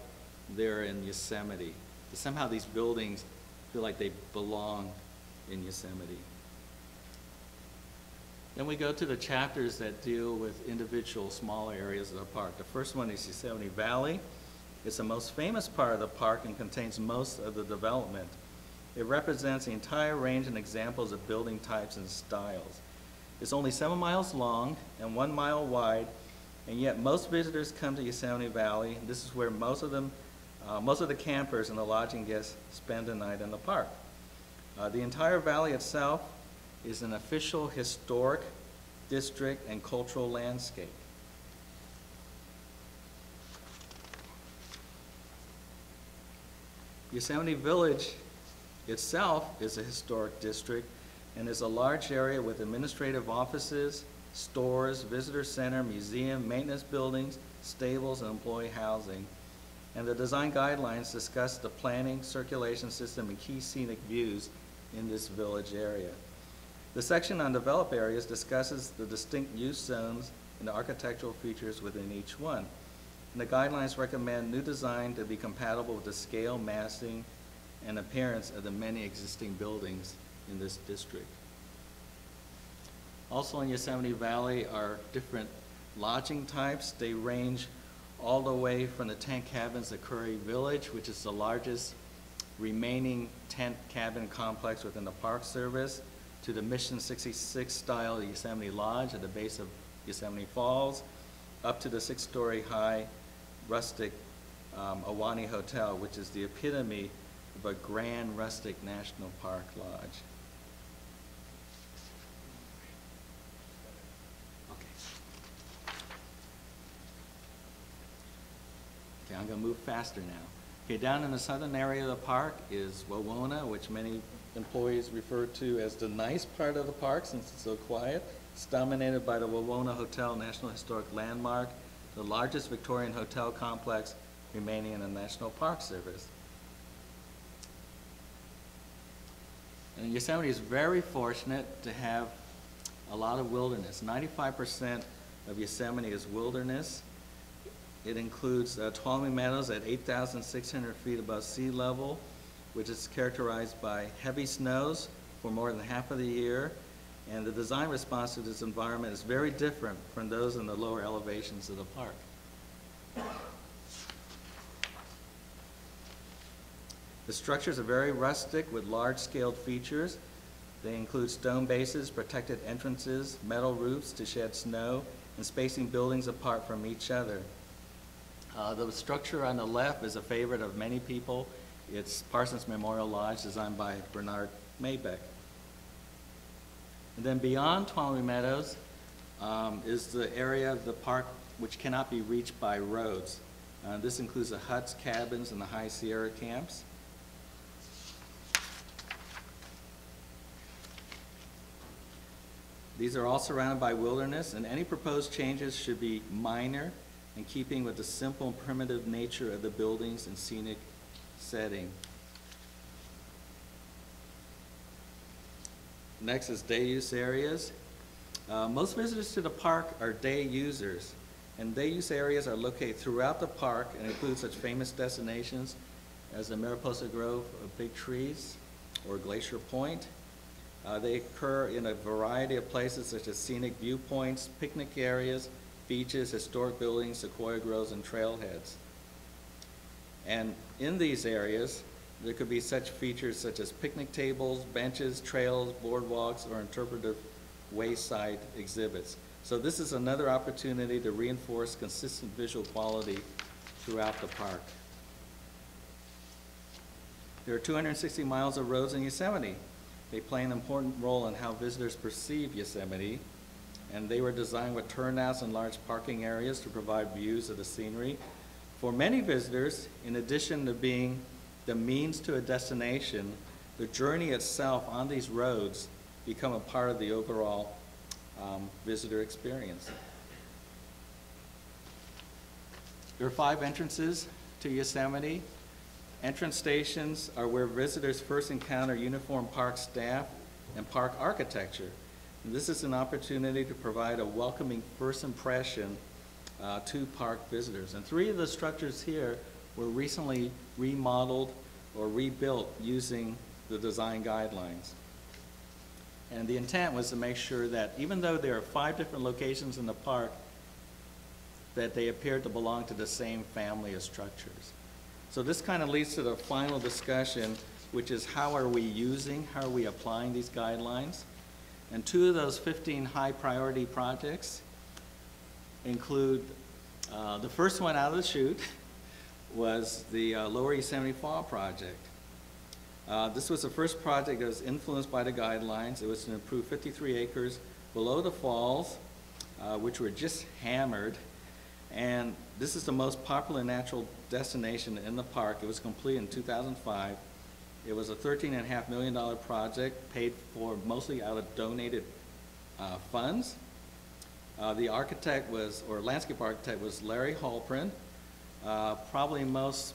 they're in Yosemite. Somehow these buildings feel like they belong in Yosemite. Then we go to the chapters that deal with individual smaller areas of the park. The first one is Yosemite Valley. It's the most famous part of the park and contains most of the development. It represents the entire range and examples of building types and styles. It's only 7 miles long and 1 mile wide, and yet most visitors come to Yosemite Valley. This is where most of the campers and the lodging guests spend the night in the park. The entire valley itself is an official historic district and cultural landscape. Yosemite Village itself is a historic district and is a large area with administrative offices, stores, visitor center, museum, maintenance buildings, stables, and employee housing. And the design guidelines discuss the planning, circulation system, and key scenic views in this village area. The section on developed areas discusses the distinct use zones and the architectural features within each one. And the guidelines recommend new design to be compatible with the scale, massing, and appearance of the many existing buildings in this district. Also in Yosemite Valley are different lodging types. They range all the way from the tent cabins at Curry Village, which is the largest remaining tent cabin complex within the Park Service, to the Mission 66 style Yosemite Lodge at the base of Yosemite Falls, up to the 6-story high rustic Ahwahnee Hotel, which is the epitome of a grand rustic national park lodge. Okay, I'm going to move faster now. Okay, down in the southern area of the park is Wawona, which many employees refer to as the nice part of the park since it's so quiet. It's dominated by the Wawona Hotel, National Historic Landmark, the largest Victorian hotel complex remaining in the National Park Service. And Yosemite is very fortunate to have a lot of wilderness. 95% of Yosemite is wilderness. It includes Tuolumne Meadows at 8,600 feet above sea level, which is characterized by heavy snows for more than half of the year. And the design response to this environment is very different from those in the lower elevations of the park. The structures are very rustic with large-scaled features. They include stone bases, protected entrances, metal roofs to shed snow, and spacing buildings apart from each other. The structure on the left is a favorite of many people. It's Parsons Memorial Lodge, designed by Bernard Maybeck. And then beyond Tuolumne Meadows is the area of the park which cannot be reached by roads. This includes the huts, cabins, and the High Sierra camps. These are all surrounded by wilderness, and any proposed changes should be minor, in keeping with the simple and primitive nature of the buildings and scenic setting. Next is day use areas. Most visitors to the park are day users, and day use areas are located throughout the park and include such famous destinations as the Mariposa Grove of Big Trees or Glacier Point. They occur in a variety of places such as scenic viewpoints, picnic areas, beaches, historic buildings, sequoia groves, and trailheads. And in these areas, there could be such features such as picnic tables, benches, trails, boardwalks, or interpretive wayside exhibits. So this is another opportunity to reinforce consistent visual quality throughout the park. There are 260 miles of roads in Yosemite. They play an important role in how visitors perceive Yosemite, and they were designed with turnouts and large parking areas to provide views of the scenery. For many visitors, in addition to being the means to a destination, the journey itself on these roads become a part of the overall visitor experience. There are 5 entrances to Yosemite. Entrance stations are where visitors first encounter uniformed park staff and park architecture. And this is an opportunity to provide a welcoming first impression to park visitors. And 3 of the structures here were recently remodeled or rebuilt using the design guidelines. And the intent was to make sure that even though there are 5 different locations in the park, that they appeared to belong to the same family of structures. So this kind of leads to the final discussion, which is how are we applying these guidelines? And 2 of those 15 high priority projects include, the first one out of the chute was the Lower Yosemite Fall Project. This was the first project that was influenced by the guidelines. It was to improve 53 acres below the falls, which were just hammered. And this is the most popular natural destination in the park. It was complete in 2005. It was a $13.5 million project paid for mostly out of donated funds. The architect was, or landscape architect was Larry Halprin, probably most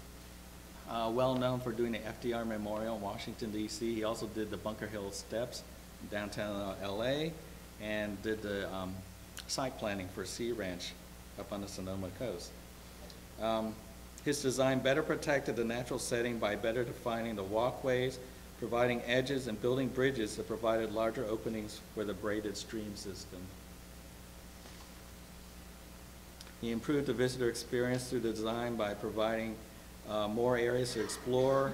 well known for doing the FDR Memorial in Washington, D.C. He also did the Bunker Hill Steps in downtown L.A. and did the site planning for Sea Ranch up on the Sonoma coast. His design better protected the natural setting by better defining the walkways, providing edges, and building bridges that provided larger openings for the braided stream system. He improved the visitor experience through the design by providing more areas to explore,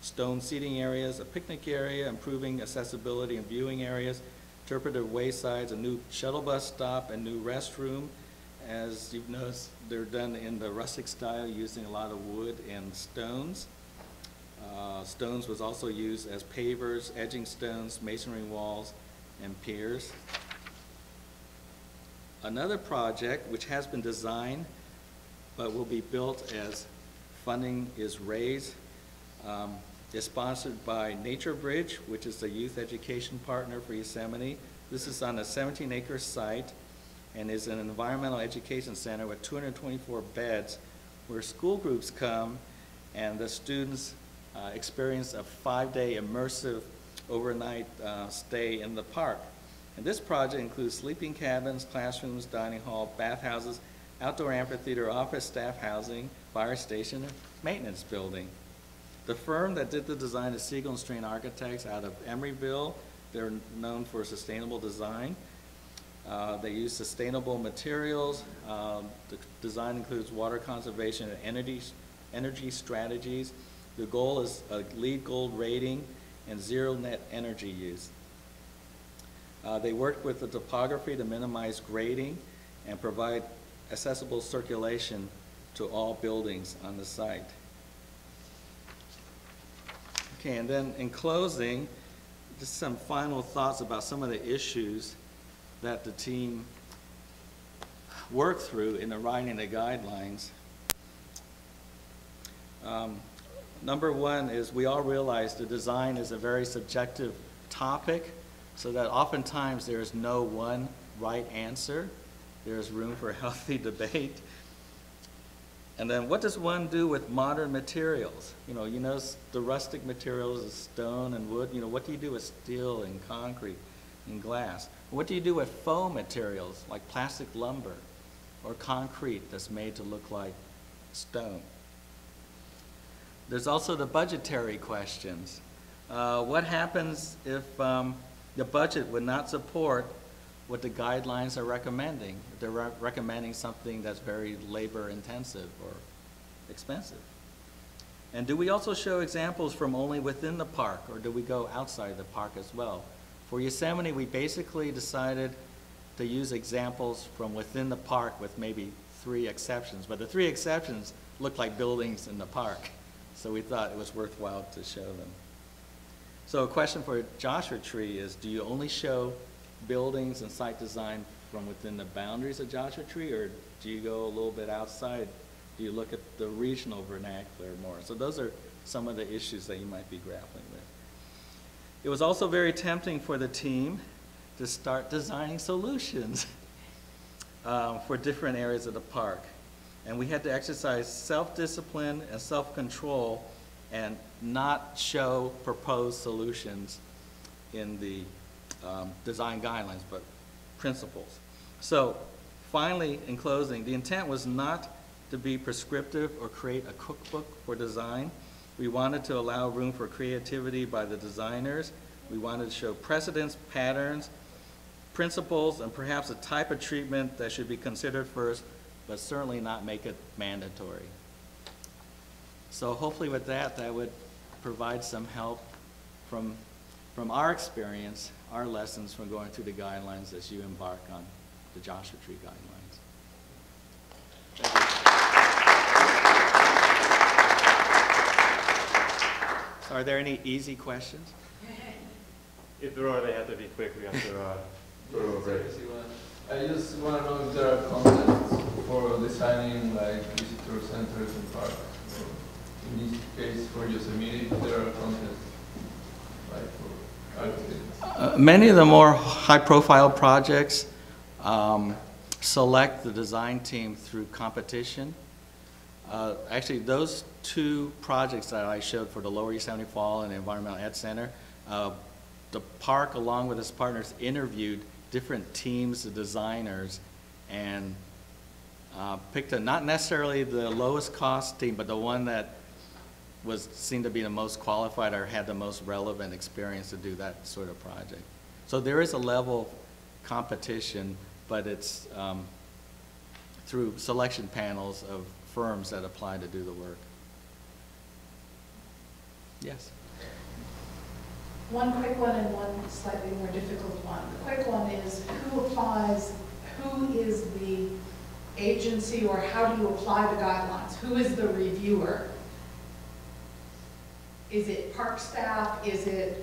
stone seating areas, a picnic area, improving accessibility and viewing areas, interpretive waysides, a new shuttle bus stop, and new restroom. As you've noticed, they're done in the rustic style, using a lot of wood and stones. Stones was also used as pavers, edging stones, masonry walls, and piers. Another project, which has been designed but will be built as funding is raised, is sponsored by Nature Bridge, which is the youth education partner for Yosemite. This is on a 17-acre site and is an environmental education center with 224 beds where school groups come and the students experience a 5-day immersive overnight stay in the park. And this project includes sleeping cabins, classrooms, dining hall, bathhouses, outdoor amphitheater, office staff housing, fire station, and maintenance building. The firm that did the design is Siegel and Strain Architects out of Emeryville. They're known for sustainable design. They use sustainable materials. The design includes water conservation and energy strategies. The goal is a LEED Gold rating and zero net energy use. They worked with the topography to minimize grading and provide accessible circulation to all buildings on the site. Okay, and then in closing, just some final thoughts about some of the issues that the team worked through in the writing the guidelines. Number one is we all realize the design is a very subjective topic, so that oftentimes there is no one right answer. There's room for healthy debate. And then what does one do with modern materials? You know the rustic materials is stone and wood. What do you do with steel and concrete and glass? What do you do with foam materials like plastic lumber or concrete that's made to look like stone? There's also the budgetary questions. What happens if the budget would not support what the guidelines are recommending? If they're recommending something that's very labor intensive or expensive. And do we also show examples from only within the park, or do we go outside the park as well? For Yosemite, we basically decided to use examples from within the park with maybe 3 exceptions, but the 3 exceptions look like buildings in the park, so we thought it was worthwhile to show them. So a question for Joshua Tree is, do you only show buildings and site design from within the boundaries of Joshua Tree, or do you go a little bit outside? Do you look at the regional vernacular more? So those are some of the issues that you might be grappling with. It was also very tempting for the team to start designing solutions for different areas of the park. And we had to exercise self-discipline and self-control and not show proposed solutions in the design guidelines, but principles. So finally, in closing, the intent was not to be prescriptive or create a cookbook for design. We wanted to allow room for creativity by the designers. We wanted to show precedents, patterns, principles, and perhaps a type of treatment that should be considered first, but certainly not make it mandatory. So hopefully with that, that would provide some help from our experience, our lessons from going through the guidelines as you embark on the Joshua Tree guidelines. So are there any easy questions? If there are, they have to be quick. We have to go over it. I just want to know if there are concepts for designing like visitor centers and parks. In this case, for Yosemite, there are concepts like for architects. Many of the more high-profile projects select the design team through competition. Actually, those 2 projects that I showed for the Lower Yosemite Fall and the Environmental Ed Center, the park, along with its partners, interviewed different teams of designers and picked not necessarily the lowest cost team, but the one that seemed to be the most qualified or had the most relevant experience to do that sort of project. So there is a level of competition, but it's through selection panels of firms that apply to do the work. Yes? One quick one and one slightly more difficult one. The quick one is who applies, who is the agency, or how do you apply the guidelines? Who is the reviewer? Is it park staff? Is there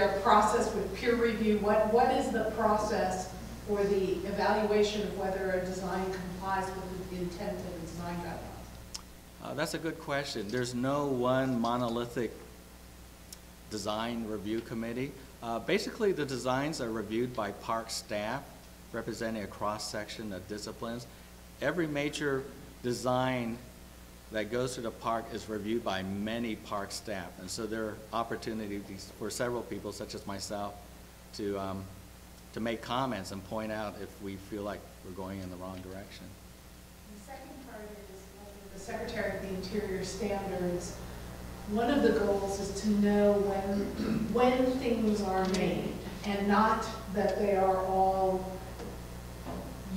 a process with peer review? What is the process for the evaluation of whether a design complies with the intent of the design guidelines? That's a good question. There's no one monolithic design review committee. Basically, the designs are reviewed by park staff representing a cross-section of disciplines. Every major design that goes to the park is reviewed by many park staff, and so there are opportunities for several people, such as myself, to make comments and point out if we feel like we're going in the wrong direction. The second part is under the Secretary of the Interior standards. One of the goals is to know when things are made, and not that they are all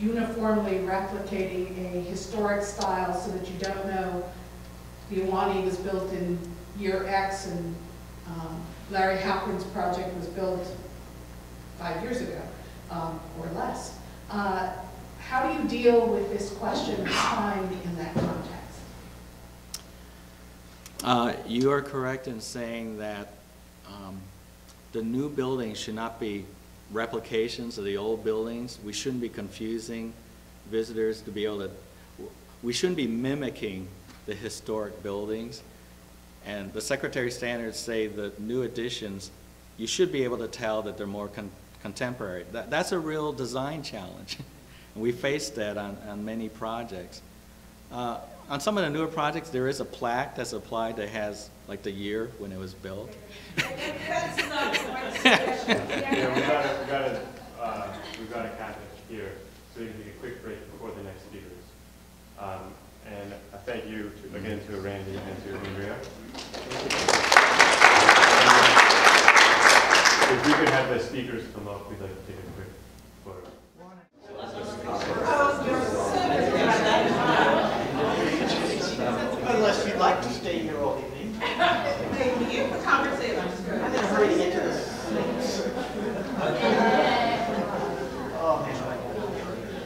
uniformly replicating a historic style so that you don't know the Iwani was built in year X and Larry Halperin's project was built 5 years ago or less. How do you deal with this question of time in that context? You are correct in saying that the new buildings should not be replications of the old buildings. We shouldn't be confusing visitors to be able to, we shouldn't be mimicking the historic buildings. And the Secretary Standards say that new additions, you should be able to tell that they're more contemporary. That's a real design challenge. And we faced that on many projects. On some of the newer projects, there is a plaque that's applied that has like the year when it was built. We've got a cabinet here, so you can take a quick break before the next speakers. And a thank you again to Randy and to Andrea. If we could have the speakers come up, we'd like to take a quick photo. Unless you'd like to stay here all evening. Thank you for conversation. I'm in a hurry to get to this. Oh, man.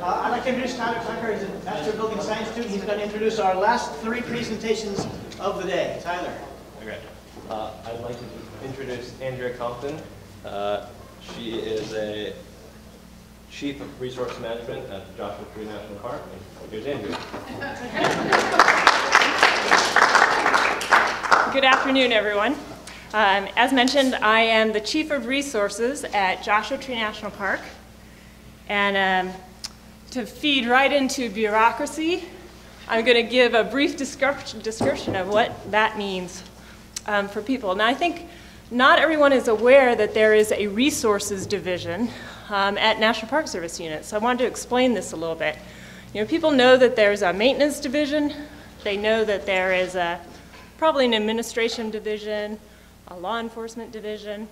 I'd like to introduce Tyler Tucker. He's a Master of Building Science student. He's going to introduce our last 3 presentations of the day. Tyler. Okay. I'd like to introduce Andrea Compton. She is a Chief of Resource Management at Joshua Tree National Park. And here's Andrea. Good afternoon, everyone. As mentioned, I am the Chief of Resources at Joshua Tree National Park. And to feed right into bureaucracy, I'm going to give a brief description of what that means for people. Now, I think not everyone is aware that there is a resources division at National Park Service units. So I wanted to explain this a little bit. You know, people know that there's a maintenance division. They know that there is probably an administration division, a law enforcement division,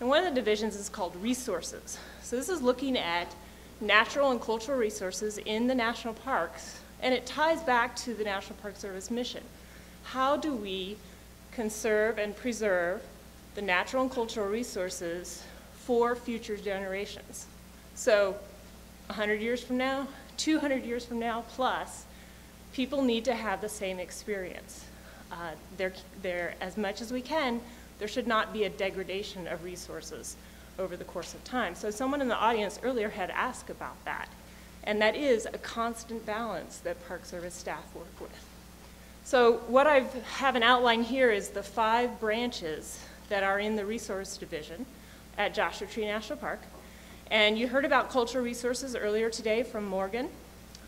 and one of the divisions is called resources. So this is looking at natural and cultural resources in the national parks, and it ties back to the National Park Service mission. How do we conserve and preserve the natural and cultural resources for future generations? So 100 years from now, 200 years from now plus, people need to have the same experience. As much as we can, there should not be a degradation of resources over the course of time. So someone in the audience earlier had asked about that. And that is a constant balance that Park Service staff work with. So what I have an outline here is the 5 branches that are in the resource division at Joshua Tree National Park. And you heard about cultural resources earlier today from Morgan.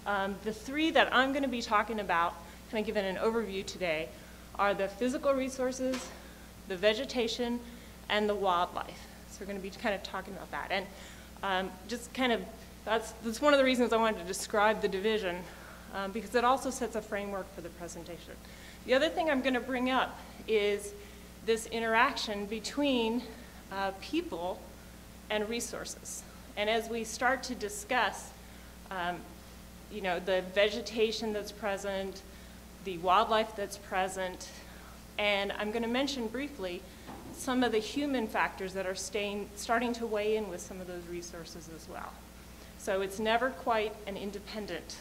The 3 that I'm going to be talking about, kind of giving an overview today, are the physical resources, the vegetation, and the wildlife. So we're going to be kind of talking about that. And just kind of, that's one of the reasons I wanted to describe the division, because it also sets a framework for the presentation. The other thing I'm going to bring up is this interaction between people and resources. And as we start to discuss, you know, the vegetation that's present, the wildlife that's present, and I'm going to mention briefly some of the human factors that are starting to weigh in with some of those resources as well. So it's never quite an independent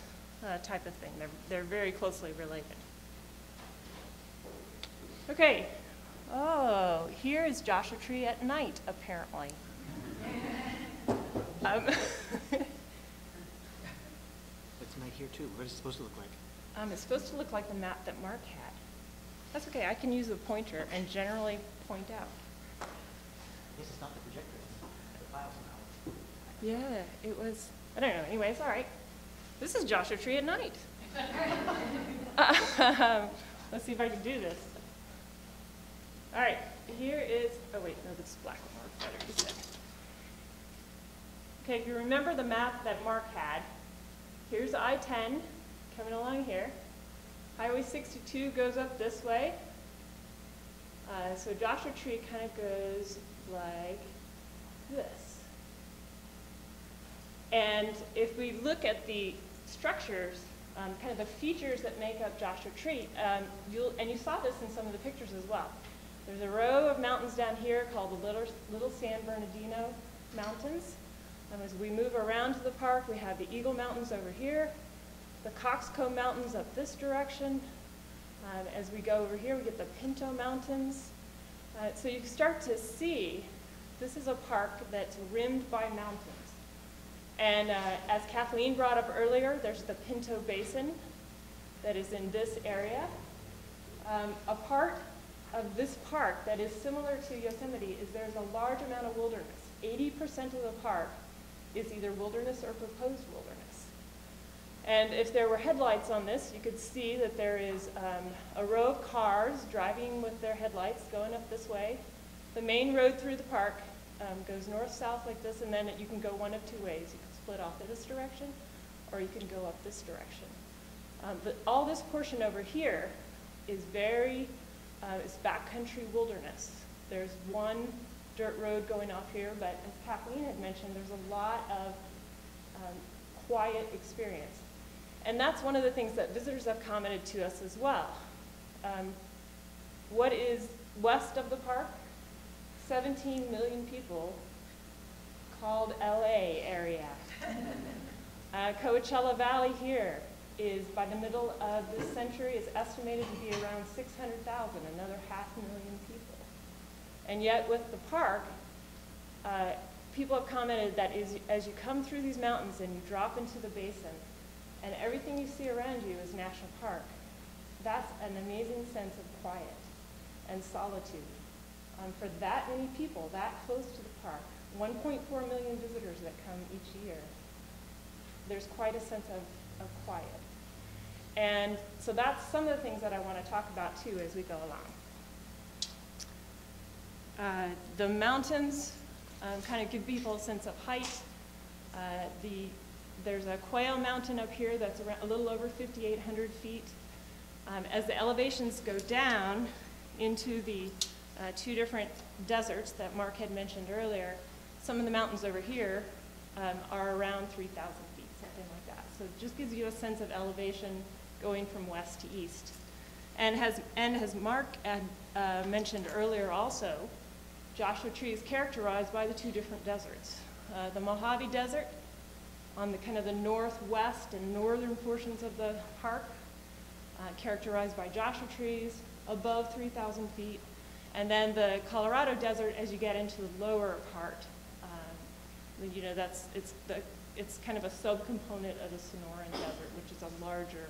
type of thing. They're very closely related. Okay. Oh, here is Joshua Tree at night, apparently. It's night here too. What is it supposed to look like? It's supposed to look like the map that Mark had. That's okay, I can use a pointer and generally point out. This is not the projector. The files now. Yeah, it was, I don't know, anyway, it's all right. This is Joshua Tree at night. Let's see if I can do this. All right, here is, oh wait, no, this black one works better, you said. Okay, if you remember the map that Mark had, here's I-10 coming along here. Highway 62 goes up this way. So Joshua Tree kind of goes like this. And if we look at the structures, kind of the features that make up Joshua Tree, and you saw this in some of the pictures as well. There's a row of mountains down here called the Little San Bernardino Mountains. As we move around to the park, we have the Eagle Mountains over here, the Coxcomb Mountains up this direction. As we go over here, we get the Pinto Mountains. So you start to see this is a park that's rimmed by mountains. And as Kathleen brought up earlier, there's the Pinto Basin that is in this area. A part of this park that is similar to Yosemite is there's a large amount of wilderness. 80% of the park is either wilderness or proposed wilderness. And if there were headlights on this, you could see that there is a row of cars driving with their headlights going up this way. The main road through the park goes north-south like this, and then you can go one of two ways. You can split off in this direction, or you can go up this direction. But all this portion over here is it's backcountry wilderness. There's one dirt road going off here, but as Kathleen had mentioned, there's a lot of quiet experience. And that's one of the things that visitors have commented to us as well. What is west of the park? 17 million people called LA area. Coachella Valley here is, by the middle of this century, is estimated to be around 600,000, another 500,000 people. And yet with the park, people have commented that as you come through these mountains and you drop into the basin, and everything you see around you is national park, that's an amazing sense of quiet and solitude. For that many people, that close to the park, 1.4 million visitors that come each year, there's quite a sense of quiet. And so that's some of the things that I want to talk about too as we go along. The mountains kind of give people a sense of height. There's a quail mountain up here that's around, a little over 5,800 feet. As the elevations go down into the two different deserts that Mark had mentioned earlier, some of the mountains over here are around 3,000 feet, something like that. So it just gives you a sense of elevation going from west to east. And as Mark had mentioned earlier also, Joshua Tree is characterized by the two different deserts. The Mojave Desert on the kind of the northwest and northern portions of the park, characterized by Joshua trees above 3,000 feet. And then the Colorado Desert, as you get into the lower part, you know, it's kind of a subcomponent of the Sonoran Desert, which is a larger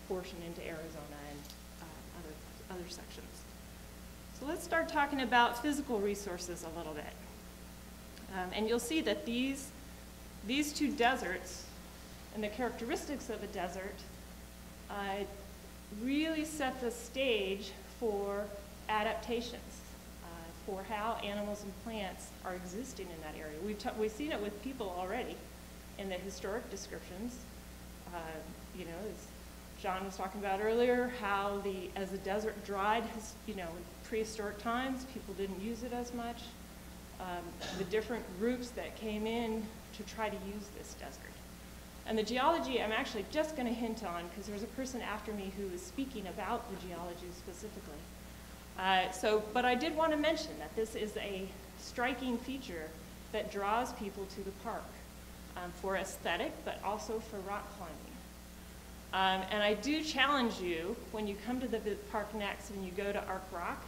portion into Arizona and other sections. So let's start talking about physical resources a little bit. And you'll see that these two deserts and the characteristics of a desert really set the stage for adaptations, for how animals and plants are existing in that area. We've seen it with people already in the historic descriptions. You know, as John was talking about earlier, how as the desert dried, you know, in prehistoric times, people didn't use it as much. The different groups that came in to try to use this desert. And the geology, I'm actually just going to hint on, because there's a person after me who is speaking about the geology specifically. But I did want to mention that this is a striking feature that draws people to the park for aesthetic, but also for rock climbing. And I do challenge you, when you come to the park next and you go to Arc Rock,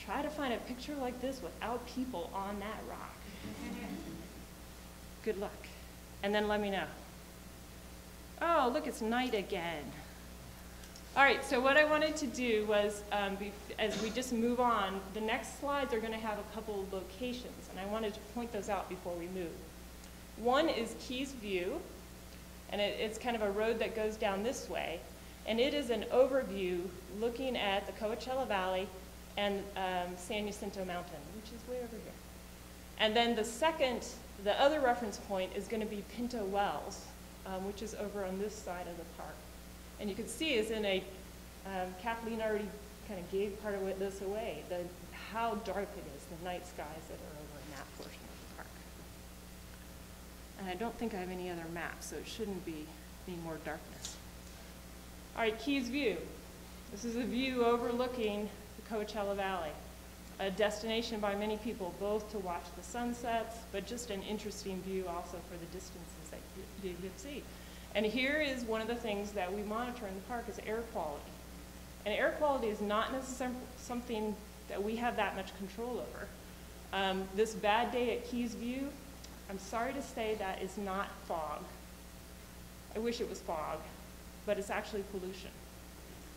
try to find a picture like this without people on that rock. Good luck. And then let me know. Oh, look, it's night again. All right, so what I wanted to do was, as we just move on, the next slides are going to have a couple of locations, and I wanted to point those out before we move. One is Keys View, and it's kind of a road that goes down this way, and it is an overview looking at the Coachella Valley and San Jacinto Mountain, which is way over here. And then the second The other reference point is going to be Pinto Wells, which is over on this side of the park. And you can see is in a, Kathleen already kind of gave part of this away, how dark it is, the night skies that are over in that portion of the park. And I don't think I have any other maps, so it shouldn't be any more darkness. All right, Keys View. This is a view overlooking the Coachella Valley, a destination by many people, both to watch the sunsets, but just an interesting view also for the distances that you can see. And here is one of the things that we monitor in the park is air quality. And air quality is not necessarily something that we have that much control over. This bad day at Keys View, I'm sorry to say that is not fog. I wish it was fog, but it's actually pollution.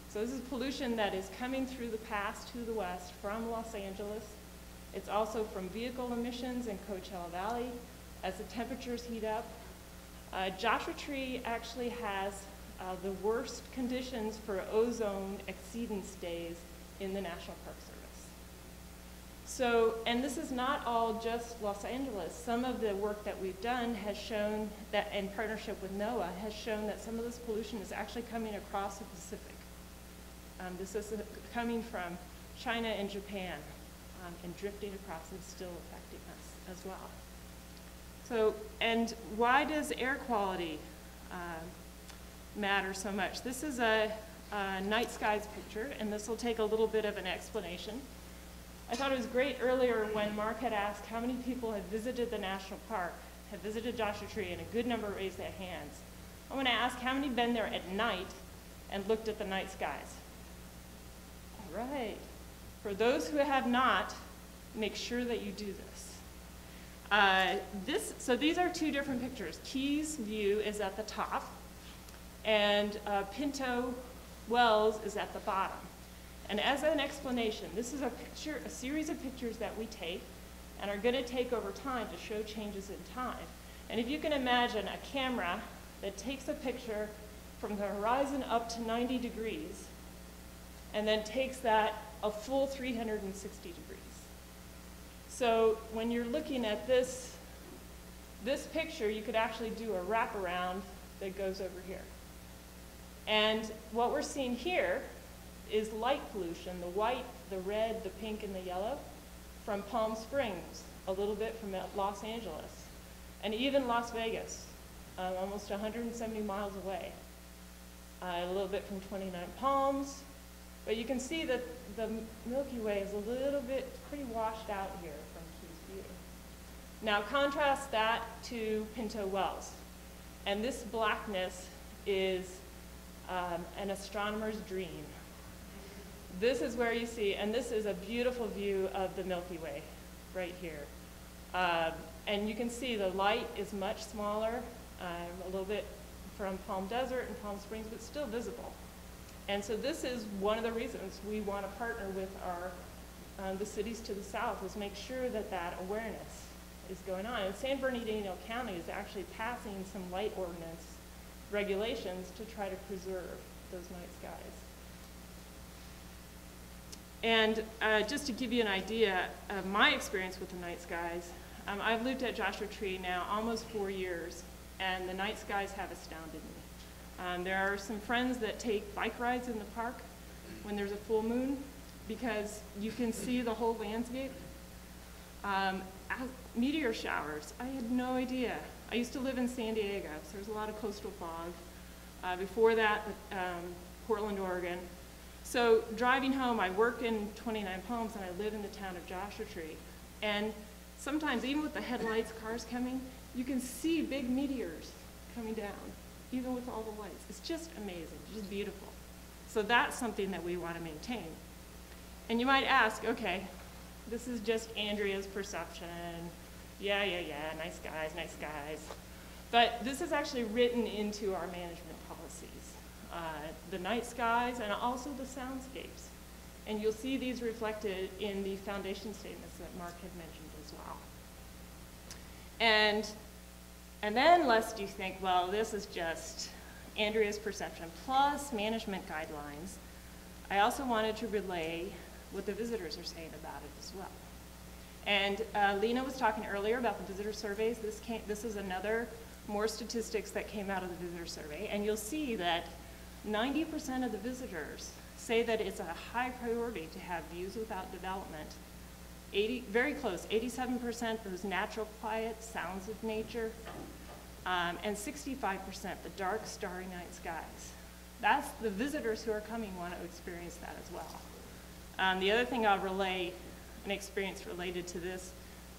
So this is pollution that is coming through the pass to the west from Los Angeles. It's also from vehicle emissions in Coachella Valley as the temperatures heat up. Joshua Tree actually has the worst conditions for ozone exceedance days in the National Park Service. So, and this is not all just Los Angeles. Some of the work that we've done has shown that, in partnership with NOAA, has shown that some of this pollution is actually coming across the Pacific. This is coming from China and Japan and drifting across and still affecting us as well. So, and why does air quality matter so much? This is a night skies picture, and this will take a little bit of an explanation. I thought it was great earlier when Mark had asked how many people had visited the national park, had visited Joshua Tree, and a good number raised their hands. I want to ask how many been there at night and looked at the night skies. All right. For those who have not, make sure that you do this. So these are two different pictures. Keys View is at the top, and Pinto Wells is at the bottom. And as an explanation, this is a series of pictures that we take and are going to take over time to show changes in time. And if you can imagine a camera that takes a picture from the horizon up to 90 degrees and then takes that a full 360 degrees. So when you're looking at this picture, you could actually do a wraparound that goes over here. And what we're seeing here is light pollution, the white, the red, the pink, and the yellow, from Palm Springs, a little bit from Los Angeles, and even Las Vegas, almost 170 miles away, a little bit from 29 Palms. But you can see that the Milky Way is a little bit pretty washed out here from Keys View. Now contrast that to Pinto Wells. And this blackness is an astronomer's dream. This is where you see, and this is a beautiful view of the Milky Way right here. And you can see the light is much smaller, a little bit from Palm Desert and Palm Springs, but still visible. And so this is one of the reasons we want to partner with the cities to the south, is make sure that that awareness is going on. And San Bernardino County is actually passing some light ordinance regulations to try to preserve those night skies. And just to give you an idea of my experience with the night skies, I've lived at Joshua Tree now almost 4 years, and the night skies have astounded me. There are some friends that take bike rides in the park when there's a full moon because you can see the whole landscape. Meteor showers, I had no idea. I used to live in San Diego, so there's a lot of coastal fog. Before that, Portland, Oregon. So driving home, I work in 29 Palms and I live in the town of Joshua Tree. And sometimes, even with the headlights, cars coming, you can see big meteors coming down, even with all the lights. It's just amazing, just beautiful. So that's something that we want to maintain. And you might ask, okay, this is just Andrea's perception. Yeah, nice guys, nice guys. But this is actually written into our management policies. The night skies and also the soundscapes. And you'll see these reflected in the foundation statements that Mark had mentioned as well. And then lest you think, well, this is just Andrea's perception plus management guidelines, I also wanted to relay what the visitors are saying about it as well. And Lena was talking earlier about the visitor surveys. This is another more statistics that came out of the visitor survey. And you'll see that 90% of the visitors say that it's a high priority to have views without development. Very close, 87% those natural quiet sounds of nature, and 65% the dark starry night skies. That's the visitors who are coming want to experience that as well. The other thing I'll relay, an experience related to this,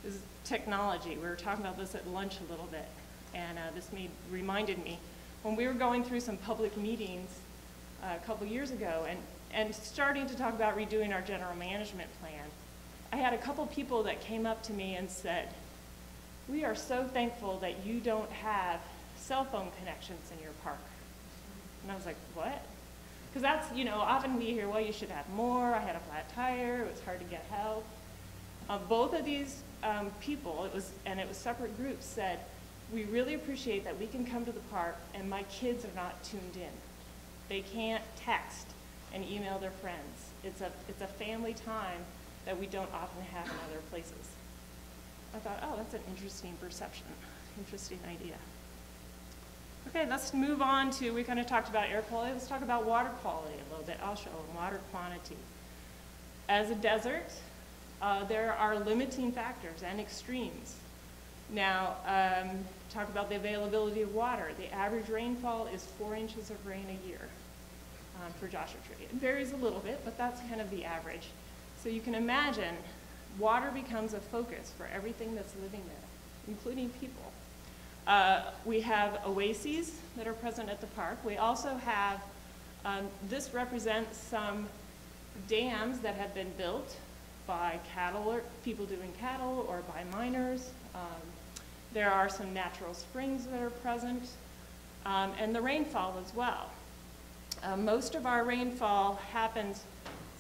is technology. We were talking about this at lunch a little bit, and this reminded me when we were going through some public meetings a couple years ago and starting to talk about redoing our general management plan. I had a couple people that came up to me and said, "We are so thankful that you don't have cell phone connections in your park." And I was like, "What?" Because that's, you know, often we hear, well, you should have more. I had a flat tire. It was hard to get help. Both of these people, it was separate groups, said, "We really appreciate that we can come to the park and my kids are not tuned in. They can't text and email their friends. It's a family time that we don't often have in other places." I thought, oh, that's an interesting perception, interesting idea. Okay, let's move on to, we kind of talked about air quality, let's talk about water quality a little bit also, and water quantity. As a desert, there are limiting factors and extremes. Now, talk about the availability of water. The average rainfall is 4 inches of rain a year for Joshua Tree. It varies a little bit, but that's kind of the average. So you can imagine water becomes a focus for everything that's living there, including people. We have oases that are present at the park. We also have, this represents some dams that have been built by cattle, or people doing cattle, or by miners. There are some natural springs that are present, and the rainfall as well. Most of our rainfall happens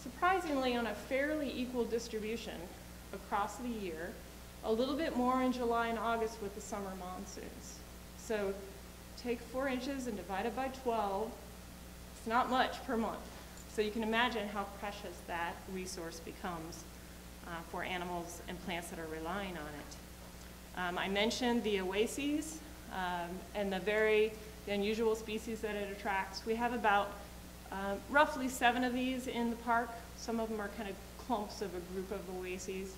surprisingly on a fairly equal distribution across the year, a little bit more in July and August with the summer monsoons. So take 4 inches and divide it by 12, it's not much per month. So you can imagine how precious that resource becomes for animals and plants that are relying on it. I mentioned the oases and the unusual species that it attracts. We have about roughly 7 of these in the park. Some of them are kind of clumps of a group of oases.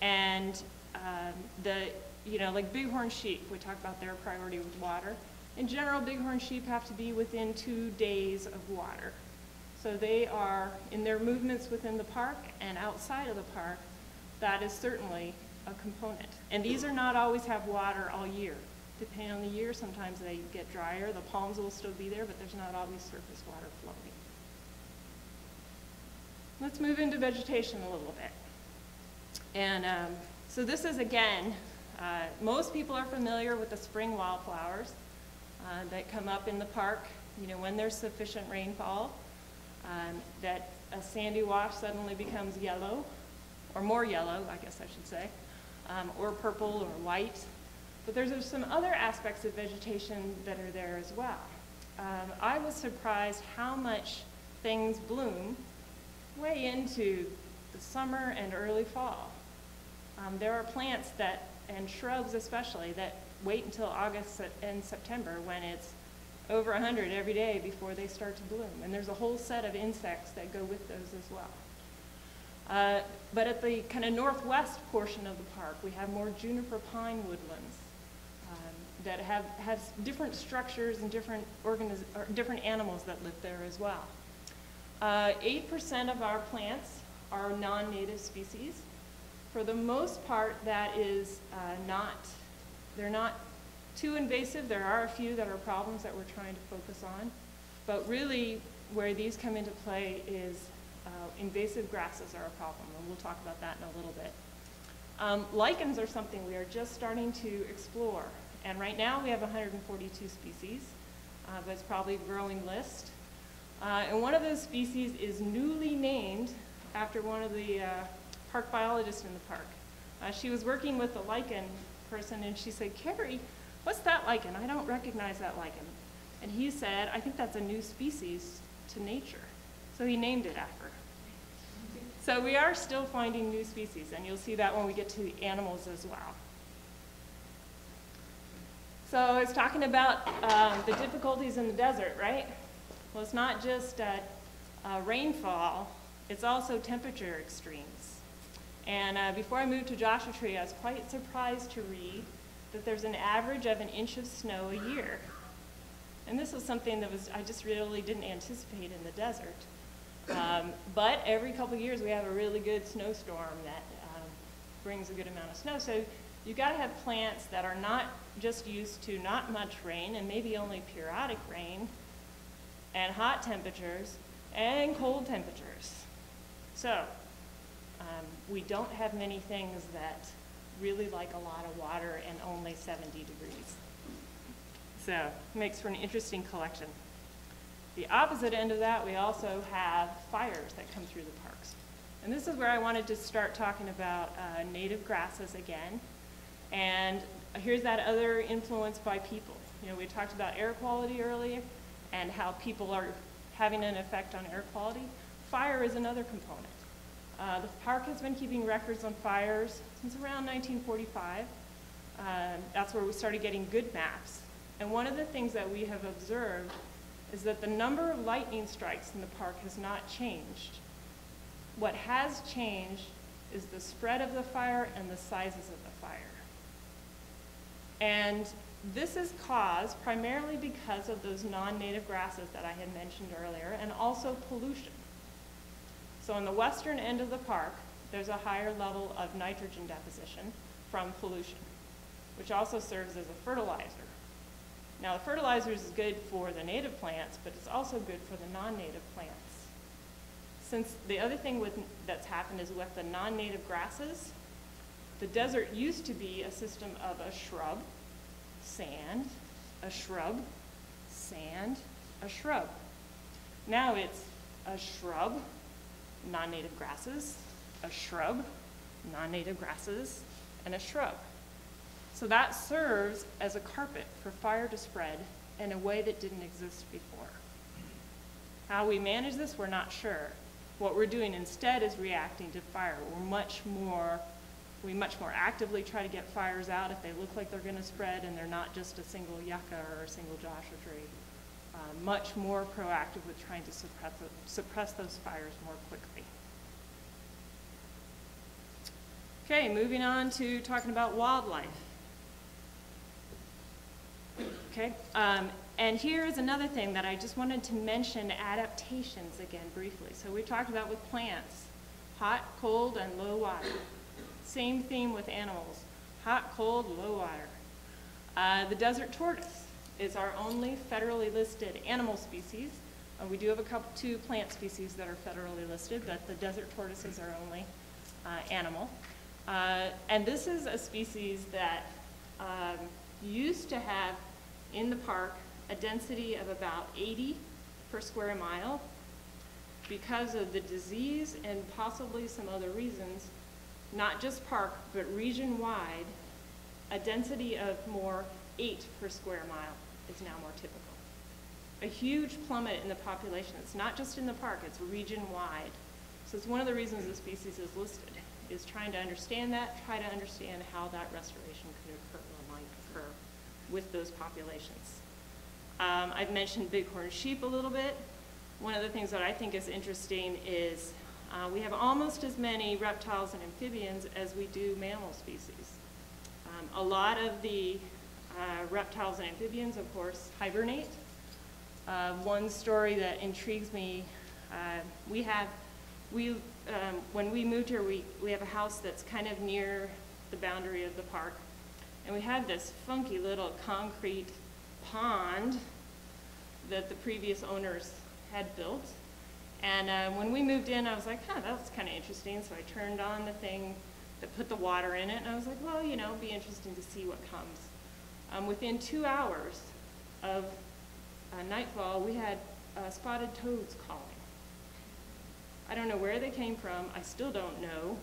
And like bighorn sheep, we talk about their priority with water. In general, bighorn sheep have to be within 2 days of water. So they are, in their movements within the park and outside of the park, that is certainly a component. And these are not always have water all year. Depending on the year, sometimes they get drier. The palms will still be there, but there's not always surface water flowing. Let's move into vegetation a little bit. And so this is, again, most people are familiar with the spring wildflowers that come up in the park, when there's sufficient rainfall, that a sandy wash suddenly becomes yellow, or more yellow, I guess I should say, or purple or white. But there's some other aspects of vegetation that are there as well. I was surprised how much things bloom way into the summer and early fall. There are plants and shrubs especially, that wait until August and September when it's over 100 every day before they start to bloom. And there's a whole set of insects that go with those as well. But at the kind of northwest portion of the park, we have more juniper pine woodlands that have different structures and different animals that live there as well. 8% of our plants are non-native species. For the most part, that is they're not too invasive. There are a few that are problems that we're trying to focus on. But really, where these come into play is invasive grasses are a problem, and we'll talk about that in a little bit. Lichens are something we are just starting to explore. And right now we have 142 species, but it's probably a growing list. And one of those species is newly named after one of the park biologists in the park. She was working with a lichen person, and she said, "Carrie, what's that lichen? I don't recognize that lichen." And he said, "I think that's a new species to nature." So he named it after her. So we are still finding new species, and you'll see that when we get to the animals as well. So I was talking about the difficulties in the desert, right? Well, it's not just rainfall, it's also temperature extremes. And before I moved to Joshua Tree, I was quite surprised to read that there's an average of 1 inch of snow a year. And this was something that I just really didn't anticipate in the desert. But every couple of years we have a really good snowstorm that brings a good amount of snow. So you've got to have plants that are not just used to not much rain and maybe only periodic rain and hot temperatures and cold temperatures. So we don't have many things that really like a lot of water and only 70 degrees. So it makes for an interesting collection. The opposite end of that, we also have fires that come through the parks. And this is where I wanted to start talking about native grasses again. And here's that other influence by people. You know, we talked about air quality earlier and how people are having an effect on air quality. Fire is another component. The park has been keeping records on fires since around 1945. That's where we started getting good maps. And one of the things that we have observed is that the number of lightning strikes in the park has not changed. What has changed is the spread of the fire and the sizes of the fire. And this is caused primarily because of those non-native grasses that I had mentioned earlier, and also pollution. So on the western end of the park, there's a higher level of nitrogen deposition from pollution, which also serves as a fertilizer. Now the fertilizer is good for the native plants, but it's also good for the non-native plants. Since the other thing that's happened is with the non-native grasses, the desert used to be a system of a shrub, sand, a shrub, sand, a shrub. Now it's a shrub, non-native grasses, a shrub, non-native grasses, and a shrub. So that serves as a carpet for fire to spread in a way that didn't exist before. How we manage this, we're not sure. What we're doing instead is reacting to fire. We much more actively try to get fires out if they look like they're going to spread and they're not just a single yucca or a single Joshua tree. Much more proactive with trying to suppress those fires more quickly. Okay, moving on to talking about wildlife. Okay, and here is another thing that I just wanted to mention, adaptations again briefly. So we talked about with plants, hot, cold, and low water. Same theme with animals, hot, cold, low water. The desert tortoise is our only federally listed animal species. We do have two plant species that are federally listed, but the desert tortoise is our only animal. And this is a species that used to have in the park a density of about 80 per square mile. Because of the disease and possibly some other reasons, not just park, but region-wide, a density of more 8 per square mile is now more typical. A huge plummet in the population. It's not just in the park, it's region-wide. So it's one of the reasons the species is listed, is trying to understand that, try to understand how that restoration could occur or might occur with those populations. I've mentioned bighorn sheep a little bit. One of the things that I think is interesting is we have almost as many reptiles and amphibians as we do mammal species. A lot of the reptiles and amphibians, of course, hibernate. One story that intrigues me, when we moved here, we have a house that's kind of near the boundary of the park. And we had this funky little concrete pond that the previous owners had built. And when we moved in, I was like, that's kind of interesting. So I turned on the thing that put the water in it, and I was like, well, it'd be interesting to see what comes. Within 2 hours of nightfall, we had spotted toads calling. I don't know where they came from. I still don't know.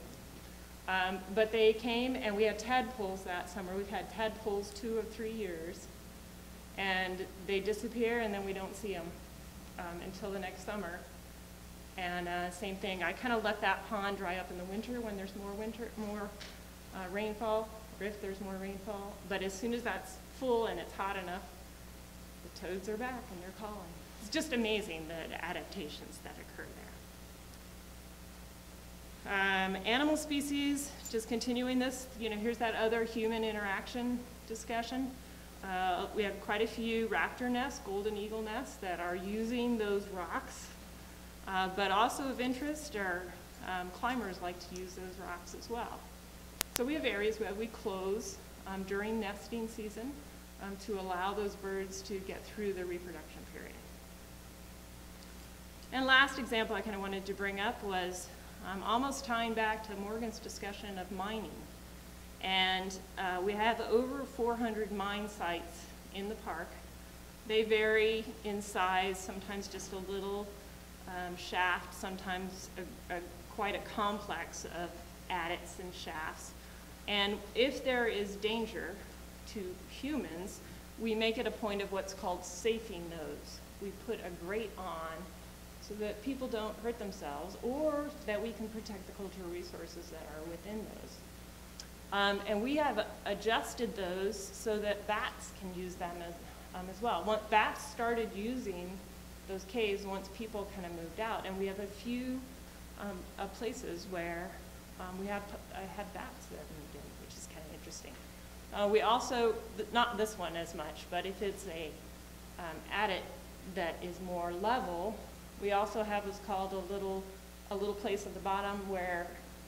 But they came, and we had tadpoles that summer. We've had tadpoles 2 or 3 years. And they disappear, and then we don't see them until the next summer. And same thing, I kind of let that pond dry up in the winter when there's more rainfall, or if there's more rainfall. But as soon as that's full and it's hot enough, the toads are back and they're calling. It's just amazing the adaptations that occur there. Animal species, just continuing this, here's that other human interaction discussion. We have quite a few raptor nests, golden eagle nests, that are using those rocks. But also of interest are climbers like to use those rocks as well. So we have areas where we close during nesting season to allow those birds to get through the reproduction period. And last example I kind of wanted to bring up was almost tying back to Morgan's discussion of mining. And we have over 400 mine sites in the park. They vary in size, sometimes just a little shaft, sometimes quite a complex of adits and shafts. And if there is danger to humans, we make it a point of what's called safing those. We put a grate on so that people don't hurt themselves, or that we can protect the cultural resources that are within those. And we have adjusted those so that bats can use them as well. Bats started using those caves once people kind of moved out, and we have a few places where we have bats that have moved in, which is kind of interesting. We also, not this one as much, but if it's a adit that is more level, we also have what's called a little place at the bottom where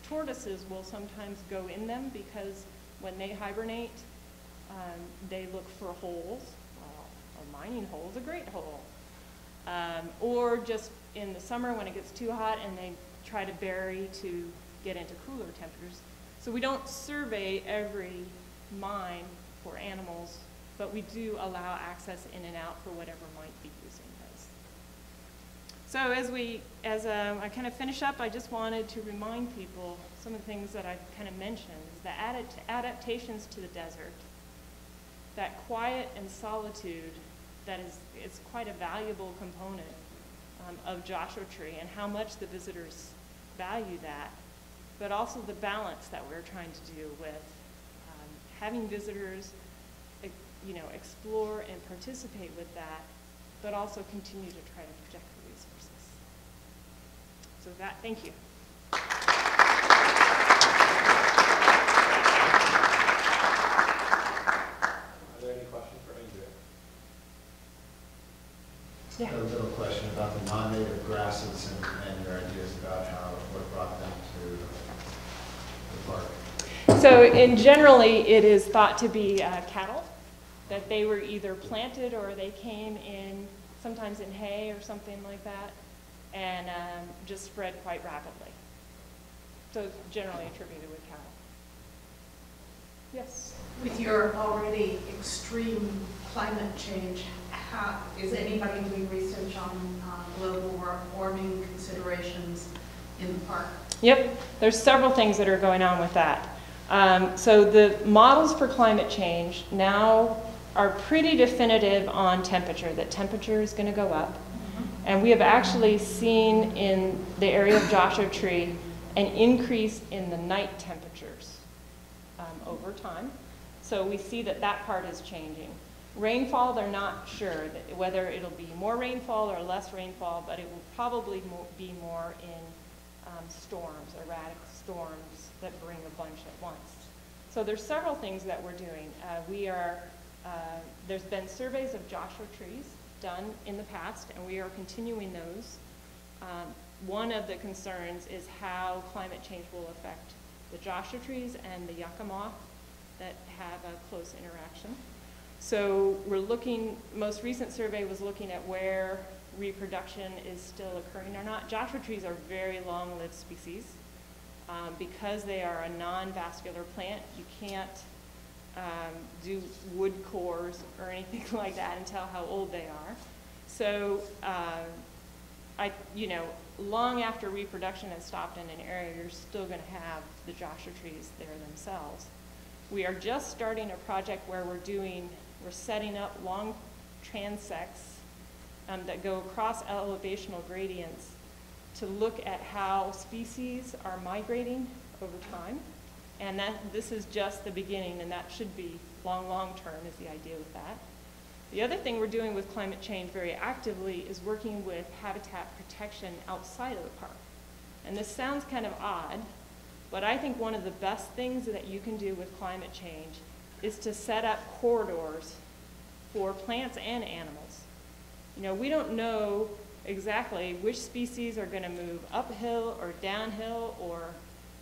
tortoises will sometimes go in them, because when they hibernate, they look for holes. Well, a mining hole is a great hole. Or just in the summer when it gets too hot and they try to bury to get into cooler temperatures. So we don't survey every mine for animals, but we do allow access in and out for whatever might be using those. So as I kind of finish up, I just wanted to remind people some of the things that I've kind of mentioned, is the adaptations to the desert, that quiet and solitude that is quite a valuable component of Joshua Tree, and how much the visitors value that, but also the balance that we're trying to do with having visitors explore and participate with that, but also continue to try to protect the resources. So with that, thank you. Are there any questions for Andrea? Yeah. A little question about the non-native grasses and your ideas about what brought them to the park. So generally, it is thought to be cattle, that they were either planted or they came in, sometimes in hay or something like that, and just spread quite rapidly. So it's generally attributed with cattle. Yes? With your already extreme climate change, is anybody doing research on global warming considerations in the park? Yep, there's several things that are going on with that. So the models for climate change now are pretty definitive on temperature, that temperature is going to go up. And we have actually seen in the area of Joshua Tree an increase in the night temperatures over time. So we see that that part is changing. Rainfall, they're not sure whether it'll be more rainfall or less rainfall, but it will probably be more in storms, erratic storms that bring a bunch at once. So there's several things that we're doing. There's been surveys of Joshua trees done in the past, and we are continuing those. One of the concerns is how climate change will affect the Joshua trees and the yucca moth that have a close interaction. So we're looking, most recent survey was looking at where reproduction is still occurring or not. Joshua trees are very long-lived species. Because they are a non-vascular plant, you can't do wood cores or anything like that and tell how old they are. So, long after reproduction has stopped in an area, you're still going to have the Joshua trees there themselves. We are just starting a project where we're setting up long transects that go across elevational gradients to look at how species are migrating over time. And this is just the beginning, and that should be long term is the idea with that. The other thing we're doing with climate change very actively is working with habitat protection outside of the park. And this sounds kind of odd, but I think one of the best things that you can do with climate change is to set up corridors for plants and animals. You know, we don't know exactly which species are going to move uphill or downhill or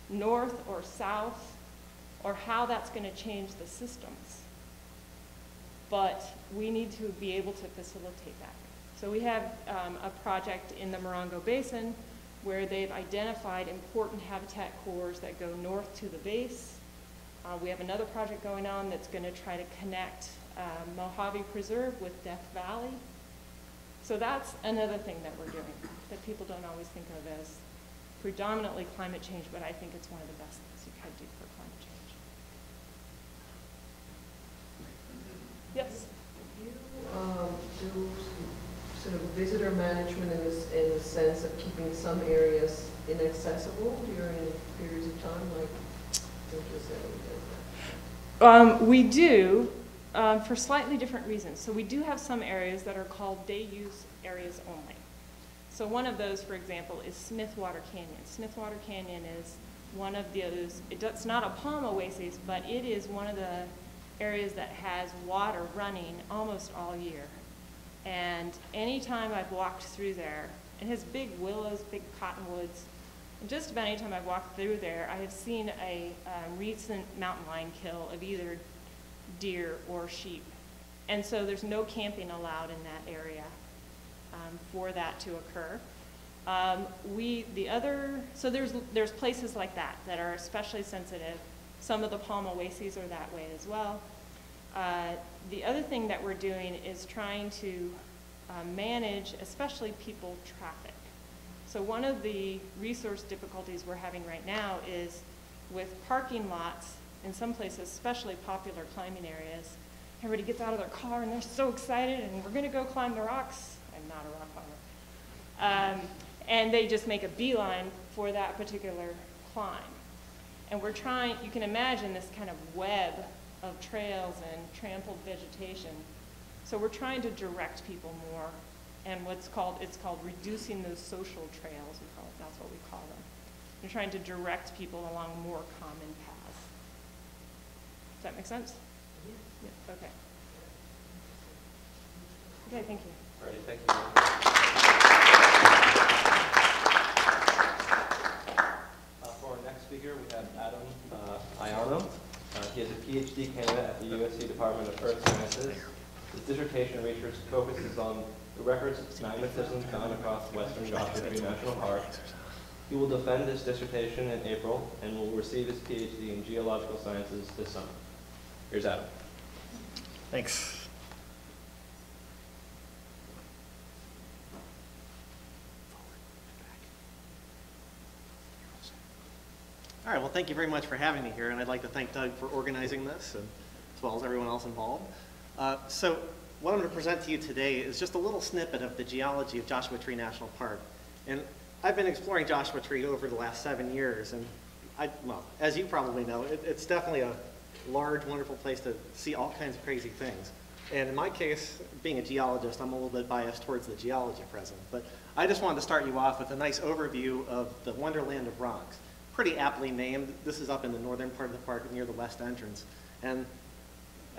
north or south, or how that's going to change the systems. But we need to be able to facilitate that. So we have a project in the Morongo Basin where they've identified important habitat cores that go north to the base. We have another project going on that's going to try to connect Mojave Preserve with Death Valley. So that's another thing that we're doing that people don't always think of as predominantly climate change, but I think it's one of the best things you can do for climate change. Yes? You do sort of visitor management in the sense of keeping some areas inaccessible during periods of time, like we do, for slightly different reasons. So we do have some areas that are called day use areas only. So one of those, for example, is Smithwater Canyon. Smithwater Canyon is one of those, it's not a palm oasis, but it is one of the areas that has water running almost all year. And anytime I've walked through there, it has big willows, big cottonwoods, and just about any time I've walked through there, I have seen a recent mountain lion kill of either deer or sheep. And so there's no camping allowed in that area for that to occur. So there's places like that that are especially sensitive. Some of the palm oases are that way as well. The other thing that we're doing is trying to manage, especially people traffic. So one of the resource difficulties we're having right now is with parking lots in some places, especially popular climbing areas. Everybody gets out of their car and they're so excited and we're gonna go climb the rocks. I'm not a rock climber. And they just make a beeline for that particular climb. And we're trying, you can imagine this kind of web of trails and trampled vegetation. So we're trying to direct people more, and it's called reducing those social trails, that's what we call them. We're trying to direct people along more common paths. Does that make sense? Yeah. Okay. Okay, thank you. All right, thank you. For our next speaker, we have Adam Ayano. He is a Ph.D. candidate at the USC Department of Earth Sciences. His dissertation research focuses on the records of magnetism found across western Joshua Tree National Park. He will defend his dissertation in April and will receive his Ph.D. in Geological Sciences this summer. Here's Adam. Thanks. All right, well, thank you very much for having me here, and I'd like to thank Doug for organizing this, and as well as everyone else involved. So what I'm going to present to you today is just a little snippet of the geology of Joshua Tree National Park. And I've been exploring Joshua Tree over the last 7 years, and well, as you probably know, it's definitely a large, wonderful place to see all kinds of crazy things. And in my case, being a geologist, I'm a little bit biased towards the geology present. But I just wanted to start you off with a nice overview of the Wonderland of Rocks. Pretty aptly named. This is up in the northern part of the park near the west entrance. And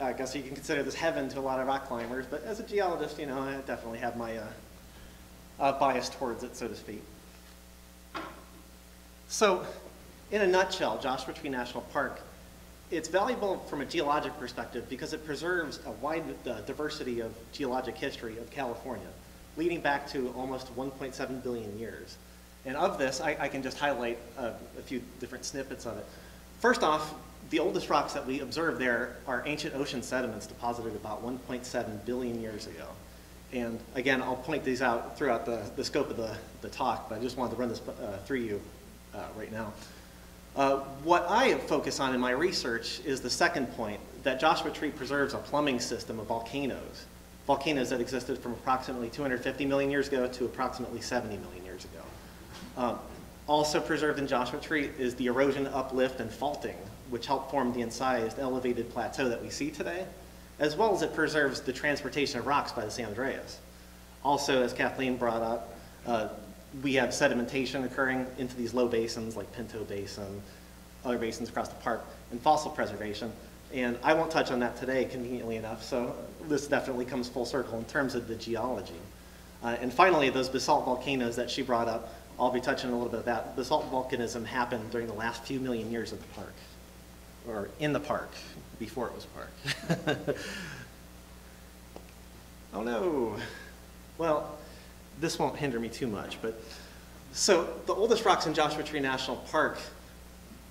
I guess you can consider this heaven to a lot of rock climbers, but as a geologist, you know, I definitely have my bias towards it, so to speak. So, in a nutshell, Joshua Tree National Park, it's valuable from a geologic perspective because it preserves a wide diversity of geologic history of California, leading back to almost 1.7 billion years. And of this, I can just highlight a few different snippets of it. First off, the oldest rocks that we observe there are ancient ocean sediments deposited about 1.7 billion years ago. And again, I'll point these out throughout the scope of the talk, but I just wanted to run this through you right now. What I focus on in my research is the second point, that Joshua Tree preserves a plumbing system of volcanoes. Volcanoes that existed from approximately 250 million years ago to approximately 70 million years ago. Also preserved in Joshua Tree is the erosion, uplift, and faulting, which help form the incised elevated plateau that we see today, as well as it preserves the transportation of rocks by the San Andreas. Also, as Kathleen brought up, we have sedimentation occurring into these low basins like Pinto Basin, other basins across the park, and fossil preservation. And I won't touch on that today, conveniently enough, so this definitely comes full circle in terms of the geology. And finally, those basalt volcanoes that she brought up, I'll be touching a little bit of that. Basalt volcanism happened during the last few million years of the park, or in the park, before it was a park. Oh no. Well, this won't hinder me too much, but so the oldest rocks in Joshua Tree National Park,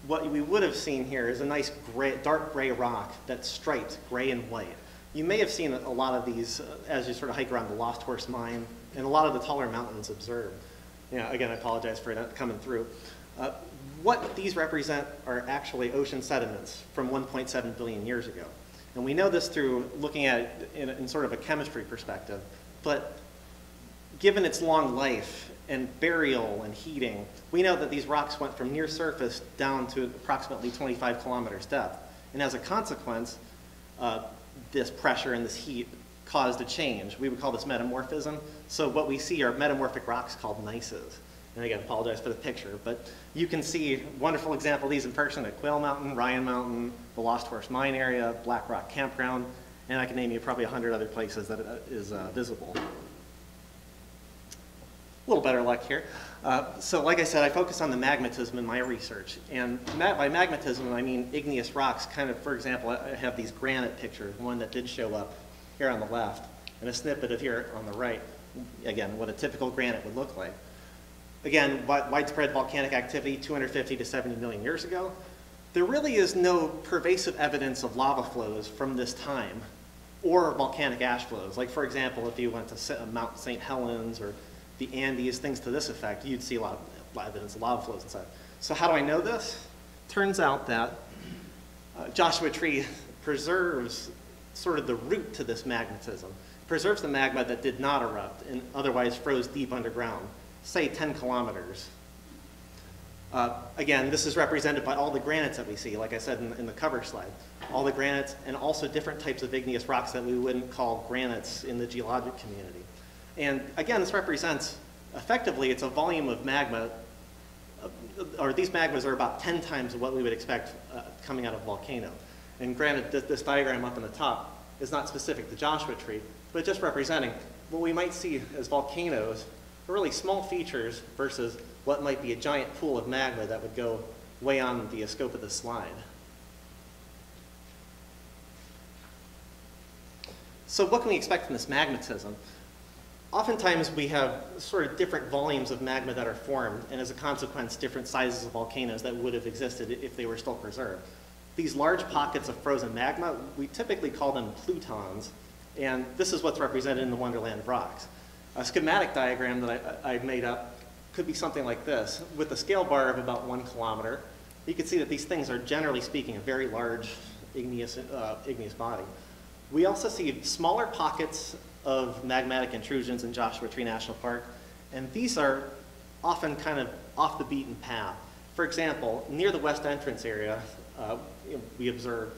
what we would have seen here is a nice gray, dark gray rock that's striped gray and white. You may have seen a lot of these as you sort of hike around the Lost Horse Mine and a lot of the taller mountains observed. Yeah, again, I apologize for not coming through. What these represent are actually ocean sediments from 1.7 billion years ago. And we know this through looking at it in sort of a chemistry perspective. But given its long life and burial and heating, we know that these rocks went from near surface down to approximately 25 kilometers depth. And as a consequence, this pressure and this heat caused a change. We would call this metamorphism. So what we see are metamorphic rocks called gneisses. And again, apologize for the picture, but you can see a wonderful example of these in person at Quail Mountain, Ryan Mountain, the Lost Horse Mine area, Black Rock Campground, and I can name you probably 100 other places that it is visible. A little better luck here. So like I said, I focus on the magmatism in my research. And by magmatism, I mean igneous rocks. Kind of, for example, I have these granite pictures, one that did show up here on the left, and a snippet of here on the right. Again, what a typical granite would look like. Again, widespread volcanic activity 250 to 70 million years ago. There really is no pervasive evidence of lava flows from this time or volcanic ash flows. Like, for example, if you went to Mount St. Helens or the Andes, things to this effect, you'd see a lot of evidence of lava flows inside. So how do I know this? Turns out that Joshua Tree preserves sort of the root to this magmatism, preserves the magma that did not erupt and otherwise froze deep underground, say 10 kilometers. Again, this is represented by all the granites that we see, like I said in the cover slide. All the granites and also different types of igneous rocks that we wouldn't call granites in the geologic community. And again, this represents, effectively, it's a volume of magma, or these magmas are about 10 times what we would expect coming out of a volcano. And granted, this diagram up in the top is not specific to Joshua Tree, but just representing what we might see as volcanoes, really small features versus what might be a giant pool of magma that would go way on the scope of the slide. So what can we expect from this magmatism? Oftentimes we have sort of different volumes of magma that are formed, and as a consequence, different sizes of volcanoes that would have existed if they were still preserved. These large pockets of frozen magma, we typically call them plutons, and this is what's represented in the Wonderland of Rocks. A schematic diagram that I've made up could be something like this. With a scale bar of about 1 kilometer, you can see that these things are, generally speaking, a very large igneous body. We also see smaller pockets of magmatic intrusions in Joshua Tree National Park, and these are often kind of off the beaten path. For example, near the west entrance area, we observe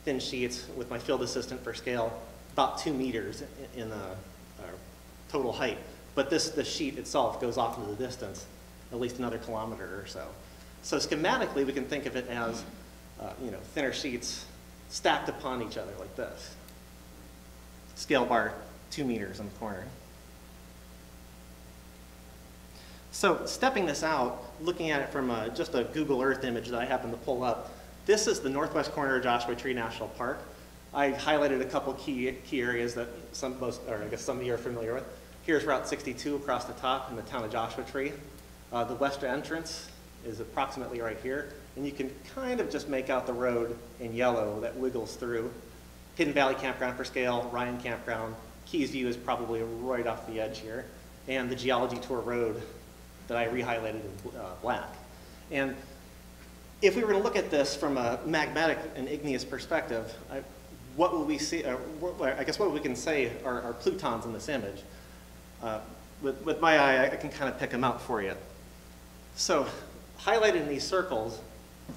thin sheets with my field assistant for scale, about 2 meters in total height. But the sheet itself goes off into the distance, at least another kilometer or so. So schematically, we can think of it as thinner sheets stacked upon each other like this. Scale bar, 2 meters in the corner. So stepping this out, looking at it from just a Google Earth image that I happened to pull up, this is the northwest corner of Joshua Tree National Park. I highlighted a couple key areas that some of you are familiar with. Here's Route 62 across the top in the town of Joshua Tree. The west entrance is approximately right here, and you can kind of just make out the road in yellow that wiggles through. Hidden Valley Campground for scale, Ryan Campground, Keys View is probably right off the edge here, and the Geology Tour Road that I re-highlighted in black. And if we were to look at this from a magmatic and igneous perspective, what will we see, I guess what we can say are plutons in this image. With my eye, I can kind of pick them out for you. So highlighted in these circles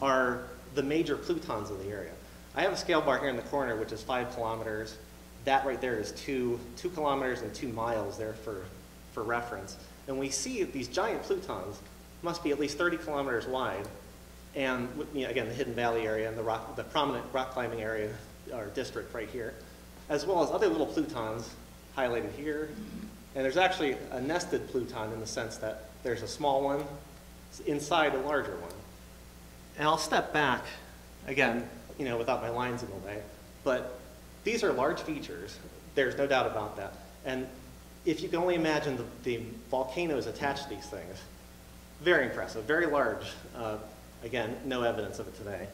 are the major plutons of the area. I have a scale bar here in the corner, which is 5 kilometers. That right there is 2 kilometers and 2 miles there for reference. And we see these giant plutons must be at least 30 kilometers wide. And again, the Hidden Valley area and the prominent rock climbing area or district right here, as well as other little plutons highlighted here. And there's actually a nested pluton in the sense that there's a small one inside a larger one. And I'll step back, again, without my lines in the way, but these are large features. There's no doubt about that. And if you can only imagine the volcanoes attached to these things, very impressive, very large. Again, no evidence of it today.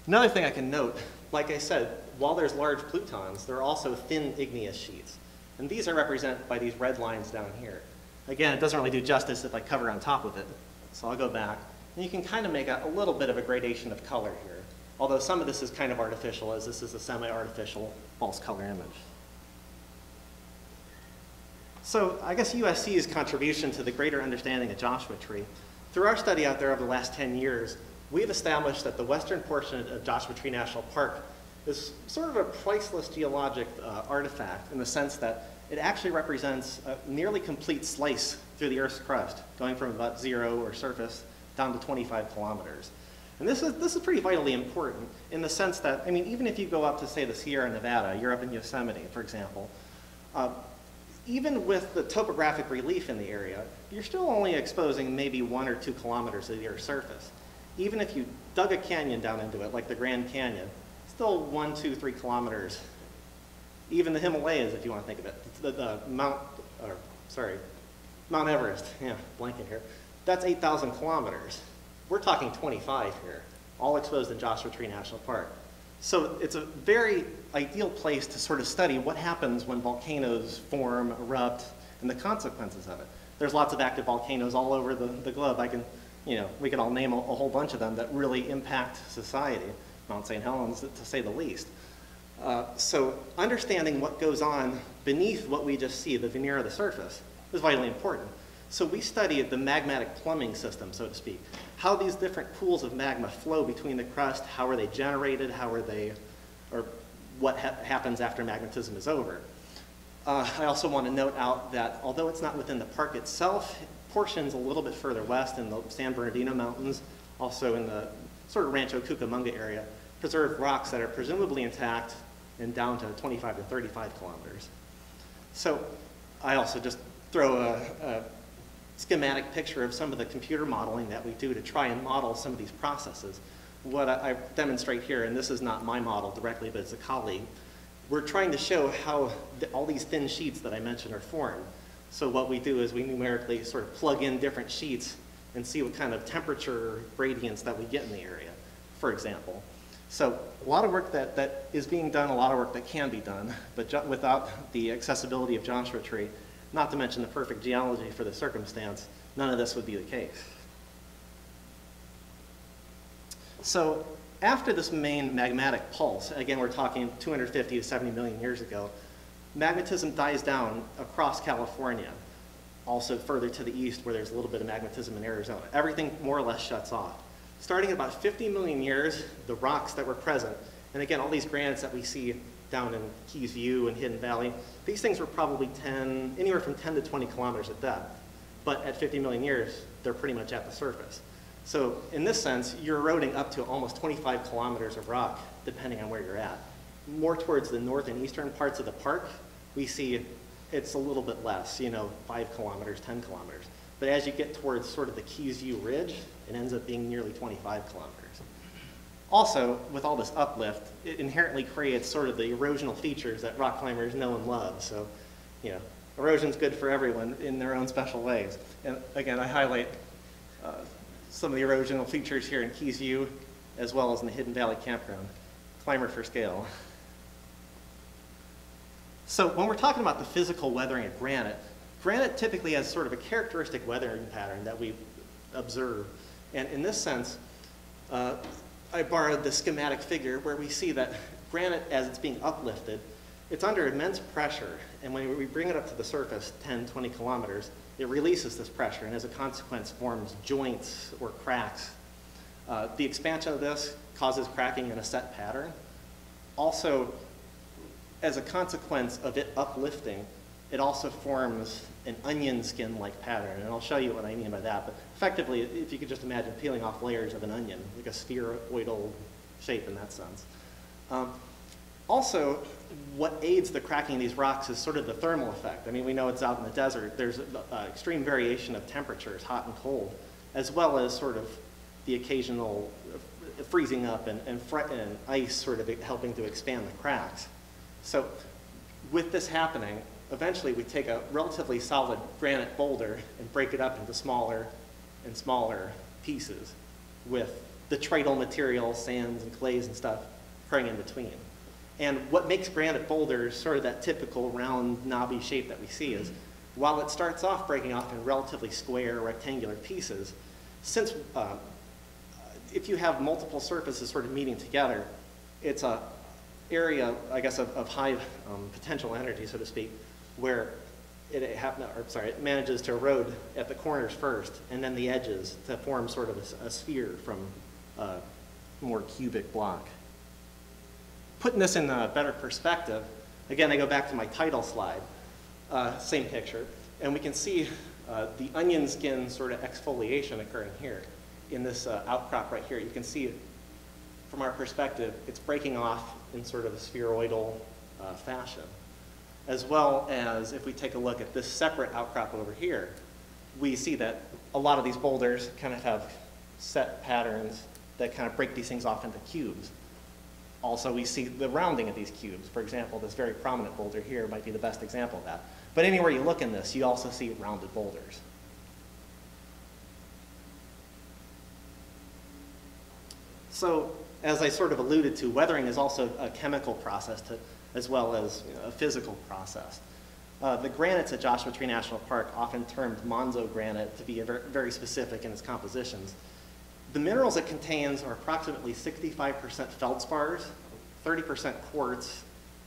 Another thing I can note, like I said, while there's large plutons, there are also thin igneous sheets. And these are represented by these red lines down here. Again, it doesn't really do justice if I cover on top of it. So I'll go back. And you can kind of make a little bit of a gradation of color here. Although some of this is kind of artificial, as this is a semi-artificial false color image. So I guess USC's contribution to the greater understanding of Joshua Tree. Through our study out there over the last 10 years, we've established that the western portion of Joshua Tree National Park is sort of a priceless geologic artifact in the sense that it actually represents a nearly complete slice through the Earth's crust, going from about 0 or surface down to 25 kilometers. And this is pretty vitally important in the sense that, even if you go up to, say, the Sierra Nevada, you're up in Yosemite, for example, even with the topographic relief in the area, you're still only exposing maybe 1 or 2 kilometers of the Earth's surface. Even if you dug a canyon down into it, like the Grand Canyon, still 1, 2, 3 kilometers. Even the Himalayas, if you want to think of it. Mount Everest, blanking here. That's 8,000 kilometers. We're talking 25 here, all exposed in Joshua Tree National Park. So it's a very ideal place to sort of study what happens when volcanoes form, erupt, and the consequences of it. There's lots of active volcanoes all over the globe. We could all name a whole bunch of them that really impact society. Mount St. Helens, to say the least. So understanding what goes on beneath what we just see, the veneer of the surface, is vitally important. So we studied the magmatic plumbing system, so to speak. How these different pools of magma flow between the crust, how are they generated, or what happens after magmatism is over. I also want to note out that although it's not within the park itself, portions a little bit further west in the San Bernardino Mountains, also in the sort of Rancho Cucamonga area, preserve rocks that are presumably intact and down to 25 to 35 kilometers. So I also just throw a schematic picture of some of the computer modeling that we do to try and model some of these processes. What I demonstrate here, and this is not my model directly, but it's a colleague, we're trying to show how all these thin sheets that I mentioned are formed. So what we do is we numerically sort of plug in different sheets and see what kind of temperature gradients that we get in the area, for example. So a lot of work that is being done, a lot of work that can be done, but without the accessibility of Joshua Tree, not to mention the perfect geology for the circumstance, none of this would be the case. So after this main magmatic pulse, again we're talking 250 to 70 million years ago, magmatism dies down across California, also further to the east where there's a little bit of magmatism in Arizona. Everything more or less shuts off. Starting at about 50 million years, the rocks that were present, and again all these granites that we see down in Keys View and Hidden Valley, these things were probably anywhere from 10 to 20 kilometers at depth. But at 50 million years, they're pretty much at the surface. So in this sense, you're eroding up to almost 25 kilometers of rock, depending on where you're at. More towards the north and eastern parts of the park, we see it's a little bit less, 5 kilometers, 10 kilometers. But as you get towards sort of the Keys View Ridge, it ends up being nearly 25 kilometers. Also, with all this uplift, it inherently creates sort of the erosional features that rock climbers know and love. So, erosion's good for everyone in their own special ways. And again, I highlight some of the erosional features here in Keys View, as well as in the Hidden Valley Campground. Climber for scale. So when we're talking about the physical weathering of granite, granite typically has sort of a characteristic weathering pattern that we observe. And in this sense, I borrowed the schematic figure where we see that granite, as it's being uplifted, it's under immense pressure, and when we bring it up to the surface, 10, 20 kilometers, it releases this pressure, and as a consequence forms joints or cracks. The expansion of this causes cracking in a set pattern. Also, as a consequence of it uplifting, it also forms an onion skin-like pattern, and I'll show you what I mean by that. But effectively, if you could just imagine peeling off layers of an onion, like a spheroidal shape in that sense. Also, what aids the cracking of these rocks is sort of the thermal effect. I mean, we know it's out in the desert. There's extreme variation of temperatures, hot and cold, as well as sort of the occasional freezing up and ice sort of helping to expand the cracks. So with this happening, eventually we take a relatively solid granite boulder and break it up into smaller and smaller pieces with detrital material, sands and clays and stuff occurring in between. And what makes granite boulders sort of that typical round, knobby shape that we see is, while it starts off breaking off in relatively square, rectangular pieces, since if you have multiple surfaces sort of meeting together, it's a area, I guess, of high potential energy, so to speak, where it manages to erode at the corners first, and then the edges to form sort of a sphere from a more cubic block. Putting this in a better perspective, again, I go back to my title slide, same picture, and we can see the onion skin sort of exfoliation occurring here in this outcrop right here. You can see it from our perspective, it's breaking off in sort of a spheroidal fashion. As well as if we take a look at this separate outcrop over here, we see that a lot of these boulders kind of have set patterns that kind of break these things off into cubes. Also, we see the rounding of these cubes. For example, this very prominent boulder here might be the best example of that. But anywhere you look in this, you also see rounded boulders. So, as I sort of alluded to, weathering is also a chemical process as well as a physical process. The granites at Joshua Tree National Park, often termed Monzo granite to be very specific in its compositions. The minerals it contains are approximately 65% feldspars, 30% quartz,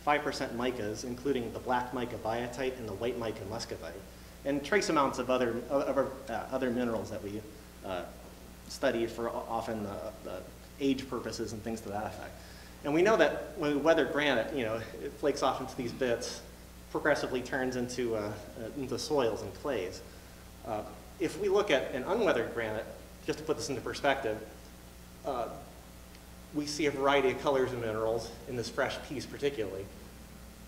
5% micas, including the black mica biotite and the white mica muscovite, and trace amounts of other minerals that we study for often age purposes and things to that effect. And we know that when we weather granite, it flakes off into these bits, progressively turns into soils and clays. If we look at an unweathered granite, just to put this into perspective, we see a variety of colors and minerals in this fresh piece particularly.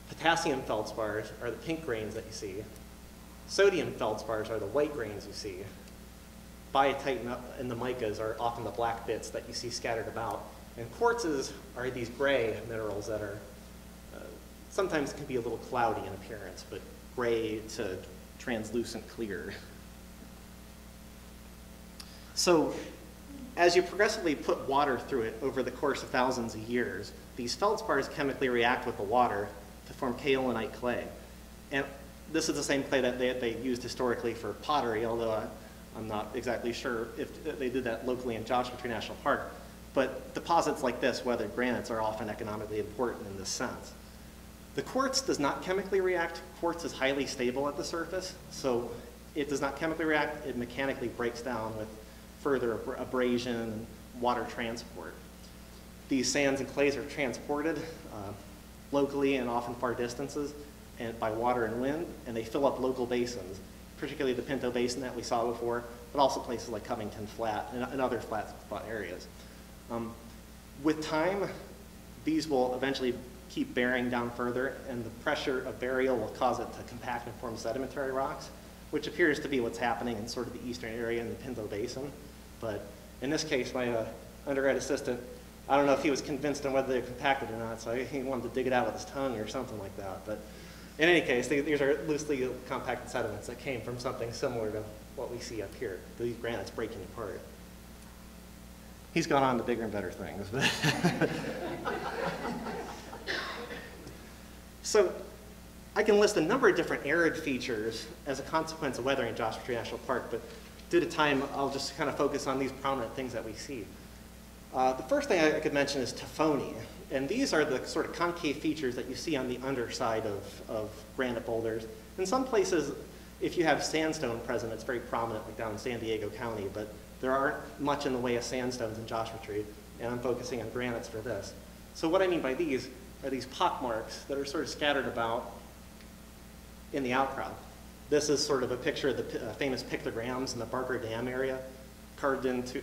Potassium feldspars are the pink grains that you see. Sodium feldspars are the white grains you see. Biotite and the micas are often the black bits that you see scattered about. And quartzes are these gray minerals that are sometimes can be a little cloudy in appearance, but gray to translucent clear. So as you progressively put water through it over the course of thousands of years, these feldspars chemically react with the water to form kaolinite clay. And this is the same clay that they used historically for pottery, although I'm not exactly sure if they did that locally in Joshua Tree National Park. But deposits like this, weathered granites, are often economically important in this sense. The quartz does not chemically react. Quartz is highly stable at the surface, so it does not chemically react. It mechanically breaks down with further abrasion and water transport. These sands and clays are transported locally and often far distances and by water and wind, and they fill up local basins, particularly the Pinto Basin that we saw before, but also places like Covington Flat and other flat spot areas. With time, these will eventually keep bearing down further, and the pressure of burial will cause it to compact and form sedimentary rocks, which appears to be what's happening in sort of the eastern area in the Pinto Basin. But in this case, my undergrad assistant, I don't know if he was convinced on whether they're compacted or not, so he wanted to dig it out with his tongue or something like that. But in any case, these are loosely compacted sediments that came from something similar to what we see up here, these granites breaking apart. He's gone on to bigger and better things. So I can list a number of different arid features as a consequence of weathering Joshua Tree National Park, but due to time, I'll just kind of focus on these prominent things that we see. The first thing I could mention is taphonia. And these are the sort of concave features that you see on the underside of granite boulders. In some places, if you have sandstone present, it's very prominent, like down in San Diego County, but there aren't much in the way of sandstones in Joshua Tree, and I'm focusing on granites for this. So what I mean by these are these pock marks that are sort of scattered about in the outcrop. This is sort of a picture of the famous pictograms in the Barker Dam area, carved into,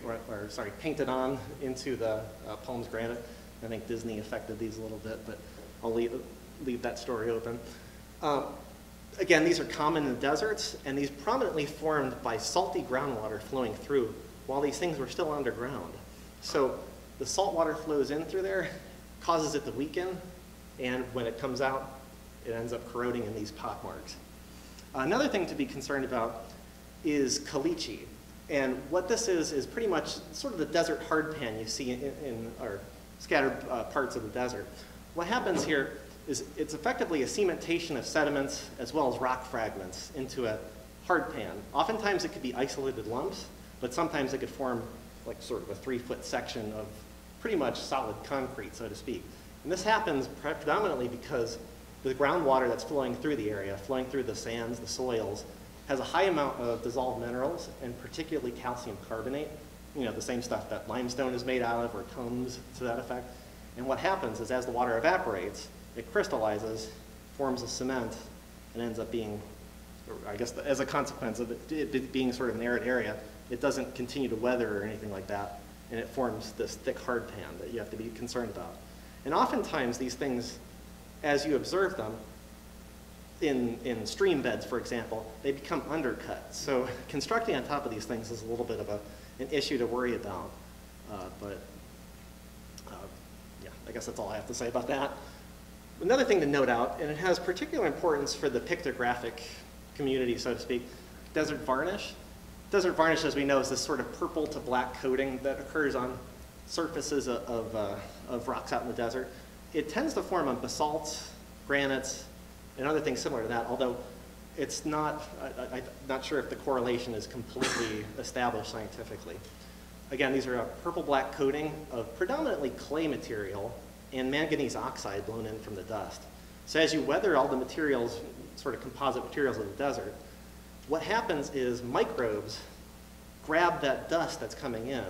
painted on into the Palms granite. I think Disney affected these a little bit, but I'll leave that story open. Again, these are common in the deserts, and these prominently formed by salty groundwater flowing through while these things were still underground. So the salt water flows in through there, causes it to weaken, and when it comes out, it ends up corroding in these pock marks. Another thing to be concerned about is caliche. And what this is pretty much sort of the desert hardpan you see in our scattered parts of the desert. What happens here is it's effectively a cementation of sediments as well as rock fragments into a hardpan. Oftentimes it could be isolated lumps, but sometimes it could form like sort of a 3-foot section of pretty much solid concrete, so to speak. And this happens predominantly because the groundwater that's flowing through the area, flowing through the sands, the soils, has a high amount of dissolved minerals, and particularly calcium carbonate, you know, the same stuff that limestone is made out of, or cones to that effect. And what happens is as the water evaporates, it crystallizes, forms a cement, and ends up being, I guess as a consequence of it being sort of an arid area, it doesn't continue to weather or anything like that, and it forms this thick hard pan that you have to be concerned about. And oftentimes these things, as you observe them, in stream beds, for example, they become undercut. So constructing on top of these things is a little bit of an issue to worry about. Yeah, I guess that's all I have to say about that. Another thing to note out, and it has particular importance for the pictographic community, so to speak, desert varnish. Desert varnish, as we know, is this sort of purple to black coating that occurs on surfaces of rocks out in the desert. It tends to form on basalts, granites, and other things similar to that, although it's not, I'm not sure if the correlation is completely established scientifically. Again, these are a purple-black coating of predominantly clay material and manganese oxide blown in from the dust. So as you weather all the materials, sort of composite materials of the desert, what happens is microbes grab that dust that's coming in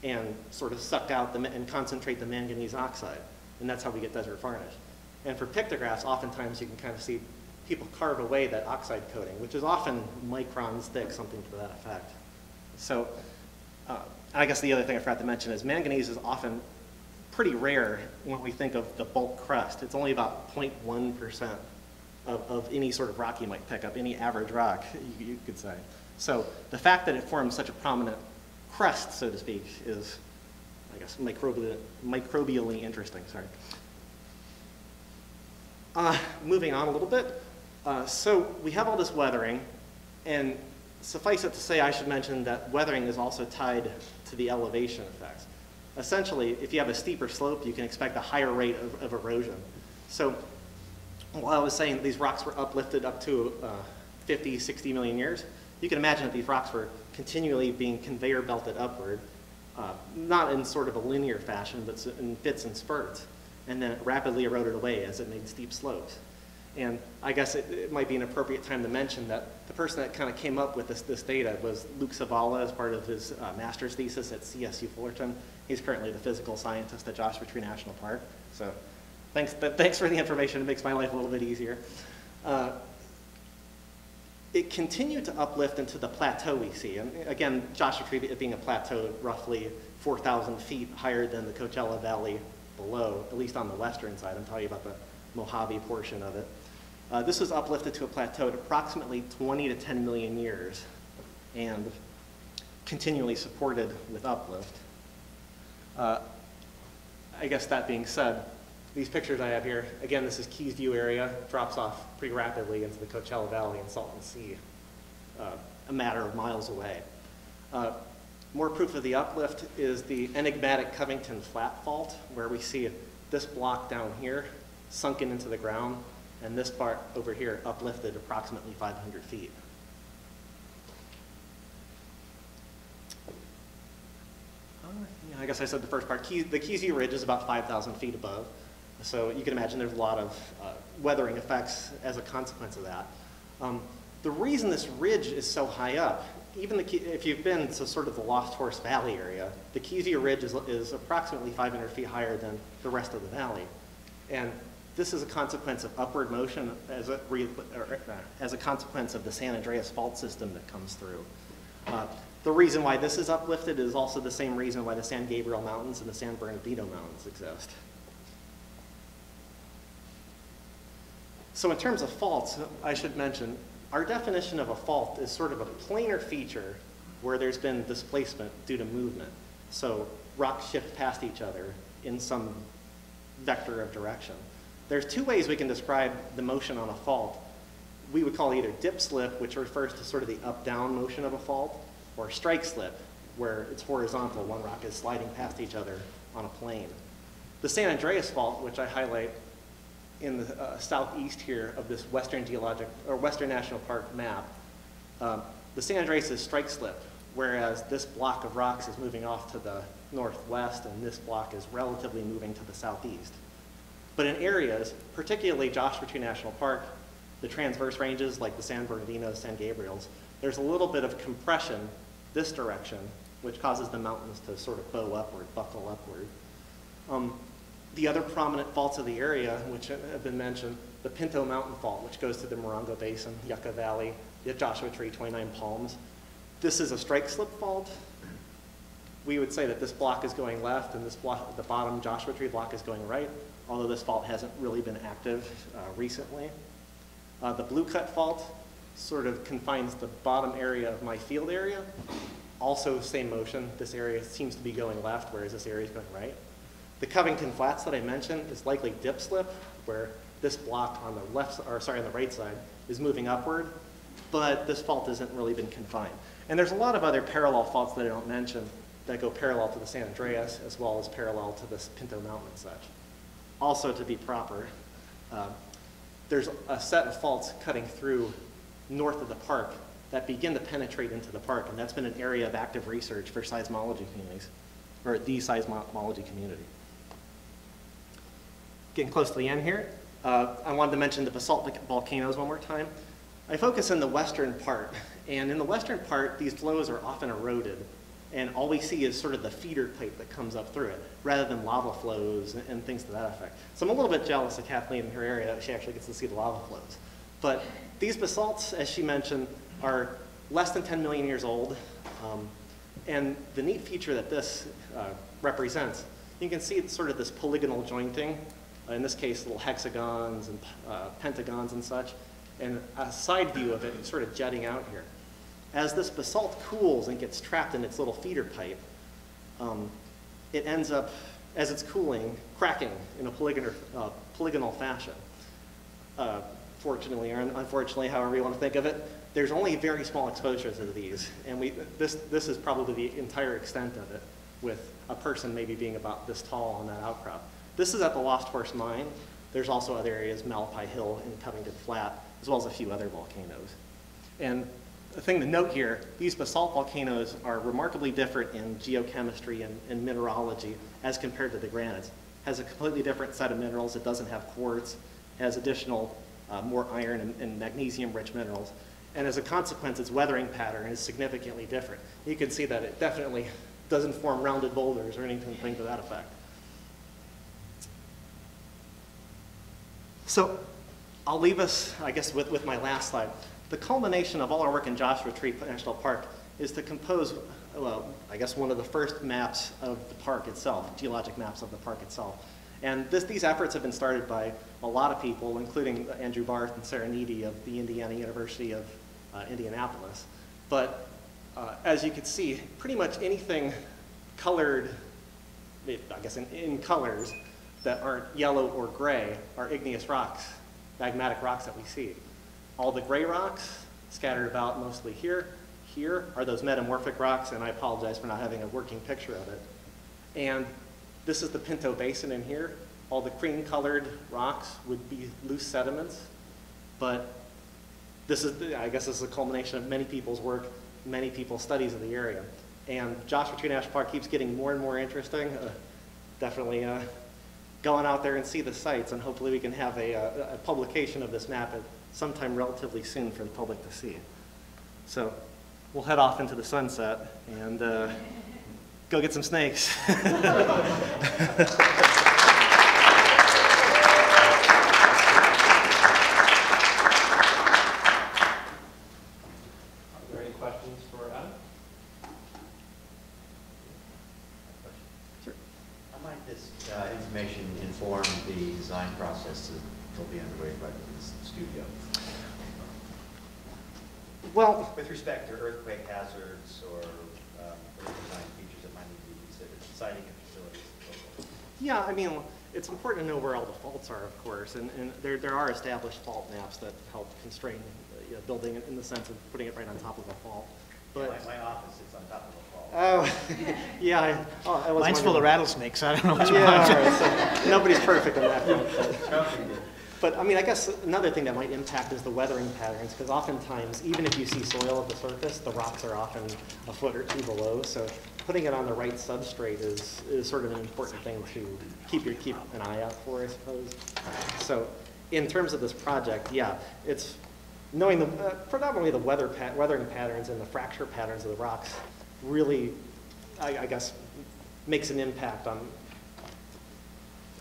and sort of suck out and concentrate the manganese oxide. And that's how we get desert varnish. And for pictographs, oftentimes you can kind of see people carve away that oxide coating, which is often microns thick, something to that effect. So I guess the other thing I forgot to mention is manganese is often pretty rare when we think of the bulk crust. It's only about 0.1% of any sort of rock you might pick up, any average rock, you could say. So the fact that it forms such a prominent crust, so to speak, is, I guess, microbially interesting. Sorry. Moving on a little bit. So we have all this weathering, and suffice it to say, I should mention that weathering is also tied to the elevation effects. Essentially, if you have a steeper slope, you can expect a higher rate of erosion. So while I was saying these rocks were uplifted up to 50, 60 million years, you can imagine that these rocks were continually being conveyor belted upward, not in sort of a linear fashion, but in fits and spurts. And then it rapidly eroded away as it made steep slopes. And I guess it might be an appropriate time to mention that the person that kind of came up with this data was Luke Zavala as part of his master's thesis at CSU Fullerton. He's currently the physical scientist at Joshua Tree National Park. So thanks for the information. It makes my life a little bit easier. It continued to uplift into the plateau we see. And again, Joshua Tree being a plateau roughly 4,000 feet higher than the Coachella Valley below, at least on the western side. I'm talking about the Mojave portion of it. This was uplifted to a plateau at approximately 20 to 10 million years and continually supported with uplift. I guess that being said, these pictures I have here, again, this is Keys View area, drops off pretty rapidly into the Coachella Valley and Salton Sea, a matter of miles away. More proof of the uplift is the enigmatic Covington Flat Fault, where we see this block down here sunken into the ground, and this part over here uplifted approximately 500 feet. I guess I said the first part, the Keezy Ridge is about 5,000 feet above. So you can imagine there's a lot of weathering effects as a consequence of that. The reason this ridge is so high up, even if you've been to sort of the Lost Horse Valley area, the Keezy Ridge is approximately 500 feet higher than the rest of the valley. And this is a consequence of upward motion as a consequence of the San Andreas fault system that comes through. The reason why this is uplifted is also the same reason why the San Gabriel Mountains and the San Bernardino Mountains exist. So in terms of faults, I should mention, our definition of a fault is sort of a planar feature where there's been displacement due to movement. So rocks shift past each other in some vector of direction. There's two ways we can describe the motion on a fault. We would call either dip slip, which refers to sort of the up-down motion of a fault, or strike slip, where it's horizontal, one rock is sliding past each other on a plane. The San Andreas fault, which I highlight in the southeast here of this Western National Park map, the San Andreas is strike slip, whereas this block of rocks is moving off to the northwest and this block is relatively moving to the southeast. But in areas, particularly Joshua Tree National Park, the transverse ranges like the San Bernardino, San Gabriel's, there's a little bit of compression this direction, which causes the mountains to sort of bow upward, buckle upward. The other prominent faults of the area, which have been mentioned, the Pinto Mountain Fault, which goes to the Morongo Basin, Yucca Valley, the Joshua Tree, 29 Palms. This is a strike slip fault. We would say that this block is going left and this block, the bottom Joshua Tree block is going right, although this fault hasn't really been active recently. The Blue Cut Fault sort of confines the bottom area of my field area. Also same motion, this area seems to be going left, whereas this area is going right. The Covington Flats that I mentioned is likely dip slip, where this block on the left, or sorry, on the right side is moving upward, but this fault hasn't really been confined. And there's a lot of other parallel faults that I don't mention that go parallel to the San Andreas as well as parallel to this Pinto Mountain and such. Also, to be proper, there's a set of faults cutting through north of the park that begin to penetrate into the park, and that's been an area of active research for seismology communities, or the seismology community. Getting close to the end here, I wanted to mention the basalt volcanoes one more time. I focus in the western part, and in the western part, these flows are often eroded, and all we see is sort of the feeder plate that comes up through it, rather than lava flows and things to that effect. So I'm a little bit jealous of Kathleen in her area that she actually gets to see the lava flows. But these basalts, as she mentioned, are less than 10 million years old, and the neat feature that this represents, you can see it's sort of this polygonal jointing, in this case little hexagons and pentagons and such, and a side view of it sort of jetting out here. As this basalt cools and gets trapped in its little feeder pipe, it ends up, as it's cooling, cracking in a polygonal fashion. Fortunately or unfortunately, however you want to think of it, there's only very small exposures of these, and this is probably the entire extent of it, with a person maybe being about this tall on that outcrop. This is at the Lost Horse Mine. There's also other areas, Malapai Hill and Covington Flat, as well as a few other volcanoes. And the thing to note here, these basalt volcanoes are remarkably different in geochemistry and mineralogy as compared to the granites. It has a completely different set of minerals. It doesn't have quartz, has additional more iron and magnesium-rich minerals. And as a consequence, its weathering pattern is significantly different. You can see that it definitely doesn't form rounded boulders or anything to that effect. So I'll leave us, I guess, with my last slide. The culmination of all our work in Joshua Tree National Park is to compose, well, I guess one of the first maps of the park itself, geologic maps of the park itself. And these efforts have been started by a lot of people, including Andrew Barth and Sarah Needy of the Indiana University of Indianapolis. But as you can see, pretty much anything colored, I guess in colors that aren't yellow or gray are igneous rocks, magmatic rocks that we see. All the gray rocks scattered about mostly here are those metamorphic rocks, and I apologize for not having a working picture of it. And this is the Pinto Basin in here. All the cream-colored rocks would be loose sediments, but this is, I guess this is a culmination of many people's work, many people's studies of the area. And Joshua Tree National Park keeps getting more and more interesting. Definitely going out there and see the sites, and hopefully we can have a publication of this map at sometime relatively soon for the public to see. So we'll head off into the sunset and go get some snakes. Information inform the design process that will be underway by this studio? Well, with respect to earthquake hazards or other design features that might need to be considered, siting and facilities. Yeah, I mean, it's important to know where all the faults are, of course, and there are established fault maps that help constrain building it in the sense of putting it right on top of a fault. But yeah, my office is on top of a fault. Oh, yeah. I was Mine's full of rattlesnakes. I don't know what you want. right, so nobody's perfect on that front. But I mean, I guess another thing that might impact is the weathering patterns, because oftentimes, even if you see soil at the surface, the rocks are often a foot or two below. So putting it on the right substrate is sort of an important thing to keep an eye out for, I suppose. So in terms of this project, yeah, it's knowing predominantly the weathering patterns and the fracture patterns of the rocks really, I guess, makes an impact on,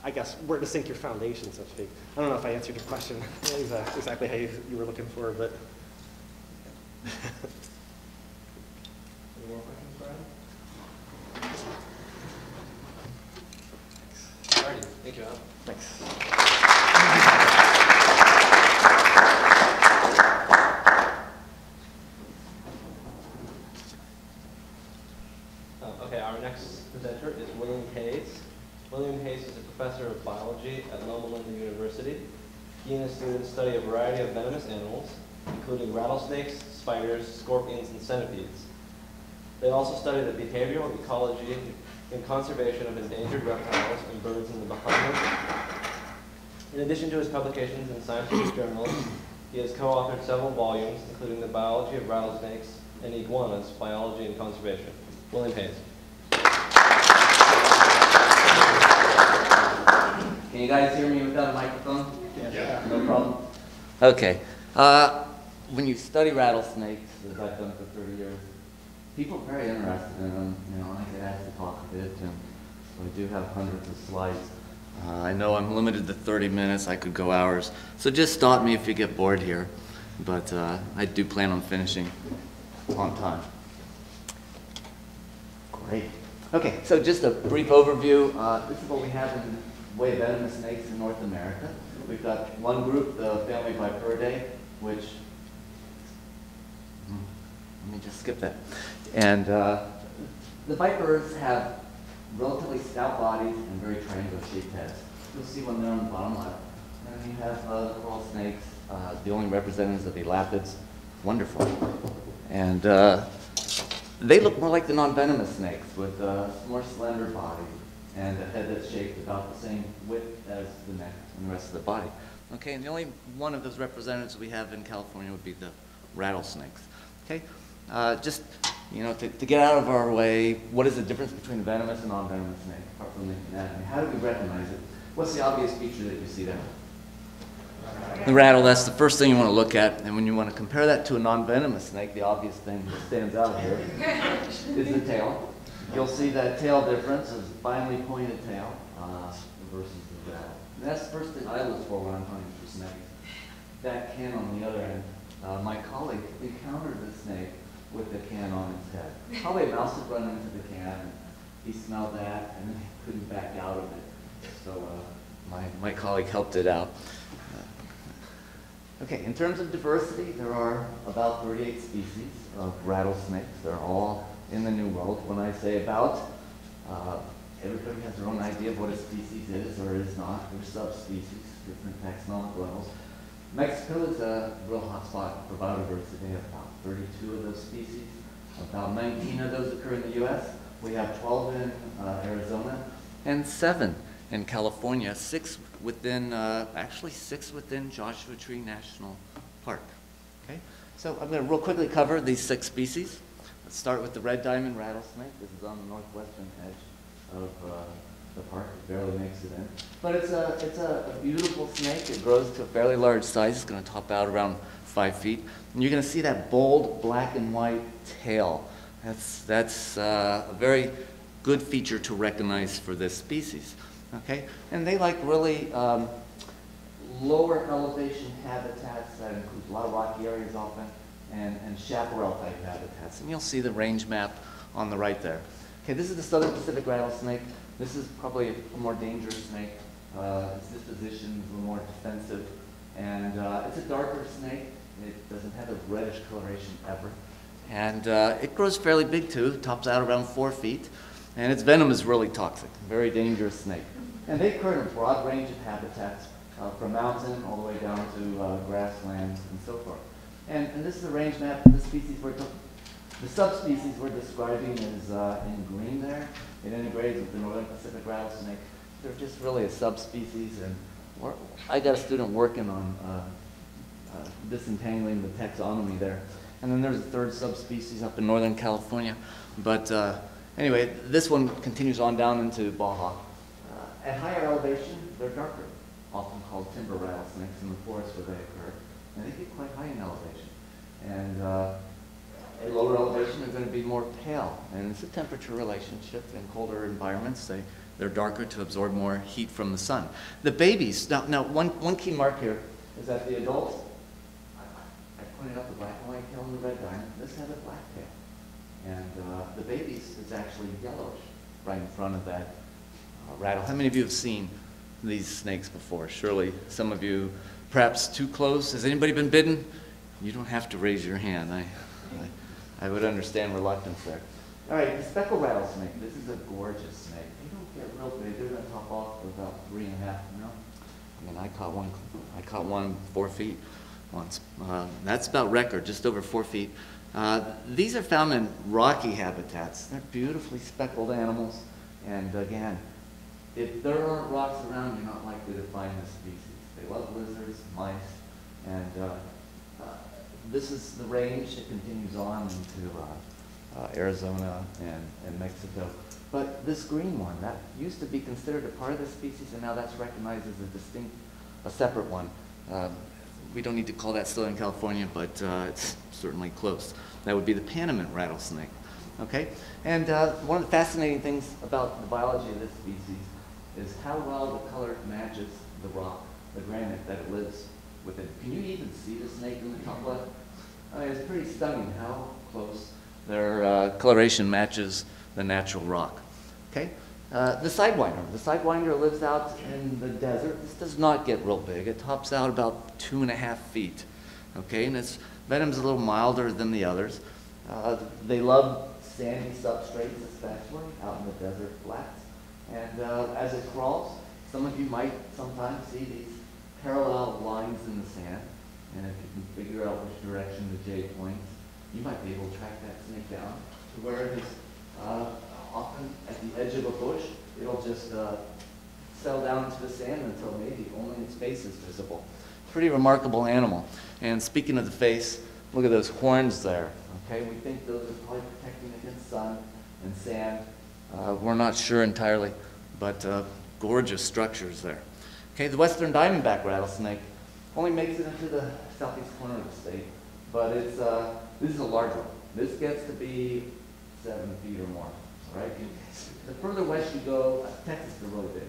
I guess, where to sink your foundation, so to speak. I don't know if I answered your question exactly how you were looking for, but. Any more questions, Brian? All right, thank you, Al. Thanks. Okay, our next presenter is William Hayes. William Hayes is a professor of biology at Loma Linda University. He and his students study a variety of venomous animals, including rattlesnakes, spiders, scorpions, and centipedes. They also study the behavioral ecology and conservation of endangered reptiles and birds in the Bahamas. In addition to his publications in scientific journals, he has co-authored several volumes, including The Biology of Rattlesnakes and Iguanas, Biology and Conservation. William Hayes. Can you guys hear me without a microphone? Yeah. No problem? Okay. When you study rattlesnakes, as I've done for 30 years, people are very interested in them. You know, I get asked to talk a bit, and so I do have hundreds of slides. I know I'm limited to 30 minutes. I could go hours. So just stop me if you get bored here. But I do plan on finishing on time. Great. Okay, so just a brief overview. This is what we have in the way of venomous snakes in North America. We've got one group, the family Viperidae, which, let me just skip that. And the vipers have relatively stout bodies and very triangular-shaped heads. You'll see one there on the bottom left. And then you have the coral snakes, the only representatives of the elapids. Wonderful. And they look more like the non-venomous snakes with more slender bodies and a head that's shaped about the same width as the neck and the rest of the body. Okay, and the only one of those representatives we have in California would be the rattlesnakes. Okay, just you know, to get out of our way, what is the difference between a venomous and non-venomous snake, apart from the anatomy? How do we recognize it? What's the obvious feature that you see there? The rattle, that's the first thing you want to look at. And when you want to compare that to a non-venomous snake, the obvious thing that stands out here is the tail. You'll see that tail difference is finely pointed tail versus the rattle. And that's the first thing I look for when I'm hunting for snakes. That can on the other end. My colleague encountered the snake with the can on its head. Probably a mouse had run into the can, and he smelled that, and he couldn't back out of it. So my colleague helped it out. Okay, in terms of diversity, there are about 38 species of rattlesnakes. They're all in the New World. When I say about, everybody has their own idea of what a species is or is not. They're subspecies, different taxonomic levels. Mexico is a real hotspot for biodiversity. They have about 32 of those species. About 19 of those occur in the U.S. We have 12 in Arizona and 7 in California, 6 within, actually 6 within Joshua Tree National Park. Okay, so I'm going to real quickly cover these 6 species. Let's start with the red diamond rattlesnake. This is on the northwestern edge of the park. It barely makes it in. But it's a beautiful snake. It grows to a fairly large size. It's going to top out around 5 feet. And you're going to see that bold black and white tail. That's a very good feature to recognize for this species. Okay? And they like really lower elevation habitats. That includes a lot of rocky areas often, and chaparral type habitats. And you'll see the range map on the right there. Okay, this is the southern Pacific rattlesnake. This is probably a more dangerous snake. Its disposition is a little more defensive. And it's a darker snake. It doesn't have a reddish coloration ever. And it grows fairly big too. It tops out around 4 feet. And its venom is really toxic. Very dangerous snake. And they occur in a broad range of habitats, from mountain all the way down to grasslands and so forth. And this is a range map of the species the subspecies we're describing is in green there. It integrates with the northern Pacific rattlesnake. They're just really a subspecies, and I got a student working on disentangling the taxonomy there. And then there's a third subspecies up in Northern California. But anyway, this one continues on down into Baja. At higher elevation, they're darker, often called timber rattlesnakes in the forest where they occur. And they get quite high in elevation. And at lower elevation, they're going to be more pale. And it's a temperature relationship. In colder environments, they're darker to absorb more heat from the sun. The babies, now one key mark here is that the adults, I pointed out the black and white tail and the red diamond. This has a black tail. And the babies is actually yellowish right in front of that rattle. How many of you have seen these snakes before? Surely some of you, perhaps too close. Has anybody been bitten? You don't have to raise your hand. I would understand reluctance there. All right, the speckled rattlesnake. This is a gorgeous snake. They don't get real big. They're going to top off to about 3.5. I mean, I caught one 4 feet once. That's about record, just over 4 feet. These are found in rocky habitats. They're beautifully speckled animals. And again, if there aren't rocks around, you're not likely to find this species. They love lizards, mice, and this is the range. It continues on into Arizona and Mexico. But this green one, that used to be considered a part of the species, and now that's recognized as a separate one. We don't need to call that Southern California, but it's certainly close. That would be the Panamint rattlesnake. Okay? And one of the fascinating things about the biology of this species is how well the color matches the rock, the granite that it lives within. Can you even see the snake in the top left? I mean, it's pretty stunning how close their coloration matches the natural rock. Okay? The sidewinder. The sidewinder lives out in the desert. This does not get real big. It tops out about 2.5 feet. Okay? And its venom's a little milder than the others. They love sandy substrates, especially out in the desert flats. And as it crawls, some of you might sometimes see these parallel lines in the sand. And if you can figure out which direction the J points, you might be able to track that snake down to where it is often at the edge of a bush. It'll just settle down into the sand until maybe only its face is visible. Pretty remarkable animal. And speaking of the face, look at those horns there. Okay, we think those are probably protecting against sun and sand. We're not sure entirely, but gorgeous structures there. Okay, the western diamondback rattlesnake only makes it into the southeast corner of the state, but it's this is a large one. This gets to be 7 feet or more. Right? The further west you go, Texas is really big.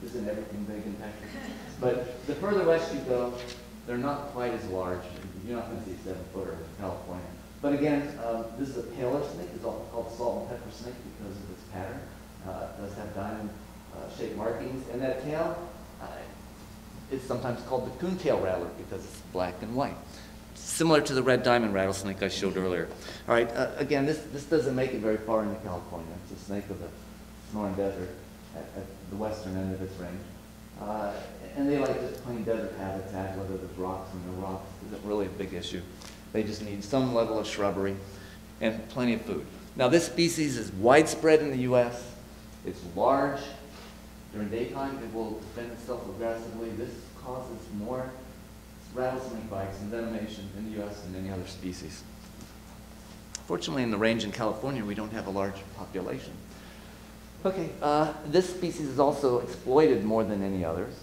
Isn't everything big in Texas? But the further west you go, they're not quite as large. You're not going to see a 7-footer in California. But again, this is a paler snake. It's also called salt and pepper snake because of its pattern. It does have diamond-shaped markings. And that tail, it's sometimes called the coontail rattler because it's black and white. Similar to the red diamond rattlesnake I showed earlier. All right, again, this doesn't make it very far into California. It's a snake of the Sonoran Desert at the western end of its range. And they like just plain desert habitat, whether there's rocks or no rocks. Isn't really a big issue. They just need some level of shrubbery and plenty of food. Now, this species is widespread in the U.S. It's large. During daytime, it will defend itself aggressively. This causes more rattlesnake bites and venomation in the U.S. than any other species. Fortunately, in the range in California, we don't have a large population. Okay, this species is also exploited more than any others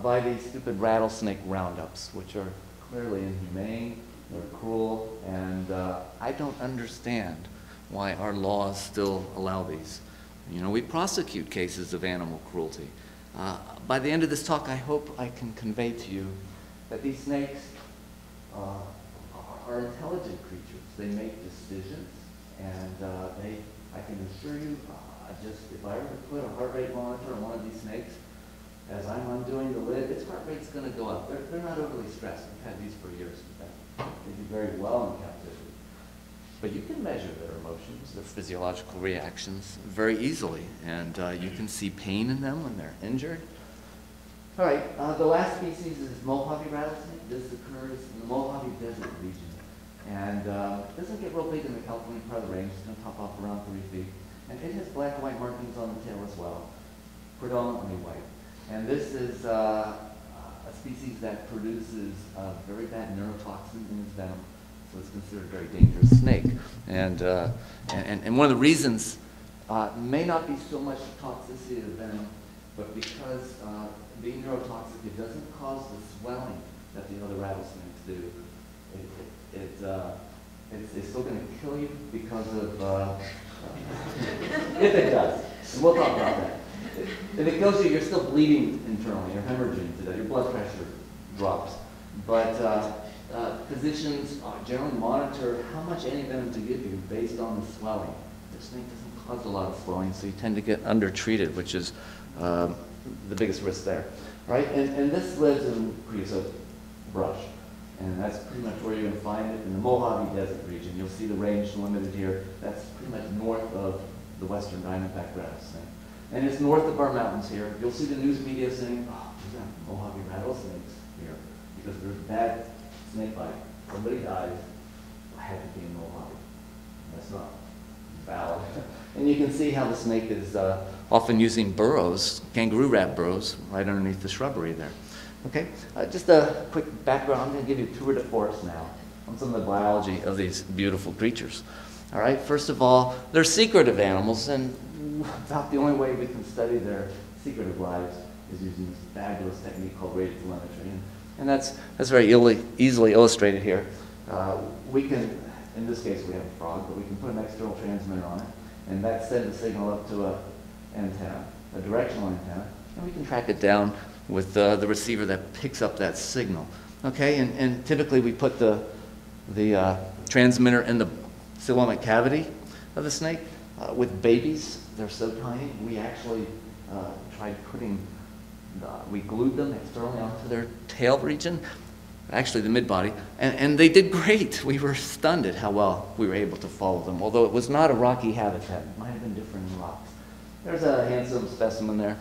by these stupid rattlesnake roundups, which are clearly inhumane, they're cruel, and I don't understand why our laws still allow these. You know, we prosecute cases of animal cruelty. By the end of this talk, I hope I can convey to you that these snakes are intelligent creatures. They make decisions, and I can assure you, if I were to put a heart rate monitor on one of these snakes, as I'm undoing the lid, its heart rate's going to go up. They're not overly stressed. We've had these for years. They do very well in captivity. But you can measure their emotions, their physiological reactions very easily, and you can see pain in them when they're injured. All right, the last species is Mojave rattlesnake. This occurs in the Mojave Desert region, and it doesn't get real big in the California part of the range. It's going to top off around 3 feet, and it has black and white markings on the tail as well, predominantly white. And this is a species that produces a very bad neurotoxin in its venom. So it's considered a very dangerous snake. And one of the reasons may not be so much toxicity of the venom, but because being neurotoxic, it doesn't cause the swelling that the other rattlesnakes do. It's still going to kill you because of, if it does. And we'll talk about that. If it kills you, you're still bleeding internally, you're hemorrhaging to death, your blood pressure drops. But physicians generally monitor how much antivenom to give you based on the swelling. The snake doesn't cause a lot of swelling, so you tend to get undertreated, which is the biggest risk there. Right? And this lives in creosote brush. And that's pretty much where you're going to find it in the Mojave Desert region. You'll see the range limited here. That's pretty much north of the western diamondback rattlesnake. And it's north of our mountains here. You'll see the news media saying, oh, there's Mojave rattlesnakes here because there's bad snake bite. Somebody dies. I had to be in Mojave. That's not valid. And you can see how the snake is often using burrows, kangaroo rat burrows, right underneath the shrubbery there. Okay, just a quick background. I'm going to give you a tour de force now on some of the biology of these beautiful creatures. All right, first of all, they're secretive animals, and about the only way we can study their secretive lives is using this fabulous technique called radiotelemetry. And that's very easily illustrated here. We can, in this case we have a frog, but we can put an external transmitter on it, and that sends a signal up to an antenna, a directional antenna, and we can track it down with the receiver that picks up that signal. Okay, and typically we put the transmitter in the coelomic cavity of the snake. With babies, they're so tiny, we actually tried putting, we glued them externally onto their tail region, actually the mid-body, and they did great. We were stunned at how well we were able to follow them, although it was not a rocky habitat. It might have been different in rocks. There's a handsome specimen there.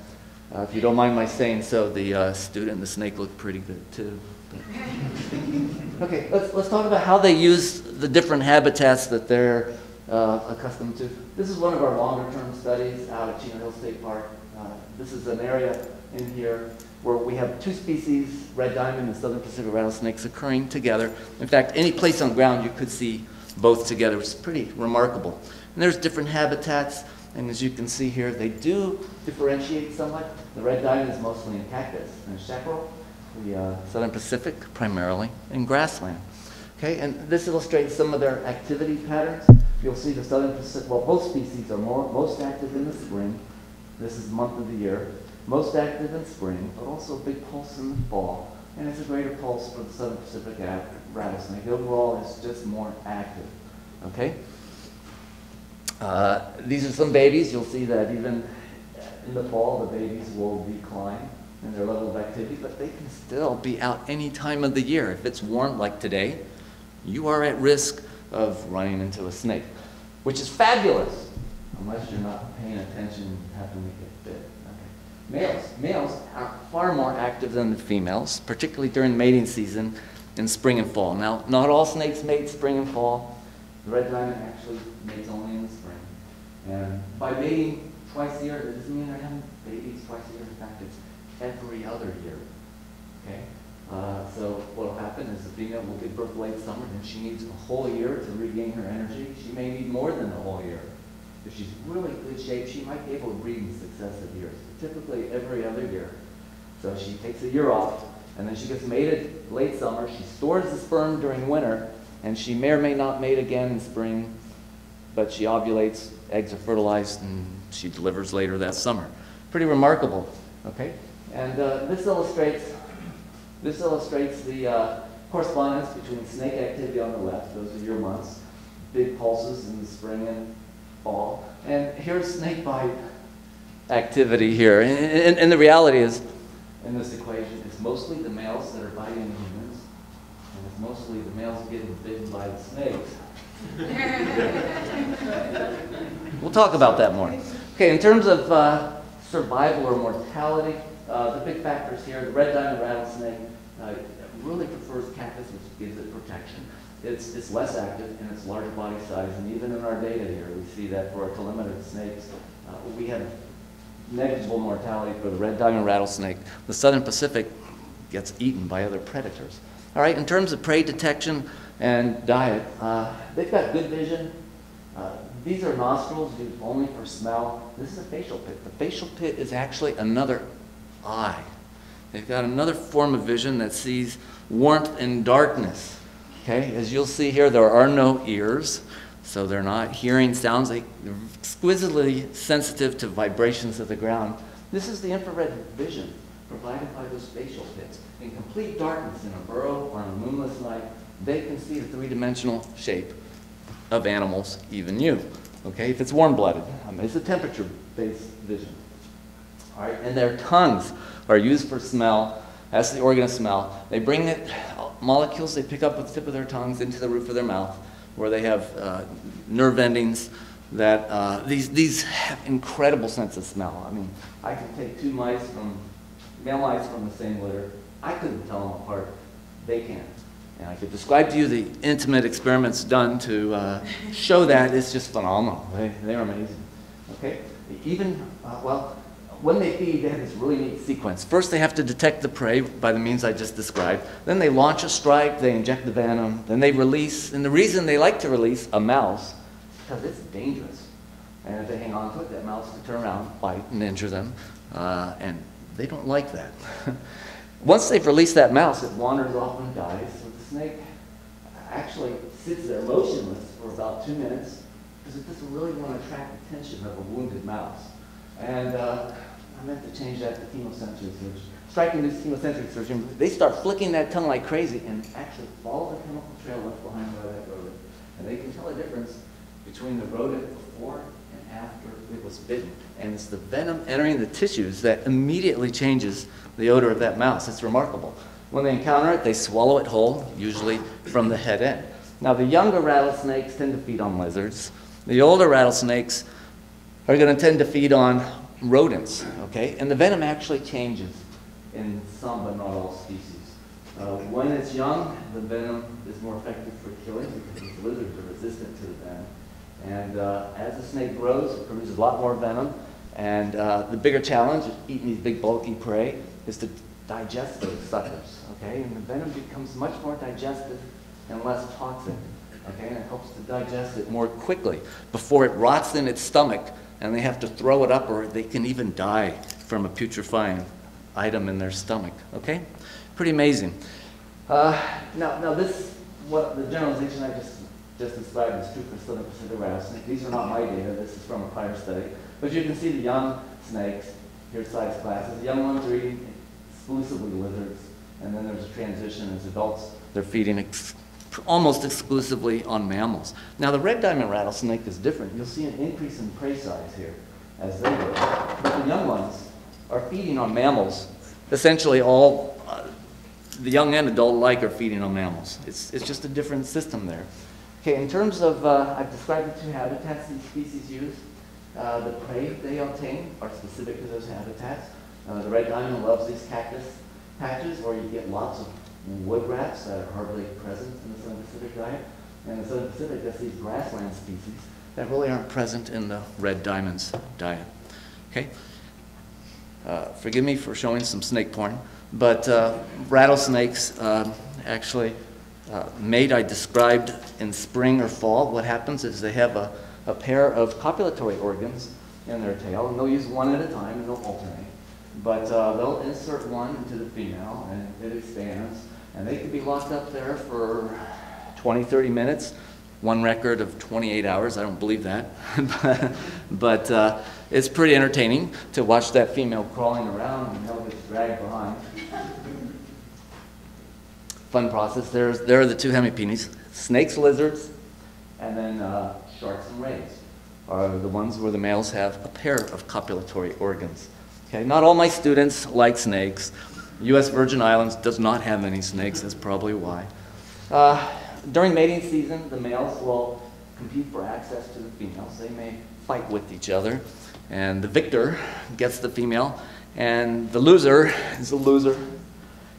If you don't mind my saying so, the student and the snake look pretty good too. Okay, let's talk about how they use the different habitats that they're accustomed to. This is one of our longer-term studies out at Chino Hill State Park. This is an area in here where we have two species, red diamond and southern Pacific rattlesnakes, occurring together. In fact, any place on ground you could see both together. It's pretty remarkable. And there's different habitats, and as you can see here, they do differentiate somewhat. The red diamond is mostly in cactus and chaparral. The southern Pacific primarily in grassland. Okay, and this illustrates some of their activity patterns. You'll see the southern Pacific, well, both species are most active in the spring. This is the month of the year. Most active in spring, but also a big pulse in the fall. And it's a greater pulse for the southern Pacific rattlesnake. Overall, it's just more active. Okay? These are some babies. You'll see that even in the fall, the babies will decline in their level of activity, but they can still be out any time of the year. If it's warm like today, you are at risk of running into a snake, which is fabulous, unless you're not paying attention and happen to get bit. Okay. Males are far more active than the females, particularly during mating season in spring and fall. Now, not all snakes mate spring and fall. The red diamond actually mates only in the spring. And by mating twice a year, it doesn't mean they're having babies twice a year. In fact, it's every other year. Okay? So what will happen is the female will give birth late summer, then she needs a whole year to regain her energy. She may need more than a whole year. If she's really good shape, she might be able to breed in successive years, typically every other year. So she takes a year off, and then she gets mated late summer. She stores the sperm during winter, and she may or may not mate again in spring, but she ovulates, eggs are fertilized, and she delivers later that summer. Pretty remarkable, okay? And this illustrates the correspondence between snake activity on the left, those are year months, big pulses in the spring and fall, and here's snake bite activity here. And the reality is, in this equation, it's mostly the males that are biting humans, and it's mostly the males getting bitten by the snakes. We'll talk about that more. Okay, in terms of survival or mortality, the big factors here, the red diamond rattlesnake really prefers cactus, which gives it protection. It's less active and it's larger body size, and even in our data here, we see that for our telemetered snakes, we have negligible mortality for the red diamond rattlesnake. The southern Pacific gets eaten by other predators. All right, in terms of prey detection and diet, they've got good vision. These are nostrils used only for smell. This is a facial pit. The facial pit is actually another eye. They've got another form of vision that sees warmth and darkness. Okay, as you'll see here, there are no ears, so they're not hearing sounds. They're exquisitely sensitive to vibrations of the ground. This is the infrared vision provided by those facial pits. In complete darkness in a burrow or on a moonless night, they can see the three-dimensional shape of animals, even you. Okay, if it's warm-blooded, it's a temperature-based vision. All right, and their tongues are used for smell. That's the organ of smell. They bring it, molecules they pick up with the tip of their tongues into the roof of their mouth, where they have nerve endings that these have incredible sense of smell. I mean, I can take two male mice from the same litter. I couldn't tell them apart. They can. And I could describe to you the intimate experiments done to show that. It's just phenomenal. They're amazing. Okay? Even, well, when they feed, they have this really neat sequence. First, they have to detect the prey by the means I just described. Then they launch a strike, they inject the venom, then they release. And the reason they like to release a mouse is because it's dangerous. And if they hang on to it, that mouse could turn around, bite, and injure them. And they don't like that. Once they've released that mouse, it wanders off and dies. So the snake actually sits there motionless for about 2 minutes because it doesn't really want to attract the attention of a wounded mouse. And I meant to change that to chemosensory surgery. Striking this chemosensory surgeon, they start flicking that tongue like crazy and actually follow the chemical trail left behind by that rodent. And they can tell a difference between the rodent before and after it was bitten. And it's the venom entering the tissues that immediately changes the odor of that mouse. It's remarkable. When they encounter it, they swallow it whole, usually from the head end. Now, the younger rattlesnakes tend to feed on lizards. The older rattlesnakes are going to tend to feed on rodents, okay? And the venom actually changes in some but not all species. When it's young, the venom is more effective for killing because these lizards are resistant to the venom. And as the snake grows, it produces a lot more venom. And the bigger challenge of eating these big bulky prey is to digest those suckers, okay? And the venom becomes much more digestive and less toxic, okay? And it helps to digest it more quickly before it rots in its stomach and they have to throw it up, or they can even die from a putrefying item in their stomach, okay? Pretty amazing. Now this, what the generalization I just described is true for southern Pacific rattlesnake. These are not my data, this is from a prior study. But you can see the young snakes, here's size classes. The young ones are eating exclusively lizards, and then there's a transition as adults, they're feeding almost exclusively on mammals. Now the red diamond rattlesnake is different. You'll see an increase in prey size here as they grow. But the young ones are feeding on mammals. Essentially all, the young and adult alike are feeding on mammals. It's just a different system there. Okay, in terms of, I've described the two habitats these species use. The prey they obtain are specific to those habitats. The red diamond loves these cactus patches where you get lots of wood rats that are hardly present in the Southern Pacific diet. And the Southern Pacific gets these grassland species that really aren't present in the red diamond's diet. Okay? Forgive me for showing some snake porn, but rattlesnakes actually mate I described in spring or fall, what happens is they have a pair of copulatory organs in their tail, and they'll use one at a time and they'll alternate. But they'll insert one into the female and it expands, and they can be locked up there for 20, 30 minutes. One record of 28 hours, I don't believe that. but it's pretty entertaining to watch that female crawling around and the male gets dragged behind. Fun process. There are the two hemipenes. Snakes, lizards, and then sharks and rays are the ones where the males have a pair of copulatory organs. Okay, not all my students like snakes. U.S. Virgin Islands does not have any snakes, that's probably why. During mating season, the males will compete for access to the females. They may fight with each other, and the victor gets the female, and the loser is a loser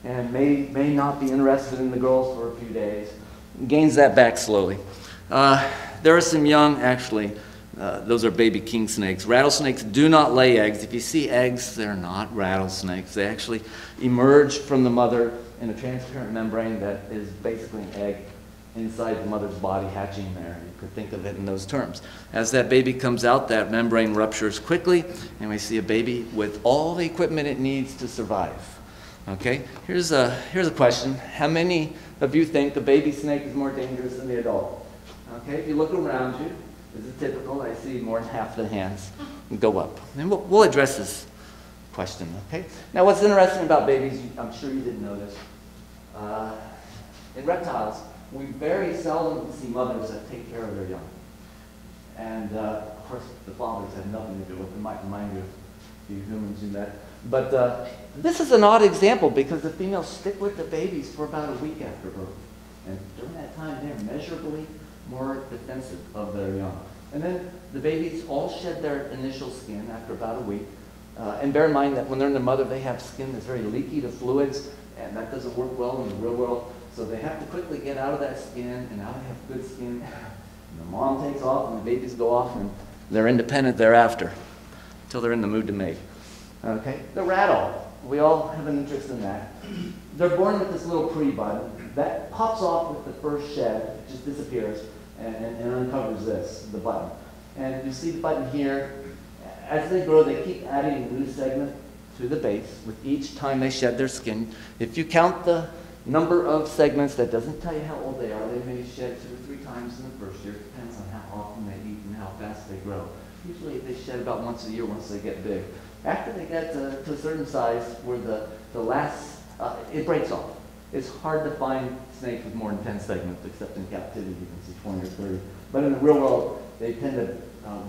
and may not be interested in the girls for a few days, gains that back slowly. There are some young, actually, those are baby king snakes. Rattlesnakes do not lay eggs. If you see eggs, they're not rattlesnakes. They actually emerge from the mother in a transparent membrane that is basically an egg inside the mother's body hatching there. You could think of it in those terms. As that baby comes out, that membrane ruptures quickly, and we see a baby with all the equipment it needs to survive. Okay, here's a question. How many of you think the baby snake is more dangerous than the adult? Okay, if you look around you, this is typical. I see more than half the hands go up. And we'll address this question, okay? Now, what's interesting about babies, I'm sure you didn't know this. In reptiles, we very seldom see mothers that take care of their young. And, of course, the fathers have nothing to do with it. Might remind you of you humans you met. But this is an odd example because the females stick with the babies for about a week after birth. And during that time, they're measurably more defensive of their young. And then the babies all shed their initial skin after about a week. And bear in mind that when they're in the mother, they have skin that's very leaky to fluids, and that doesn't work well in the real world. So they have to quickly get out of that skin, and now they have good skin. And the mom takes off, and the babies go off, and they're independent thereafter until they're in the mood to mate. Okay, the rattle. We all have an interest in that. They're born with this little pre-bud that pops off with the first shed, it just disappears, and uncovers this, the button. And you see the button here. As they grow, they keep adding a new segment to the base with each time they shed their skin. If you count the number of segments, that doesn't tell you how old they are. They may shed 2 or 3 times in the first year. It depends on how often they eat and how fast they grow. Usually they shed about once a year once they get big. After they get to a certain size where the last, it breaks off. It's hard to find snakes with more than 10 segments, except in captivity you can see 20 or 30. But in the real world, they tend to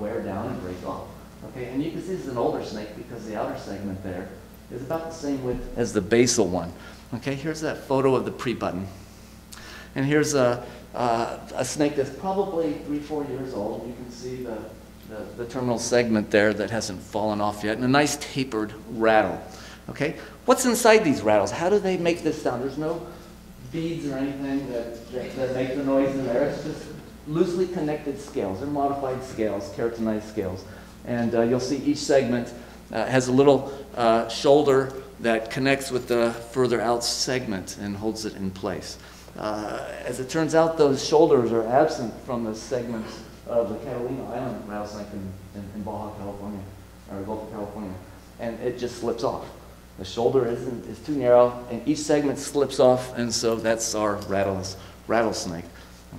wear down and break off. Okay, and you can see this is an older snake because the outer segment there is about the same width as the basal one. Okay, here's that photo of the pre-button. And here's a snake that's probably 3 or 4 years old. You can see the terminal segment there that hasn't fallen off yet, and a nice tapered rattle. Okay, what's inside these rattles? How do they make this sound? There's no beads or anything that make the noise in there. It's just loosely connected scales. They're modified scales, keratinized scales. And you'll see each segment has a little shoulder that connects with the further out segment and holds it in place. As it turns out, those shoulders are absent from the segments of the Catalina Island rattlesnake in Baja California, or Gulf of California, and it just slips off. The shoulder is too narrow, and each segment slips off, and so that's our rattlesnake.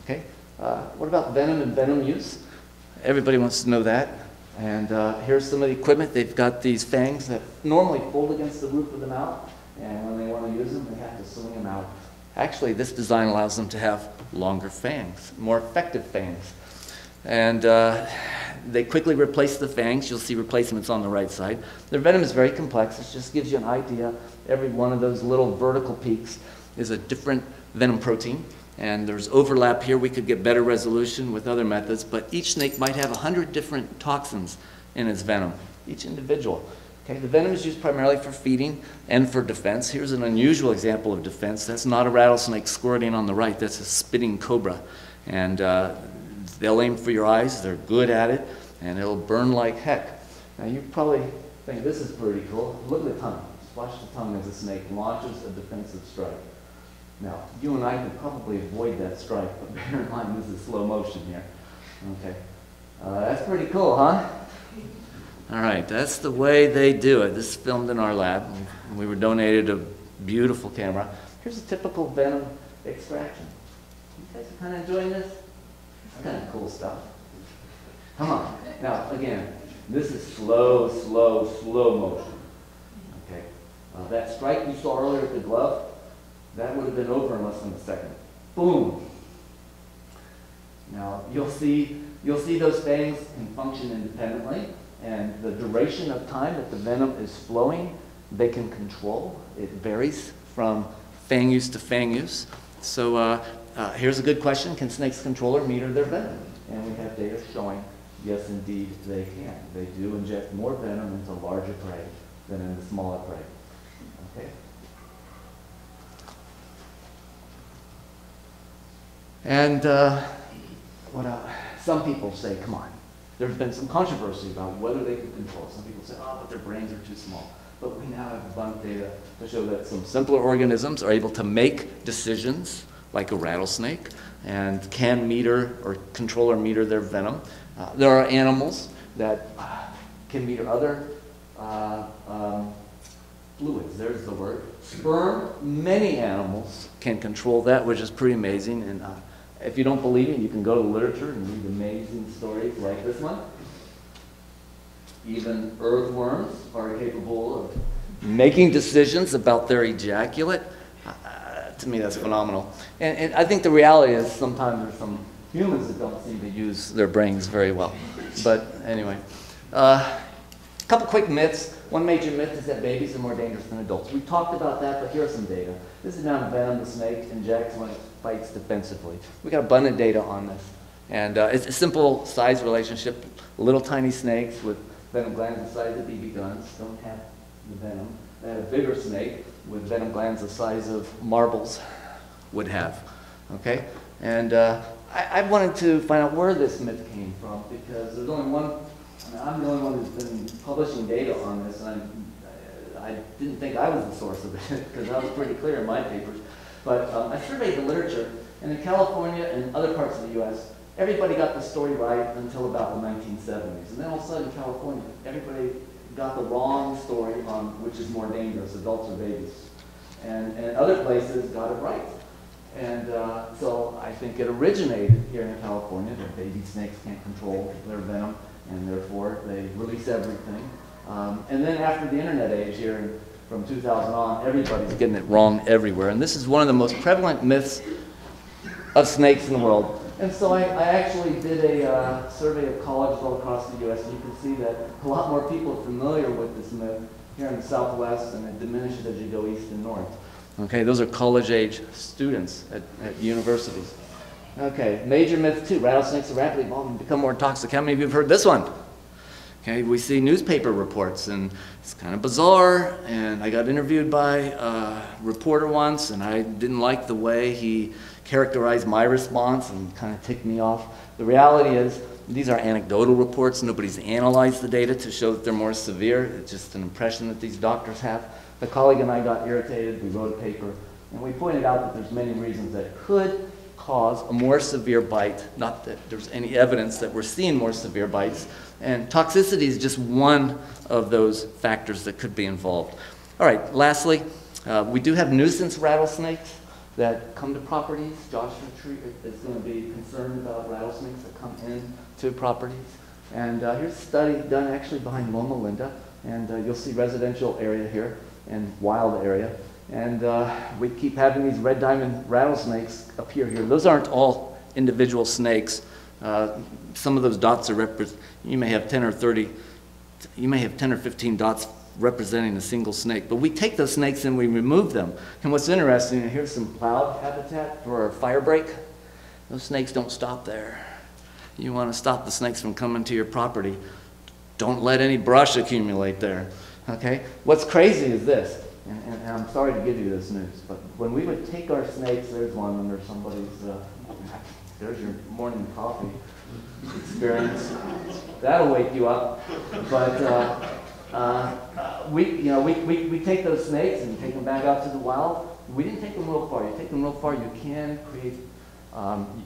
Okay. What about venom and venom use? Everybody wants to know that. And here's some of the equipment. They've got these fangs that normally fold against the roof of the mouth, and when they want to use them, they have to swing them out. Actually, this design allows them to have longer fangs, more effective fangs. And they quickly replace the fangs. You'll see replacements on the right side. Their venom is very complex. It just gives you an idea. Every one of those little vertical peaks is a different venom protein. And there's overlap here. We could get better resolution with other methods, but each snake might have 100 different toxins in its venom, each individual. Okay, the venom is used primarily for feeding and for defense. Here's an unusual example of defense. That's not a rattlesnake squirting on the right. That's a spitting cobra. And they'll aim for your eyes. They're good at it, and it'll burn like heck. Now, you probably think this is pretty cool. Look at the tongue. Just watch the tongue as a snake launches a defensive strike. Now, you and I could probably avoid that strike, but bear in mind this is slow motion here. Okay. That's pretty cool, huh? All right, that's the way they do it. This is filmed in our lab. We were donated a beautiful camera. Here's a typical venom extraction. You guys are kind of enjoying this? It's kind of cool stuff. Come on. Now, again, this is slow motion. Okay. That strike you saw earlier with the glove, that would have been over in less than a second. Boom. Now, you'll see those fangs can function independently, and the duration of time that the venom is flowing, they can control. It varies from fang use to fang use. So here's a good question. Can snakes control or meter their venom? And we have data showing, yes, indeed, they can. They do inject more venom into larger prey than into smaller prey. Okay. And what else? Some people say, come on, there's been some controversy about whether they can control. Some people say, oh, but their brains are too small. But we now have abundant data to show that some simpler organisms are able to make decisions, like a rattlesnake, and can meter or control or meter their venom. There are animals that can meter other fluids, there's the word. Sperm, many animals can control that, which is pretty amazing. And if you don't believe me, you can go to the literature and read amazing stories like this one. Even earthworms are capable of making decisions about their ejaculate. To me, that's phenomenal. And I think the reality is sometimes there's some humans that don't seem to use their brains very well. But anyway, a couple quick myths. One major myth is that babies are more dangerous than adults. We talked about that, but here are some data. This is down venom the snake injects when it fights defensively. We got abundant data on this. And it's a simple size relationship. Little tiny snakes with venom glands the size of BB guns don't have the venom that a bigger snake with venom glands the size of marbles would have. Okay? And I wanted to find out where this myth came from, because there's only one. I'm the only one who's been publishing data on this, and I didn't think I was the source of it, because that was pretty clear in my papers. But I surveyed the literature, and in California and other parts of the U.S., everybody got the story right until about the 1970s. And then all of a sudden in California, everybody got the wrong story on which is more dangerous, adults or babies. And other places got it right. And so I think it originated here in California that baby snakes can't control their venom, and therefore they release everything. And then after the internet age here, from 2000 on, everybody's getting it wrong everywhere. And this is one of the most prevalent myths of snakes in the world. And so I actually did a survey of colleges all across the U.S., and you can see that a lot more people are familiar with this myth here in the Southwest, and it diminishes as you go east and north. Okay, those are college-age students at universities. Okay, major myth 2, rattlesnakes are rapidly evolving and become more toxic. How many of you have heard this one? Okay, we see newspaper reports, and it's kind of bizarre, and I got interviewed by a reporter once, and I didn't like the way he characterized my response and kind of ticked me off. The reality is, these are anecdotal reports. Nobody's analyzed the data to show that they're more severe. It's just an impression that these doctors have. The colleague and I got irritated. We wrote a paper, and we pointed out that there's many reasons that could cause a more severe bite. Not that there's any evidence that we're seeing more severe bites. And toxicity is just one of those factors that could be involved. All right, lastly, we do have nuisance rattlesnakes that come to properties. Joshua Tree is going to be concerned about rattlesnakes that come into properties. And here's a study done actually behind Loma Linda. And you'll see residential area here and wild area. And we keep having these red diamond rattlesnakes appear here. Those aren't all individual snakes. Some of those dots are you may have 10 or 30, you may have 10 or 15 dots representing a single snake. But we take those snakes and we remove them. And what's interesting, and here's some cloud habitat for a fire break. Those snakes don't stop there. You want to stop the snakes from coming to your property. Don't let any brush accumulate there. Okay? What's crazy is this, and I'm sorry to give you this news, but when we would take our snakes, there's one under somebody's, there's your morning coffee experience. That'll wake you up. But we take those snakes and take them back out to the wild, We didn't take them real far. You take them real far, you can create,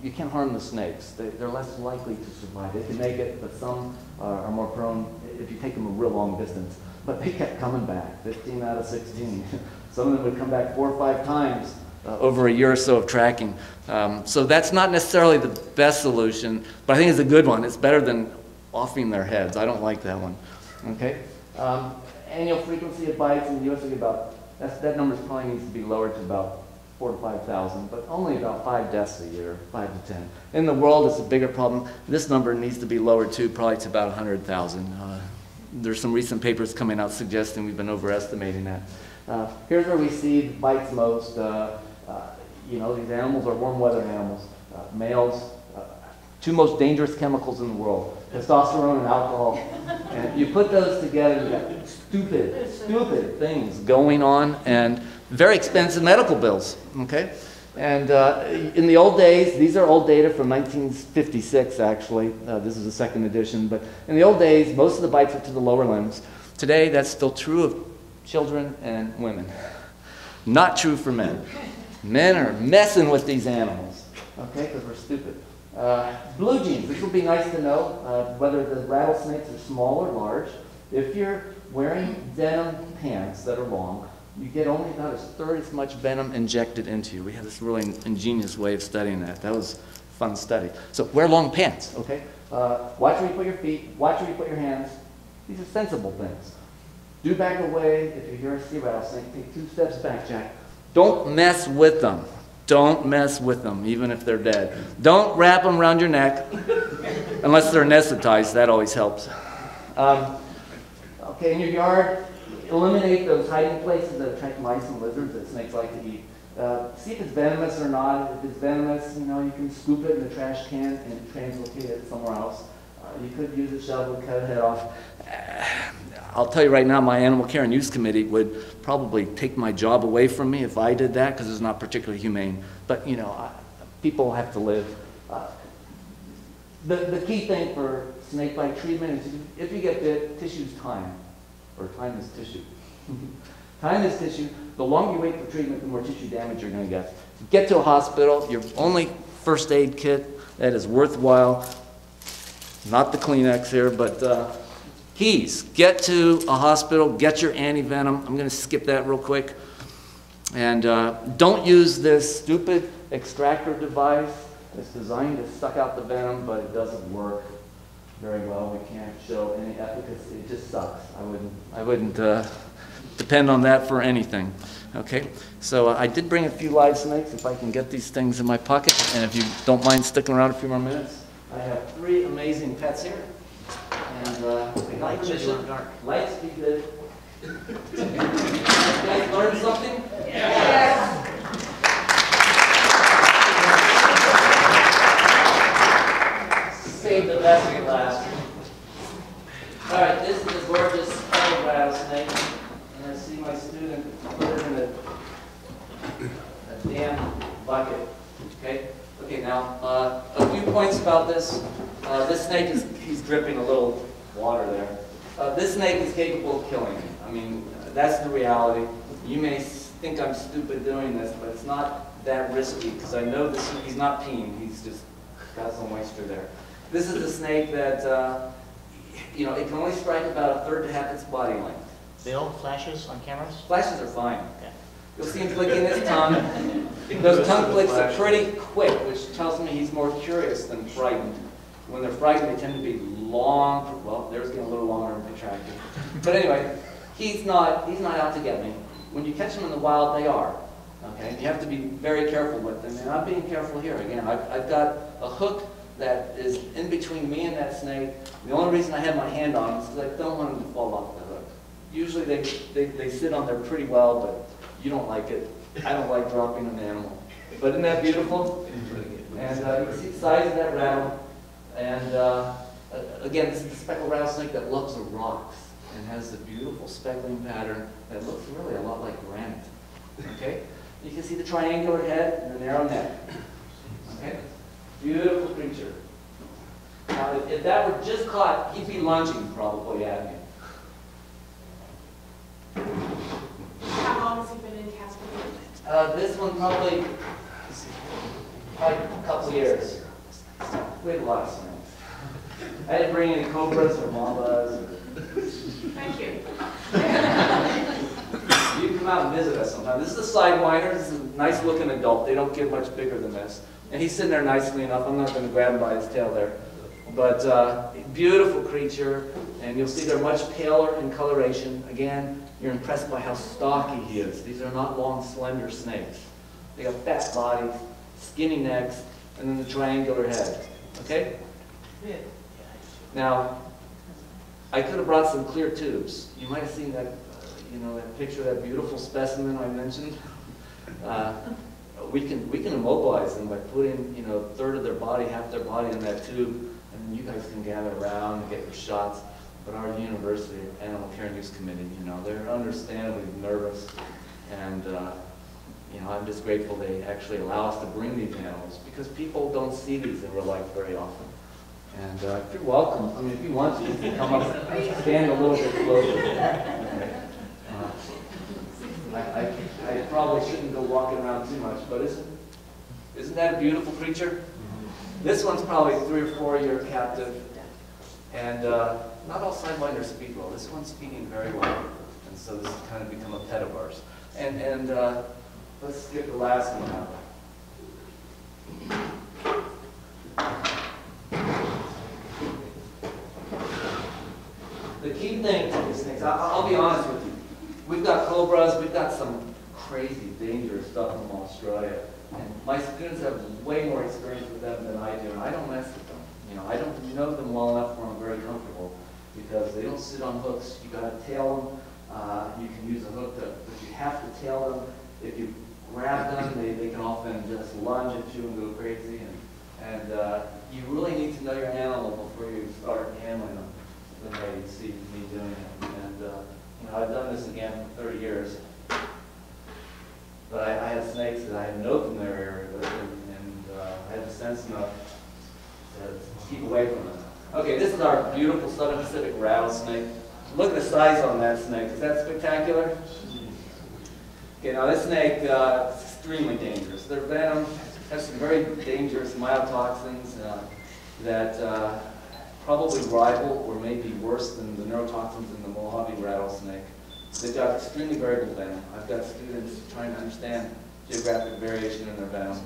you can harm the snakes. They're less likely to survive. They can make it, but some are more prone if you take them a real long distance. But they kept coming back, 15 out of 16. Some of them would come back 4 or 5 times over a year or so of tracking. So that's not necessarily the best solution, but I think it's a good one. It's better than offing their heads. I don't like that one. Okay? Annual frequency of bites in the U.S. would be about, that number probably needs to be lowered to about 4,000 to 5,000, but only about 5 deaths a year, 5 to 10. In the world, it's a bigger problem. This number needs to be lowered too, probably to about 100,000. There's some recent papers coming out suggesting we've been overestimating that. Here's where we see the bites most. You know, these animals are warm weather animals. Males, 2 most dangerous chemicals in the world, testosterone and alcohol. And you put those together, you got stupid things going on, and very expensive medical bills, okay? And in the old days, these are old data from 1956, actually. This is the 2nd edition. But in the old days, most of the bites were to the lower limbs. Today, that's still true of children and women. Not true for men. Men are messing with these animals, okay, because we're stupid. Blue jeans, this will be nice to know, whether the rattlesnakes are small or large. If you're wearing denim pants that are long, you get only about 1/3 as much venom injected into you. We have this really ingenious way of studying that. That was a fun study. So wear long pants, okay? Watch where you put your feet, watch where you put your hands. These are sensible things. Do back away if you hear a sea rattlesnake. Take 2 steps back, Jack. Don't mess with them. Don't mess with them, even if they're dead. Don't wrap them around your neck, unless they're anesthetized. That always helps. Okay, in your yard, eliminate those hiding places that attract mice and lizards that snakes like to eat. See if it's venomous or not. If it's venomous, you know, you can scoop it in the trash can and translocate it somewhere else. You could use a shovel, cut a head off. I'll tell you right now, my Animal Care and Use Committee would probably take my job away from me if I did that, because it's not particularly humane. But, you know, people have to live. The key thing for snakebite treatment is if you get bit, tissue's time. Or time is tissue. Time is tissue. The longer you wait for treatment, the more tissue damage you're going to get. Get to a hospital. Your only first aid kit that is worthwhile, not the Kleenex here, but keys. Get to a hospital. Get your anti-venom. I'm going to skip that real quick. And don't use this stupid extractor device. It's designed to suck out the venom, but it doesn't work very well. We can't show any efficacy. It just sucks. I wouldn't depend on that for anything. Okay, so I did bring a few live snakes if I can get these things in my pocket. And if you don't mind sticking around a few more minutes, I have 3 amazing pets here. And lights be good. You guys learned something? Yes. Save the best for last. All right, this is a gorgeous spotted rattlesnake, and I see my student put it in a damn bucket. Okay. Okay. Now, a few points about this. This snake he's dripping a little water there. This snake is capable of killing you. I mean, that's the reality. You may think I'm stupid doing this, but it's not that risky because I know this. He's not peeing. He's just got some moisture there. This is a snake that, you know, it can only strike about 1/3 to half its body length. They all flashes on cameras? Flashes are fine. Okay. You'll see him flicking his tongue. Those tongue flicks are pretty quick, which tells me he's more curious than frightened. When they're frightened, they tend to be long. Well, theirs getting a little longer and protracted. But anyway, he's not out to get me. When you catch them in the wild, they are. Okay, you have to be very careful with them. And I'm being careful here. Again, I've got a hook that is in between me and that snake. The only reason I have my hand on him is because I don't want him to fall off the hook. Usually they sit on there pretty well, but you don't like it. I don't like dropping an animal. But isn't that beautiful? And you can see the size of that rattle. And again, this is the speckled rattlesnake that loves the rocks and has the beautiful speckling pattern that looks really a lot like granite. Okay? You can see the triangular head and the narrow neck. Okay? Beautiful creature. Now, if that were just caught, he'd be lunging probably at me. How long has he been in captivity? This one probably a couple years. We had a lot of snakes. I didn't bring any cobras or mambas. Thank you. You can come out and visit us sometime. This is a sidewinder. This is a nice looking adult. They don't get much bigger than this. And he's sitting there nicely enough. I'm not going to grab him by his tail there. But beautiful creature. And you'll see they're much paler in coloration. Again, you're impressed by how stocky he is. These are not long, slender snakes. They got fat bodies, skinny necks, and then the triangular head. Okay? Now, I could have brought some clear tubes. You might have seen that, that picture of that beautiful specimen I mentioned. We can immobilize them by putting, a third of their body, half their body in that tube, and you guys can gather around and get your shots. But our university animal care and use committee, they're understandably nervous, and I'm just grateful they actually allow us to bring these animals because people don't see these in real life very often. And if you're welcome, if you want to, you can come up, stand a little bit closer. I probably shouldn't go walking around too much, but isn't that a beautiful creature? This one's probably 3 or 4 year captive, and not all sidewinders speak well. This one's speaking very well, and so this has kind of become a pet of ours. And let's get the last one out. The key thing to these things, I'll be honest with you, we've got cobras, we've got some crazy, dangerous stuff from Australia, and my students have way more experience with them than I do, and I don't mess with them. I don't know them well enough where I'm very comfortable, because they don't sit on hooks. You got to tail them. You can use a hook, but you have to tail them. If you grab them, they can often just lunge at you and go crazy, and you really need to know your animal before you start handling them the way you see me doing it. And I've done this again for 30 years. But I had snakes that I had no familiarity with, and I had the sense enough to keep away from them. Okay, this is our beautiful Southern Pacific rattlesnake. Look at the size on that snake. Is that spectacular? Okay, now this snake is extremely dangerous. Their venom has some very dangerous mycotoxins that probably rival or may be worse than the neurotoxins in the Mojave rattlesnake. They've got extremely variable venom. I've got students trying to understand geographic variation in their venom,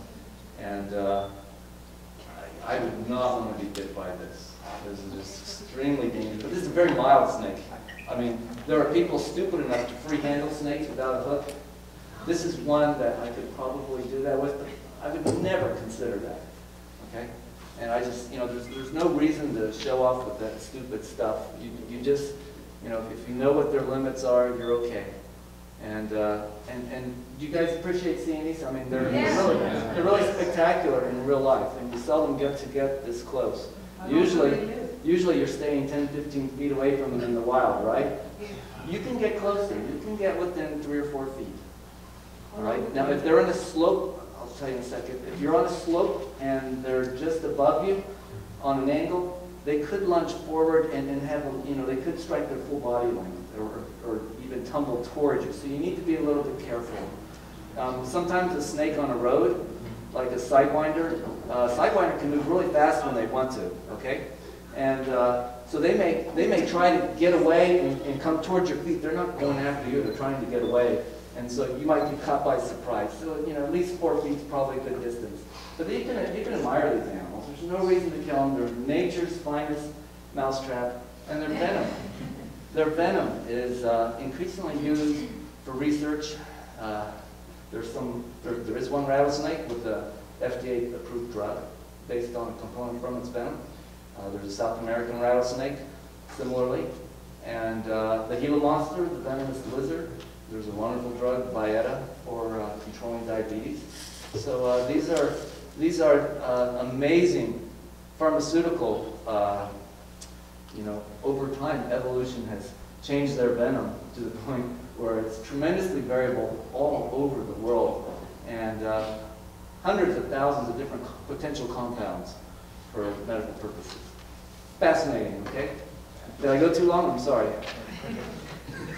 and I would not want to be bit by this. This is just extremely dangerous. But this is a very mild snake. There are people stupid enough to free handle snakes without a hook. This is one that I could probably do that with, but I would never consider that. Okay? And I just, there's no reason to show off with that stupid stuff. You just, if you know what their limits are, you're okay. And do you guys appreciate seeing these? They're really spectacular in real life, and you seldom get to get this close. Usually you're staying 10, 15 feet away from them in the wild, right? You can get closer. You can get within 3 or 4 feet. All right? Now, if they're on a slope, I'll tell you in a second. If you're on a slope and they're just above you on an angle, they could lunge forward and have, they could strike their full body length or even tumble towards you. So you need to be a little bit careful. Sometimes a snake on a road, like a sidewinder can move really fast when they want to, okay? And so they may try to get away and come towards your feet. They're not going after you, they're trying to get away. And so you might be caught by surprise. So, at least 4 feet is probably a good distance. But you can admire these animals. There's no reason to kill them. They're nature's finest mousetrap, and their venom. Their venom is increasingly used for research. There is one rattlesnake with a FDA-approved drug based on a component from its venom. There's a South American rattlesnake, similarly. And the Gila monster, the venomous lizard, there's a wonderful drug, FAIA, for controlling diabetes. So these are amazing pharmaceutical, over time, evolution has changed their venom to the point where it's tremendously variable all over the world, and hundreds of thousands of different potential compounds for medical purposes. Fascinating, okay? Did I go too long? I'm sorry.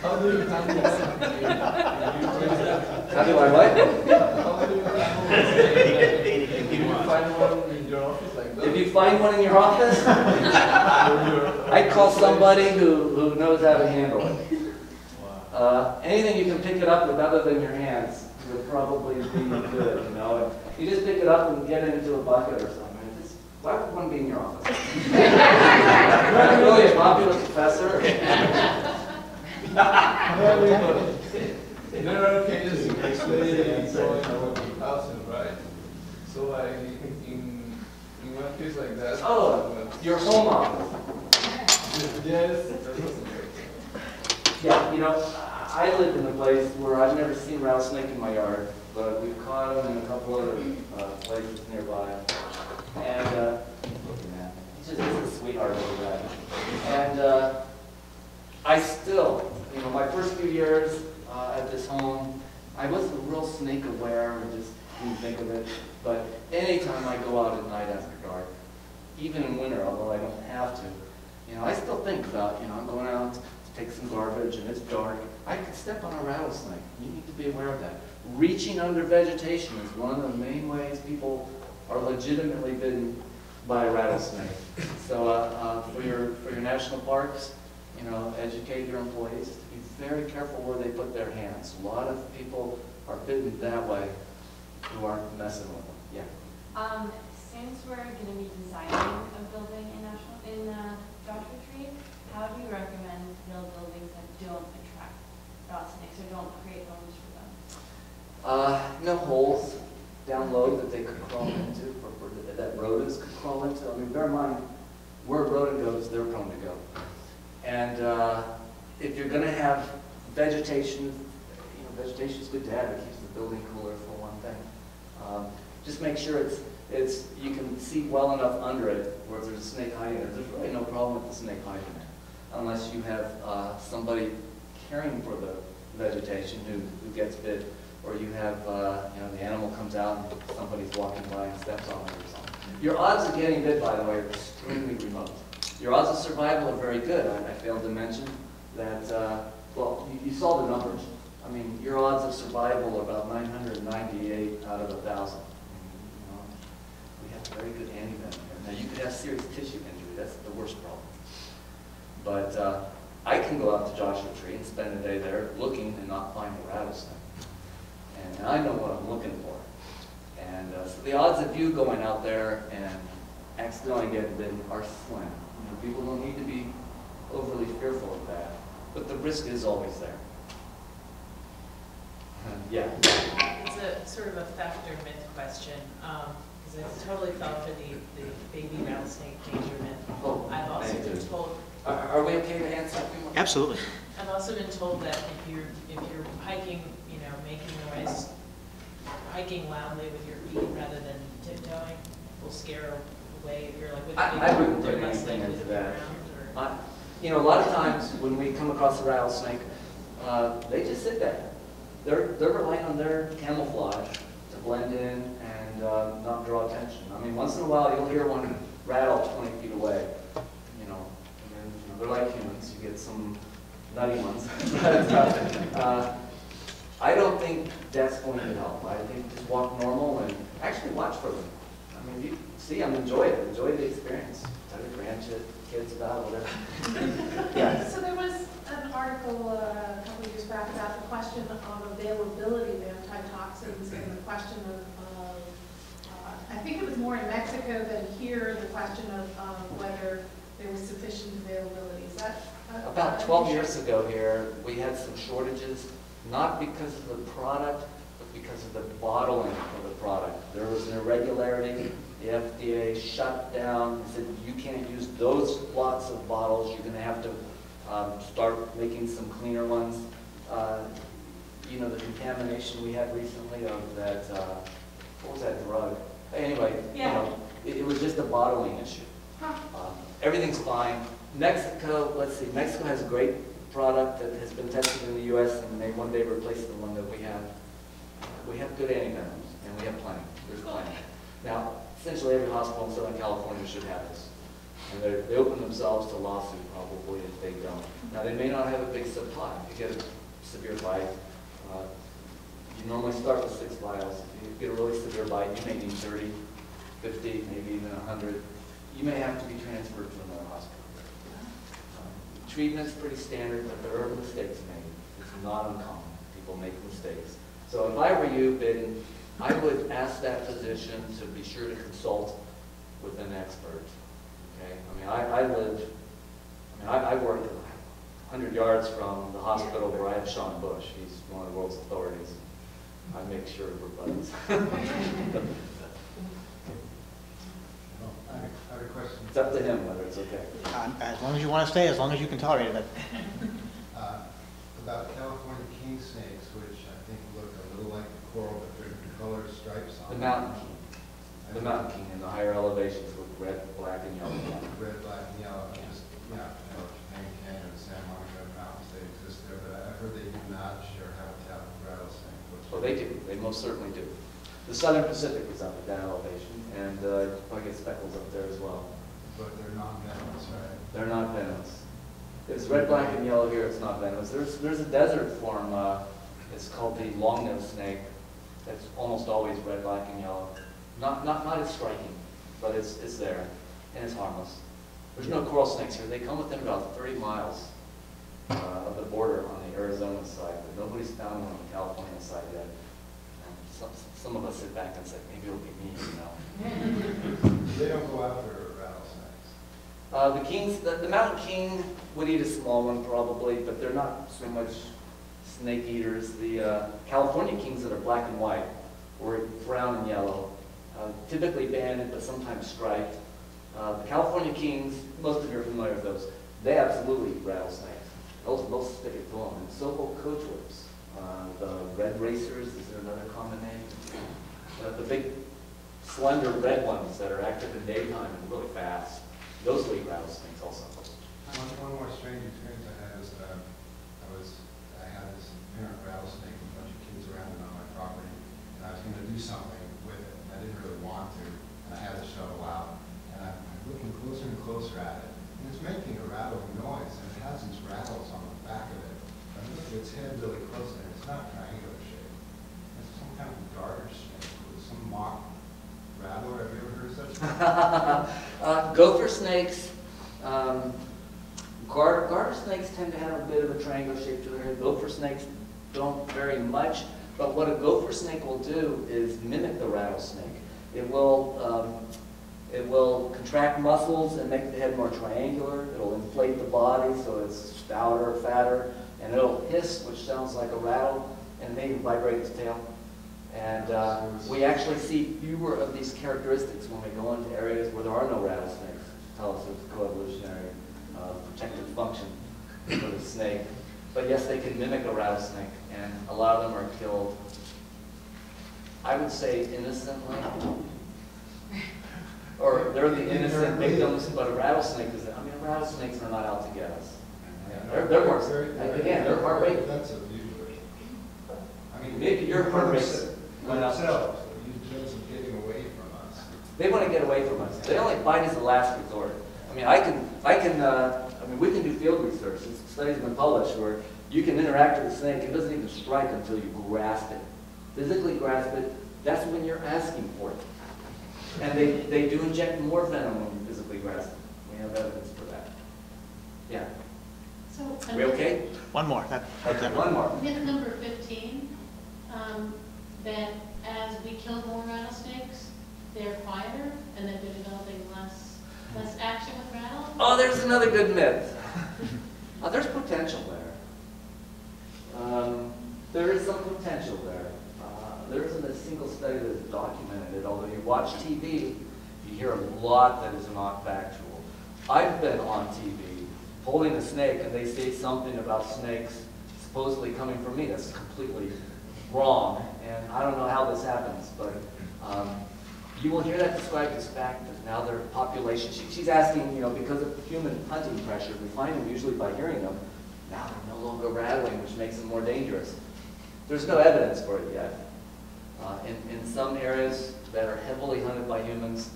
How do you handle that? How do I what? How do you handle that? If you find one in your office like that? If you find one in your office, I'd call somebody who knows how to handle it. Anything you can pick it up with other than your hands would probably be good, you know. You just pick it up and get it into a bucket or something. Why would one be in your office? You're not really a popular professor. There are cases in which they join our housing, right? So like in one case like that. Oh, your home office. Yes. Yeah, you know, I live in a place where I've never seen rattlesnake in my yard, but we've caught them in a couple other places nearby. And he's just a sweetheart little guy. And I still, you know, my first few years at this home, I wasn't real snake aware and just didn't think of it. But anytime I go out at night after dark, even in winter, although I don't have to, you know, I still think about, you know, I'm going out to take some garbage and it's dark. I could step on a rattlesnake. You need to be aware of that. Reaching under vegetation is one of the main ways people are legitimately bitten by a rattlesnake. So for your national parks, you know, educate your employees to be very careful where they put their hands. A lot of people are bitten that way who aren't messing with them. Yeah. Since we're going to be designing a building in Joshua Tree, how do you recommend to build buildings that don't attract rattlesnakes or don't create homes for them? No holes down low that they could crawl into, or that rodents could crawl into. I mean, bear in mind, where a rodent goes, they're prone to go. And if you're going to have vegetation, you know, vegetation is good to have. It keeps the building cooler for one thing. Just make sure it's you can see well enough under it where if there's a snake hiding there. There's really no problem with the snake hiding there, unless you have somebody caring for the vegetation who gets bit. Or you have, you know, the animal comes out and somebody's walking by and steps on it or something. Your odds of getting bit, by the way, are extremely remote. Your odds of survival are very good. I failed to mention that, well, you saw the numbers. I mean, your odds of survival are about 998 out of 1,000. You know, we have very good anti-venom here. Now, you could have serious tissue injury. That's the worst problem. But I can go out to Joshua Tree and spend a day there looking and not find a rattlesnake. And I know what I'm looking for. And so the odds of you going out there and accidentally getting bitten are slim. You know, people don't need to be overly fearful of that. But the risk is always there. Yeah. It's a sort of a fact or myth question. Because I totally fell for the baby rattlesnake danger myth. Oh, I've also been told. Are we okay to answer? Absolutely. I've also been told that if you're hiking, you know, making noise, hiking loudly with your feet rather than tiptoeing will scare away. If you're like with I wouldn't put anything into that. You know, a lot of times when we come across a rattlesnake, they just sit there. They're relying on their camouflage to blend in and not draw attention. I mean, once in a while you'll hear one rattle 20 feet away. You know, and they're like humans. You get some nutty ones. I don't think that's going to help. I think just walk normal and actually watch for them. I mean, you see them, enjoy it. Enjoy the experience. Tell your grandkids about it, whatever. Yeah. So there was an article a couple of years back about the question of availability of antitoxins and the question of I think it was more in Mexico than here, the question of whether there was sufficient availability. Is that about 12 years ago here, we had some shortages, not because of the product, but because of the bottling of the product. There was an irregularity. The FDA shut down and said, you can't use those lots of bottles. You're going to have to start making some cleaner ones. You know, the contamination we had recently of that, what was that drug? Anyway, you know, it was just a bottling issue. Everything's fine. Mexico, let's see, Mexico has a great product that has been tested in the U.S. and may one day replace the one that we have. We have good antivenoms, and we have plenty. There's plenty. Now, essentially every hospital in Southern California should have this. And they open themselves to lawsuit probably if they don't. Now, they may not have a big supply. If you get a severe bite, you normally start with 6 vials. If you get a really severe bite, you may need 30, 50, maybe even 100. You may have to be transferred to another hospital. Treatment's pretty standard, but there are mistakes made. It's not uncommon. People make mistakes. So if I were you, Ben, I would ask that physician to be sure to consult with an expert. Okay? I mean, I work 100 yards from the hospital where I have Sean Bush. He's one of the world's authorities. I make sure we're buddies. I have a question. It's up to him whether it's okay. As long as you want to stay, as long as you can tolerate it. About California king snakes, which I think look a little like the coral, but they're colored stripes on The mountain king. The mountain king in the higher elevations with red, black, and yellow. Red, black, and yellow. Just, you know, Japan Canyon and Santa Monica Mountains, they exist there, but I've heard they do not share habitat with rattlesnake. Well, they do. They most certainly do. The southern Pacific is up at that elevation, and you probably get speckles up there as well. But they're not venomous, right? They're not venomous. It's red, black, and yellow here. It's not venomous. There's a desert form. It's called the long-nosed snake. That's almost always red, black, and yellow. Not as striking, but it's there, and it's harmless. There's no coral snakes here. They come within about 30 miles of the border on the Arizona side, but nobody's found one on the California side yet. And some of us sit back and say, maybe it'll be me, you know. They don't go after rattlesnakes. The kings, the mountain king would eat a small one probably, but they're not so much snake eaters. The California kings that are black and white or brown and yellow, typically banded but sometimes striped. The California kings, most of you are familiar with those, they absolutely eat rattlesnakes. They'll stick it to them. And so will coach whips. The red racers, is there another common name? The big, slender red ones that are active in daytime and really fast. Those will eat rattlesnakes also. One more strange experience I had was I had this parent rattlesnake and a bunch of kids around it on my property, and I was going to do something with it. And I didn't really want to, and I had the shovel out, and I'm looking closer and closer at it, and it's making a rattling noise, and it has these rattles on the back of it. I look at its head really close, and it's not triangular shaped. It's some kind of garter snake with some mock rattler. Have you ever heard of such thing? Gopher snakes, garter snakes tend to have a bit of a triangular shape to their head. Gopher snakes don't very much, but what a gopher snake will do is mimic the rattlesnake. It will contract muscles and make the head more triangular. It'll inflate the body so it's stouter, fatter, and it'll hiss, which sounds like a rattle, and maybe vibrate its tail. And we actually see fewer of these characteristics when we go into areas where there are no rattlesnakes. Tell us it's coevolutionary protective function for the snake. But yes, they can mimic a rattlesnake, and a lot of them are killed, I would say, innocently. Or they're the innocent victims, but a rattlesnake is, I mean, rattlesnakes are not out to get us. They're more, again, their heart rate. I mean, maybe your heart rate went up. Themselves, you of getting away from us. They want to get away from us. They only bite as a last resort. I mean, we can do field research. Studies have been published where you can interact with a snake. It doesn't even strike until you grasp it. Physically grasp it, that's when you're asking for it. And they do inject more venom when you physically grasp it. We have evidence for that. Yeah. So, Are we okay? One more. Okay, one more. Myth number 15, that as we kill more rattlesnakes, they're quieter and that they're developing less action with rattle? Oh, there's another good myth. There's potential there. There is some potential there. There isn't a single study that has documented it, although you watch TV, you hear a lot that is not factual. I've been on TV holding a snake and they say something about snakes supposedly coming from me. That's completely wrong, and I don't know how this happens, but you will hear that described as fact that now their population, she's asking, you know, because of human hunting pressure, we find them usually by hearing them, now they're no longer rattling, which makes them more dangerous. There's no evidence for it yet. In some areas that are heavily hunted by humans,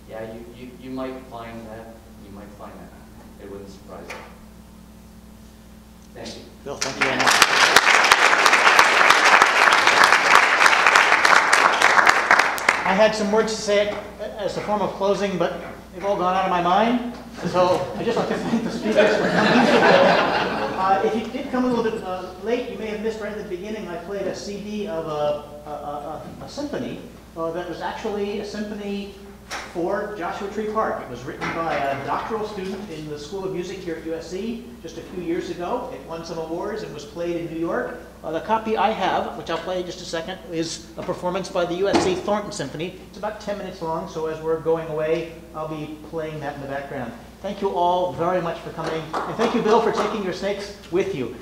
yeah, you might find that, you you might find that. It wouldn't surprise you. Thank you. Bill, thank you very much. I had some words to say as a form of closing, but they've all gone out of my mind. So I just want to thank the speakers for coming. If you did come a little bit late, you may have missed right at the beginning, I played a CD of a symphony that was actually a symphony for Joshua Tree Park. It was written by a doctoral student in the School of Music here at USC just a few years ago. It won some awards and was played in New York. The copy I have, which I'll play in just a second, is a performance by the USC Thornton Symphony. It's about 10 minutes long, so as we're going away, I'll be playing that in the background. Thank you all very much for coming, and thank you, Bill, for taking your snakes with you.